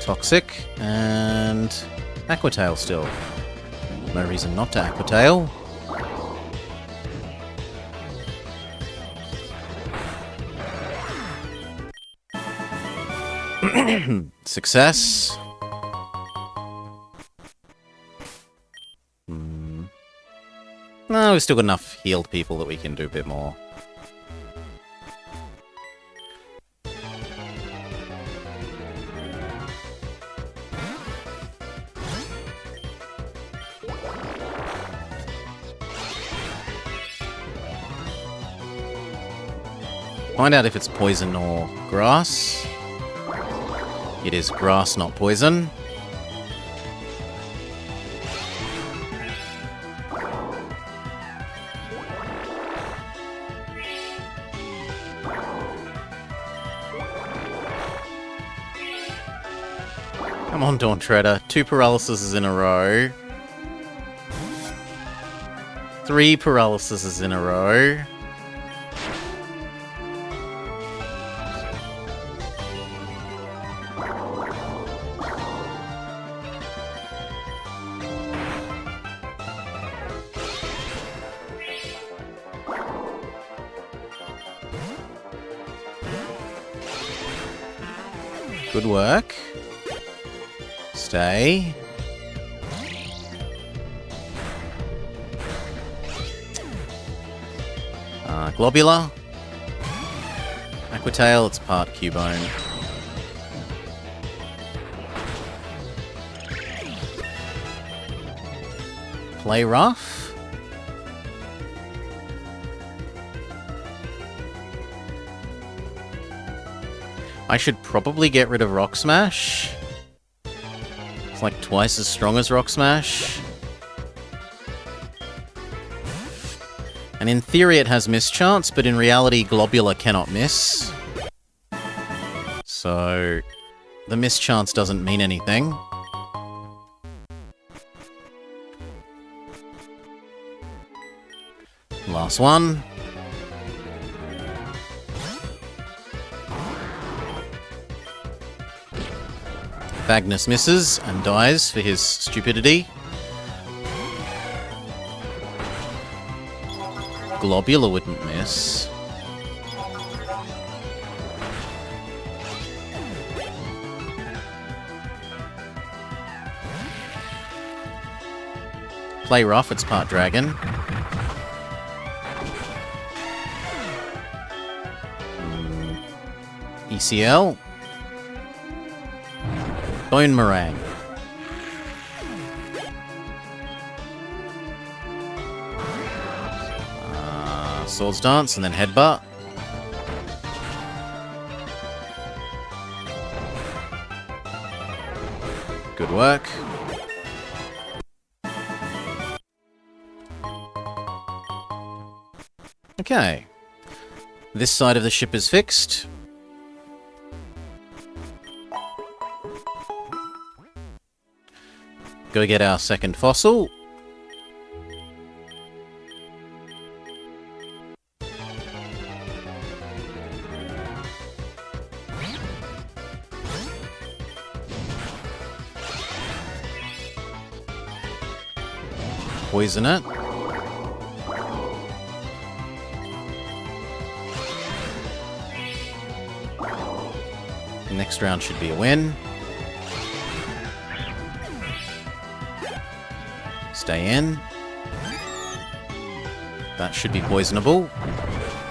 Toxic and Aquatail still. No reason not to Aquatail. Success. No, we've still got enough healed people that we can do a bit more. Find out if it's poison or grass. It is grass, not poison. Come on, Dawn Treader. 2 paralyses in a row. 3 paralyses in a row. Good work. Stay. Globula. Aquatail, it's part Cubone. Play rough. I should probably get rid of Rock Smash. It's like twice as strong as Rock Smash. And in theory it has miss chance, but in reality Globula cannot miss. So the miss chance doesn't mean anything. Last one. Thagnus misses and dies for his stupidity. Globula wouldn't miss. Play rough, it's part dragon. ECL. Bone Meringue. Swords Dance and then Headbutt. Good work. Okay. This side of the ship is fixed. Go get our second fossil. Poison it. Next round should be a win. Stay in. That should be poisonable.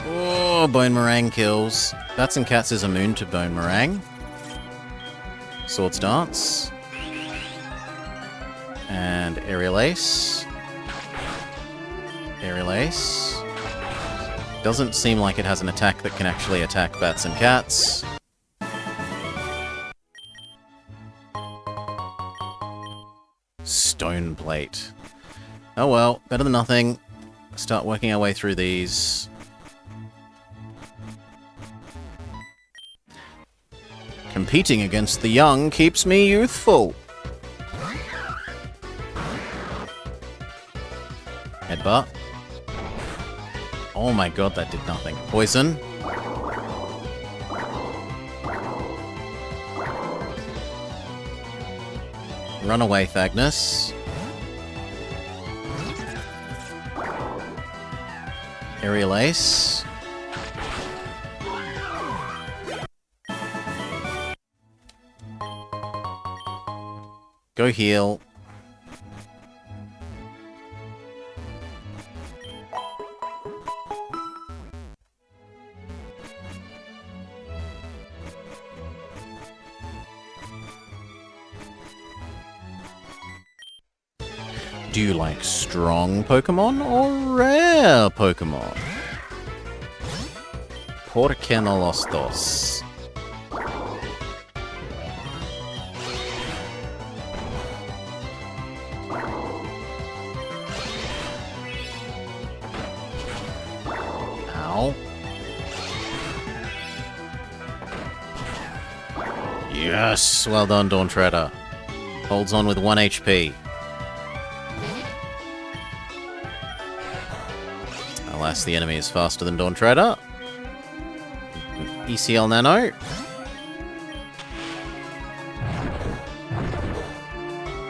Oh, Bone Meringue kills. Bats and Cats is immune to Bone Meringue. Swords Dance. And Aerial Ace. Aerial Ace. Doesn't seem like it has an attack that can actually attack Bats and Cats. Stone Plate. Oh well, better than nothing. Start working our way through these. Competing against the young keeps me youthful. Headbutt. Oh my god, that did nothing. Poison. Runaway Thagnus. Aerial Ace. Go heal. Do you like strong Pokemon or rare Pokemon? ¿Por qué no los dos? Ow. Yes! Well done, Dawn Treader. Holds on with 1 HP. Alas, the enemy is faster than Dawn Treader. ECL Nano.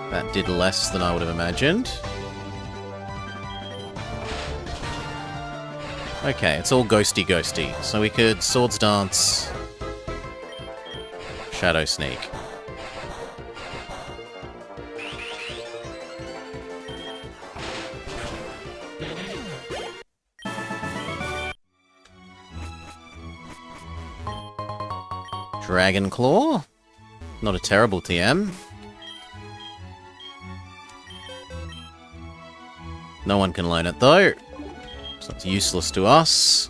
That did less than I would have imagined. Okay, it's all ghosty. So we could Swords Dance, Shadow Sneak. Dragon Claw. Not a terrible TM. No one can learn it though, so it's useless to us.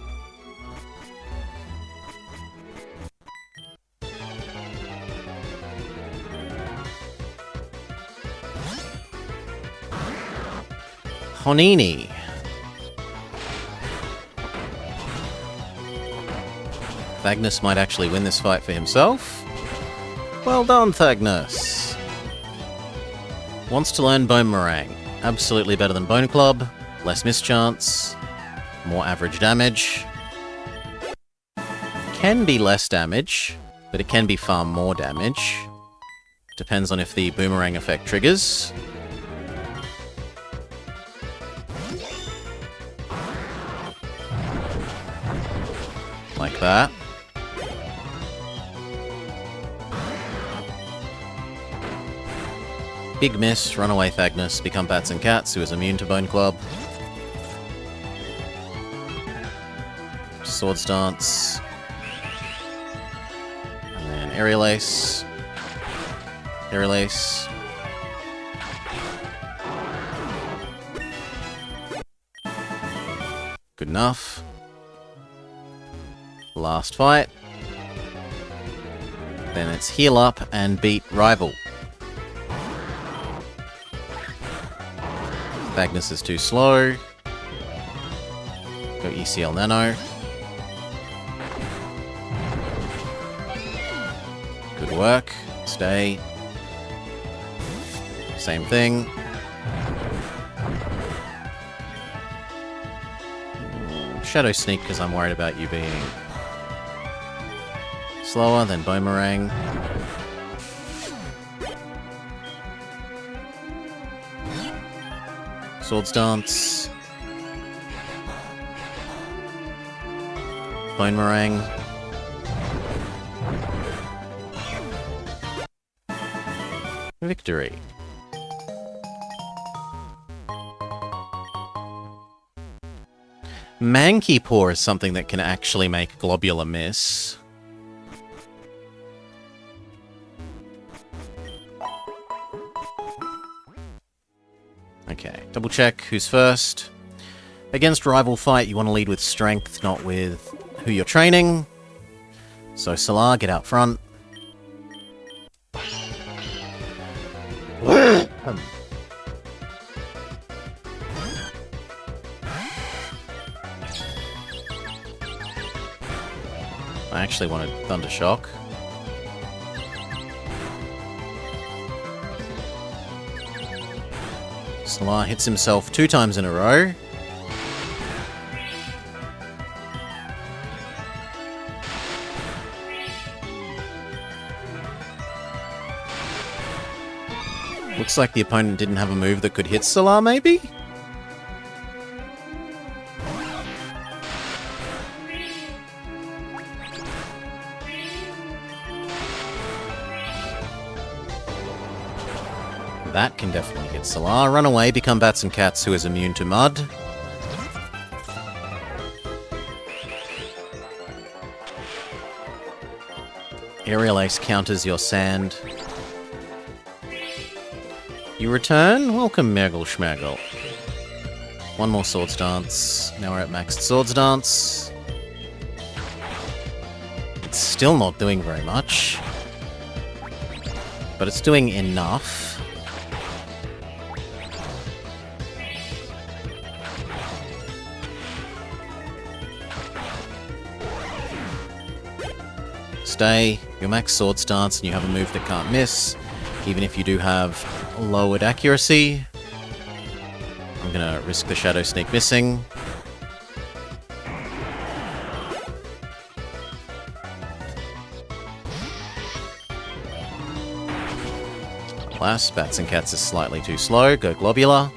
Honini. Thagnus might actually win this fight for himself. Well done, Thagnus. Wants to learn Bone Meringue. Absolutely better than Bone Club. Less mischance. More average damage. Can be less damage, but it can be far more damage. Depends on if the boomerang effect triggers. Like that. Big miss, Runaway Thagnus, become Bats and Cats, who is immune to Bone Club. Swords Dance. And then Aerial Ace. Aerial Ace. Good enough. Last fight. Then it's heal up and beat rival. Thagnus is too slow. Go ECL Nano. Good work. Stay. Same thing. Shadow Sneak because I'm worried about you being slower than Boomerang. Swords Dance. Bone Meringue. victory. Manky Paw is something that can actually make Globular miss. Okay, double check who's first. Against rival fight, you want to lead with strength, not with who you're training. So Salar, get out front. I actually wanted Thunder Shock. Salar hits himself 2 times in a row. Looks like the opponent didn't have a move that could hit Salar, maybe? That can definitely hit Salar. Run away, become Bats and Cats, who is immune to mud. Aerial Ace counters your sand. You return? Welcome, Mergle Schmergle. One more Swords Dance. Now we're at maxed Swords Dance. It's still not doing very much. But it's doing enough. Stay, your max Sword Stance, and you have a move that can't miss, even if you do have lowered accuracy. I'm gonna risk the Shadow Sneak missing. Alas, Bats and Cats is slightly too slow. Go Globular.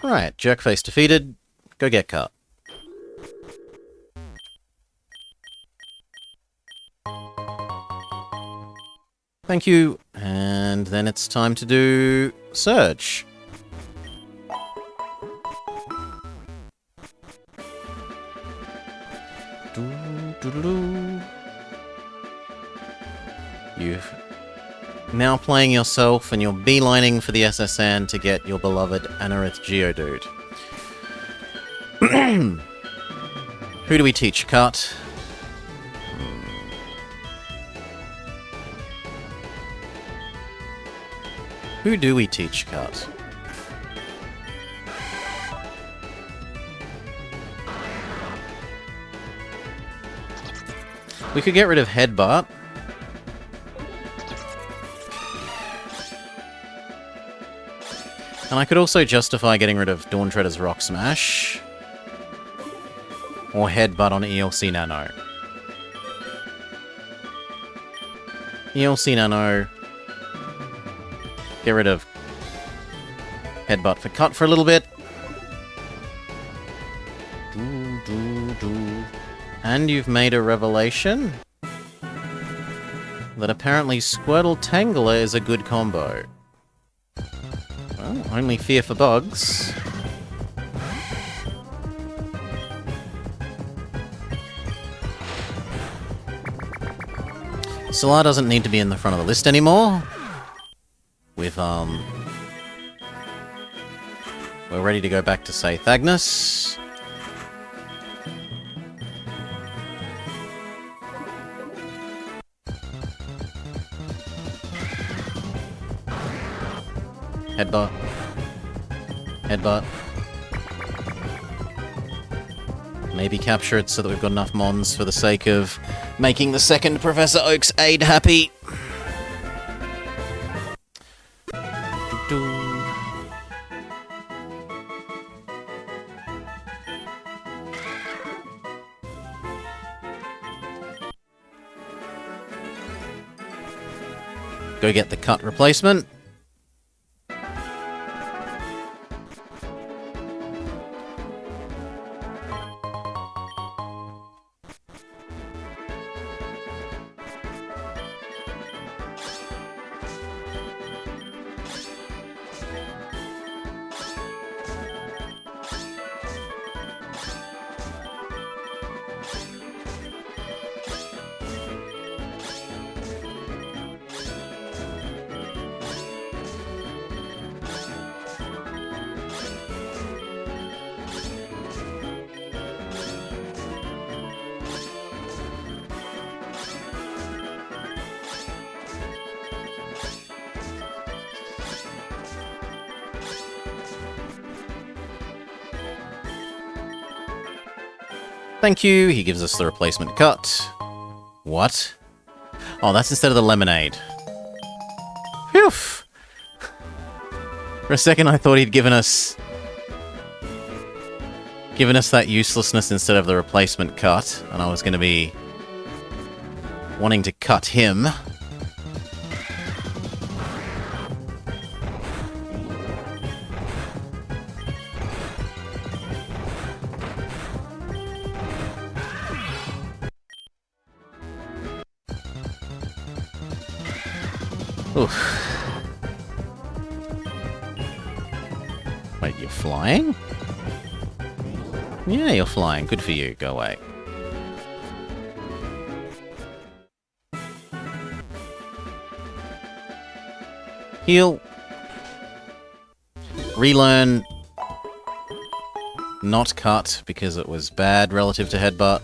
Right, Jerkface defeated. Go get cut. Thank you. And then it's time to do Surge. You've now playing yourself, and you're beelining for the SSN to get your beloved Anorith Geodude. Who do we teach? Cut. Who do we teach? Cut. We could get rid of Headbutt. And I could also justify getting rid of Dawn Treader's Rock Smash. Or Headbutt on ELC Nano. ELC Nano. Get rid of Headbutt for Cut for a little bit. And you've made a revelation that apparently Squirtle Tangler is a good combo. Well, only fear for bugs. Salar doesn't need to be in the front of the list anymore. With, we're ready to go back to, say, Thagnus. Headbutt. Headbutt. Maybe capture it so that we've got enough mons for the sake of making the second Professor Oak's aide happy. Go get the Cut replacement. Thank you. He gives us the replacement cut. What? Oh, that's instead of the lemonade. Phew! For a second, I thought he'd given us that uselessness instead of the replacement cut, and I was going to be wanting to cut him. Oof. Wait, you're flying? Yeah, you're flying. Good for you. Go away. Heal. Relearn. Not cut because it was bad relative to headbutt.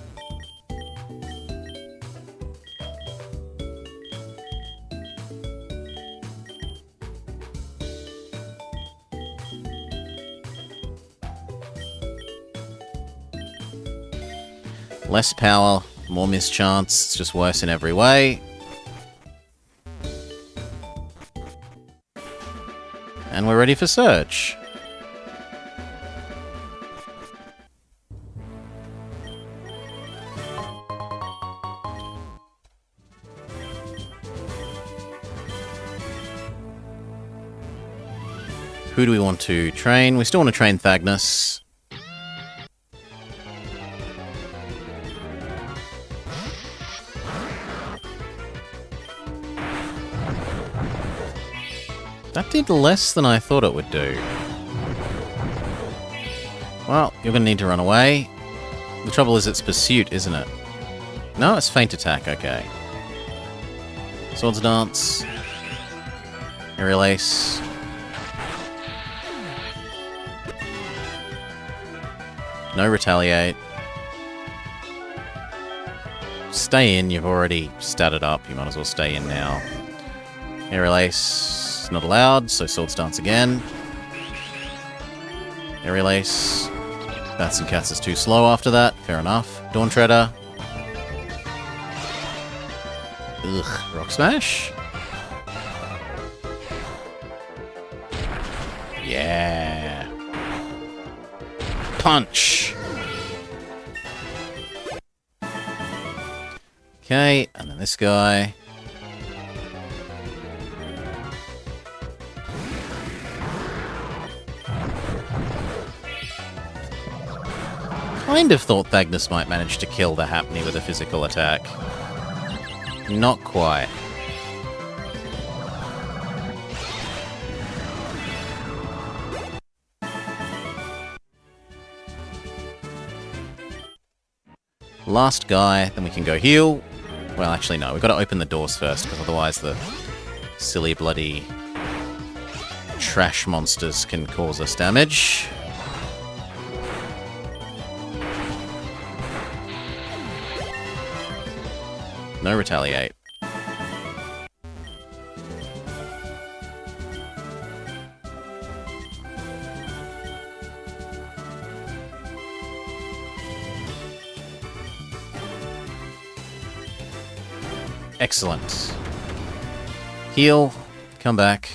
Less power, more mischance, it's just worse in every way. And we're ready for search. Who do we want to train? We still want to train Thagnus. That did less than I thought it would do. Well, you're going to need to run away. The trouble is it's pursuit, isn't it? No, it's feint attack, okay. Swords Dance. Aerial Ace. No retaliate. Stay in, you've already statted up. You might as well stay in now. Aerial Ace. Not allowed, so Swords Dance again. Aerial Ace. Bats and Cats is too slow after that. Fair enough. Dawn Treader. Ugh. Rock Smash. Yeah. Punch. Okay, and then this guy. Kind of thought Thagnus might manage to kill the Hapney with a physical attack. Not quite. Last guy, then we can go heal. Well, actually no, we've got to open the doors first, because otherwise the silly bloody trash monsters can cause us damage. No retaliate. Excellent. Heal. Come back.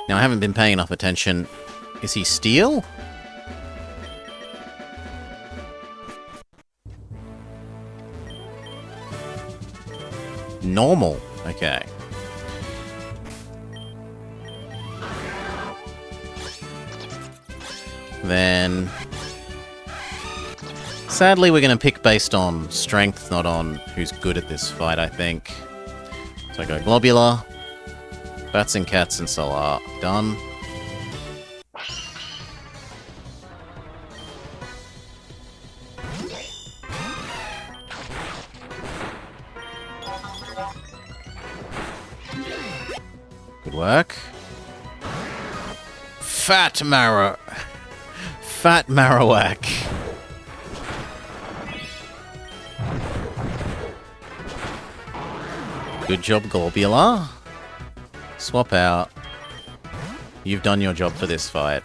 Now, I haven't been paying enough attention. Is he steel? Normal. Okay. Then... sadly, we're going to pick based on strength, not on who's good at this fight, I think. So I go Globular, Bats and Cats and Solar. Done. Good work. Fat Marowak. Good job, Globular. Swap out. You've done your job for this fight.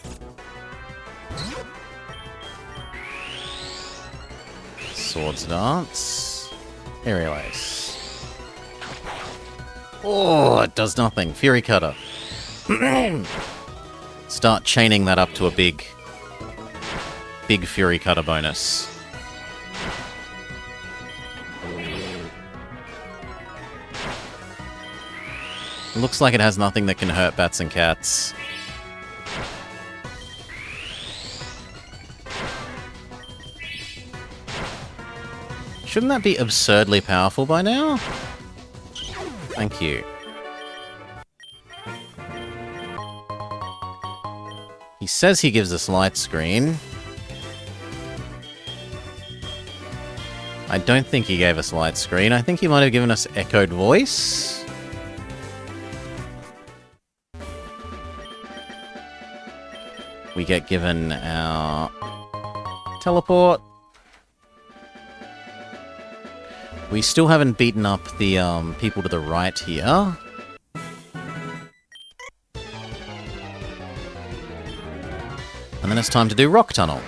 Swords Dance. Aerial Ace. Oh, it does nothing. Fury Cutter. Start chaining that up to a big Fury Cutter bonus. It looks like it has nothing that can hurt bats and cats. Shouldn't that be absurdly powerful by now? Thank you. He says he gives us light screen. I don't think he gave us light screen. I think he might have given us echoed voice. We get given our teleport. We still haven't beaten up the people to the right here. And then it's time to do Rock Tunnel.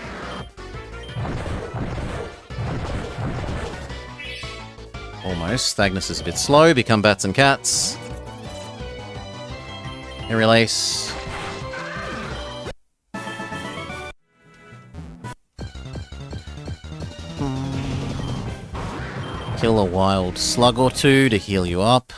Almost. Thagnus is a bit slow. Become bats and cats. Aerial Ace. Kill a wild slug or two to heal you up.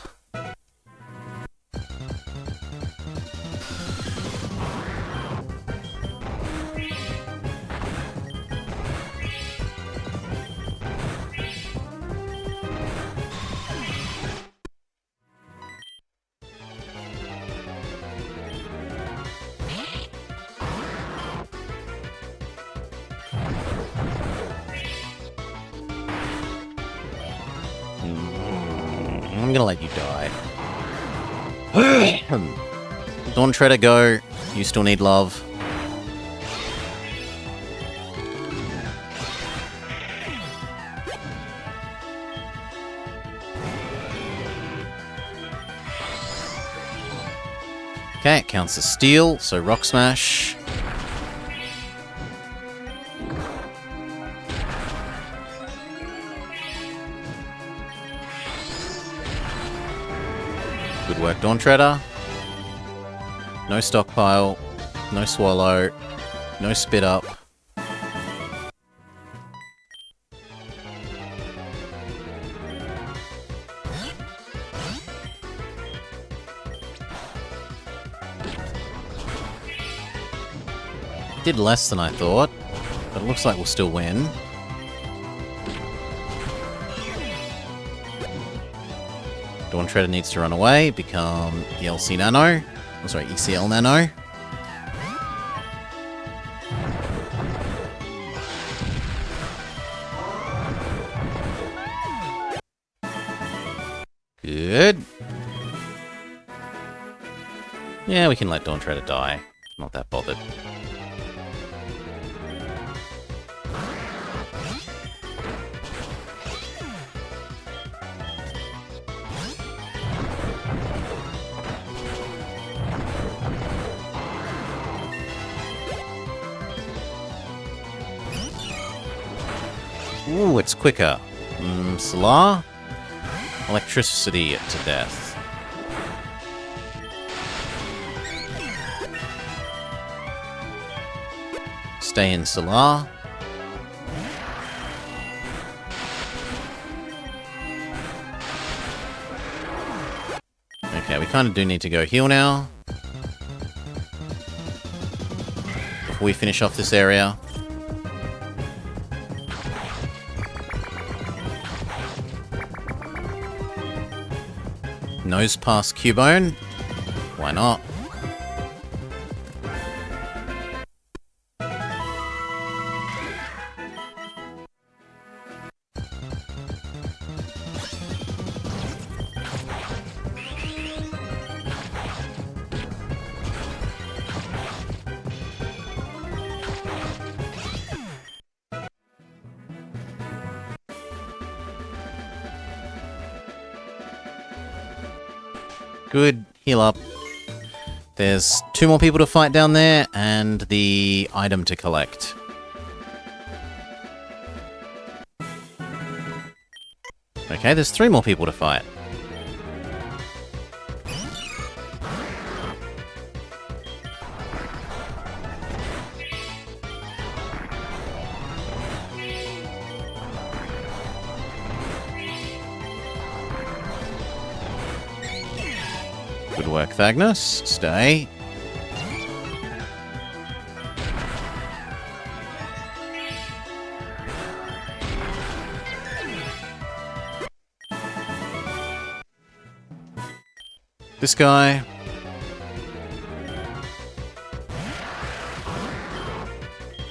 I'm gonna let you die. Dawn Treader, go. You still need love. Okay, it counts as steal, so Rock Smash. Good work, Dawn Treader. No stockpile, no swallow, no spit up. Did less than I thought, but it looks like we'll still win. Dawn Treader needs to run away, become ELC Nano. Oh, sorry, ECL Nano. Good. Yeah, we can let Dawn Treader die. Not that bothered. Ooh, it's quicker. Solar? Electricity to death. Stay in Solar. Okay, we kind of do need to go heal now. Before we finish off this area. Nose past Cubone. Why not? Good. Heal up. There's 2 more people to fight down there, and the item to collect. Okay, there's 3 more people to fight. Good work, Thagnus. Stay. This guy.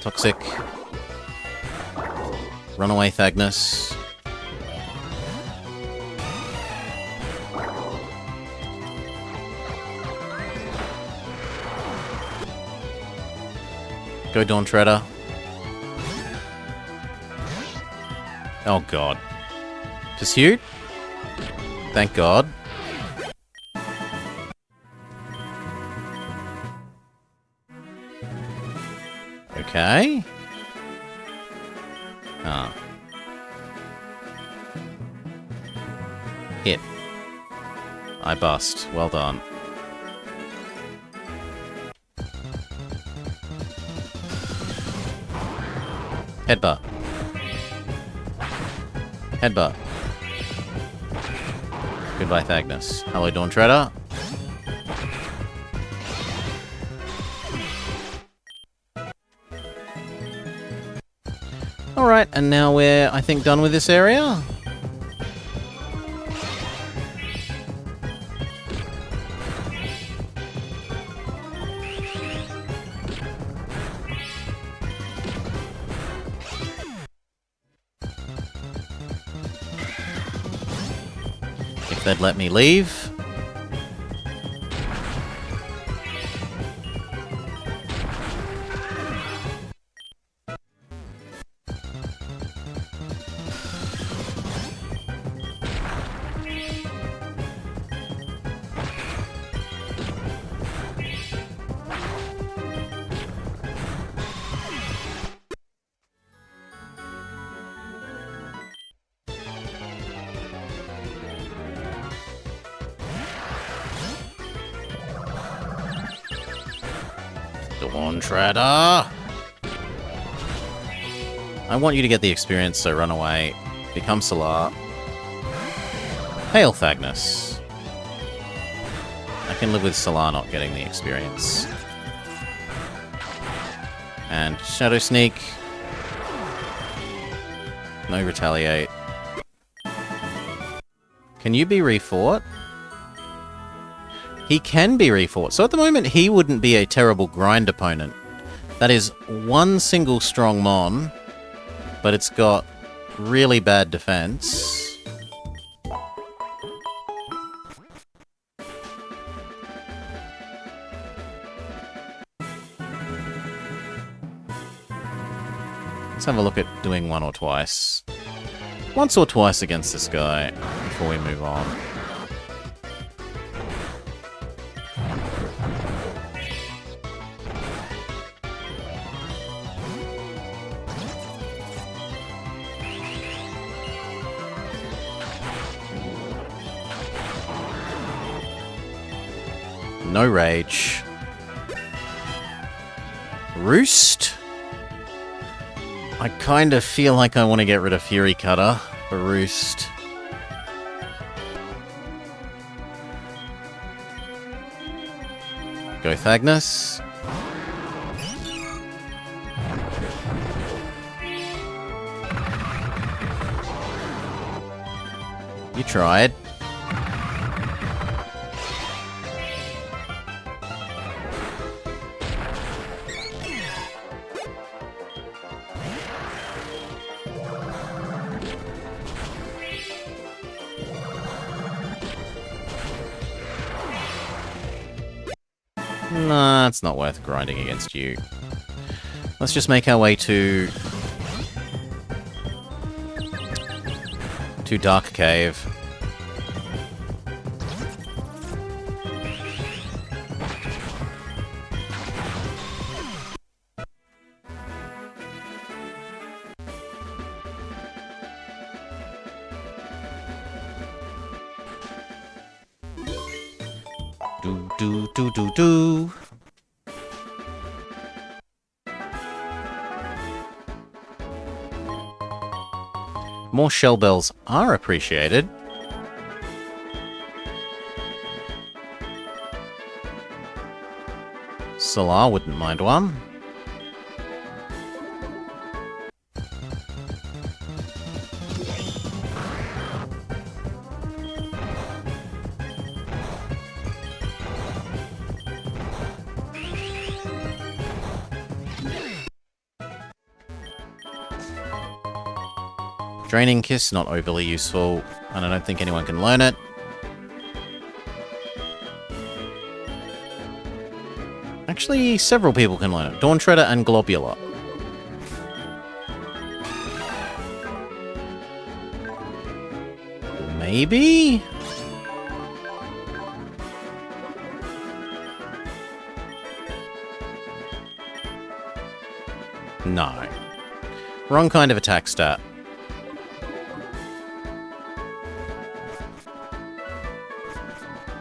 Toxic. Runaway Thagnus. Go Dawn Treader. Oh god. Pursuit? Thank god. Okay. Ah. Hit. I bust. Well done. Headbutt. Headbutt. Goodbye, Thagnus. Hello, Dawn Treader. Alright, and now we're, I think, done with this area. If they'd let me leave. Dawn Treader! I want you to get the experience, so run away. Become Solar. Hail, Thagnus. I can live with Solar not getting the experience. And Shadow Sneak. No Retaliate. Can you be refought? He can be refought. So at the moment, he wouldn't be a terrible grind opponent. That is one single strong mon, but it's got really bad defense. Let's have a look at doing one or twice. Once or twice against this guy before we move on. No rage. Roost? I kind of feel like I want to get rid of Fury Cutter for Roost. Go Thagnus. You tried. Nah, it's not worth grinding against you. Let's just make our way to Dark Cave. Do. More shell bells are appreciated. Solar wouldn't mind one. Draining Kiss, not overly useful, and I don't think anyone can learn it. Actually, several people can learn it. Dawn Shredder and Globular. Maybe? No. Wrong kind of attack stat.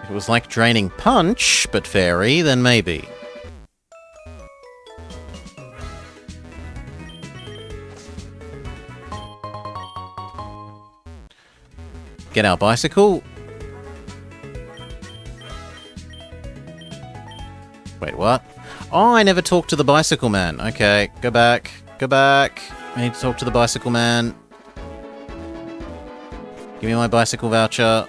If it was like Draining Punch, but fairy, then maybe. Get our bicycle. Wait, what? Oh, I never talked to the bicycle man. Okay, go back. Go back. I need to talk to the bicycle man. Give me my bicycle voucher.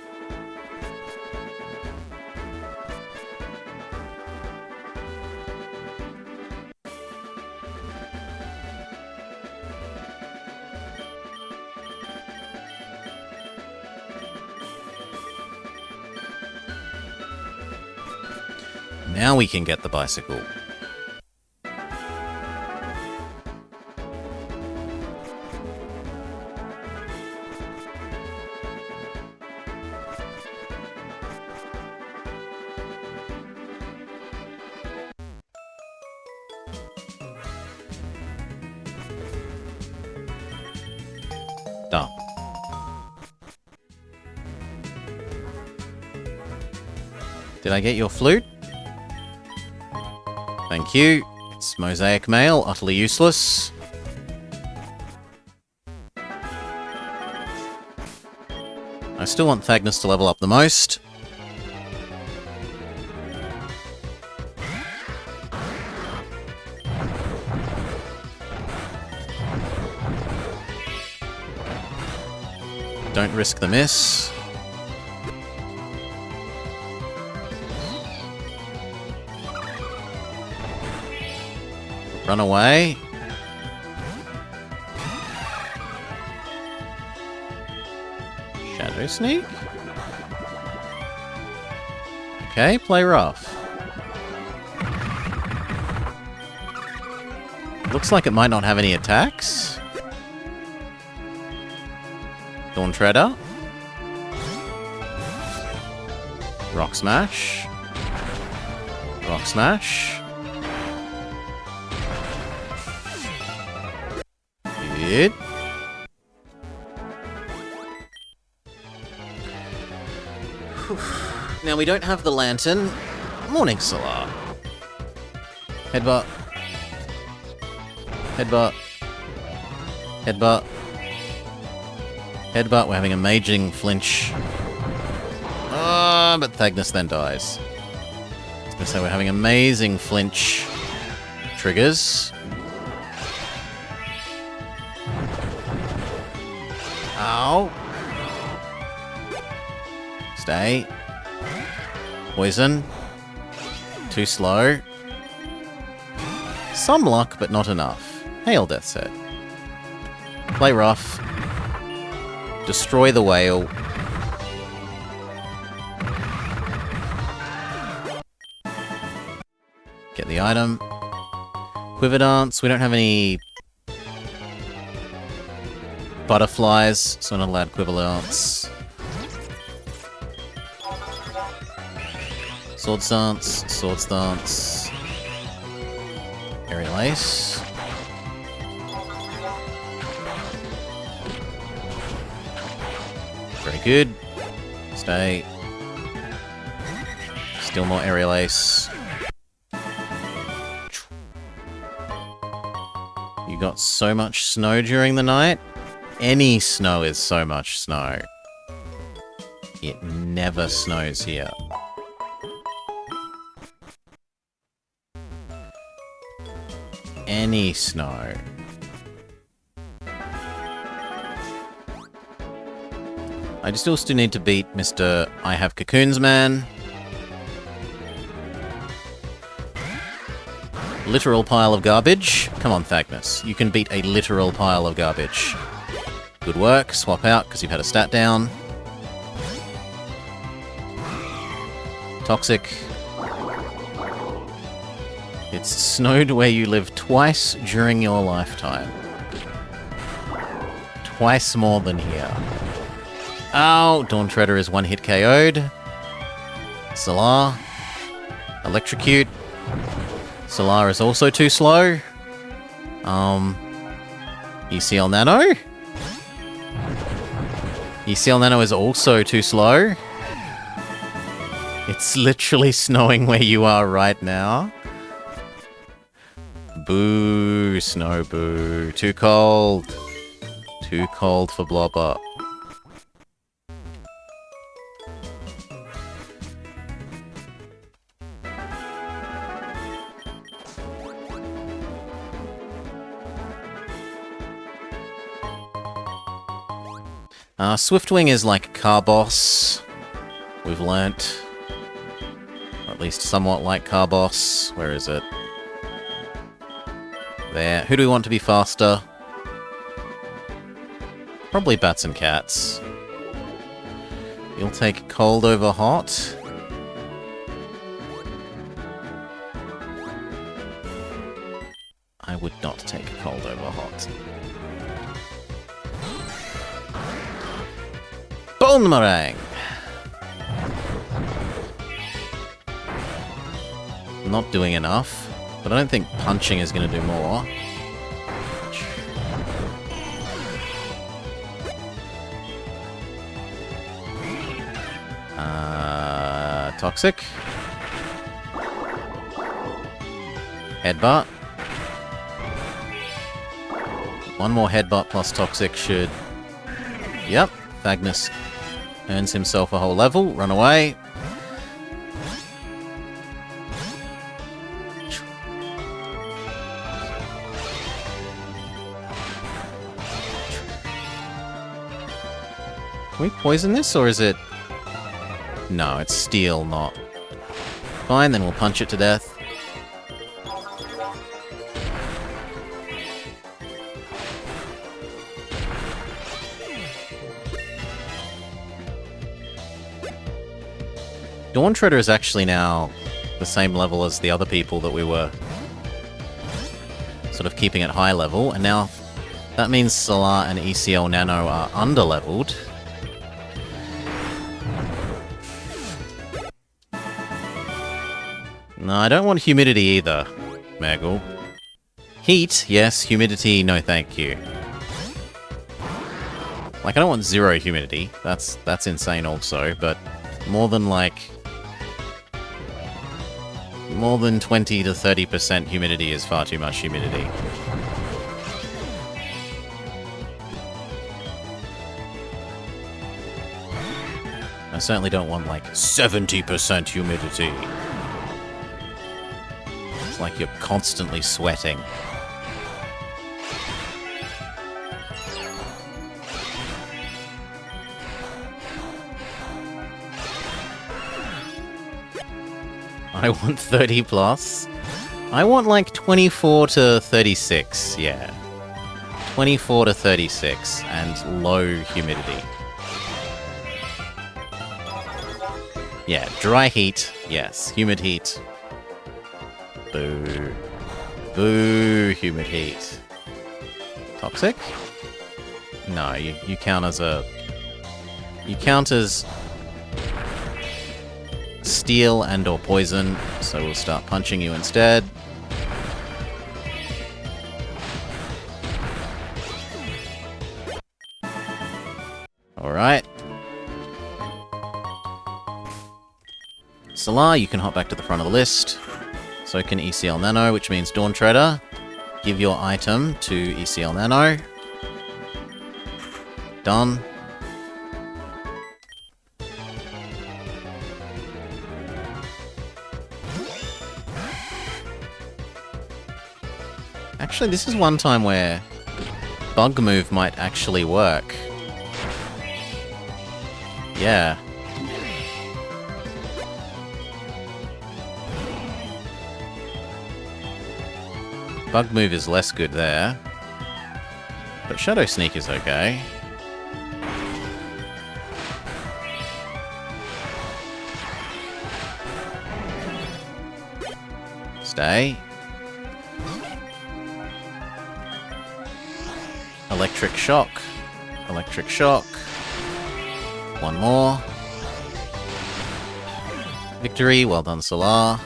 Now we can get the bicycle. Done. Did I get your flute? Thank you. It's Mosaic Mail, utterly useless. I still want Thagnus to level up the most. Don't risk the miss. Run away. Shadow Sneak? Okay, play rough. Looks like it might not have any attacks. Dawn Shredder. Rock Smash. Rock Smash. Good. Now we don't have the lantern. Morning Solar. Headbutt. Headbutt. Headbutt. Headbutt. We're having a maging flinch. But Thagnus then dies. I was gonna say we're having amazing flinch triggers. Ow. Stay. Poison. Too slow. Some luck, but not enough. Hail, Death's Head. Play rough. Destroy the whale. Get the item. Quiver Dance. We don't have any butterflies, so we're not allowed Quiver Dance. Sword Stance. Sword Stance. Aerial Ace. Very good. Stay. Still more aerial ace. You got so much snow during the night. Any snow is so much snow. It never snows here. Any snow. I still need to beat Mr. I Have Cocoons Man. Literal pile of garbage. Come on, Thagnus. You can beat a literal pile of garbage. Good work. Swap out because you've had a stat down. Toxic. It's snowed where you live twice during your lifetime. Twice more than here. Oh, Dawn Treader is one hit KO'd. Solar. Electrocute. Solar is also too slow. ECL Nano? ECL Nano is also too slow. It's literally snowing where you are right now. Boo, snow boo. Too cold. Too cold for Blobber. Swiftwing is like Carboss. We've learnt. Or at least somewhat like Carboss. Where is it? There. Who do we want to be faster? Probably Bats and Cats. You'll take cold over hot. I would not take cold over hot. Boomerang! Not doing enough, but I don't think punching is going to do more. Toxic. Headbutt. One more headbutt plus Toxic should... Yep, Thagnus earns himself a whole level. Run away. Can we poison this, or is it... No, it's steel, not... Fine, then we'll punch it to death. Dawn Treader is actually now the same level as the other people that we were sort of keeping at high level, and now that means Solar and ECL Nano are under-leveled. No, I don't want humidity either, Mergle. Heat, yes. Humidity, no thank you. Like, I don't want zero humidity. That's insane also, but more than, like... More than 20 to 30% humidity is far too much humidity. I certainly don't want, like, 70% humidity. It's like you're constantly sweating. I want 30 plus. I want like 24 to 36, yeah. 24 to 36 and low humidity. Yeah, dry heat, yes. Humid heat. Boo. Boo, humid heat. Toxic? No, you count as a... You count as... steel and or poison, so we'll start punching you instead. Alright. Solar, you can hop back to the front of the list. So can ECL Nano, which means Dawn Trader. Give your item to ECL Nano. Done. Actually, this is one time where Bug Move might actually work. Yeah. Bug Move is less good there. But Shadow Sneak is okay. Stay. Electric Shock. Electric Shock. One more. Victory. Well done, Solar.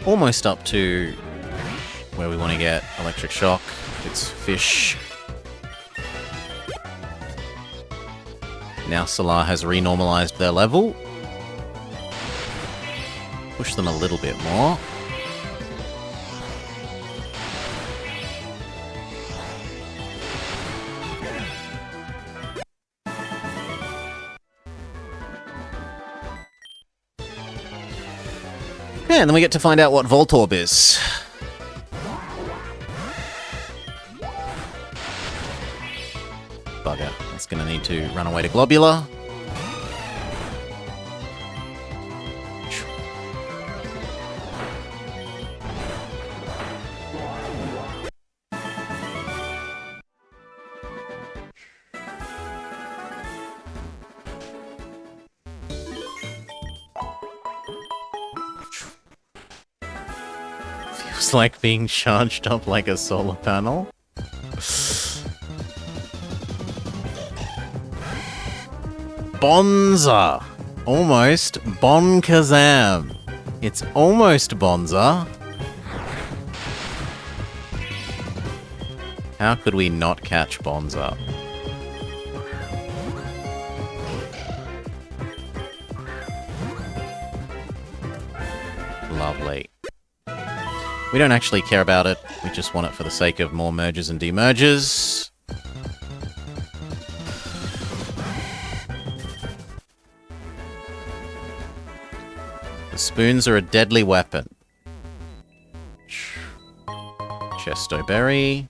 Almost up to where we want to get Electric Shock. It's Fish. Now Solar has renormalized their level. Push them a little bit more. Okay, and then we get to find out what Voltorb is. Bugger. That's going to need to run away to Globular. Feels like being charged up like a solar panel. Bonza! Almost Bon Kazam. It's almost Bonza. How could we not catch Bonza? Lovely. We don't actually care about it. We just want it for the sake of more merges and demerges. The spoons are a deadly weapon. Chesto Berry.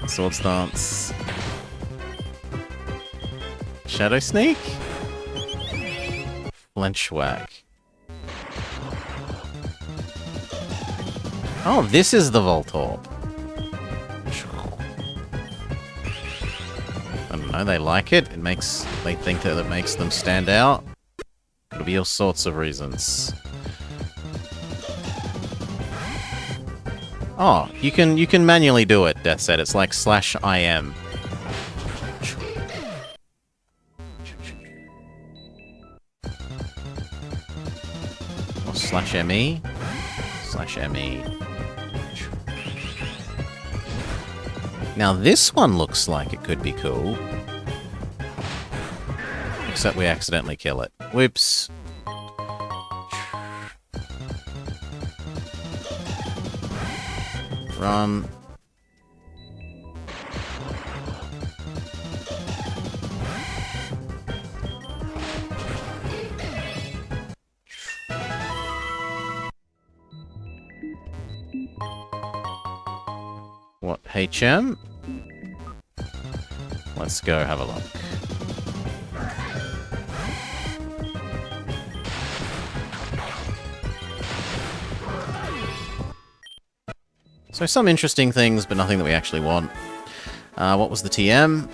Swords Dance. Shadow Sneak? Flinchwhack. Oh, this is the Voltorb. I don't know, they like it. They think that it makes them stand out. Could be all sorts of reasons. Oh, you can manually do it, Death Set. It's like /IM. Or /ME. /ME. Now this one looks like it could be cool. Except we accidentally kill it. Whoops. Run. What, HM? Let's go have a look. So some interesting things, but nothing that we actually want. What was the TM?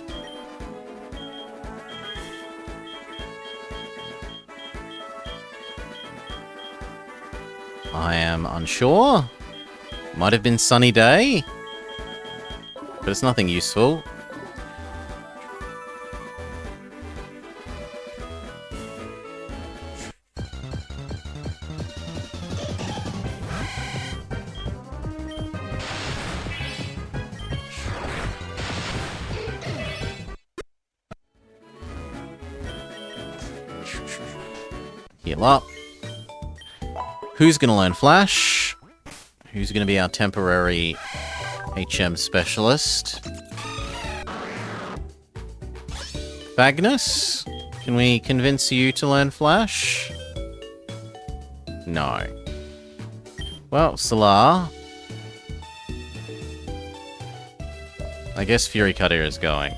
I am unsure. Might have been Sunny Day. But it's nothing useful. Heal up. Who's gonna learn Flash? Who's gonna be our temporary HM specialist? Magnus? Can we convince you to learn Flash? No. Well, Solar. I guess Fury Cutter is going.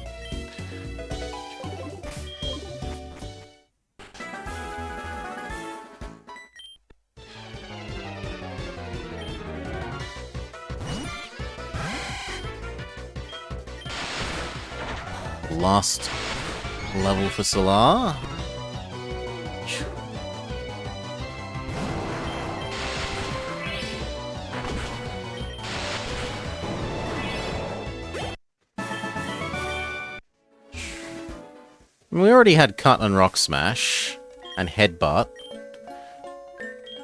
Last level for Solar. We already had Cut and Rock Smash and Headbutt.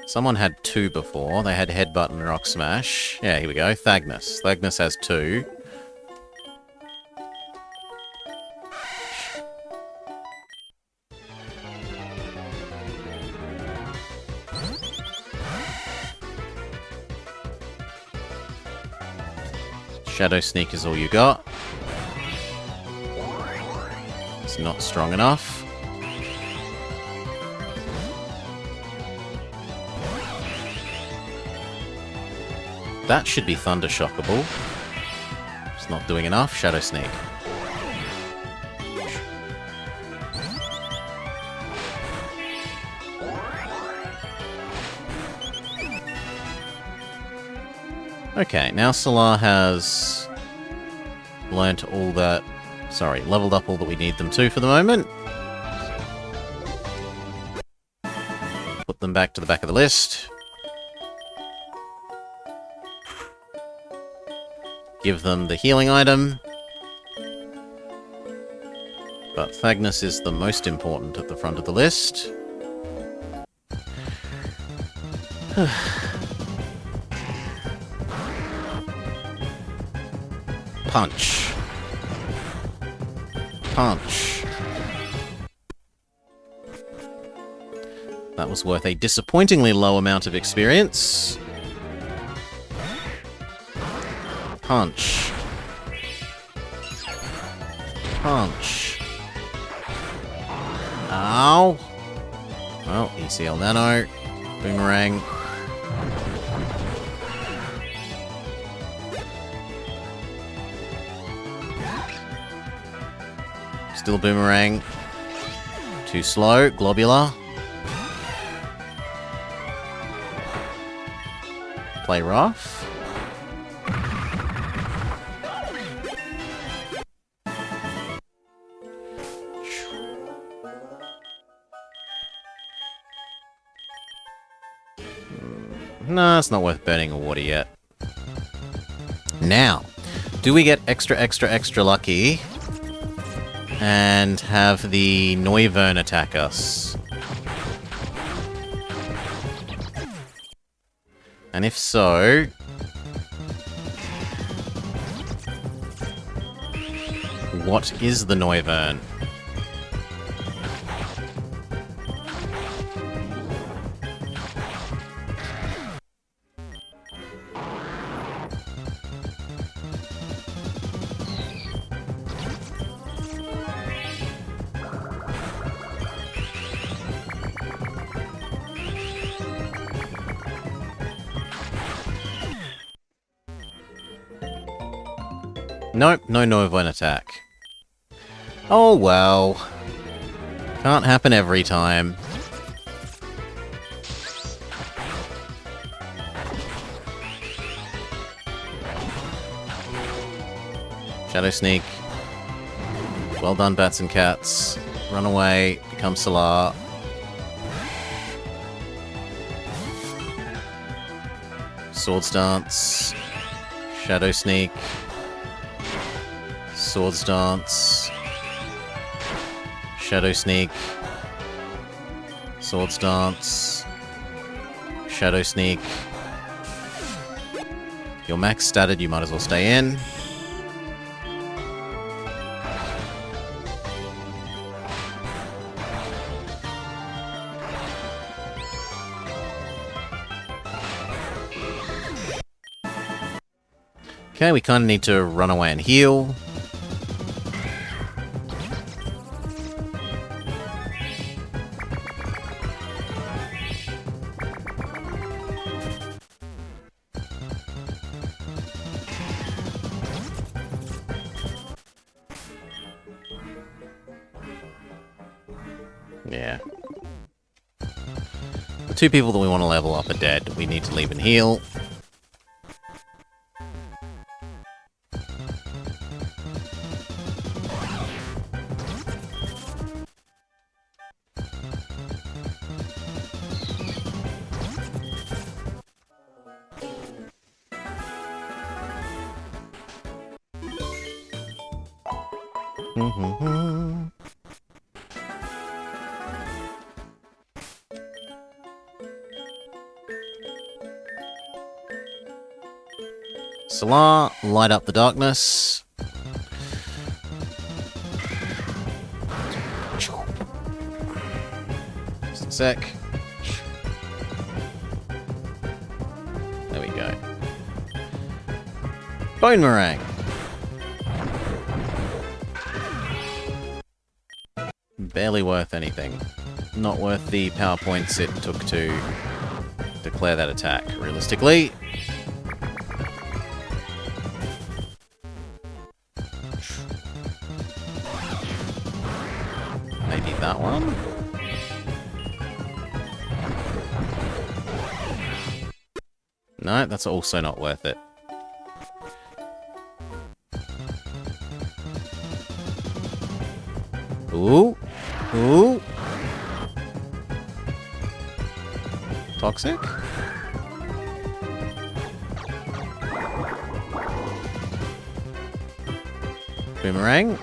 Someone had 2 before. They had Headbutt and Rock Smash. Yeah, here we go. Thagnus. Thagnus has 2. Shadow Sneak is all you got. It's not strong enough. That should be Thunder Shockable. It's not doing enough. Shadow Sneak. Okay, now Solar has learnt all that... Sorry, leveled up all that we need them to for the moment. Put them back to the back of the list. Give them the healing item. But Thagnus is the most important at the front of the list. Punch. Punch. That was worth a disappointingly low amount of experience. Punch. Punch. Ow. Well, ECL Nano. Boomerang. Still Boomerang. Too slow. Globular. Play rough. No, it's not worth burning a water yet. Now, do we get extra lucky and have the Noivern attack us? And if so... what is the Noivern? Nope, no Noivern attack. Oh well. Can't happen every time. Shadow Sneak. Well done, Bats and Cats. Run away, become Solar. Swords Dance. Shadow Sneak. Swords Dance. Shadow Sneak. Swords Dance. Shadow Sneak. You're max statted, you might as well stay in. Okay, we kind of need to run away and heal. Yeah. The two people that we want to level up are dead. We need to leave and heal. Salah, light up the darkness. Just a sec. There we go. Bone meringue. Barely worth anything. Not worth the PowerPoints it took to declare that attack, realistically. Maybe that one? No, that's also not worth it. Ooh. Ooh. Toxic? Boomerang?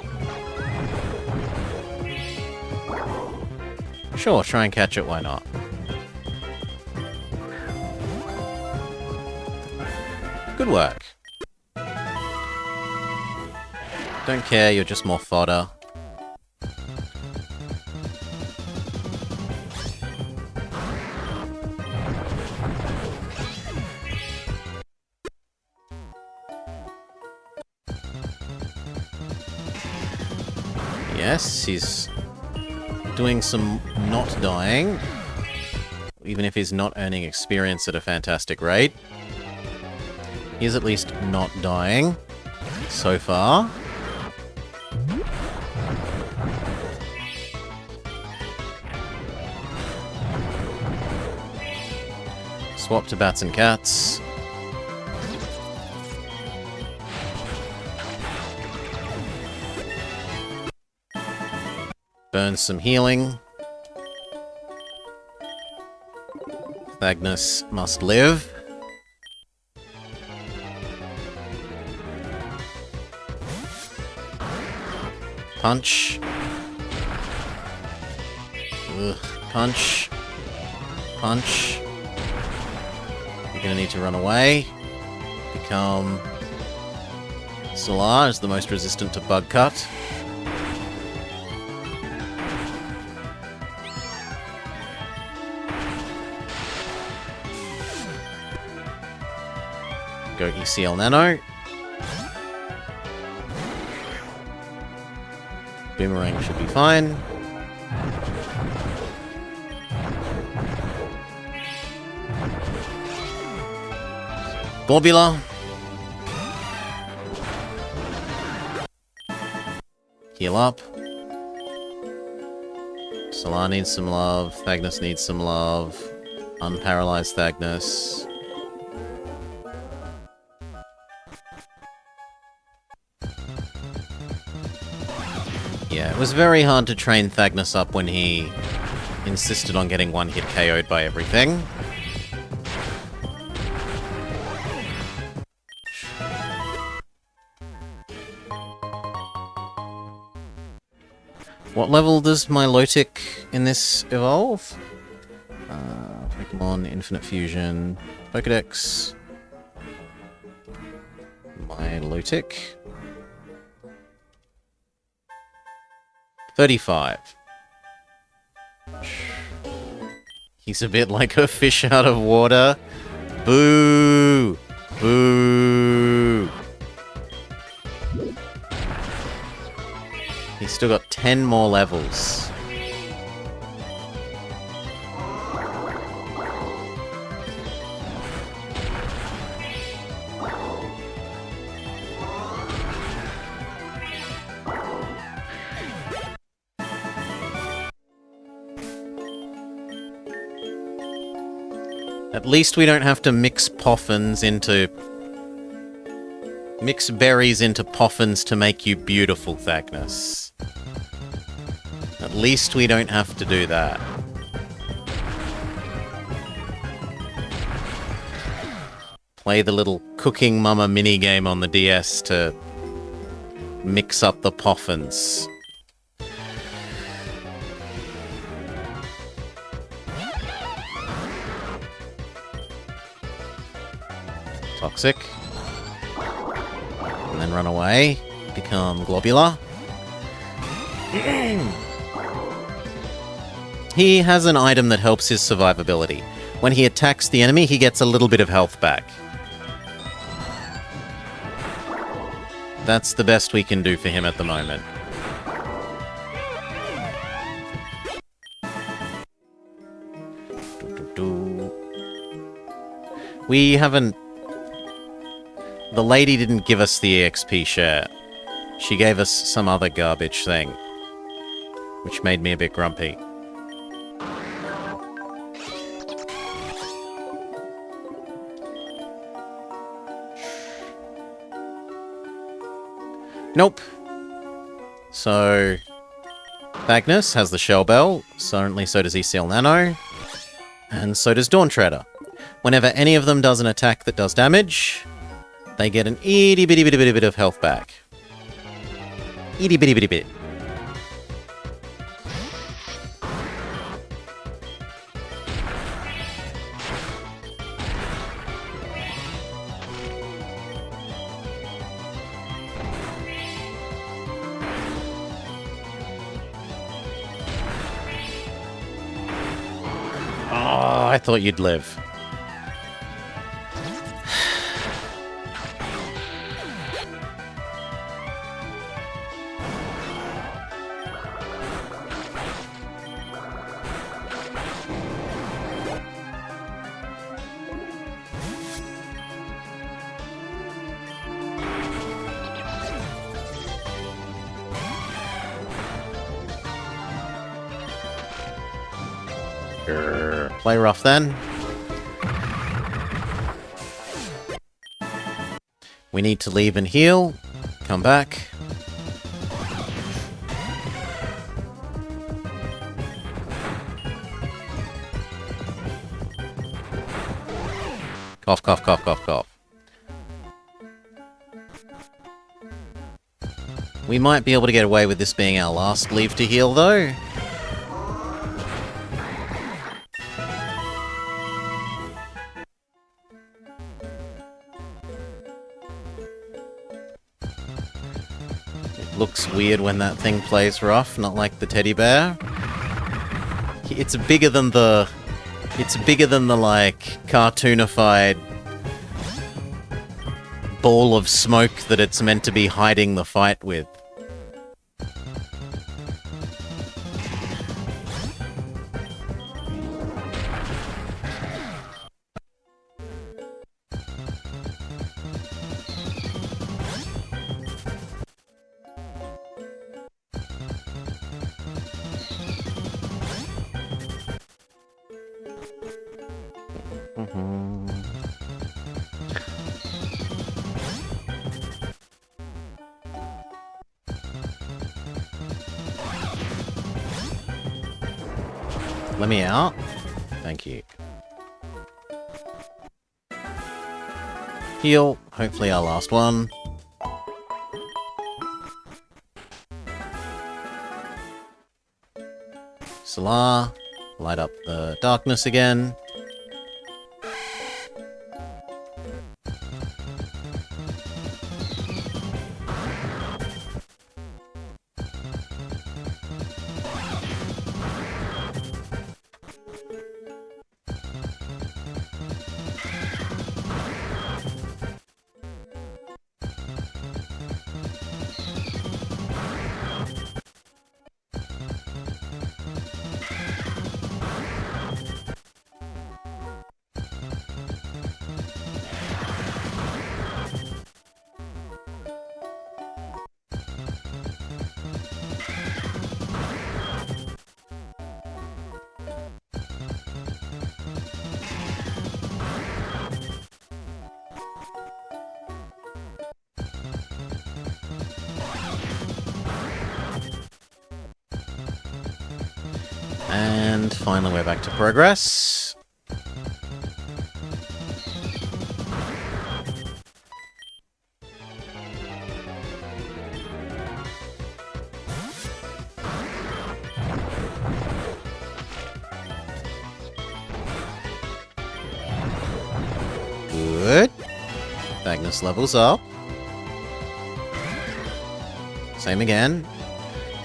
Sure, try and catch it, why not? Good work. Don't care, you're just more fodder. Yes, he's doing some not dying, even if he's not earning experience at a fantastic rate. He's at least not dying so far. Swap to bats and cats. Burn some healing. Thagnus must live. Punch. Ugh. Punch. Punch. You're gonna need to run away. Become... Solar is the most resistant to bug cut. Go ECL Nano. Boomerang should be fine. Globula. Heal up. Solar needs some love. Thagnus needs some love. Unparalyzed Thagnus. Yeah, it was very hard to train Thagnus up when he insisted on getting one hit KO'd by everything. What level does my Lotic in this evolve? Pokemon, Infinite Fusion, Pokedex. My Lotic. 35. He's a bit like a fish out of water. Boo! Boo! He's still got 10 more levels. At least we don't have to mix poffins into... Mix berries into poffins to make you beautiful, Thagnus. At least we don't have to do that. Play the little Cooking Mama minigame on the DS to mix up the poffins. Toxic. And then run away. Become globular. He has an item that helps his survivability. When he attacks the enemy, he gets a little bit of health back. That's the best we can do for him at the moment. We haven't... The lady didn't give us the EXP share. She gave us some other garbage thing, which made me a bit grumpy. Nope. So, Thagnus has the Shell Bell, certainly so does ECL Nano, and so does Dawn Treader. Whenever any of them does an attack that does damage, they get an itty bitty bitty bitty bit of health back. Itty bitty bitty bit. Oh, I thought you'd live. Play rough then. We need to leave and heal. Come back. Cough, cough, cough, cough, cough. We might be able to get away with this being our last leave to heal, though. Looks weird when that thing plays rough, not like the teddy bear. It's bigger than the... It's bigger than the, like, cartoonified ball of smoke that it's meant to be hiding the fight with. Let me out. Thank you. Heal. Hopefully our last one. Solar. Light up the darkness again. And finally we're back to progress. Good. Magnus levels up. Same again.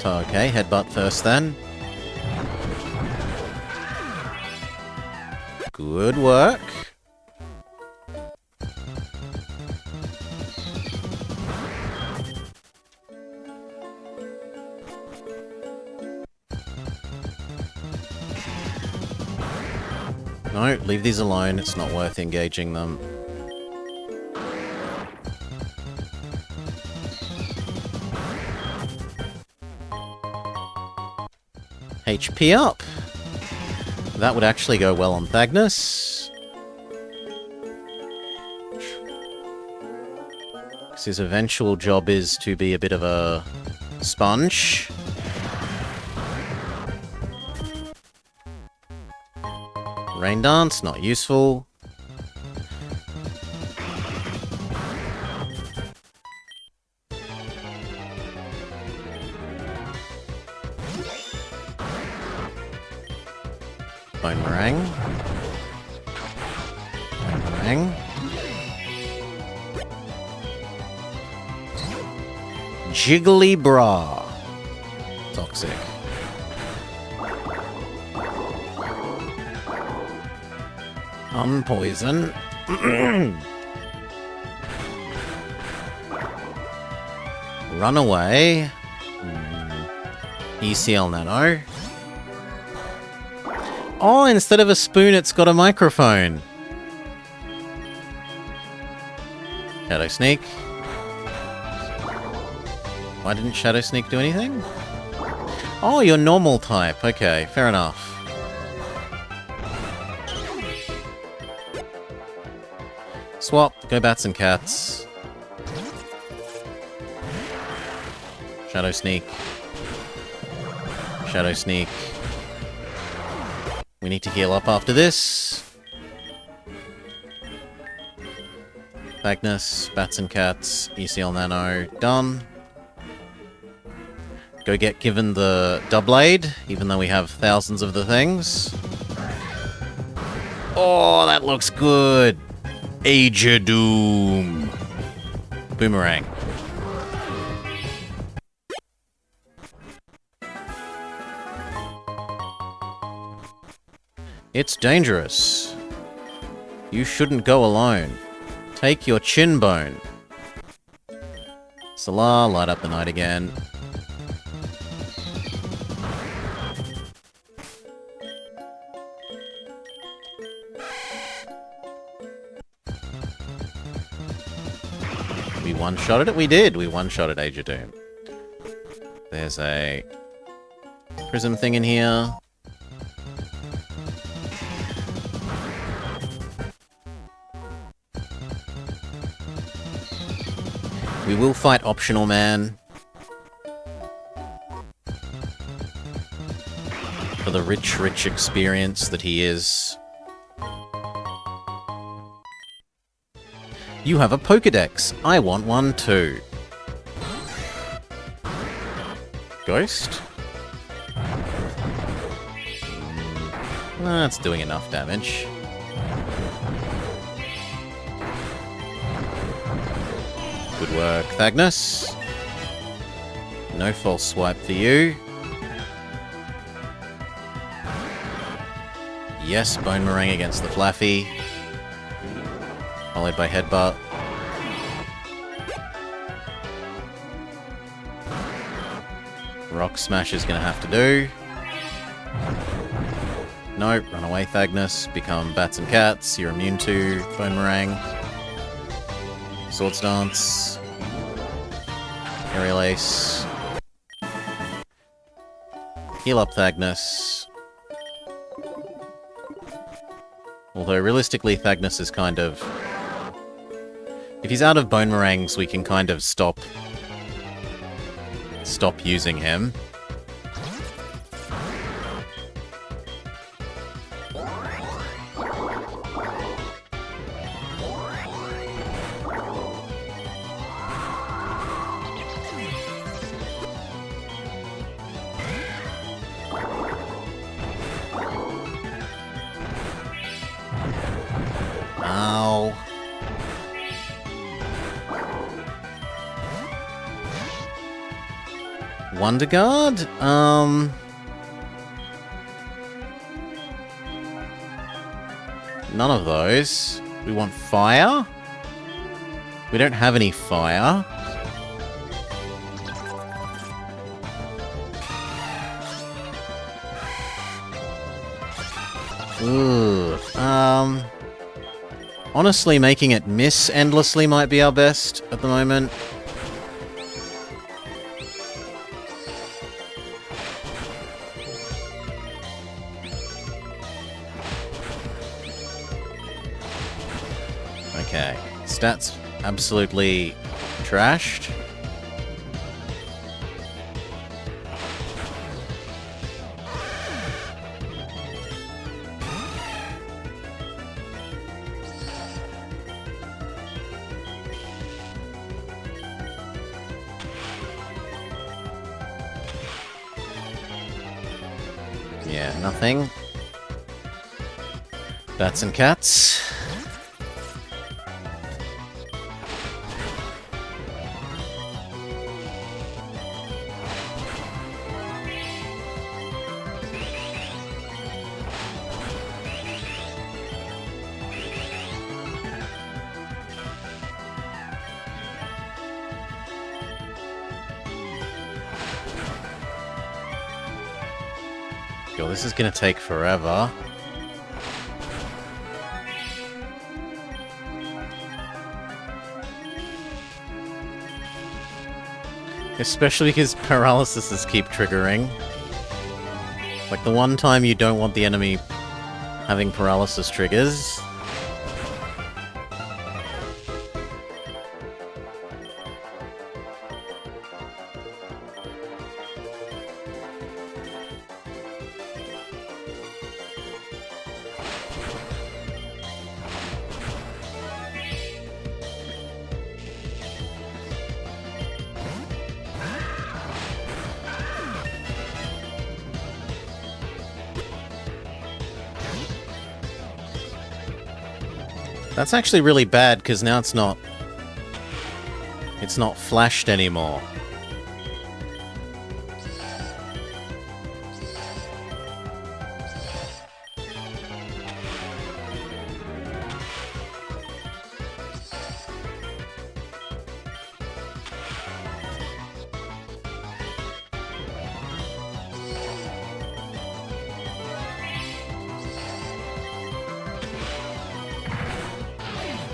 Okay, headbutt first then. Good work. No, leave these alone. It's not worth engaging them. HP up. That would actually go well on Thagnus. His eventual job is to be a bit of a sponge. Rain Dance, not useful. Bone Meringue. Bone Meringue. Jiggly Bra. Toxic. Unpoison. Runaway. ECL Nano. Oh, instead of a spoon, it's got a microphone. Shadow Sneak. Why didn't Shadow Sneak do anything? Oh, you're normal type. Okay, fair enough. Swap, go bats and cats. Shadow Sneak. Shadow Sneak. We need to heal up after this. Magnus, bats and cats, ECL Nano, done. Go get given the Doublade, even though we have thousands of the things. Oh, that looks good. Age of Doom. Boomerang. It's dangerous. You shouldn't go alone. Take your chin bone. Salah, light up the night again. We one-shotted it? We did! We one-shotted Age of Doom. There's a prism thing in here. We will fight Optional Man. For the rich, rich experience that he is. You have a Pokedex. I want one too. Ghost? That's doing enough damage. Good work, Thagnus. No false swipe for you. Yes, Bone Meringue against the Flaffy. Followed by Headbutt. Rock Smash is going to have to do. Nope, run away, Thagnus. Become Bats and Cats. You're immune to Bone Meringue. Swords Dance. Aerial Ace. Heal up Thagnus. Although realistically Thagnus is kind of... If he's out of Bone Meringues, we can kind of stop using him. Wonder Guard? None of those. We want fire? We don't have any fire. Ooh. Honestly, making it miss endlessly might be our best at the moment. Okay. Stats absolutely trashed. Yeah, nothing. Bats and cats. God, this is gonna take forever. Especially because paralysis keep triggering. Like the one time you don't want the enemy having paralysis triggers. That's actually really bad, because now it's not flashed anymore.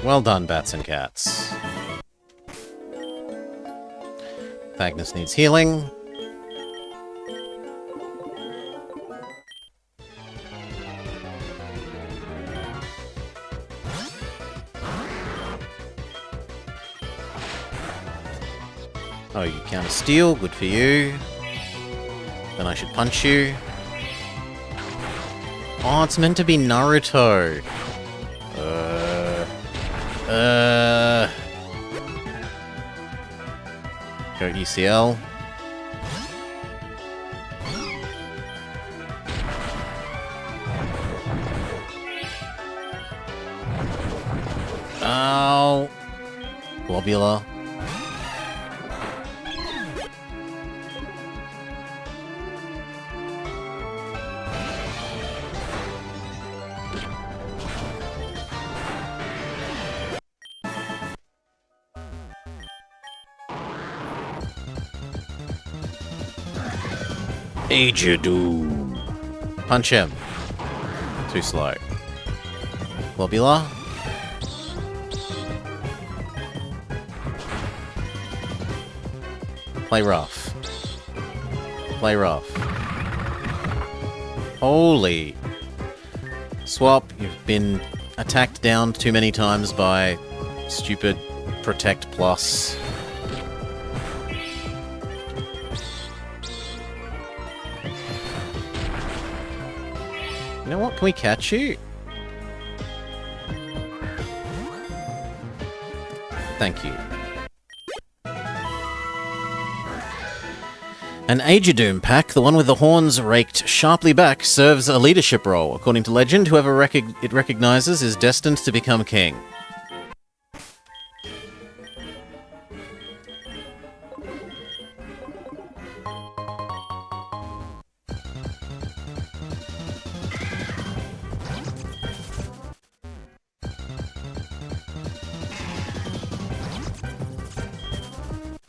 Well done, bats and cats. Thagnus needs healing. Oh, you counter steal, good for you. Then I should punch you. Oh, it's meant to be Naruto. Go ECL. Ow. Globula. Ajadu. Punch him. Too slow. Globula. Play rough. Play rough. Holy. Swap, you've been attacked down too many times by stupid Protect Plus. You know what? Can we catch you? Thank you. An Agedoom pack, the one with the horns raked sharply back, serves a leadership role. According to legend, whoever it recognizes is destined to become king.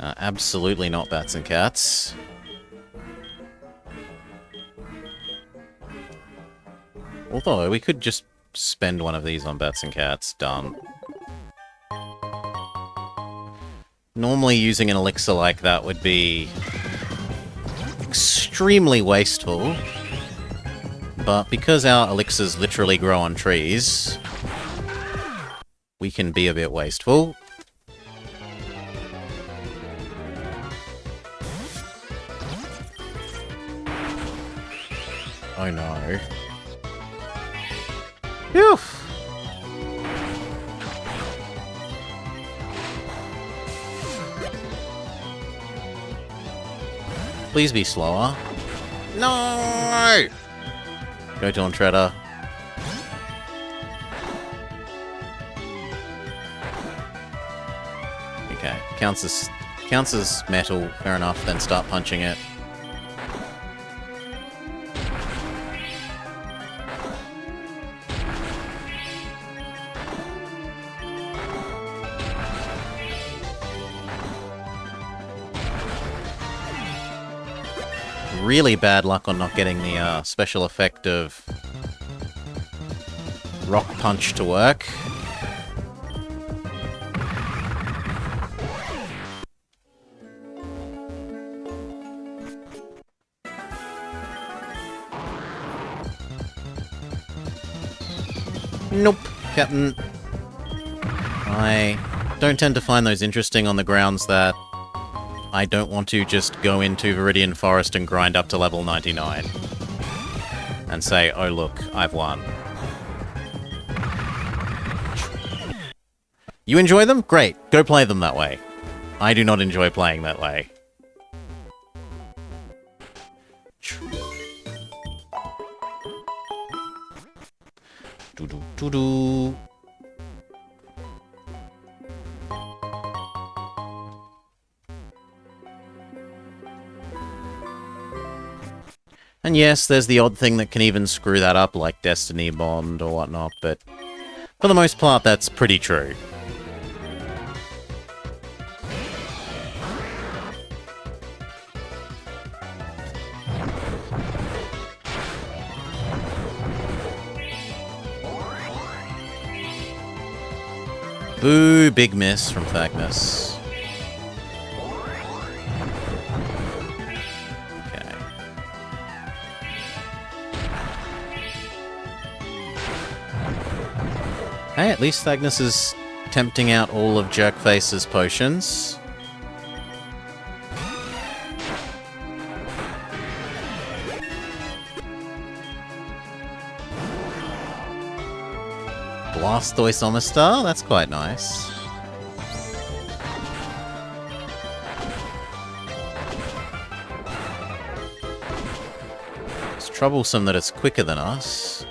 Absolutely not bats and cats. Although, we could just spend one of these on bats and cats. Done. Normally using an elixir like that would be extremely wasteful. But because our elixirs literally grow on trees, we can be a bit wasteful. Oh no. Phew! Please be slower. No! Go to Shredder. Okay, counts as metal, fair enough, then start punching it. Really bad luck on not getting the special effect of Rock Punch to work. Nope, Captain. I don't tend to find those interesting on the grounds that I don't want to just go into Viridian Forest and grind up to level 99. And say, oh look, I've won. You enjoy them? Great. Go play them that way. I do not enjoy playing that way. Doo-doo-doo-doo. And yes, there's the odd thing that can even screw that up, like Destiny Bond or whatnot, but for the most part, that's pretty true. Boo, big miss from Thagnus. Hey, at least Thagnus is tempting out all of Jerkface's potions. Blastoise Omastar? That's quite nice. It's troublesome that it's quicker than us.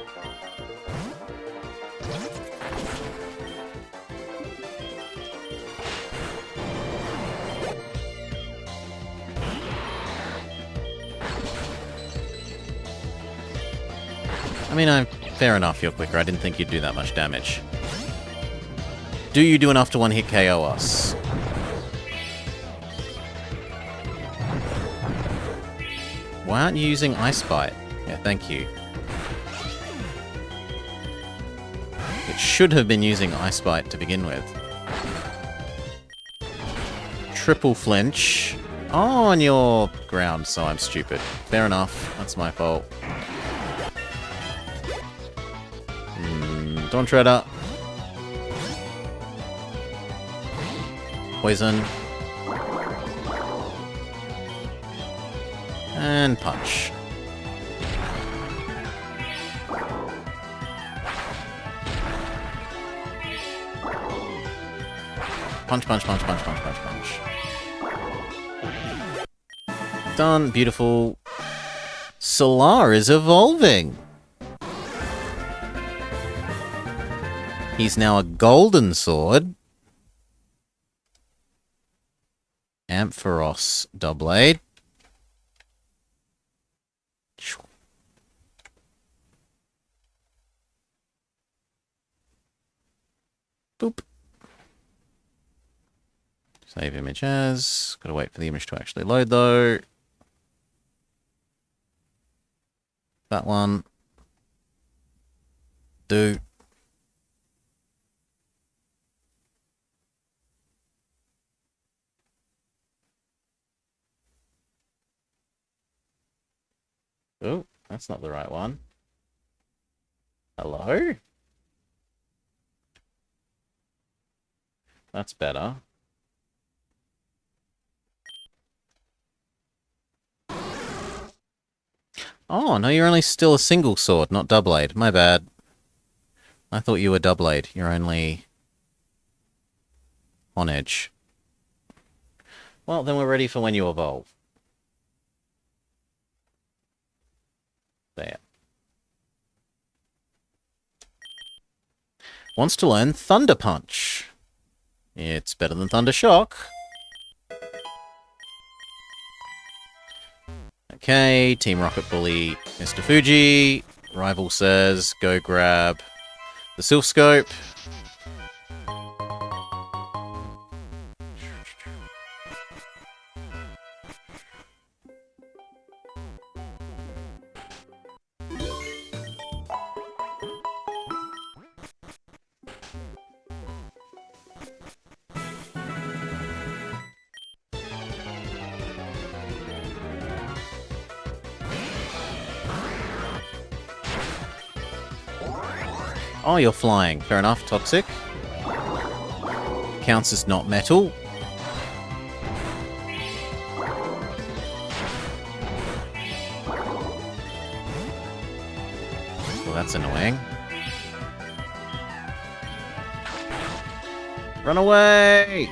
I mean, fair enough, you're quicker. I didn't think you'd do that much damage. Do you do enough to one-hit KO us? Why aren't you using Ice Bite? Yeah, thank you. It should have been using Ice Bite to begin with. Triple flinch. Oh, on your ground, so I'm stupid. Fair enough. That's my fault. Dawn Shredder. Poison. And punch. Punch, punch, punch, punch, punch, punch, punch. Done. Beautiful. Solar is evolving. He's now a golden sword. Ampharos Doublade. Boop. Save image as. Gotta wait for the image to actually load though. That one. Do. Oh, that's not the right one. Hello? That's better. Oh, no, you're only still a single sword, not double-blade. My bad. I thought you were double-blade. You're only on edge. Well, then we're ready for when you evolve. There. Wants to learn Thunder Punch. It's better than Thunder Shock. Okay, Team Rocket Bully, Mr. Fuji. Rival says, go grab the Sylph Scope. Oh, you're flying. Fair enough. Toxic. Counts as not metal. Well, that's annoying. Run away!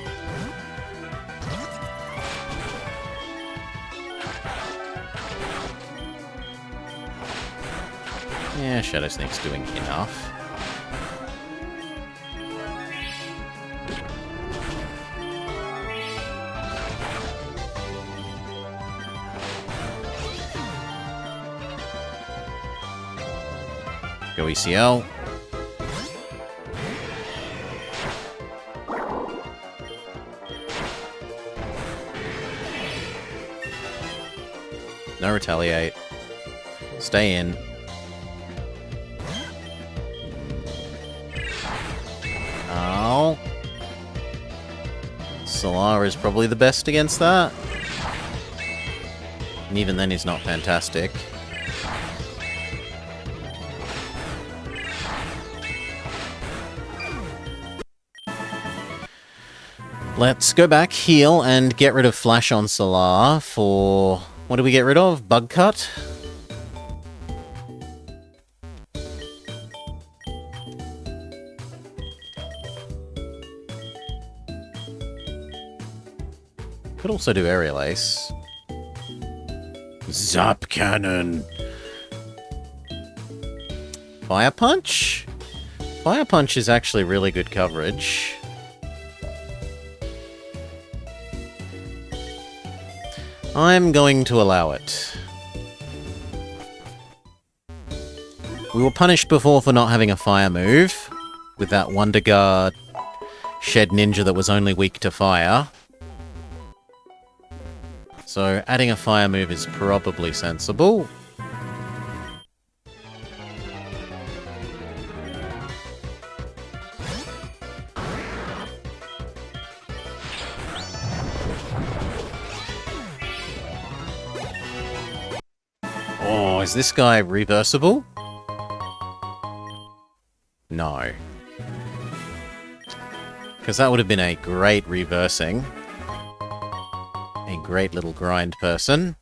Yeah, Shadow Sneak's doing enough. Go ECL. No retaliate. Stay in. Oh. Solar is probably the best against that. And even then he's not fantastic. Let's go back, heal, and get rid of Flash on Solar for... What do we get rid of? Bug Cut? Could also do Aerial Ace. Zap Cannon! Fire Punch? Fire Punch is actually really good coverage. I'm going to allow it. We were punished before for not having a fire move, with that Wonder Guard Shed Ninja that was only weak to fire. So adding a fire move is probably sensible. Oh, is this guy reversible? No. Because that would have been a great reversing. A great little grind person.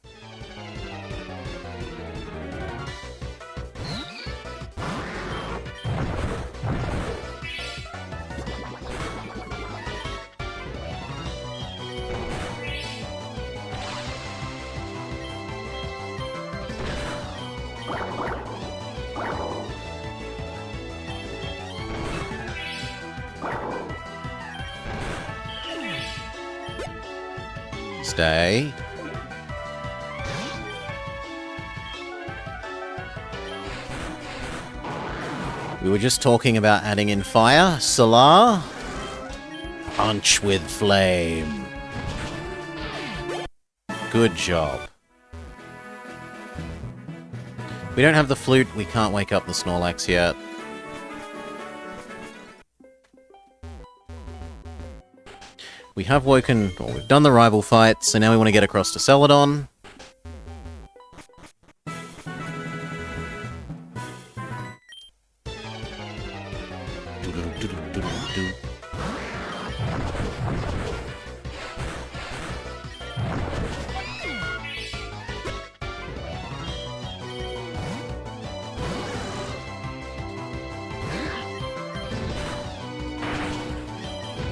Stay. We were just talking about adding in fire. Solar. Punch with flame. Good job. We don't have the flute. We can't wake up the Snorlax yet. We have woken... Well, we've done the rival fight, so now we want to get across to Celadon.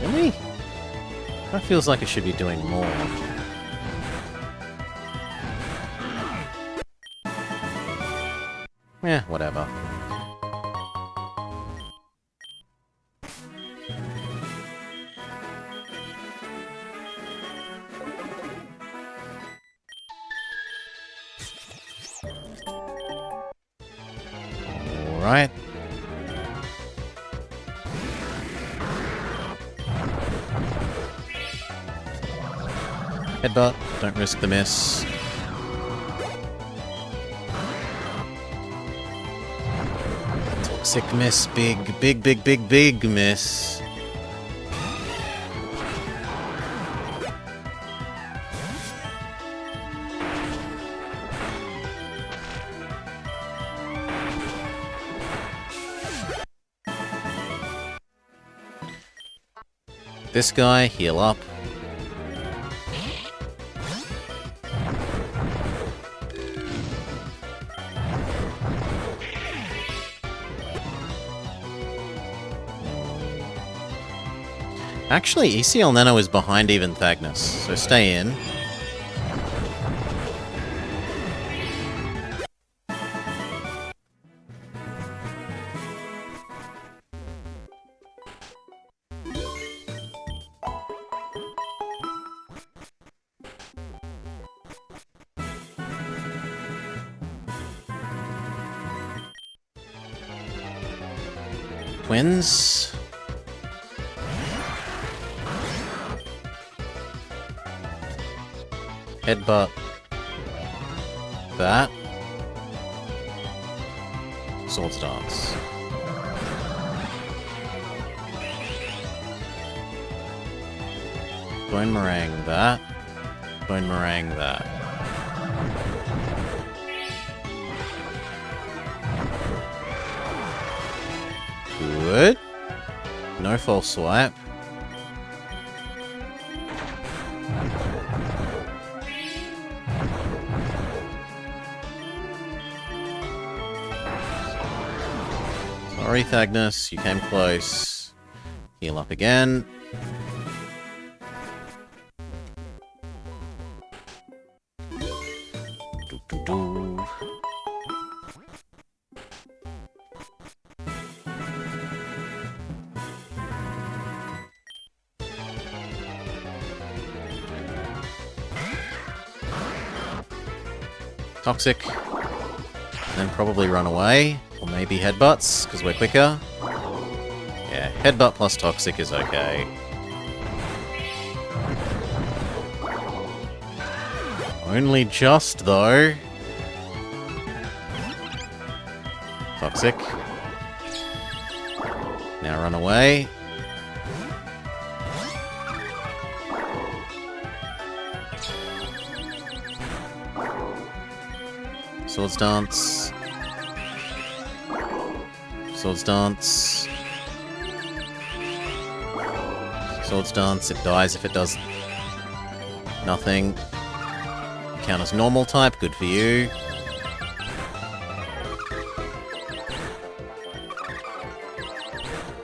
Really? That feels like it should be doing more. Yeah, whatever. Alright. Headbutt, don't risk the miss. Toxic miss, big miss. This guy, heal up. Actually, ECL Nano is behind even Thagnus, so stay in. Twins. Headbutt. That. Swords Dance. Bone Meringue that. Bone Meringue that. Good. No false swipe. Sorry, Thagnus, you came close. Heal up again. Doo-doo-doo. Toxic. And then probably run away. Or maybe headbutts, because we're quicker. Yeah, headbutt plus toxic is okay. Only just, though. Toxic. Now run away. Swords Dance. Swords Dance. Swords Dance. It dies if it does nothing. Count as normal type. Good for you.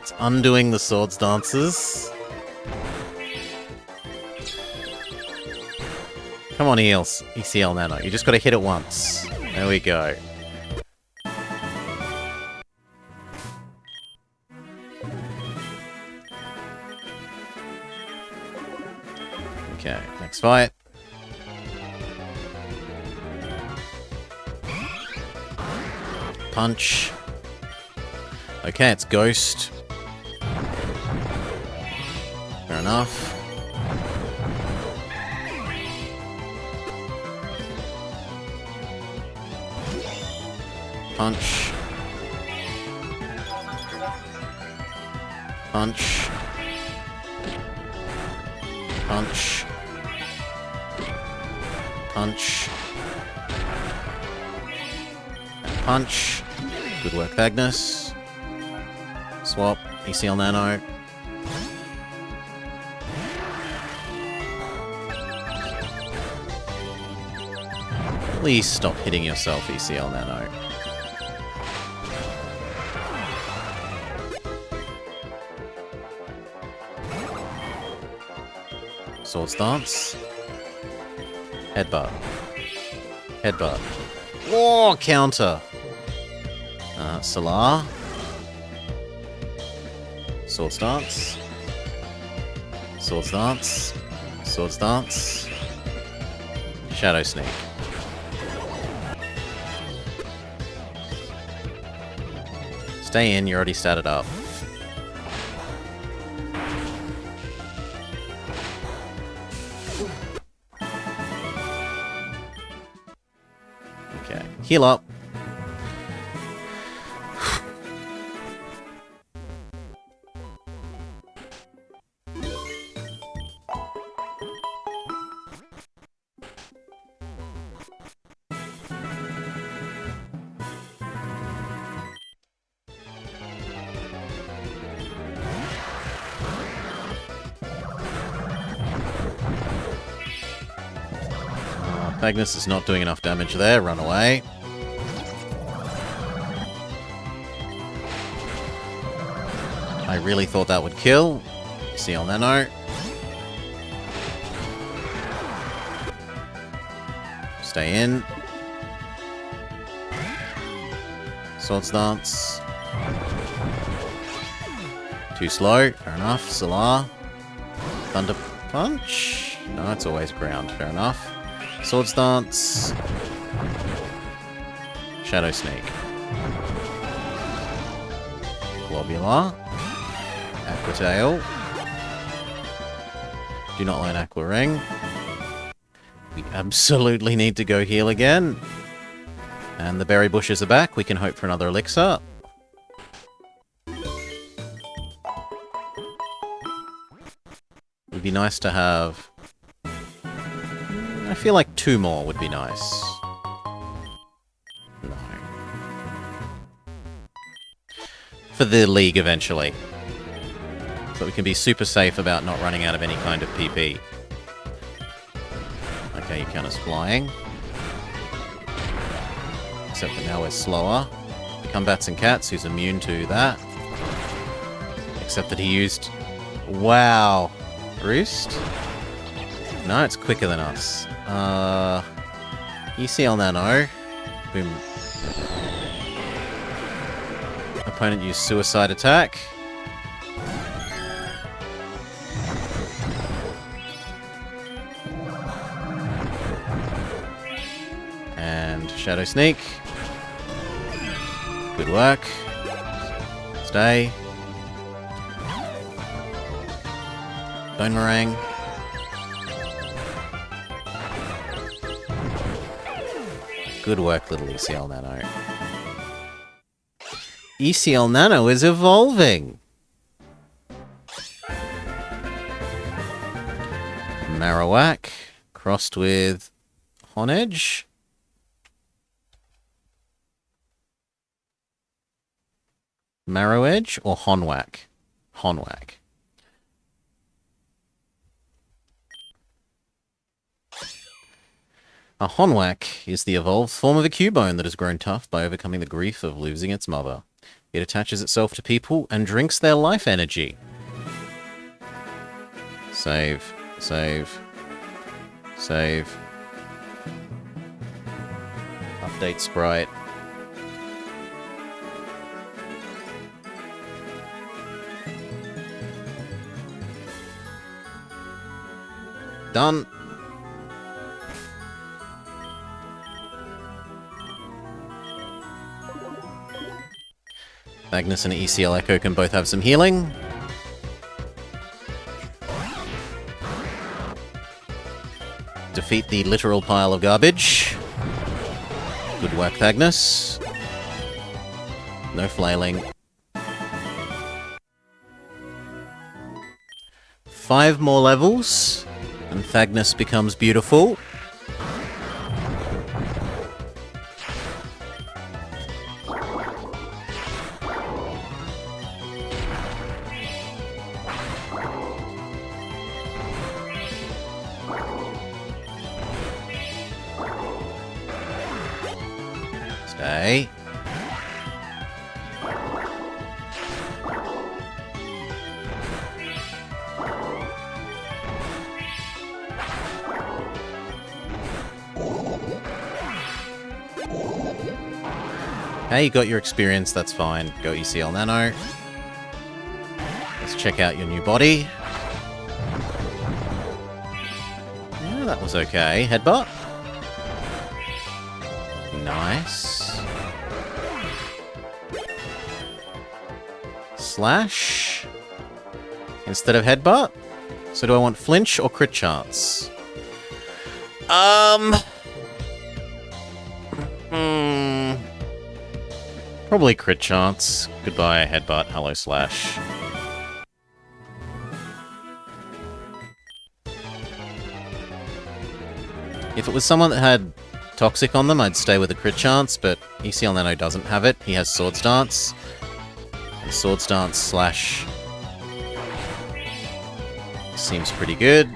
It's undoing the Swords Dances. Come on, ECL Nano. You just gotta hit it once. There we go. Okay, next fight. Punch. Okay, it's Ghost. Fair enough. Punch. Punch. Punch. Punch. Punch. Good work, Agnes. Swap. ECL Nano. Please stop hitting yourself, ECL Nano. Sword Stance. Headbutt. Headbutt. Whoa, counter. Solar. Sword Stance. Sword Stance. Sword Stance. Shadow Sneak. Stay in, you already started up. Okay, heal up. Magnus is not doing enough damage there. Run away. I really thought that would kill. CL Nano. Stay in. Sword Stance. Too slow. Fair enough. Solar. Thunder Punch. No, it's always ground. Fair enough. Sword Stance. Shadow Sneak. Globular. Aqua Tail. Do not learn Aqua Ring. We absolutely need to go heal again. And the berry bushes are back. We can hope for another elixir. Would be nice to have... I feel like 2 more would be nice. No. For the League, eventually. So we can be super safe about not running out of any kind of PP. Okay, you count as flying. Except that now we're slower. Become Bats and Cats, who's immune to that. Except that he used... Wow. Roost? No, it's quicker than us. ECL Nano. Boom. Opponent used Suicide Attack. And Shadow Sneak. Good work. Stay. Bone Meringue. Good work, little ECL Nano. ECL Nano is evolving! Marowak, crossed with Honedge. Marrowedge or Honwak? Honwak. A Honwak is the evolved form of a Cubone that has grown tough by overcoming the grief of losing its mother. It attaches itself to people and drinks their life energy. Save. Save. Save. Update sprite. Done. Magnus and ECL Echo can both have some healing. Defeat the literal pile of garbage. Good work, Magnus. No flailing. 5 more levels, and Thagnus becomes beautiful. Stay. Hey, you got your experience, that's fine. Go ECL Nano. Let's check out your new body. Yeah, that was okay. Headbutt. Nice. Slash. Instead of headbutt. So do I want flinch or crit chance? Probably crit chance. Goodbye, headbutt. Hello, slash. If it was someone that had toxic on them, I'd stay with a crit chance, but ECL Nano doesn't have it. He has Swords Dance. And Swords Dance slash seems pretty good.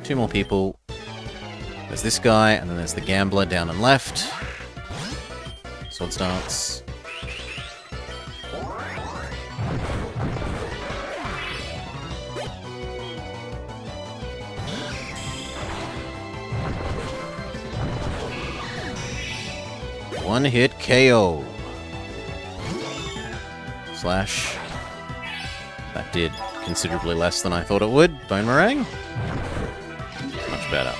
2 more people. There's this guy, and then there's the gambler down and left. Swords Dance. One hit KO. Slash. That did considerably less than I thought it would. Bone Meringue. Much better.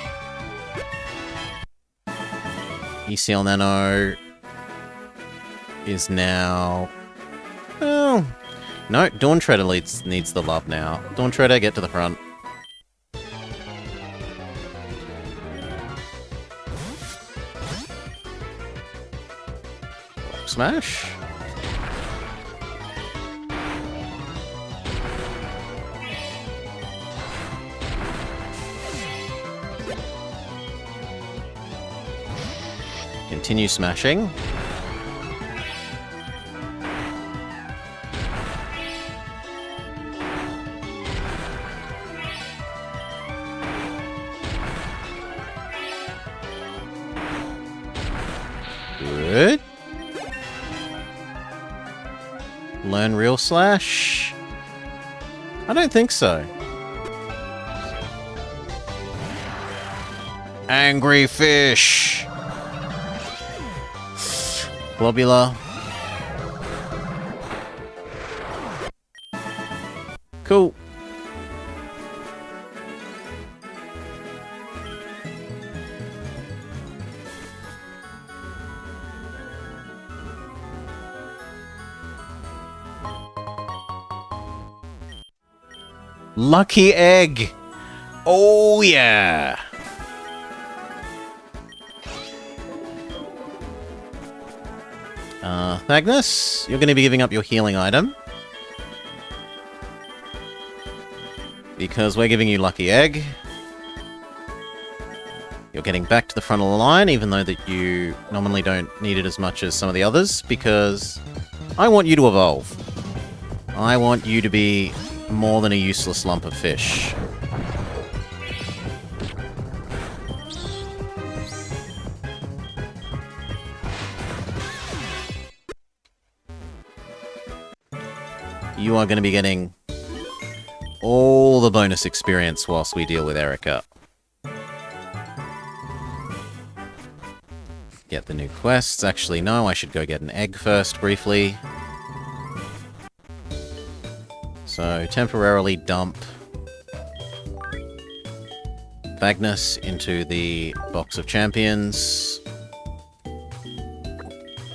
ECL Nano is now... Oh. No, Dawn Treader needs the love now. Dawn Treader, get to the front. Smash. Continue smashing. Good. Learn real slash? I don't think so. Angry fish. Globular. Cool. Lucky egg. Oh yeah. Magnus, you're going to be giving up your healing item. Because we're giving you Lucky Egg. You're getting back to the front of the line, even though that you nominally don't need it as much as some of the others, because I want you to evolve. I want you to be more than a useless lump of fish. You are going to be getting all the bonus experience whilst we deal with Erica. Get the new quests. Actually, no, I should go get an egg first, briefly. So, temporarily dump Magnus into the box of champions.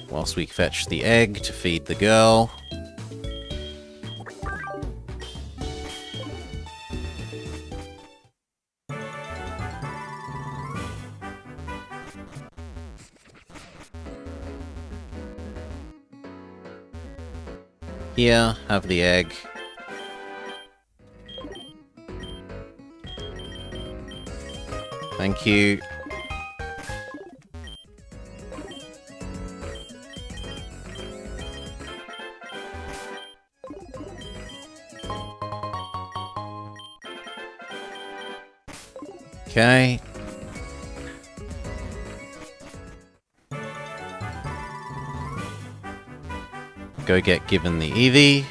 Whilst we fetch the egg to feed the girl. Here, have the egg. Thank you. Okay. Go get given the Eevee.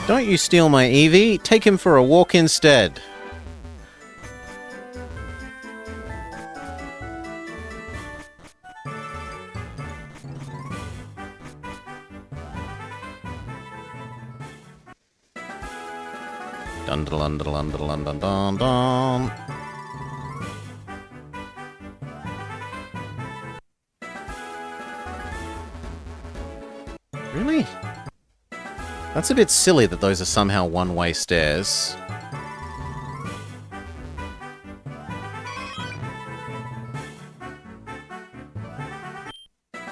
Don't you steal my Eevee. Take him for a walk instead. Dun dun dun dun dun dun dun dun. Really? That's a bit silly that those are somehow one-way stairs.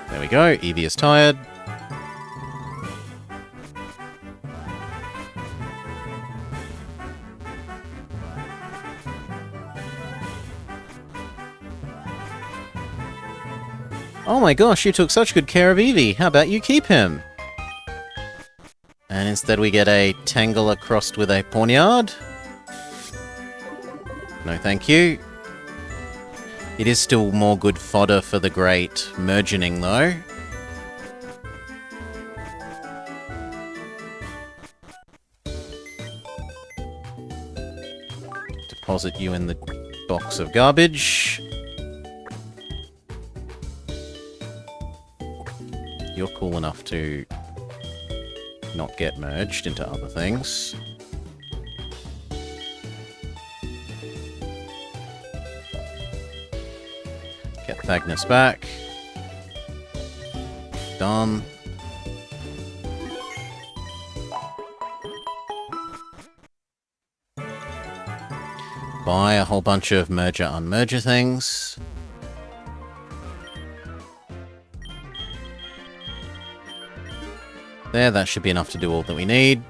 There we go, Eevee is tired. Oh my gosh, you took such good care of Eevee. How about you keep him? And instead we get a Tangela crossed with a Pawniard. No thank you. It is still more good fodder for the great Mergening though. Deposit you in the box of garbage. You're cool enough to not get merged into other things. Get Thagnus back. Done. Buy a whole bunch of merger-unmerger things. There, that should be enough to do all that we need.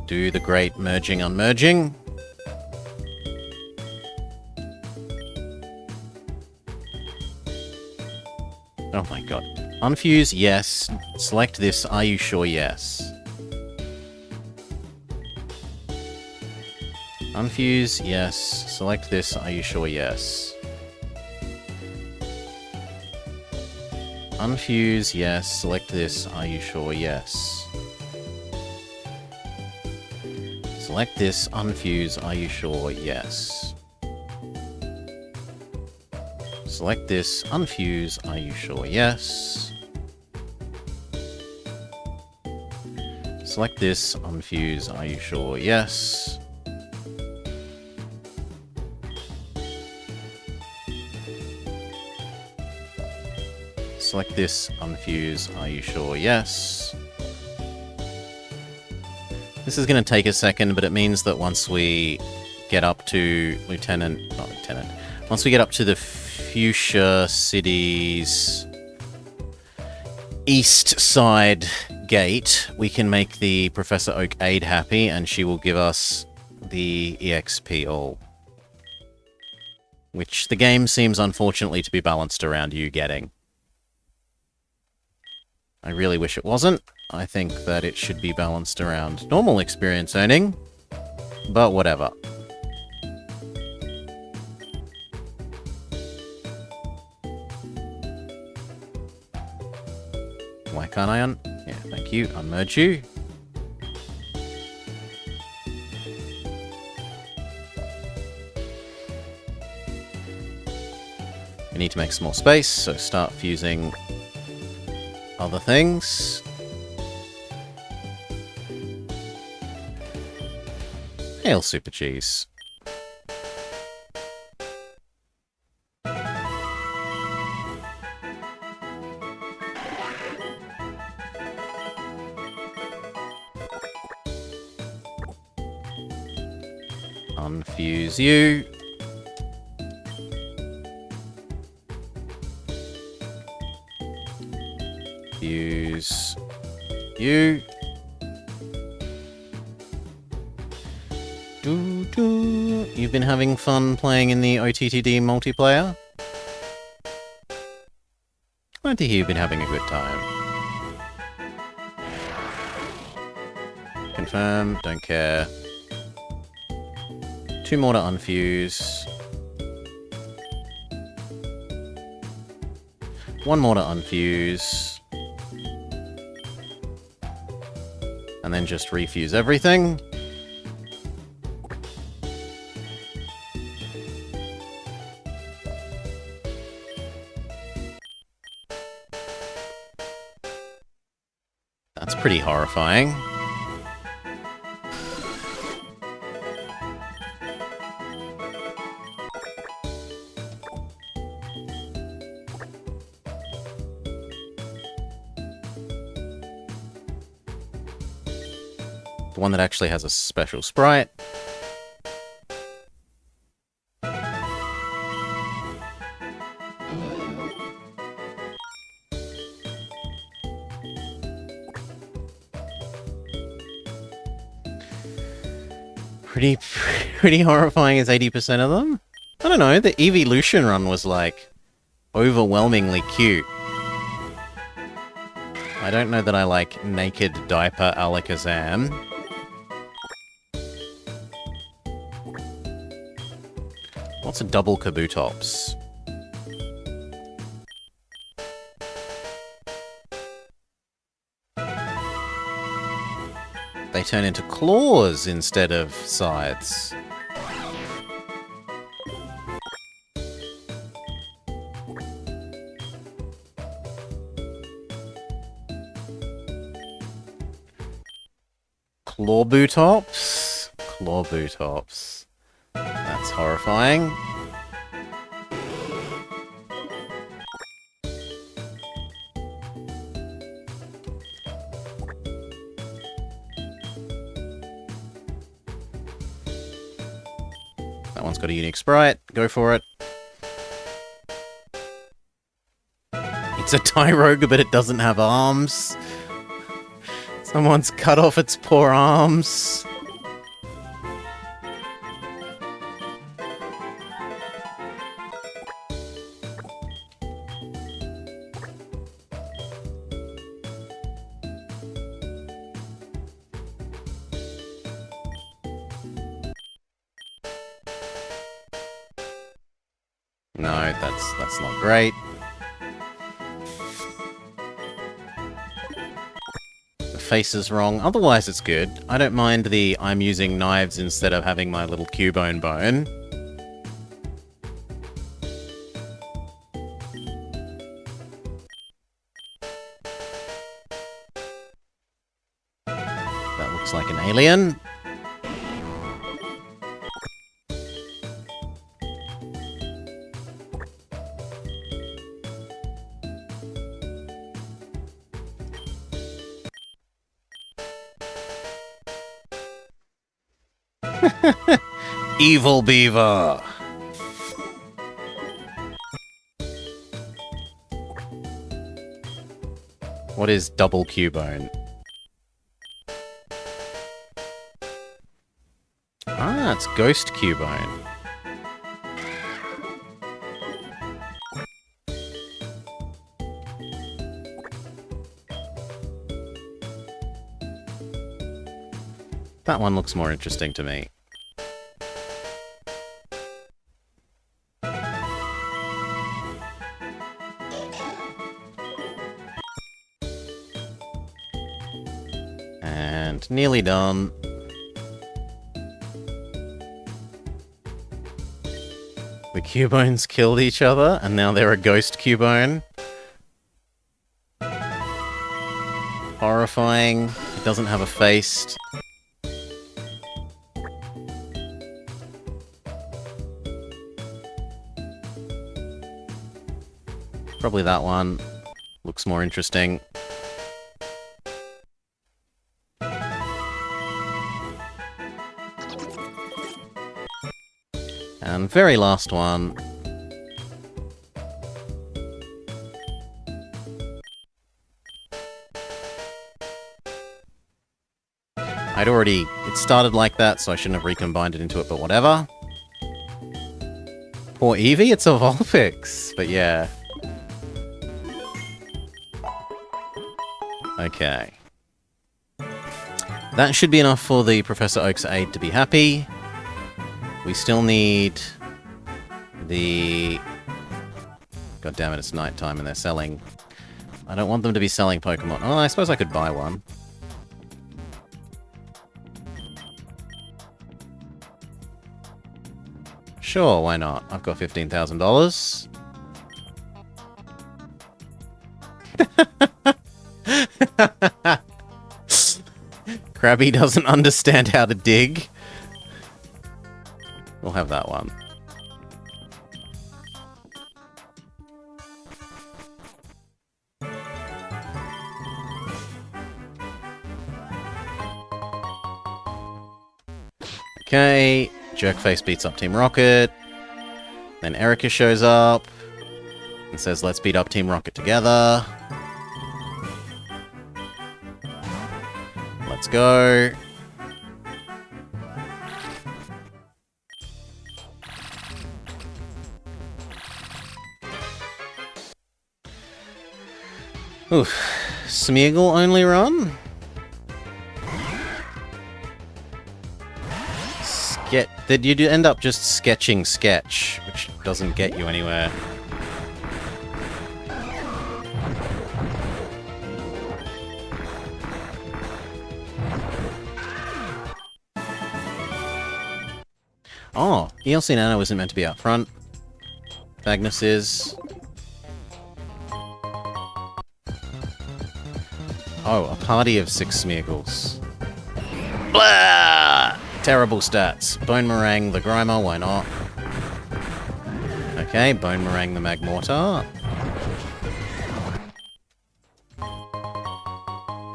Do the great merging-unmerging. Oh my god. Unfuse, yes. Select this, are you sure, yes. Unfuse, yes. Select this, are you sure, yes. Unfuse, yes. Select this, are you sure, yes. Select this, unfuse, are you sure, yes. Select this, unfuse, are you sure, yes. Select this, unfuse, are you sure, yes. Select this, unfuse, are you sure, yes. This is going to take a second, but it means that once we get up to once we get up to the Fuchsia City's east side gate, we can make the Professor Oak aide happy, and she will give us the EXP all. Which the game seems unfortunately to be balanced around you getting. I really wish it wasn't. I think that it should be balanced around normal experience earning, but whatever. Why can't I yeah, thank you. Unmerge you. We need to make some more space, so start fusing other things. Hail, Super Cheese. Unfuse you. Fuse you. You've been having fun playing in the OTTD multiplayer? Glad to hear you've been having a good time. Confirm, don't care. 2 more to unfuse. 1 more to unfuse. And then just refuse everything. That's pretty horrifying. The one that actually has a special sprite. Pretty horrifying as 80% of them. I don't know, the Evolution run was like overwhelmingly cute. I don't know that I like naked diaper Alakazam. What's a double Kabutops? They turn into claws instead of scythes. Clawbootops? Clawbootops. That's horrifying. That one's got a unique sprite. Go for it. It's a Tyrogue, but it doesn't have arms. Someone's cut off its poor arms. No, that's not great. The face is wrong. Otherwise, it's good. I don't mind the I'm using knives instead of having my little Cubone bone. That looks like an alien. Evil Beaver. What is double Cubone? Ah, it's Ghost Cubone. That one looks more interesting to me. And nearly done. The Cubones killed each other, and now they're a ghost Cubone. Horrifying. It doesn't have a face. Probably that one. Looks more interesting. And very last one. It started like that, so I shouldn't have recombined it into it, but whatever. Poor Eevee, it's a Vulpix, but yeah. Okay. That should be enough for the Professor Oak's aide to be happy. We still need the... God damn it, it's nighttime and they're selling... I don't want them to be selling Pokemon. Oh, I suppose I could buy one. Sure, why not? I've got $15,000. Krabby doesn't understand how to dig. We'll have that one. Okay, Jerkface beats up Team Rocket. Then Erica shows up and says, let's beat up Team Rocket together. Let's go. Oof. Smeagol only run? Did you end up just sketching sketch, which doesn't get you anywhere? Oh, ELC Nano isn't meant to be out front. Magnus is. Oh, a party of 6 Smeagols. Blah! Terrible stats. Bone Meringue the Grimer, why not? Okay, Bone Meringue the Magmortar.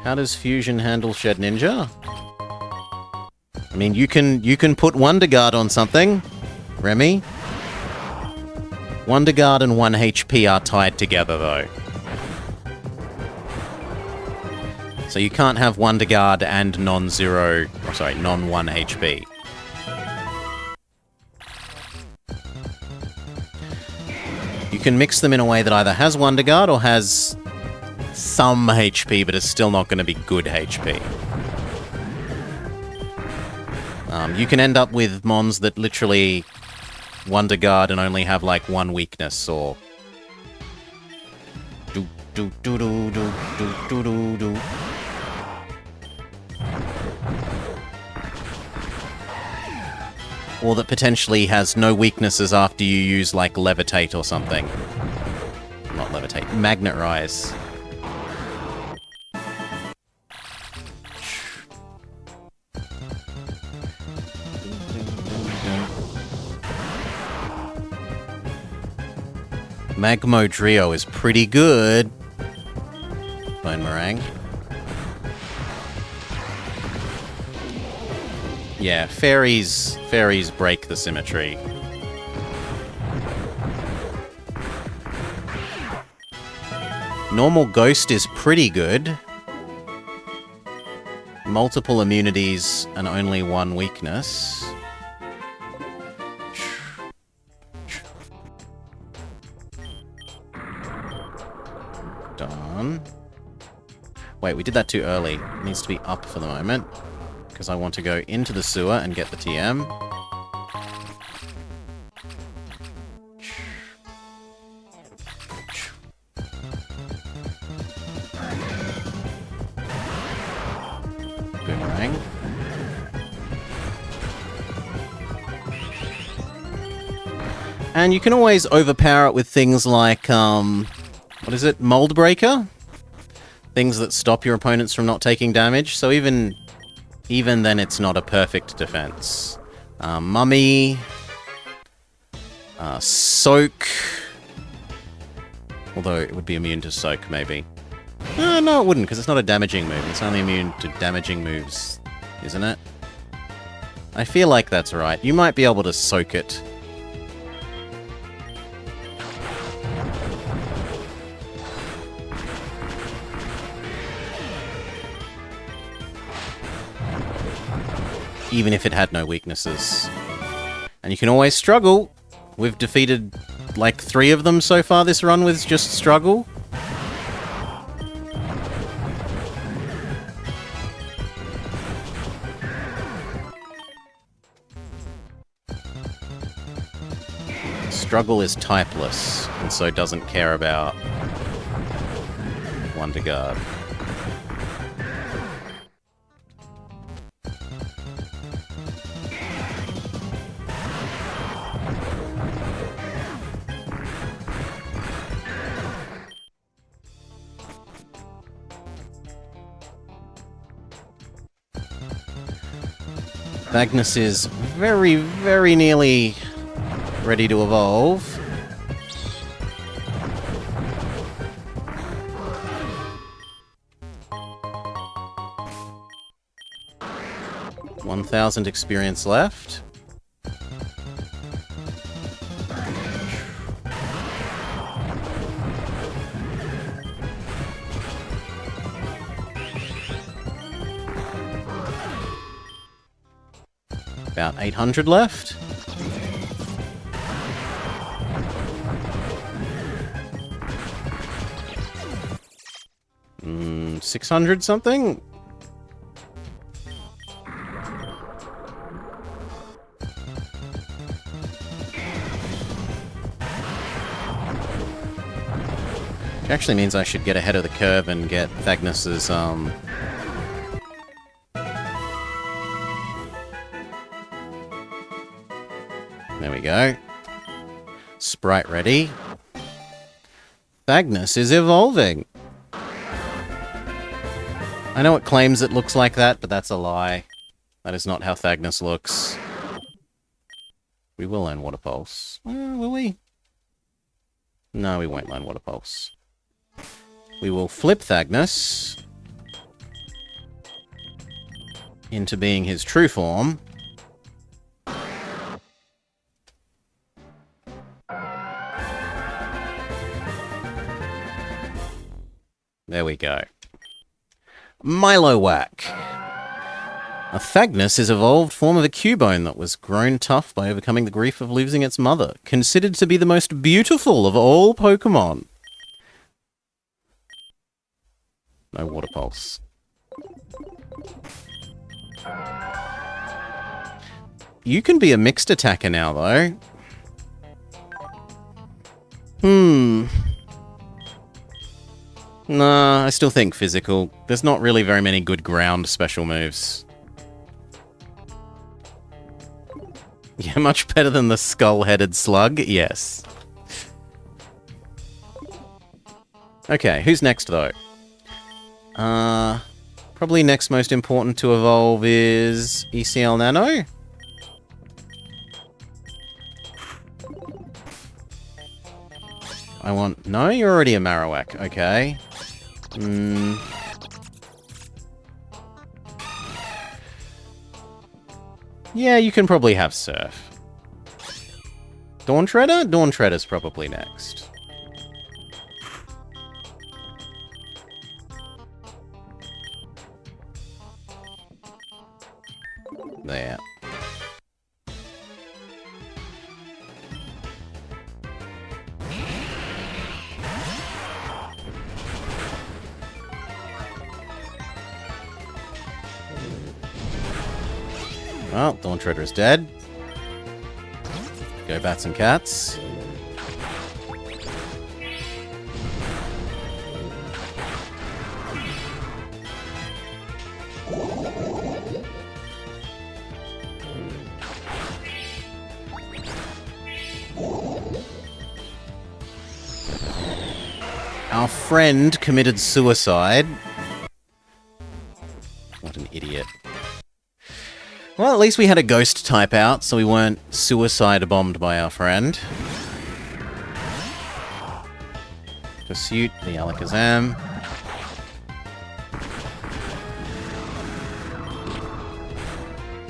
How does Fusion handle Shed Ninja? I mean, you can put Wonder Guard on something, Remy. Wonder Guard and 1 HP are tied together, though. So you can't have Wonder Guard and non-1 HP. You can mix them in a way that either has Wonder Guard or has some HP, but is still not going to be good HP. You can end up with mons that literally Wonder Guard and only have like 1 weakness, or... Or that potentially has no weaknesses after you use, like, Levitate or something. Not Levitate. Magnet Rise. Magmodrio is pretty good. Bone Meringue. Yeah, fairies break the symmetry. Normal Ghost is pretty good. Multiple immunities and only 1 weakness. Done. Wait, we did that too early. It needs to be up for the moment. Because I want to go into the sewer and get the TM. Boomerang. And you can always overpower it with things like, what is it? Mold Breaker? Things that stop your opponents from not taking damage. So even then, it's not a perfect defense. Mummy. Soak. Although it would be immune to Soak, maybe. No, it wouldn't, because it's not a damaging move. It's only immune to damaging moves, isn't it? I feel like that's right. You might be able to Soak it even if it had no weaknesses. And you can always struggle. We've defeated like 3 of them so far this run with just struggle. Struggle is typeless, and so doesn't care about Wonder Guard. Magnus is very, very nearly ready to evolve. $1,000 experience left. About 800 left. Mm, 600 something? Which actually means I should get ahead of the curve and get Thagnus's, There we go. Sprite ready. Thagnus is evolving. I know it claims it looks like that, but that's a lie. That is not how Thagnus looks. We will learn Water Pulse. Will we? No, we won't learn Water Pulse. We will flip Thagnus into being his true form. There we go. Milowhack. A Thagnus is evolved form of a Cubone that was grown tough by overcoming the grief of losing its mother. Considered to be the most beautiful of all Pokemon. No Water Pulse. You can be a mixed attacker now, though. Nah, I still think physical. There's not really very many good ground special moves. Yeah, much better than the skull-headed slug, yes. Okay, who's next, though? Probably next most important to evolve is ECL Nano. No, you're already a Marowak. Okay. Yeah, you can probably have Surf. Dawn Treader? Dawn Treader's probably next. There. Well, Dawn Treader is dead. Go Bats and Cats. Our friend committed suicide. What an idiot. Well, at least we had a ghost type out, so we weren't suicide bombed by our friend. Pursuit, the Alakazam.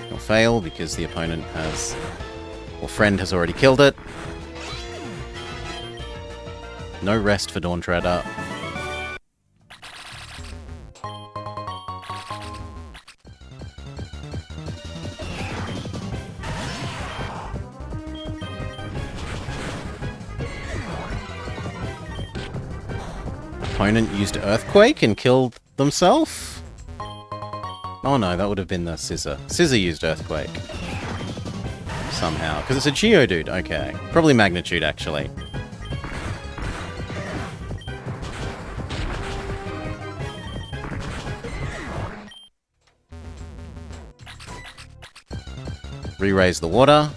Will fail because the opponent has, or friend has already killed it. No rest for Dawn Treader. opponent used Earthquake and killed themselves? Oh no, that would have been the Scissor. Scissor used Earthquake. Somehow. Because it's a Geodude. Okay. Probably Magnitude, actually. Re-raise the water.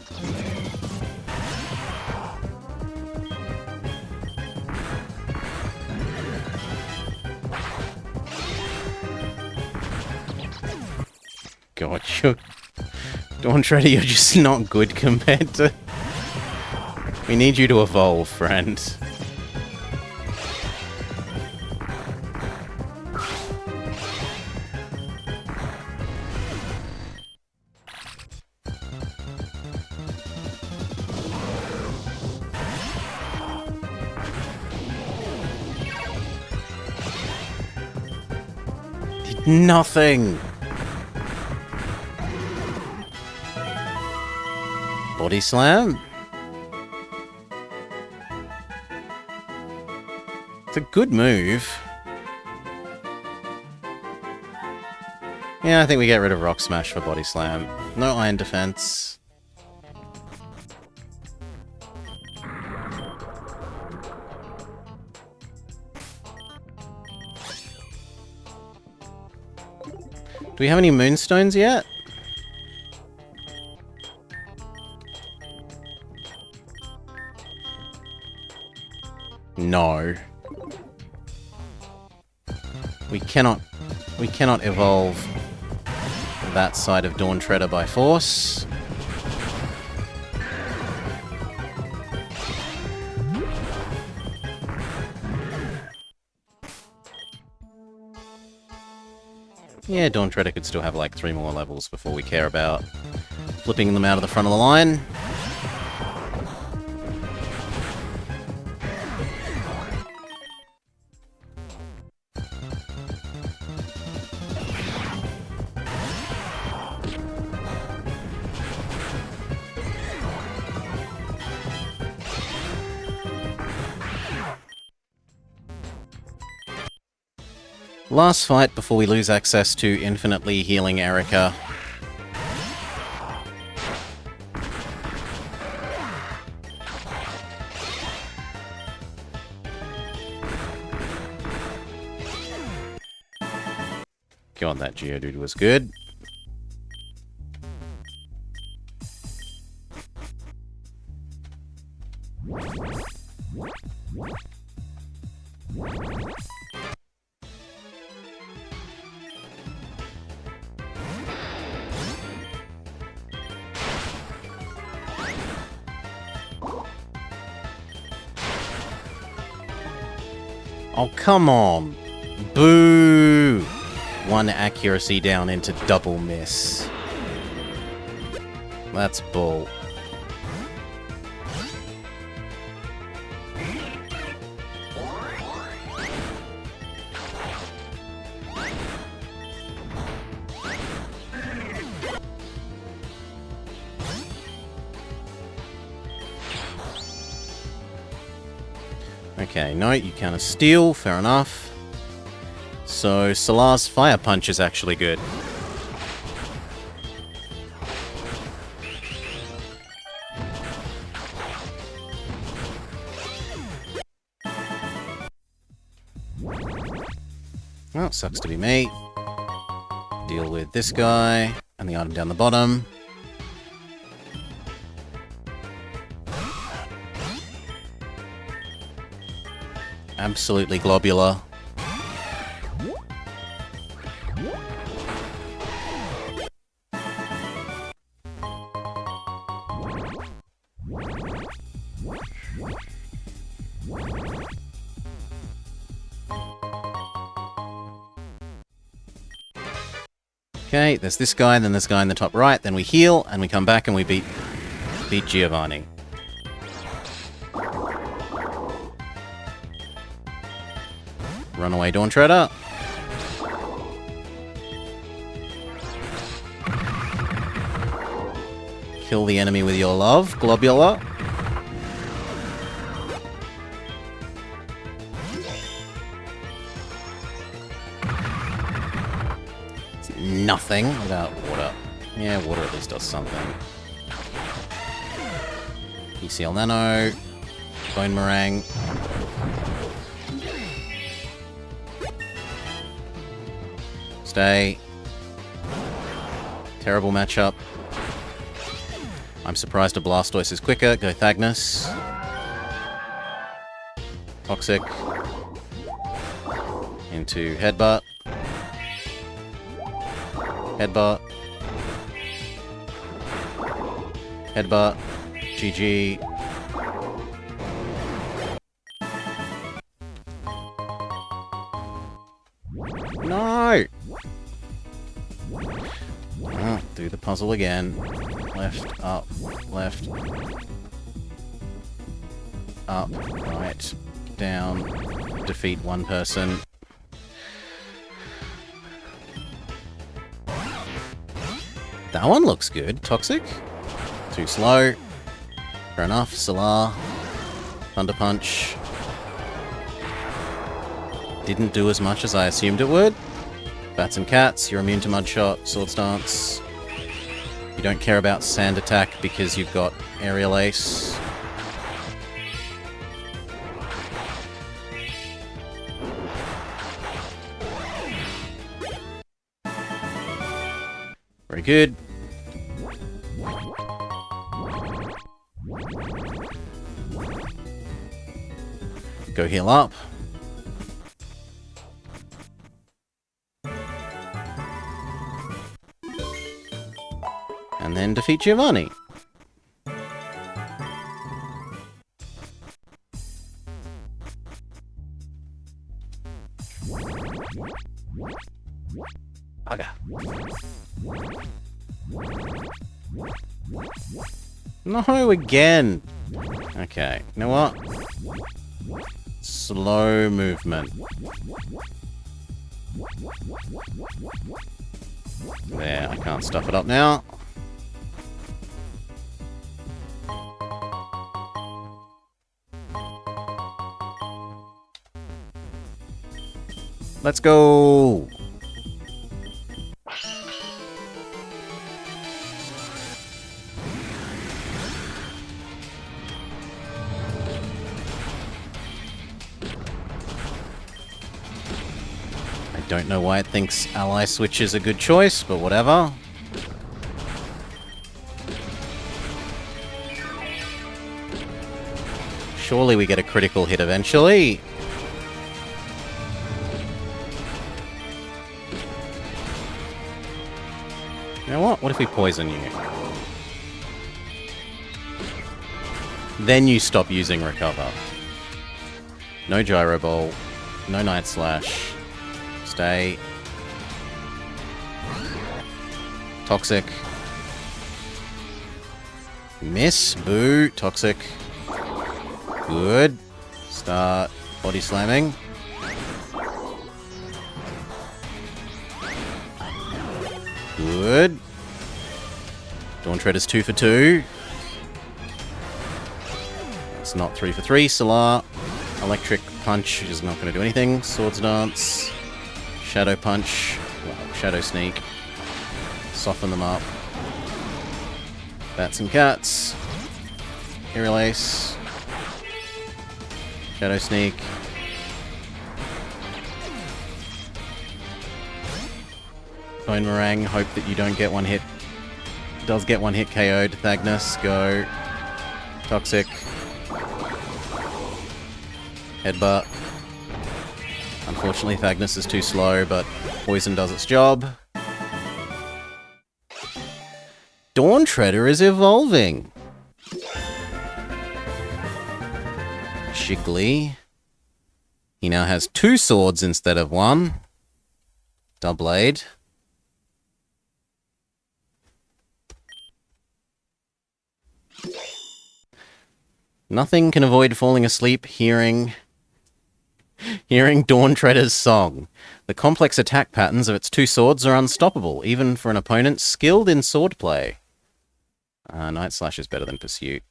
God, Dawn Treader, you're just not good compared to... We need you to evolve, friend. Did nothing! Body Slam? It's a good move. Yeah, I think we get rid of Rock Smash for Body Slam. No Iron Defense. Do we have any Moonstones yet? No. We cannot evolve that side of Dawn Treader by force. Yeah, Dawn Treader could still have like 3 more levels before we care about flipping them out of the front of the line. Last fight before we lose access to infinitely healing Erica. God, that Geodude was good. Oh, come on. Boo! One accuracy down into double miss. That's bull. Okay, no, you can't steal, fair enough. So, Solar's Fire Punch is actually good. Well, sucks to be me. Deal with this guy, and the item down the bottom. Absolutely globular. Okay, there's this guy, then this guy in the top right, then we heal, and we come back and we beat Giovanni. Runaway Dawn Treader. Kill the enemy with your love, Globular. nothing without water. Yeah, water at least does something. ECL Nano. Bone Meringue. Stay. Terrible matchup. I'm surprised a Blastoise is quicker. Go Thagnus. Toxic. Into Headbutt. Headbutt. Headbutt. GG. No! Oh, do the puzzle again. Left, up, left. Up, right, down. Defeat one person. That one looks good. Toxic. Too slow. Fair enough. Solar. Thunder Punch. Didn't do as much as I assumed it would. Bats and Cats, you're immune to Mud Shot, Swords Dance. You don't care about Sand Attack because you've got Aerial Ace. Very good. Go heal up. And then defeat Giovanni. Bugger. No, again. Okay, you know what? Slow movement. There, I can't stuff it up now. Let's go! I don't know why it thinks ally switch is a good choice, but whatever. Surely we get a critical hit eventually. You know what? What if we poison you? Then you stop using Recover. No Gyro Ball. No Night Slash. Stay. Toxic. Miss. Boo. Toxic. Good. Start body slamming. Good. Dawn Treader's 2 for 2. It's not 3 for 3. Solar. Electric Punch is not going to do anything. Swords Dance. Shadow Punch. Well, Shadow Sneak. Soften them up. Bats and Cats. Aerial Ace. Shadow Sneak. Bone Meringue, hope that you don't get one hit. Does get one hit KO'd. Thagnus, go. Toxic. Headbutt. Unfortunately, Thagnus is too slow, but Poison does its job. Dawn Treader is evolving. Shiggly. He now has 2 swords instead of 1. Doublade. Nothing can avoid falling asleep hearing Dawn Treader's song. The complex attack patterns of its 2 swords are unstoppable, even for an opponent skilled in swordplay. Night Slash is better than Pursuit.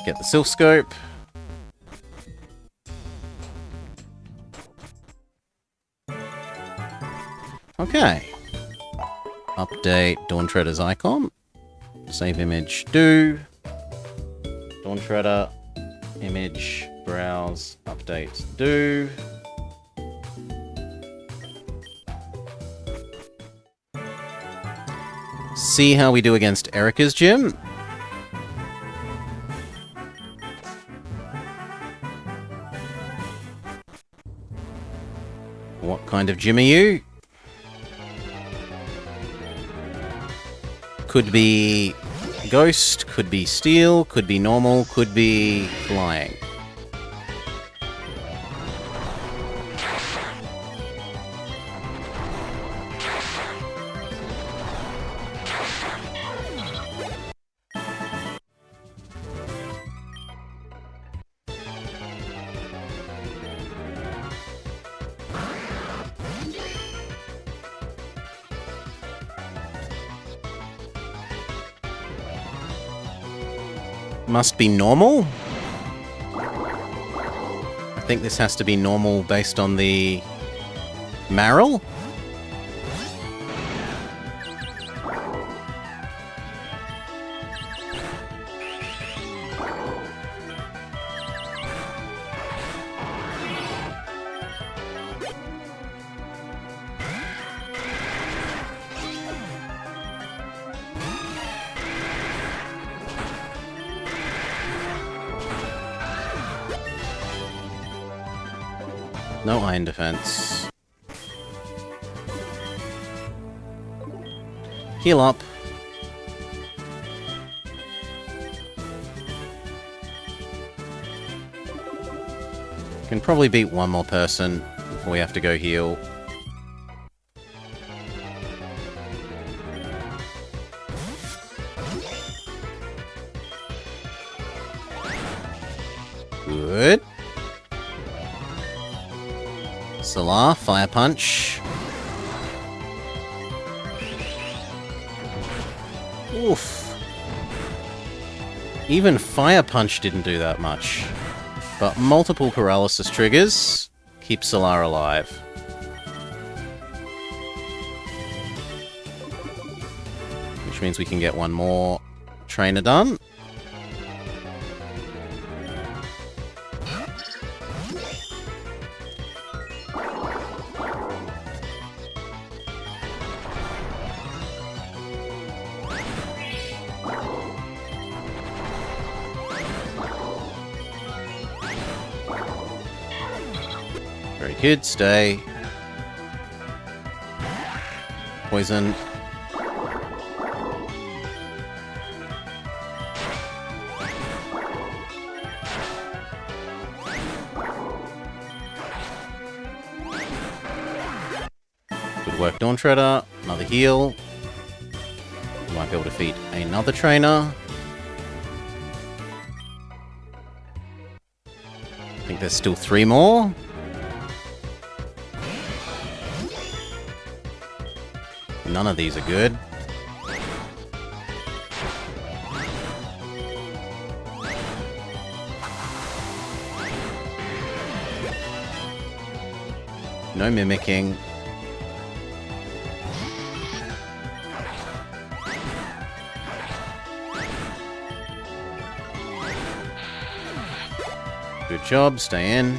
Get the Sylph Scope. Okay. Update Dawn Treader's icon. Save image, do. Dawn Treader, image, browse, update, do. See how we do against Erica's gym. What kind of gym are you? Could be ghost, could be steel, could be normal, could be flying. Must be normal? I think this has to be normal based on the Maril? No iron defense. Heal up. Can probably beat one more person before we have to go heal. Good. Solar, Fire Punch. Oof. Even Fire Punch didn't do that much. But multiple paralysis triggers keep Solar alive. Which means we can get one more trainer done. Very good, stay. Poison. Good work, Dawn Treader. Another heal. We might be able to defeat another trainer. I think there's still 3 more. None of these are good. No mimicking. Good job, stay in.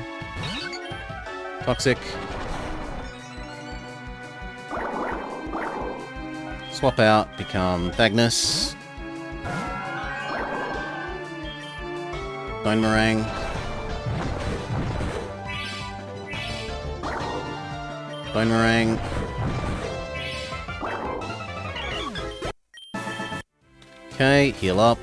Toxic. Swap out, become Thagnus. Bone Meringue. Bone Meringue. Okay, heal up.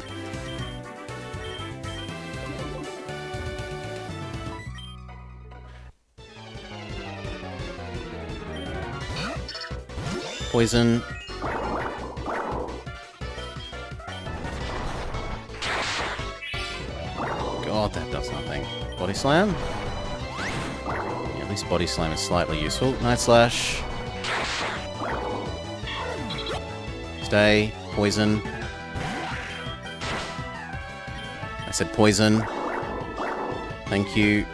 Poison. God, that does nothing. Body Slam? Yeah, at least Body Slam is slightly useful. Night Slash. Stay. Poison. I said poison. Thank you.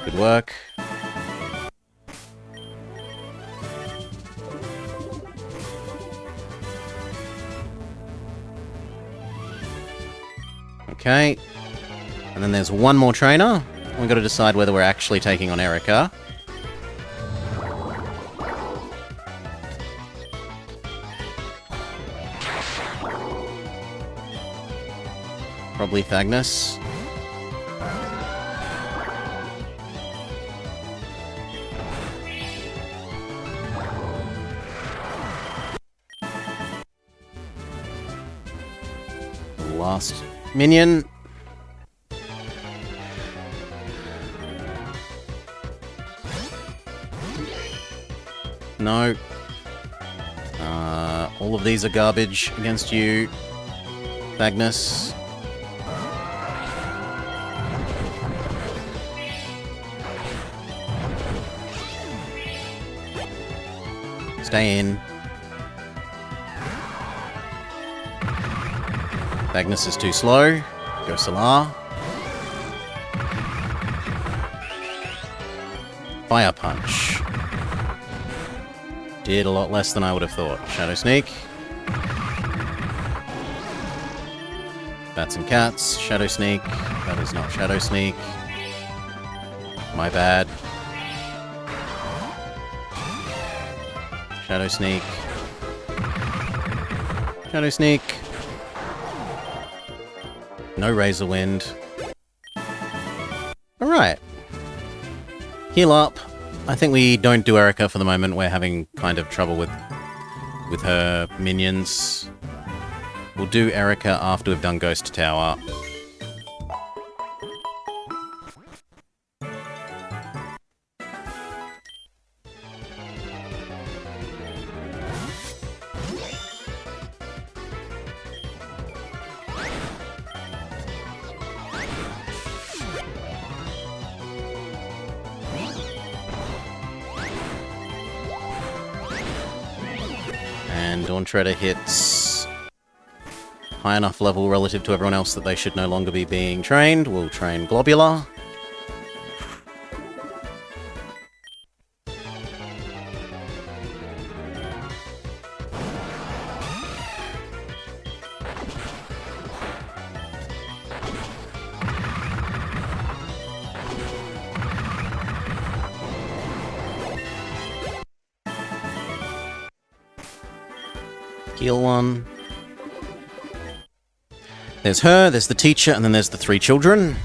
Good work. Okay. And then there's one more trainer. We've got to decide whether we're actually taking on Erica. Probably Thagnus. Last minion. No. All of these are garbage against you, Thagnus. Stay in. Thagnus is too slow. Go Solar. Fire Punch. Did a lot less than I would have thought. Shadow Sneak. Bats and Cats. Shadow Sneak. That is not Shadow Sneak. My bad. Shadow Sneak. Shadow Sneak. No Razor Wind. Alright. Heal up. I think we don't do Erica for the moment. We're having kind of trouble with her minions. We'll do Erica after we've done Ghost Tower. And Dawn Treader hits high enough level relative to everyone else that they should no longer be being trained. We'll train Globular. Heal one. There's her, there's the teacher, and then there's the 3 children.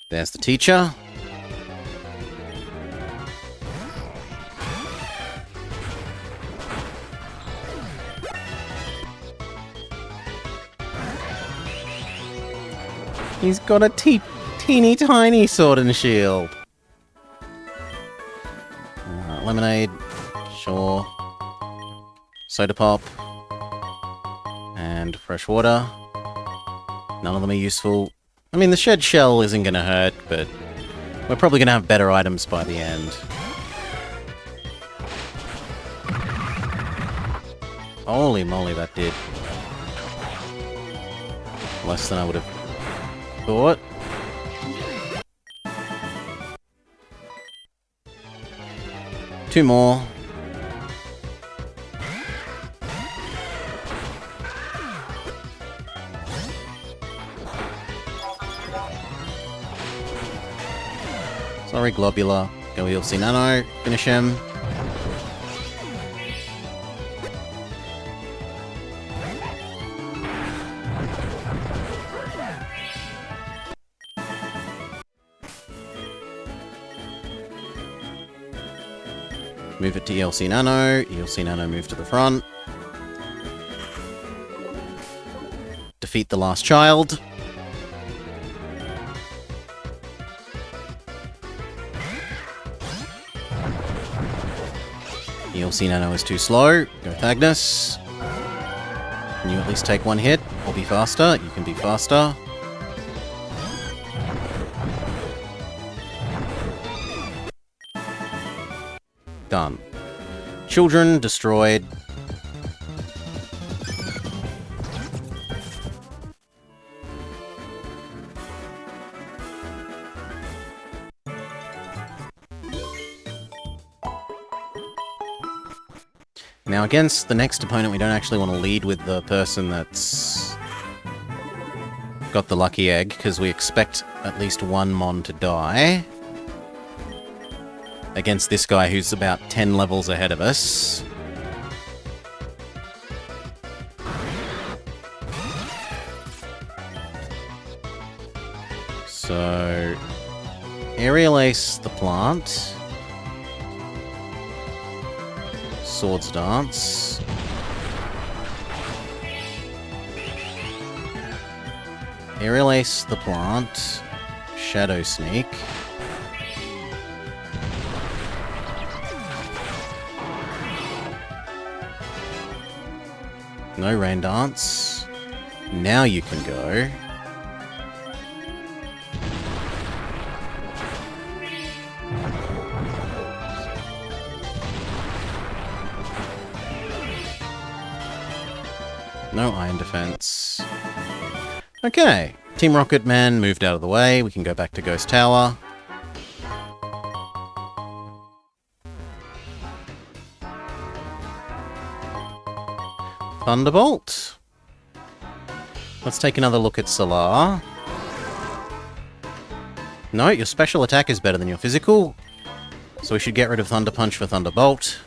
There's the teacher. He's got a teeny tiny sword and shield. Lemonade. Sure. Soda pop. And fresh water. None of them are useful. I mean, the shed shell isn't going to hurt, but we're probably going to have better items by the end. Holy moly, that did less than I would have thought. Two more. Sorry, Globular. Go ELC Nano. Finish him. Move it to ELC Nano. ELC Nano move to the front. Defeat the last child. ELC Nano is too slow. Go Thagnus. Can you at least take one hit or be faster? You can be faster. Done. Children destroyed. Now against the next opponent, we don't actually want to lead with the person that's got the lucky egg, because we expect at least one Mon to die. Against this guy who's about 10 levels ahead of us. So, Aerial Ace the plant. Swords Dance. Aerial Ace the plant. Shadow Sneak. No Rain Dance. Now you can go. No Iron Defense. Okay. Team Rocket Man moved out of the way. We can go back to Ghost Tower. Thunderbolt. Let's take another look at Solar. No, your special attack is better than your physical. So we should get rid of Thunder Punch for Thunderbolt.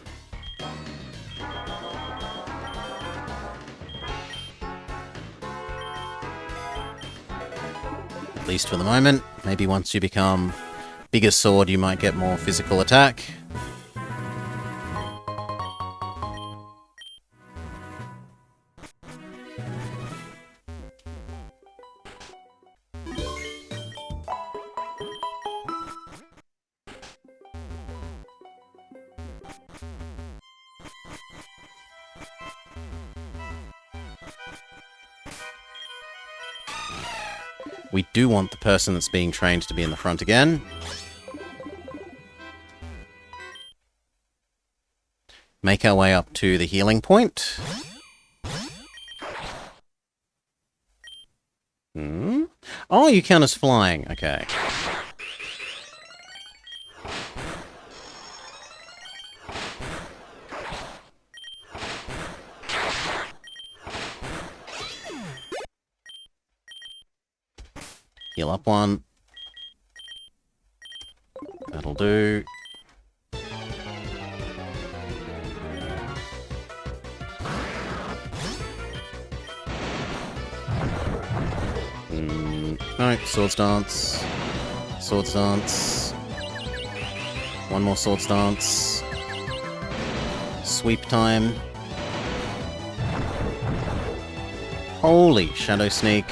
At least for the moment. Maybe once you become bigger sword, you might get more physical attack. We do want the person that's being trained to be in the front again. Make our way up to the healing point. Oh, you count as flying. Okay. Heal up one. That'll do. No, Swords Dance. Swords Dance. One more Swords Dance. Sweep time. Holy, Shadow Sneak.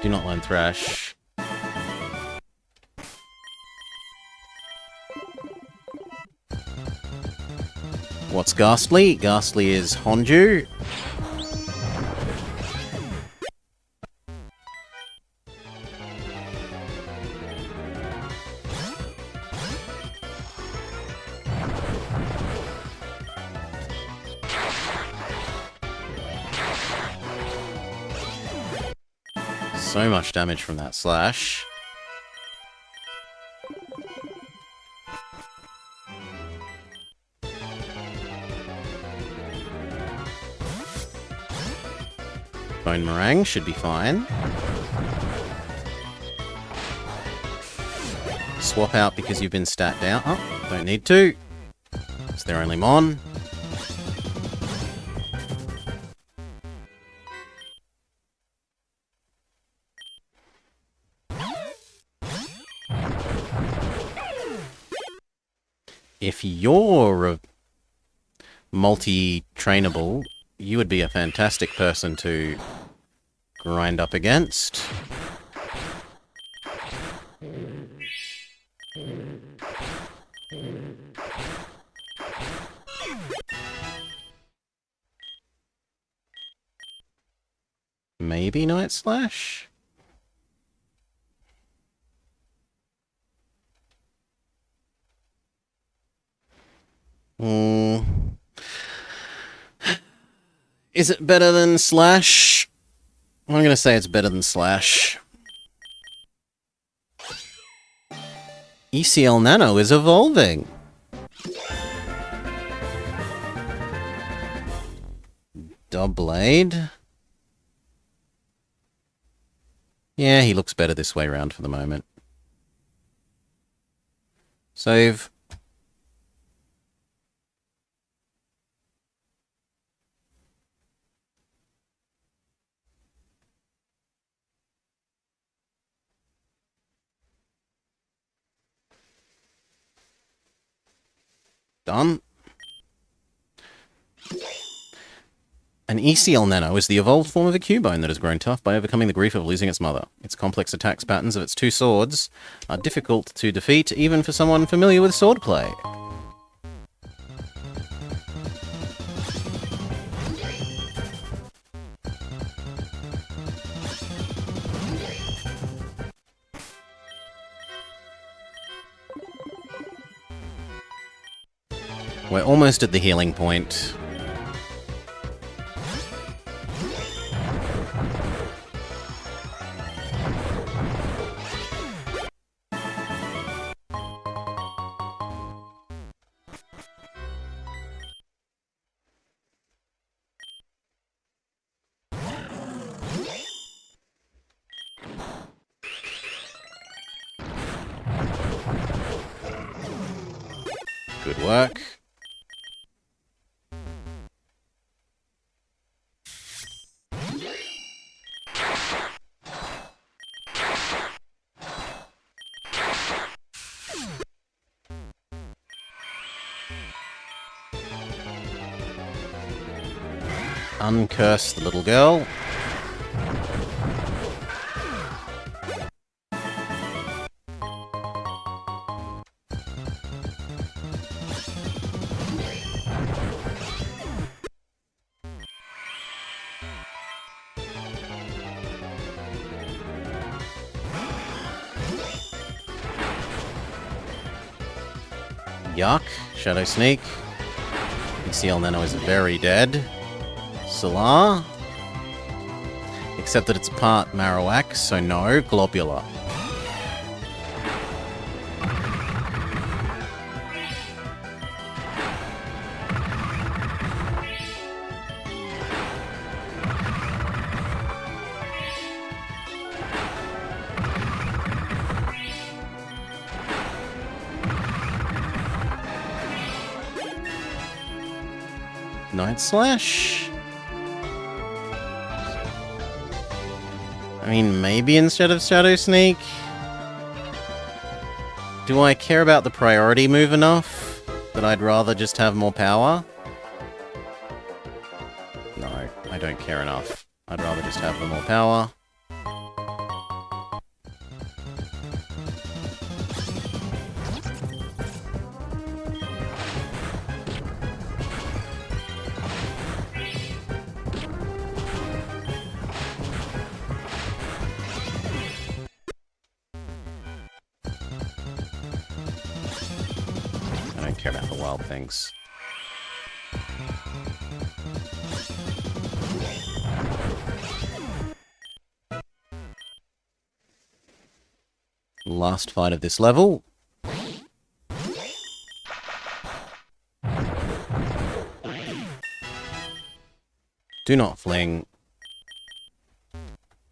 Do not learn Thrash. What's Ghastly? Ghastly is Honju. So much damage from that slash. Bone Meringue should be fine. Swap out because you've been stat down. Oh, don't need to. It's their only Mon. If you're a multi-trainable, you would be a fantastic person to grind up against. Maybe Night Slash? Hmm. Is it better than Slash? I'm going to say it's better than Slash. ECL Nano is evolving. Dubblade. Yeah, he looks better this way round for the moment. Save. Done. An ECL Nano is the evolved form of a Cubone that has grown tough by overcoming the grief of losing its mother. Its complex attacks patterns of its two swords are difficult to defeat, even for someone familiar with swordplay. We're almost at the healing point. Good work. Uncurse the little girl. Yuck. Shadow Sneak. ECL Nano is very dead. Solar. Except that it's part Marowak, so no. Globular. Night Slash? I mean, maybe instead of Shadow Sneak? Do I care about the priority move enough that I'd rather just have more power? No, I don't care enough. I'd rather just have the more power. I don't care about the wild things. Last fight of this level. Do not fling.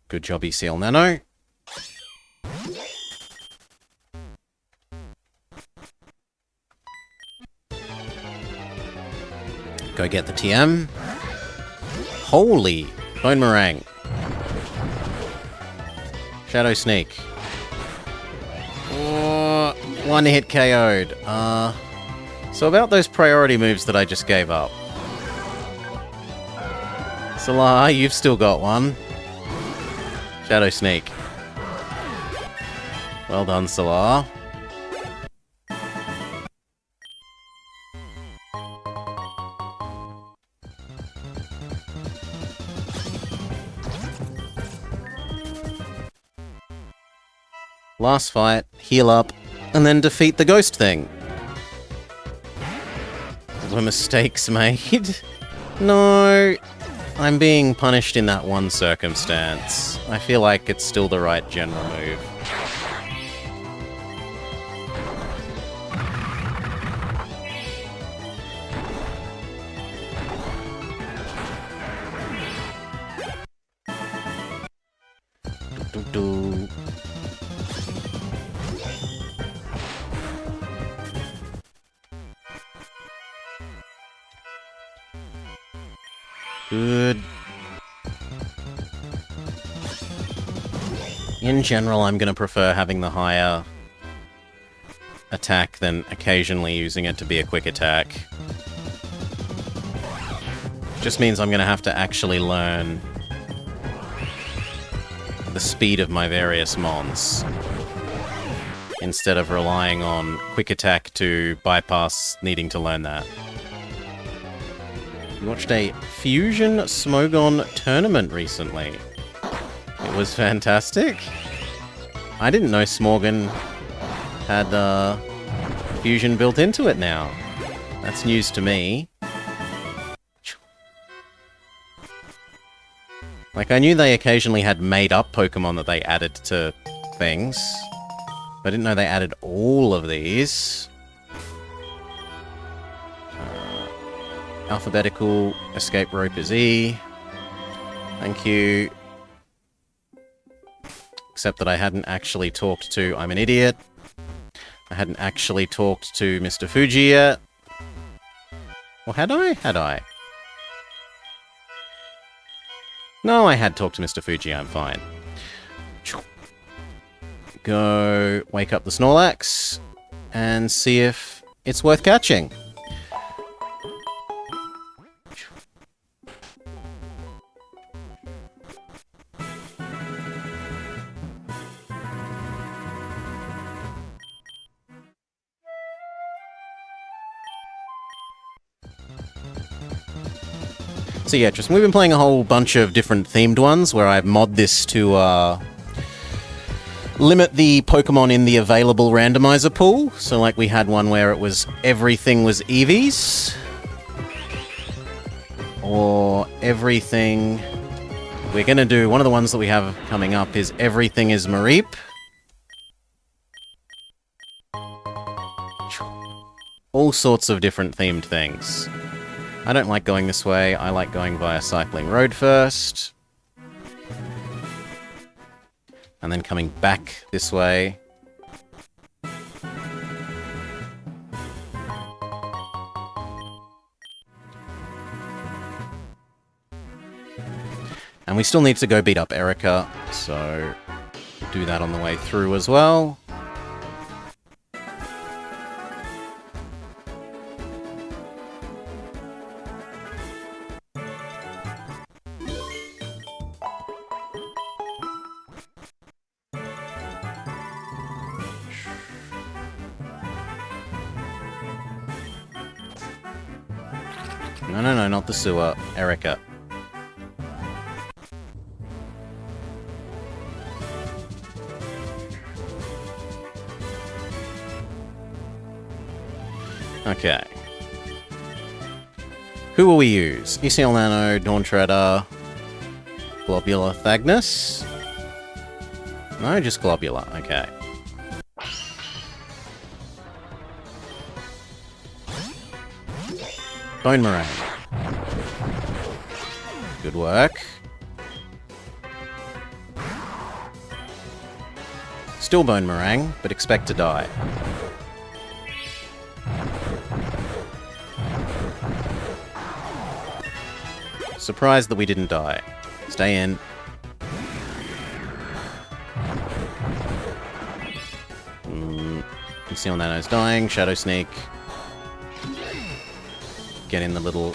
Good job, ECL Nano. Go get the TM. Holy Bone Meringue. Shadow Sneak. One hit KO'd. So about those priority moves that I just gave up. Solar, you've still got one. Shadow Sneak. Well done, Solar. Last fight, heal up, and then defeat the ghost thing. were mistakes made. No, I'm being punished in that one circumstance. I feel like it's still the right general move. Do-do-do. Good. In general, I'm going to prefer having the higher attack than occasionally using it to be a quick attack. Just means I'm going to have to actually learn the speed of my various mons, instead of relying on quick attack to bypass needing to learn that. We watched a Fusion Smogon tournament recently. It was fantastic. I didn't know Smogon had Fusion built into it now. That's news to me. Like, I knew they occasionally had made-up Pokemon that they added to things. But I didn't know they added all of these. Alphabetical escape rope is E. Thank you. Except that I hadn't actually talked to... I'm an idiot. I hadn't actually talked to Mr. Fuji yet. Or had I? Had I? No, I had talked to Mr. Fuji, I'm fine. Go wake up the Snorlax and see if it's worth catching. So yeah, we've been playing a whole bunch of different themed ones where I've modded this to limit the Pokemon in the available randomizer pool. So like we had one where it was everything was Eevees. Or everything... We're going to do... One of the ones that we have coming up is everything is Mareep. All sorts of different themed things. I don't like going this way. I like going via Cycling Road first. And then coming back this way. And we still need to go beat up Erica, so do that on the way through as well. No, not the sewer. Erica. Okay. Who will we use? ECL Nano, Dawn Treader, Globular Thagnus? No, just Globular. Okay. Bone Meringue. Good work. Still Bone Meringue, but expect to die. Surprised that we didn't die. Stay in. Conceal Nano's dying. Shadow Sneak. Get in the little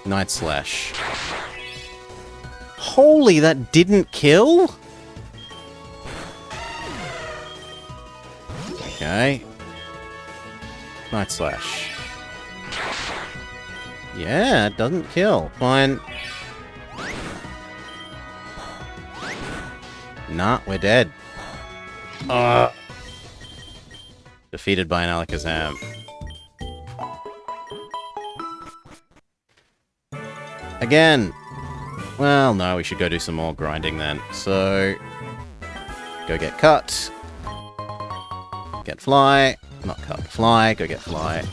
Night Slash. Holy, that didn't kill? Okay. Night Slash. Yeah, it doesn't kill. Fine. Nah, we're dead. Defeated by an Alakazam. Again! Well, no, we should go do some more grinding then. So, go get cut. Get fly. Not cut, fly. Go get fly.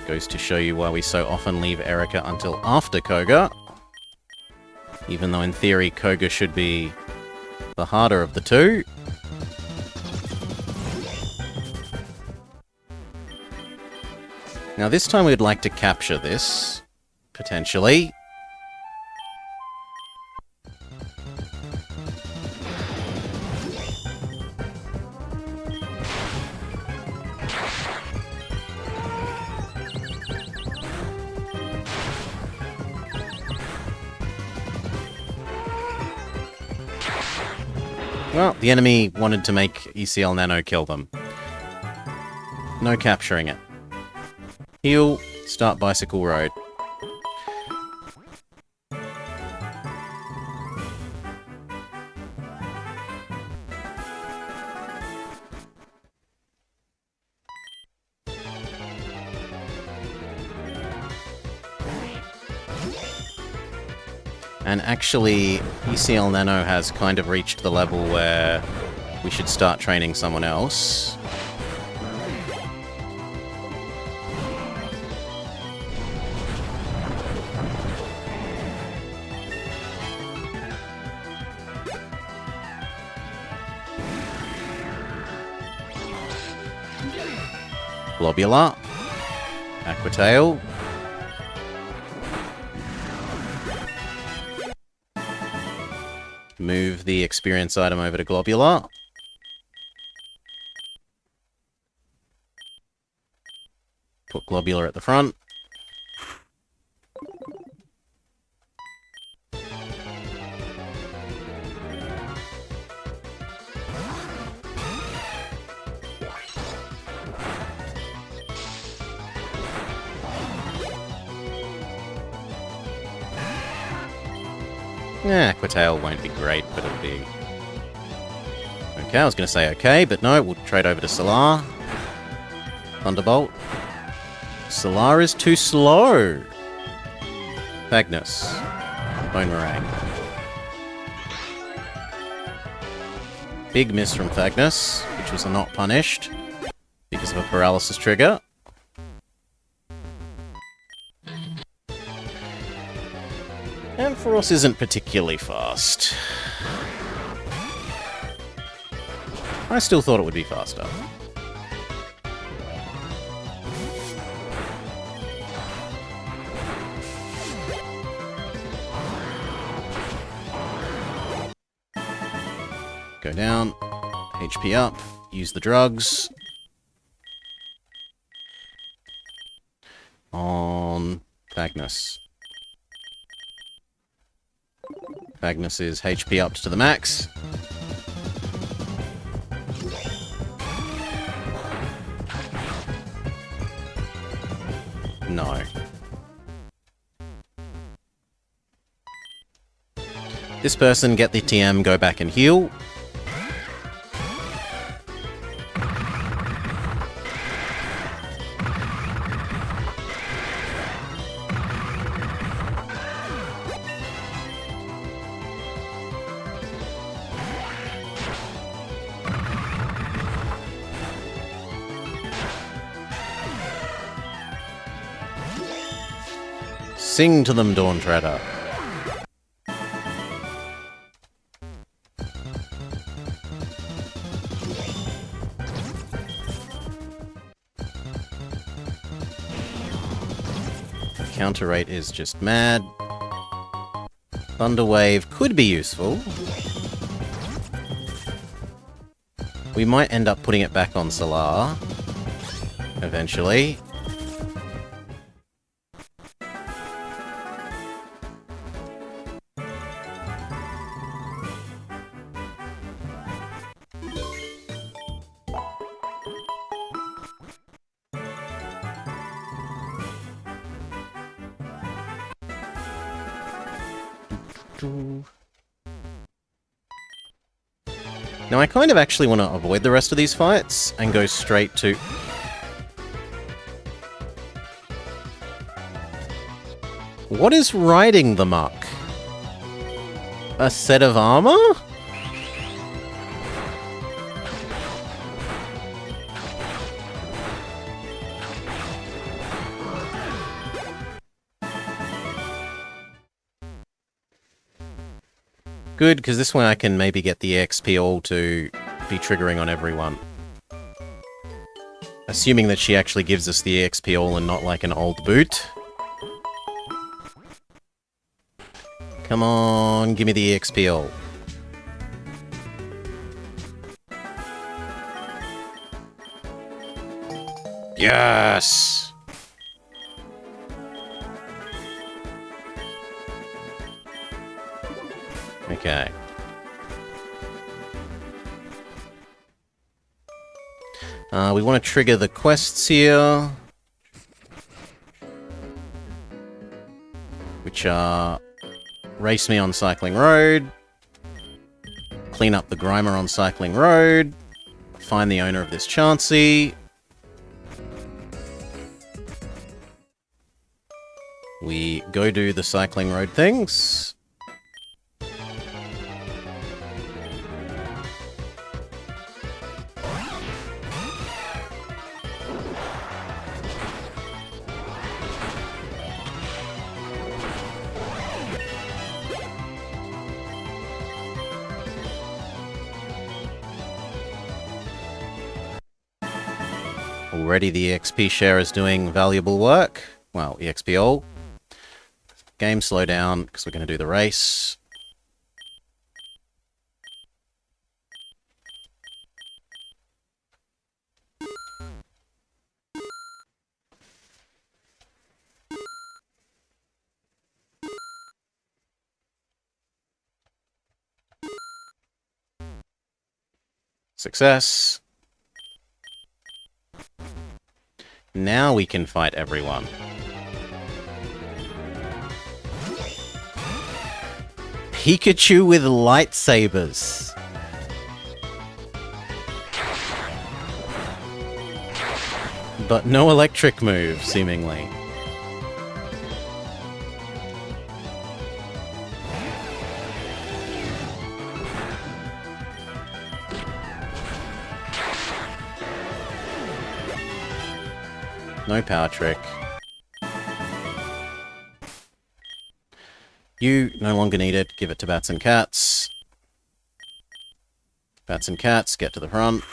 Goes to show you why we so often leave Erica until after Koga. Even though in theory Koga should be the harder of the two. Now this time we'd like to capture this, potentially. Well, the enemy wanted to make ECL Nano kill them. No capturing it. Heal, start Bicycle Road. And actually, ECL Nano has kind of reached the level where we should start training someone else. Globular. Aquatail. Move the experience item over to Globular. Put Globular at the front. Yeah, Aquatail won't be great, but it'll be... Okay, I was going to say okay, but no, we'll trade over to Solar. Thunderbolt. Solar is too slow. Magnus. Bone Meringue. Big miss from Thagnus, which was not punished because of a paralysis trigger. Ampharos isn't particularly fast. I still thought it would be faster. Go down, HP up, use the drugs. On Thagnus. Magnus is HP up to the max. No. This person, get the TM, go back and heal. Sing to them, Dawn Treader. The counter rate is just mad. Thunder Wave could be useful. We might end up putting it back on Solar eventually. Now I kind of actually want to avoid the rest of these fights and go straight to... What is riding the muck? A set of armor? Good, because this way I can maybe get the XP all to be triggering on everyone. Assuming that she actually gives us the XP all and not like an old boot. Come on, give me the XP all. Yes! Okay. We want to trigger the quests here. Which are... Race me on Cycling Road. Clean up the Grimer on Cycling Road. Find the owner of this Chansey. We go do the Cycling Road things. Already the XP share is doing valuable work. Well, EXP all. Game slow down, because we're going to do the race. Success. Now we can fight everyone. Pikachu with lightsabers. But no electric move, seemingly. No power trick. You no longer need it. Give it to Bats and Cats. Bats and Cats, get to the front.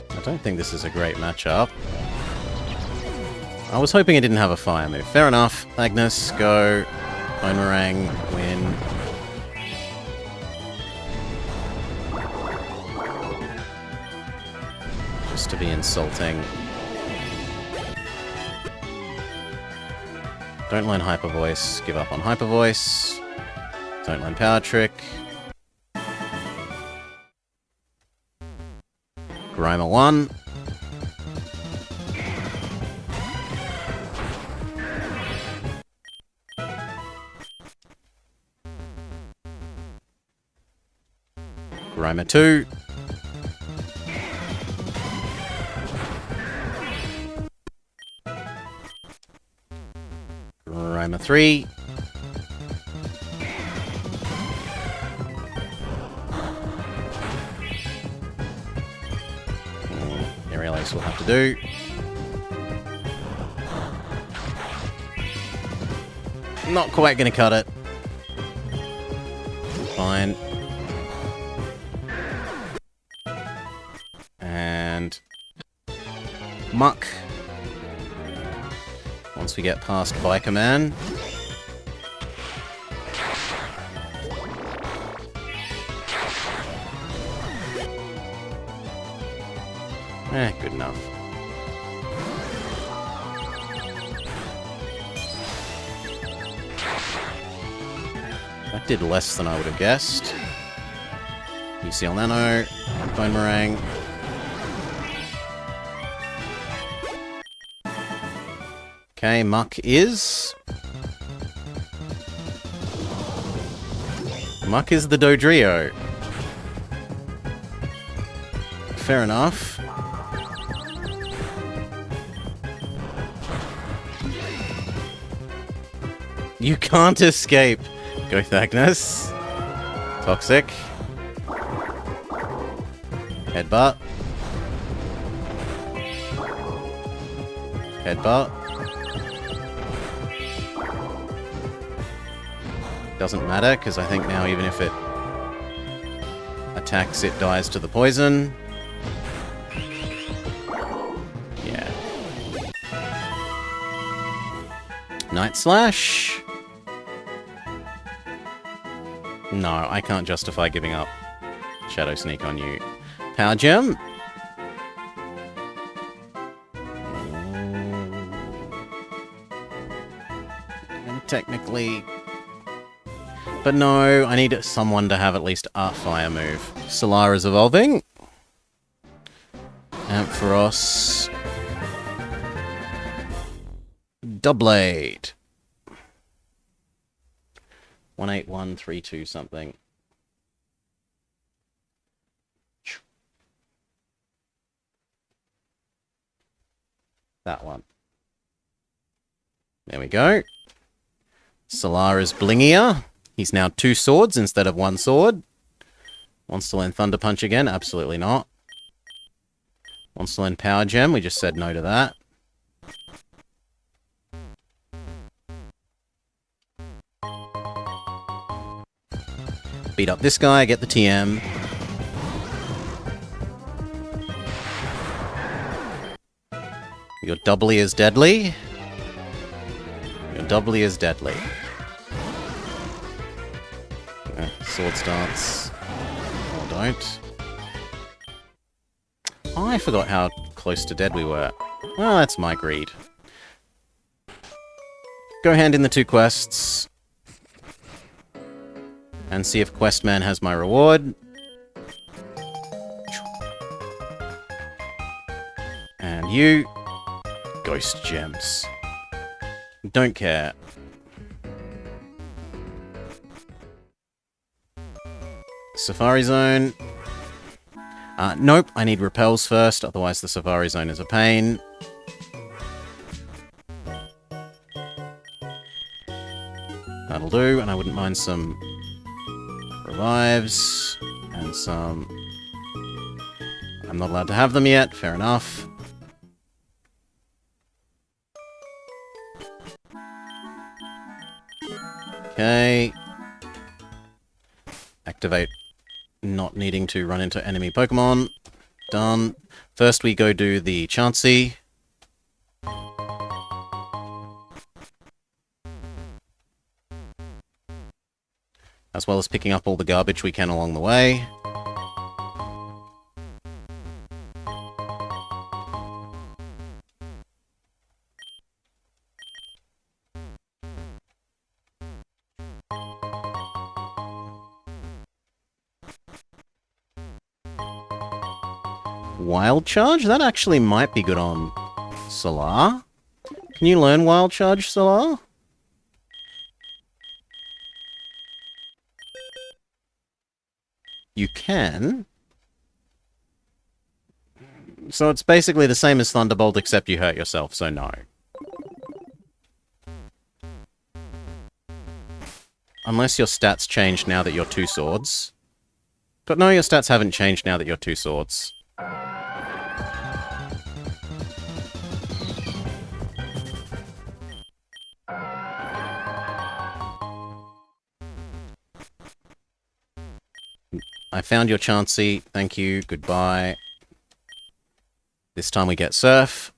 I don't think this is a great matchup. I was hoping it didn't have a fire move. Fair enough. Agnes, go. Boomerang, win. Just to be insulting. Don't learn Hyper Voice. Give up on Hyper Voice. Don't learn Power Trick. Grimer 1. Grimer 2. Grimer 3. Aerial Ace will have to do. Not quite gonna cut it. Fine. And Muck. Once we get past Biker Man. Good enough. That did less than I would have guessed. UCL Nano, Boomerang. Okay, Muck is... Muck is the Dodrio. Fair enough. You can't escape. Go Thagnus. Toxic. Headbutt. Headbutt. Doesn't matter, because I think now even if it attacks, it dies to the poison. Yeah. Night Slash. No, I can't justify giving up Shadow Sneak on you. Power Gem. And technically... But no, I need someone to have at least a fire move. Solar is evolving. Ampharos. Doublade. 18132 something. That one. There we go. Solar is blingier. He's now 2 swords instead of 1 sword. Wants to learn Thunder Punch again? Absolutely not. Wants to learn Power Gem? We just said no to that. Beat up this guy, get the TM. You're doubly as deadly. You're doubly as deadly. Sword stance. Or don't. Oh, I forgot how close to dead we were. Well, that's my greed. Go hand in the 2 quests. And see if Questman has my reward. And you... Ghost Gems. Don't care. Safari Zone. Nope, I need repels first, otherwise the Safari Zone is a pain. That'll do, and I wouldn't mind some revives and some... I'm not allowed to have them yet, fair enough. Okay. Activate not needing to run into enemy Pokemon. Done. First we go do the Chansey. As well as picking up all the garbage we can along the way. Wild Charge? That actually might be good on Solar. Can you learn Wild Charge, Solar? You can. So it's basically the same as Thunderbolt, except you hurt yourself, so no. Unless your stats change now that you're 2 swords. But no, your stats haven't changed now that you're 2 swords. I found your Chansey. Thank you. Goodbye. This time we get Surf.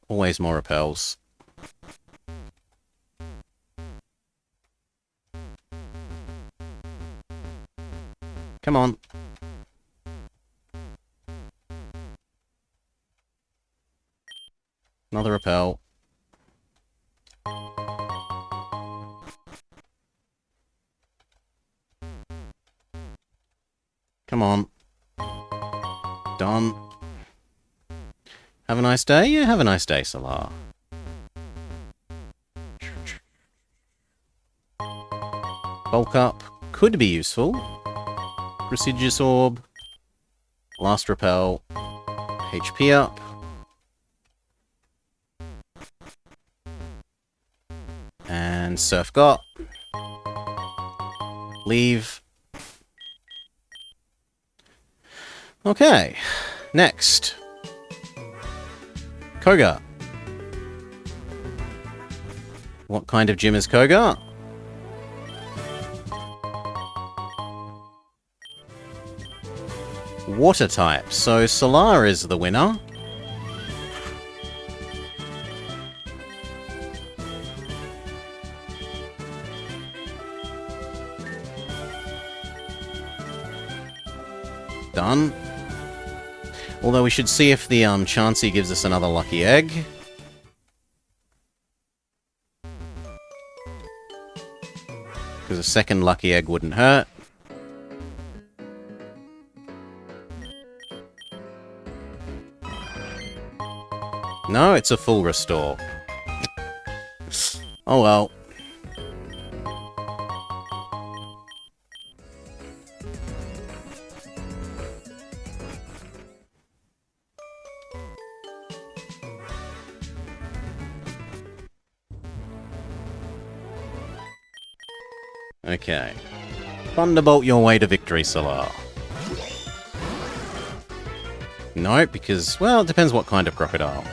Always more repels. Come on. Another repel. Come on. Done. Have a nice day? Yeah, have a nice day, Salar. Bulk up could be useful. Prestigious Orb. Last Repel. HP up. And Surf Got. Leave. Okay. Next. Koga. What kind of gym is Koga? Water type. So Solar is the winner. Done. Although we should see if the Chansey gives us another lucky egg. Because a second lucky egg wouldn't hurt. No, it's a full restore. Oh well. Okay. Thunderbolt your way to victory, Solar. No, because, well, it depends what kind of crocodile.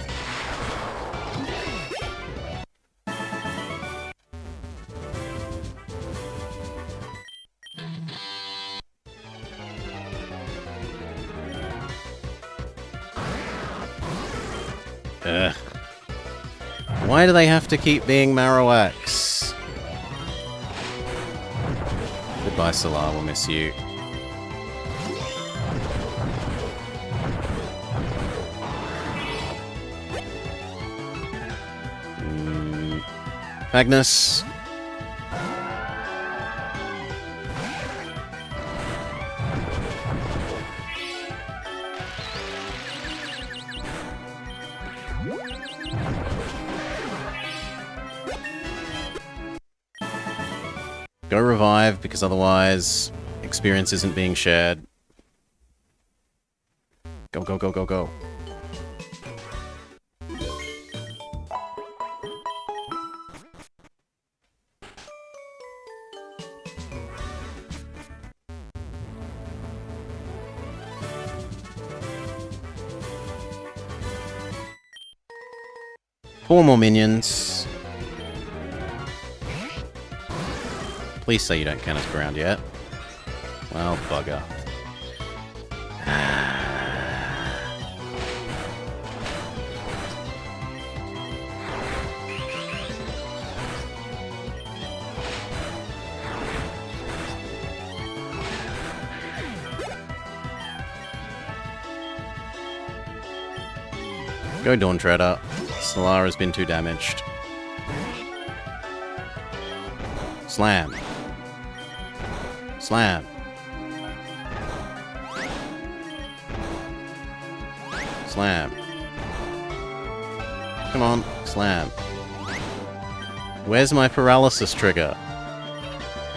Ugh. Why do they have to keep being Marowaks? Goodbye, Solar, we'll miss you. Magnus. Go revive, because otherwise experience isn't being shared. Go, go, go, go, go. Four more minions. Please say you don't count us ground yet. Well, bugger. Go Dawn Treader. Solar has been too damaged. Slam. Slam. Slam. Come on, slam. Where's my paralysis trigger?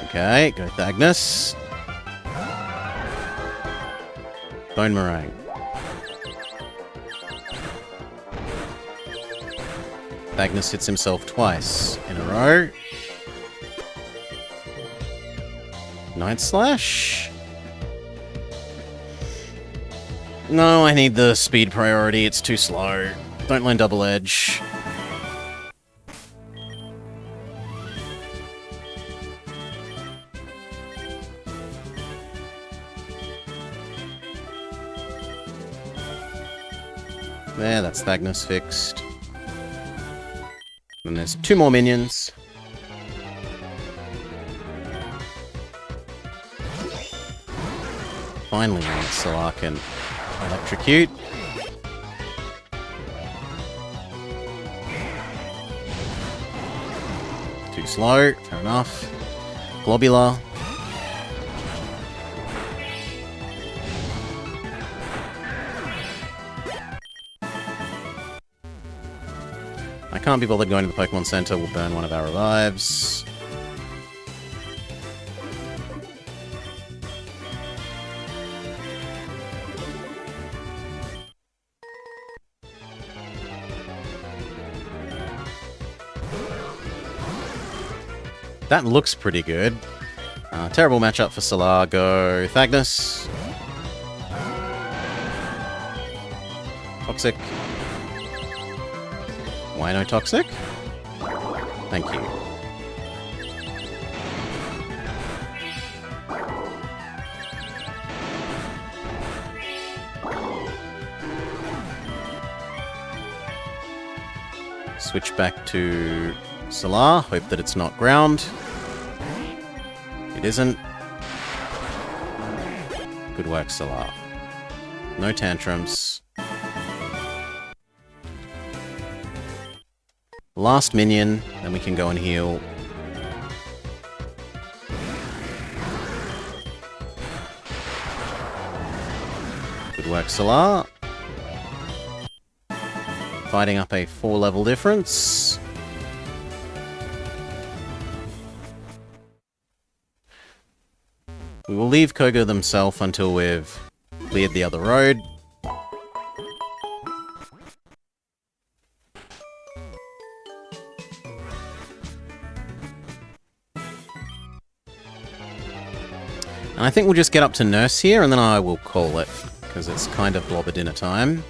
Okay, go Thagnus. Bone Meringue. Thagnus hits himself twice in a row. Night Slash? No, I need the speed priority, it's too slow. Don't learn Double Edge. There, that's Thagnus fixed. And there's two more minions. Finally, one that Solar can electrocute. Too slow, fair enough. Globular. can't be bothered going to the Pokemon Center, we'll burn one of our revives. That looks pretty good. Terrible matchup for Solar. Go Thagnus. Toxic. Why no Toxic? Thank you. Switch back to Solar. Hope that it's not ground. It isn't. Good work, Solar. No tantrums. Last minion, then we can go and heal. Good work, Solar. Fighting up a 4-level difference. We will leave Koga themselves until we've cleared the other road. And I think we'll just get up to Nurse here, and then I will call it, because it's kind of blobber dinner time.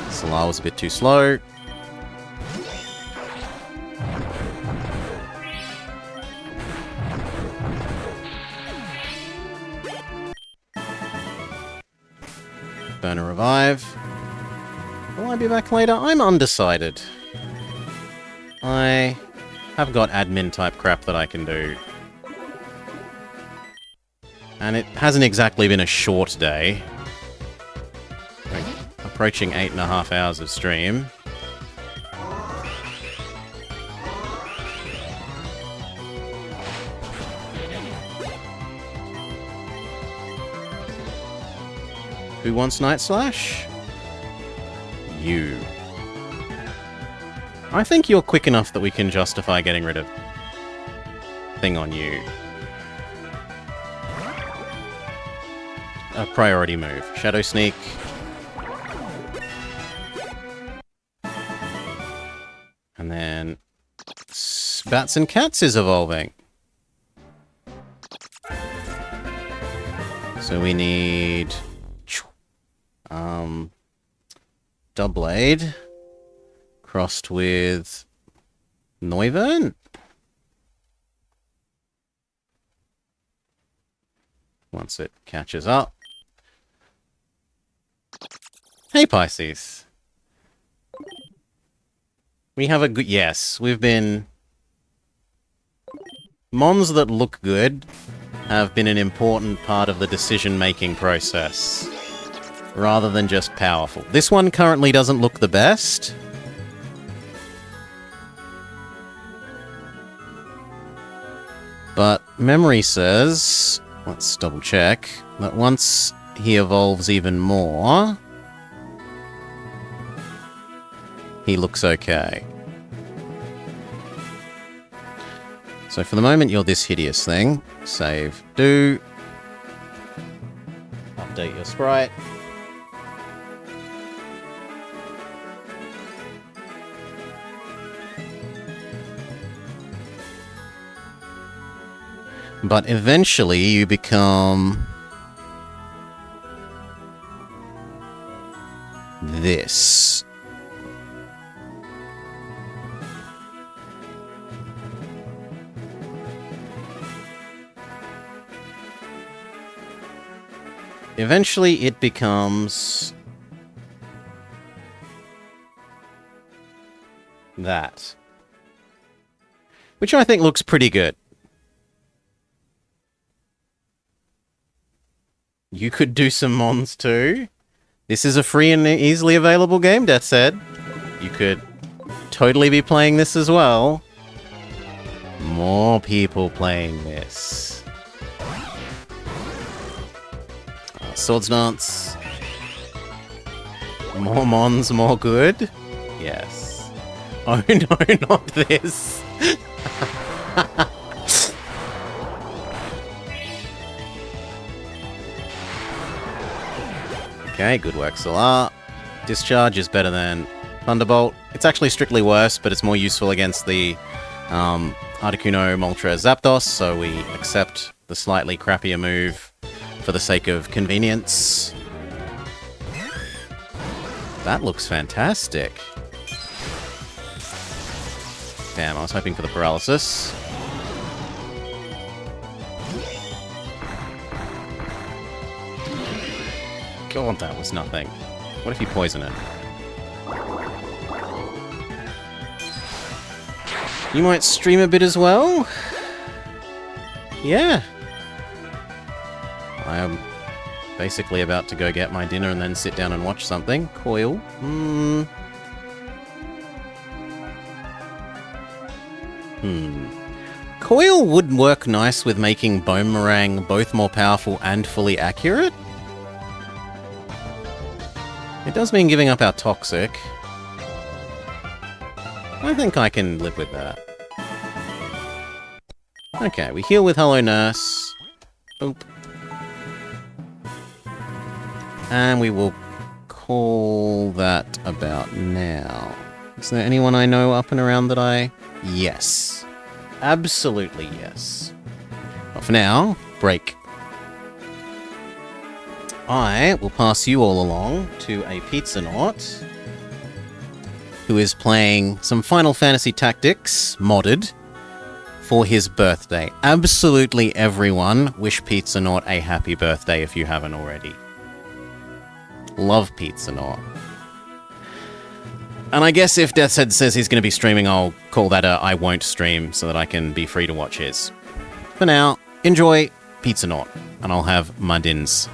Solar was a bit too slow. Burn a revive. Will I be back later? I'm undecided. I have got admin type crap that I can do. And it hasn't exactly been a short day. Approaching 8.5 hours of stream. Who wants Night Slash? You. I think you're quick enough that we can justify getting rid of thing on you. A priority move. Shadow Sneak. And then Bats and Cats is evolving. So we need Doublade crossed with Noivern. Once it catches up. Hey Pisces. We have a good... Yes, we've been... Mons that look good have been an important part of the decision-making process, rather than just powerful. This one currently doesn't look the best. But memory says... Let's double check. That once he evolves even more... he looks okay. So for the moment, you're this hideous thing. Save. Do. Update your sprite. But eventually, you become... this. Eventually, it becomes... that. Which I think looks pretty good. You could do some Mons too. This is a free and easily available game, Death said. You could totally be playing this as well. More people playing this. Swords Dance. More Mons, more good? Yes. Oh no, not this. Okay, good work, Solar. Discharge is better than Thunderbolt. It's actually strictly worse, but it's more useful against the Articuno, Moltres, Zapdos, so we accept the slightly crappier move for the sake of convenience. That looks fantastic. Damn, I was hoping for the paralysis. God, that was nothing. What if you poison it? You might stream a bit as well? Yeah. I am basically about to go get my dinner and then sit down and watch something. Coil. Coil would work nice with making Boomerang both more powerful and fully accurate. It does mean giving up our Toxic. I think I can live with that. Okay, we heal with Hello Nurse. Boop. And we will call that about now. Is there anyone I know up and around that I... Yes. Absolutely yes. But for now, break. I will pass you all along to a Pizza Naut who is playing some Final Fantasy Tactics, modded, for his birthday. Absolutely everyone wish Pizza Naut a happy birthday if you haven't already. Love Pizza Naut. And I guess if Deathshead says he's going to be streaming, I'll call that a I won't stream so that I can be free to watch his. For now, enjoy Pizza Naut, and I'll have my dins.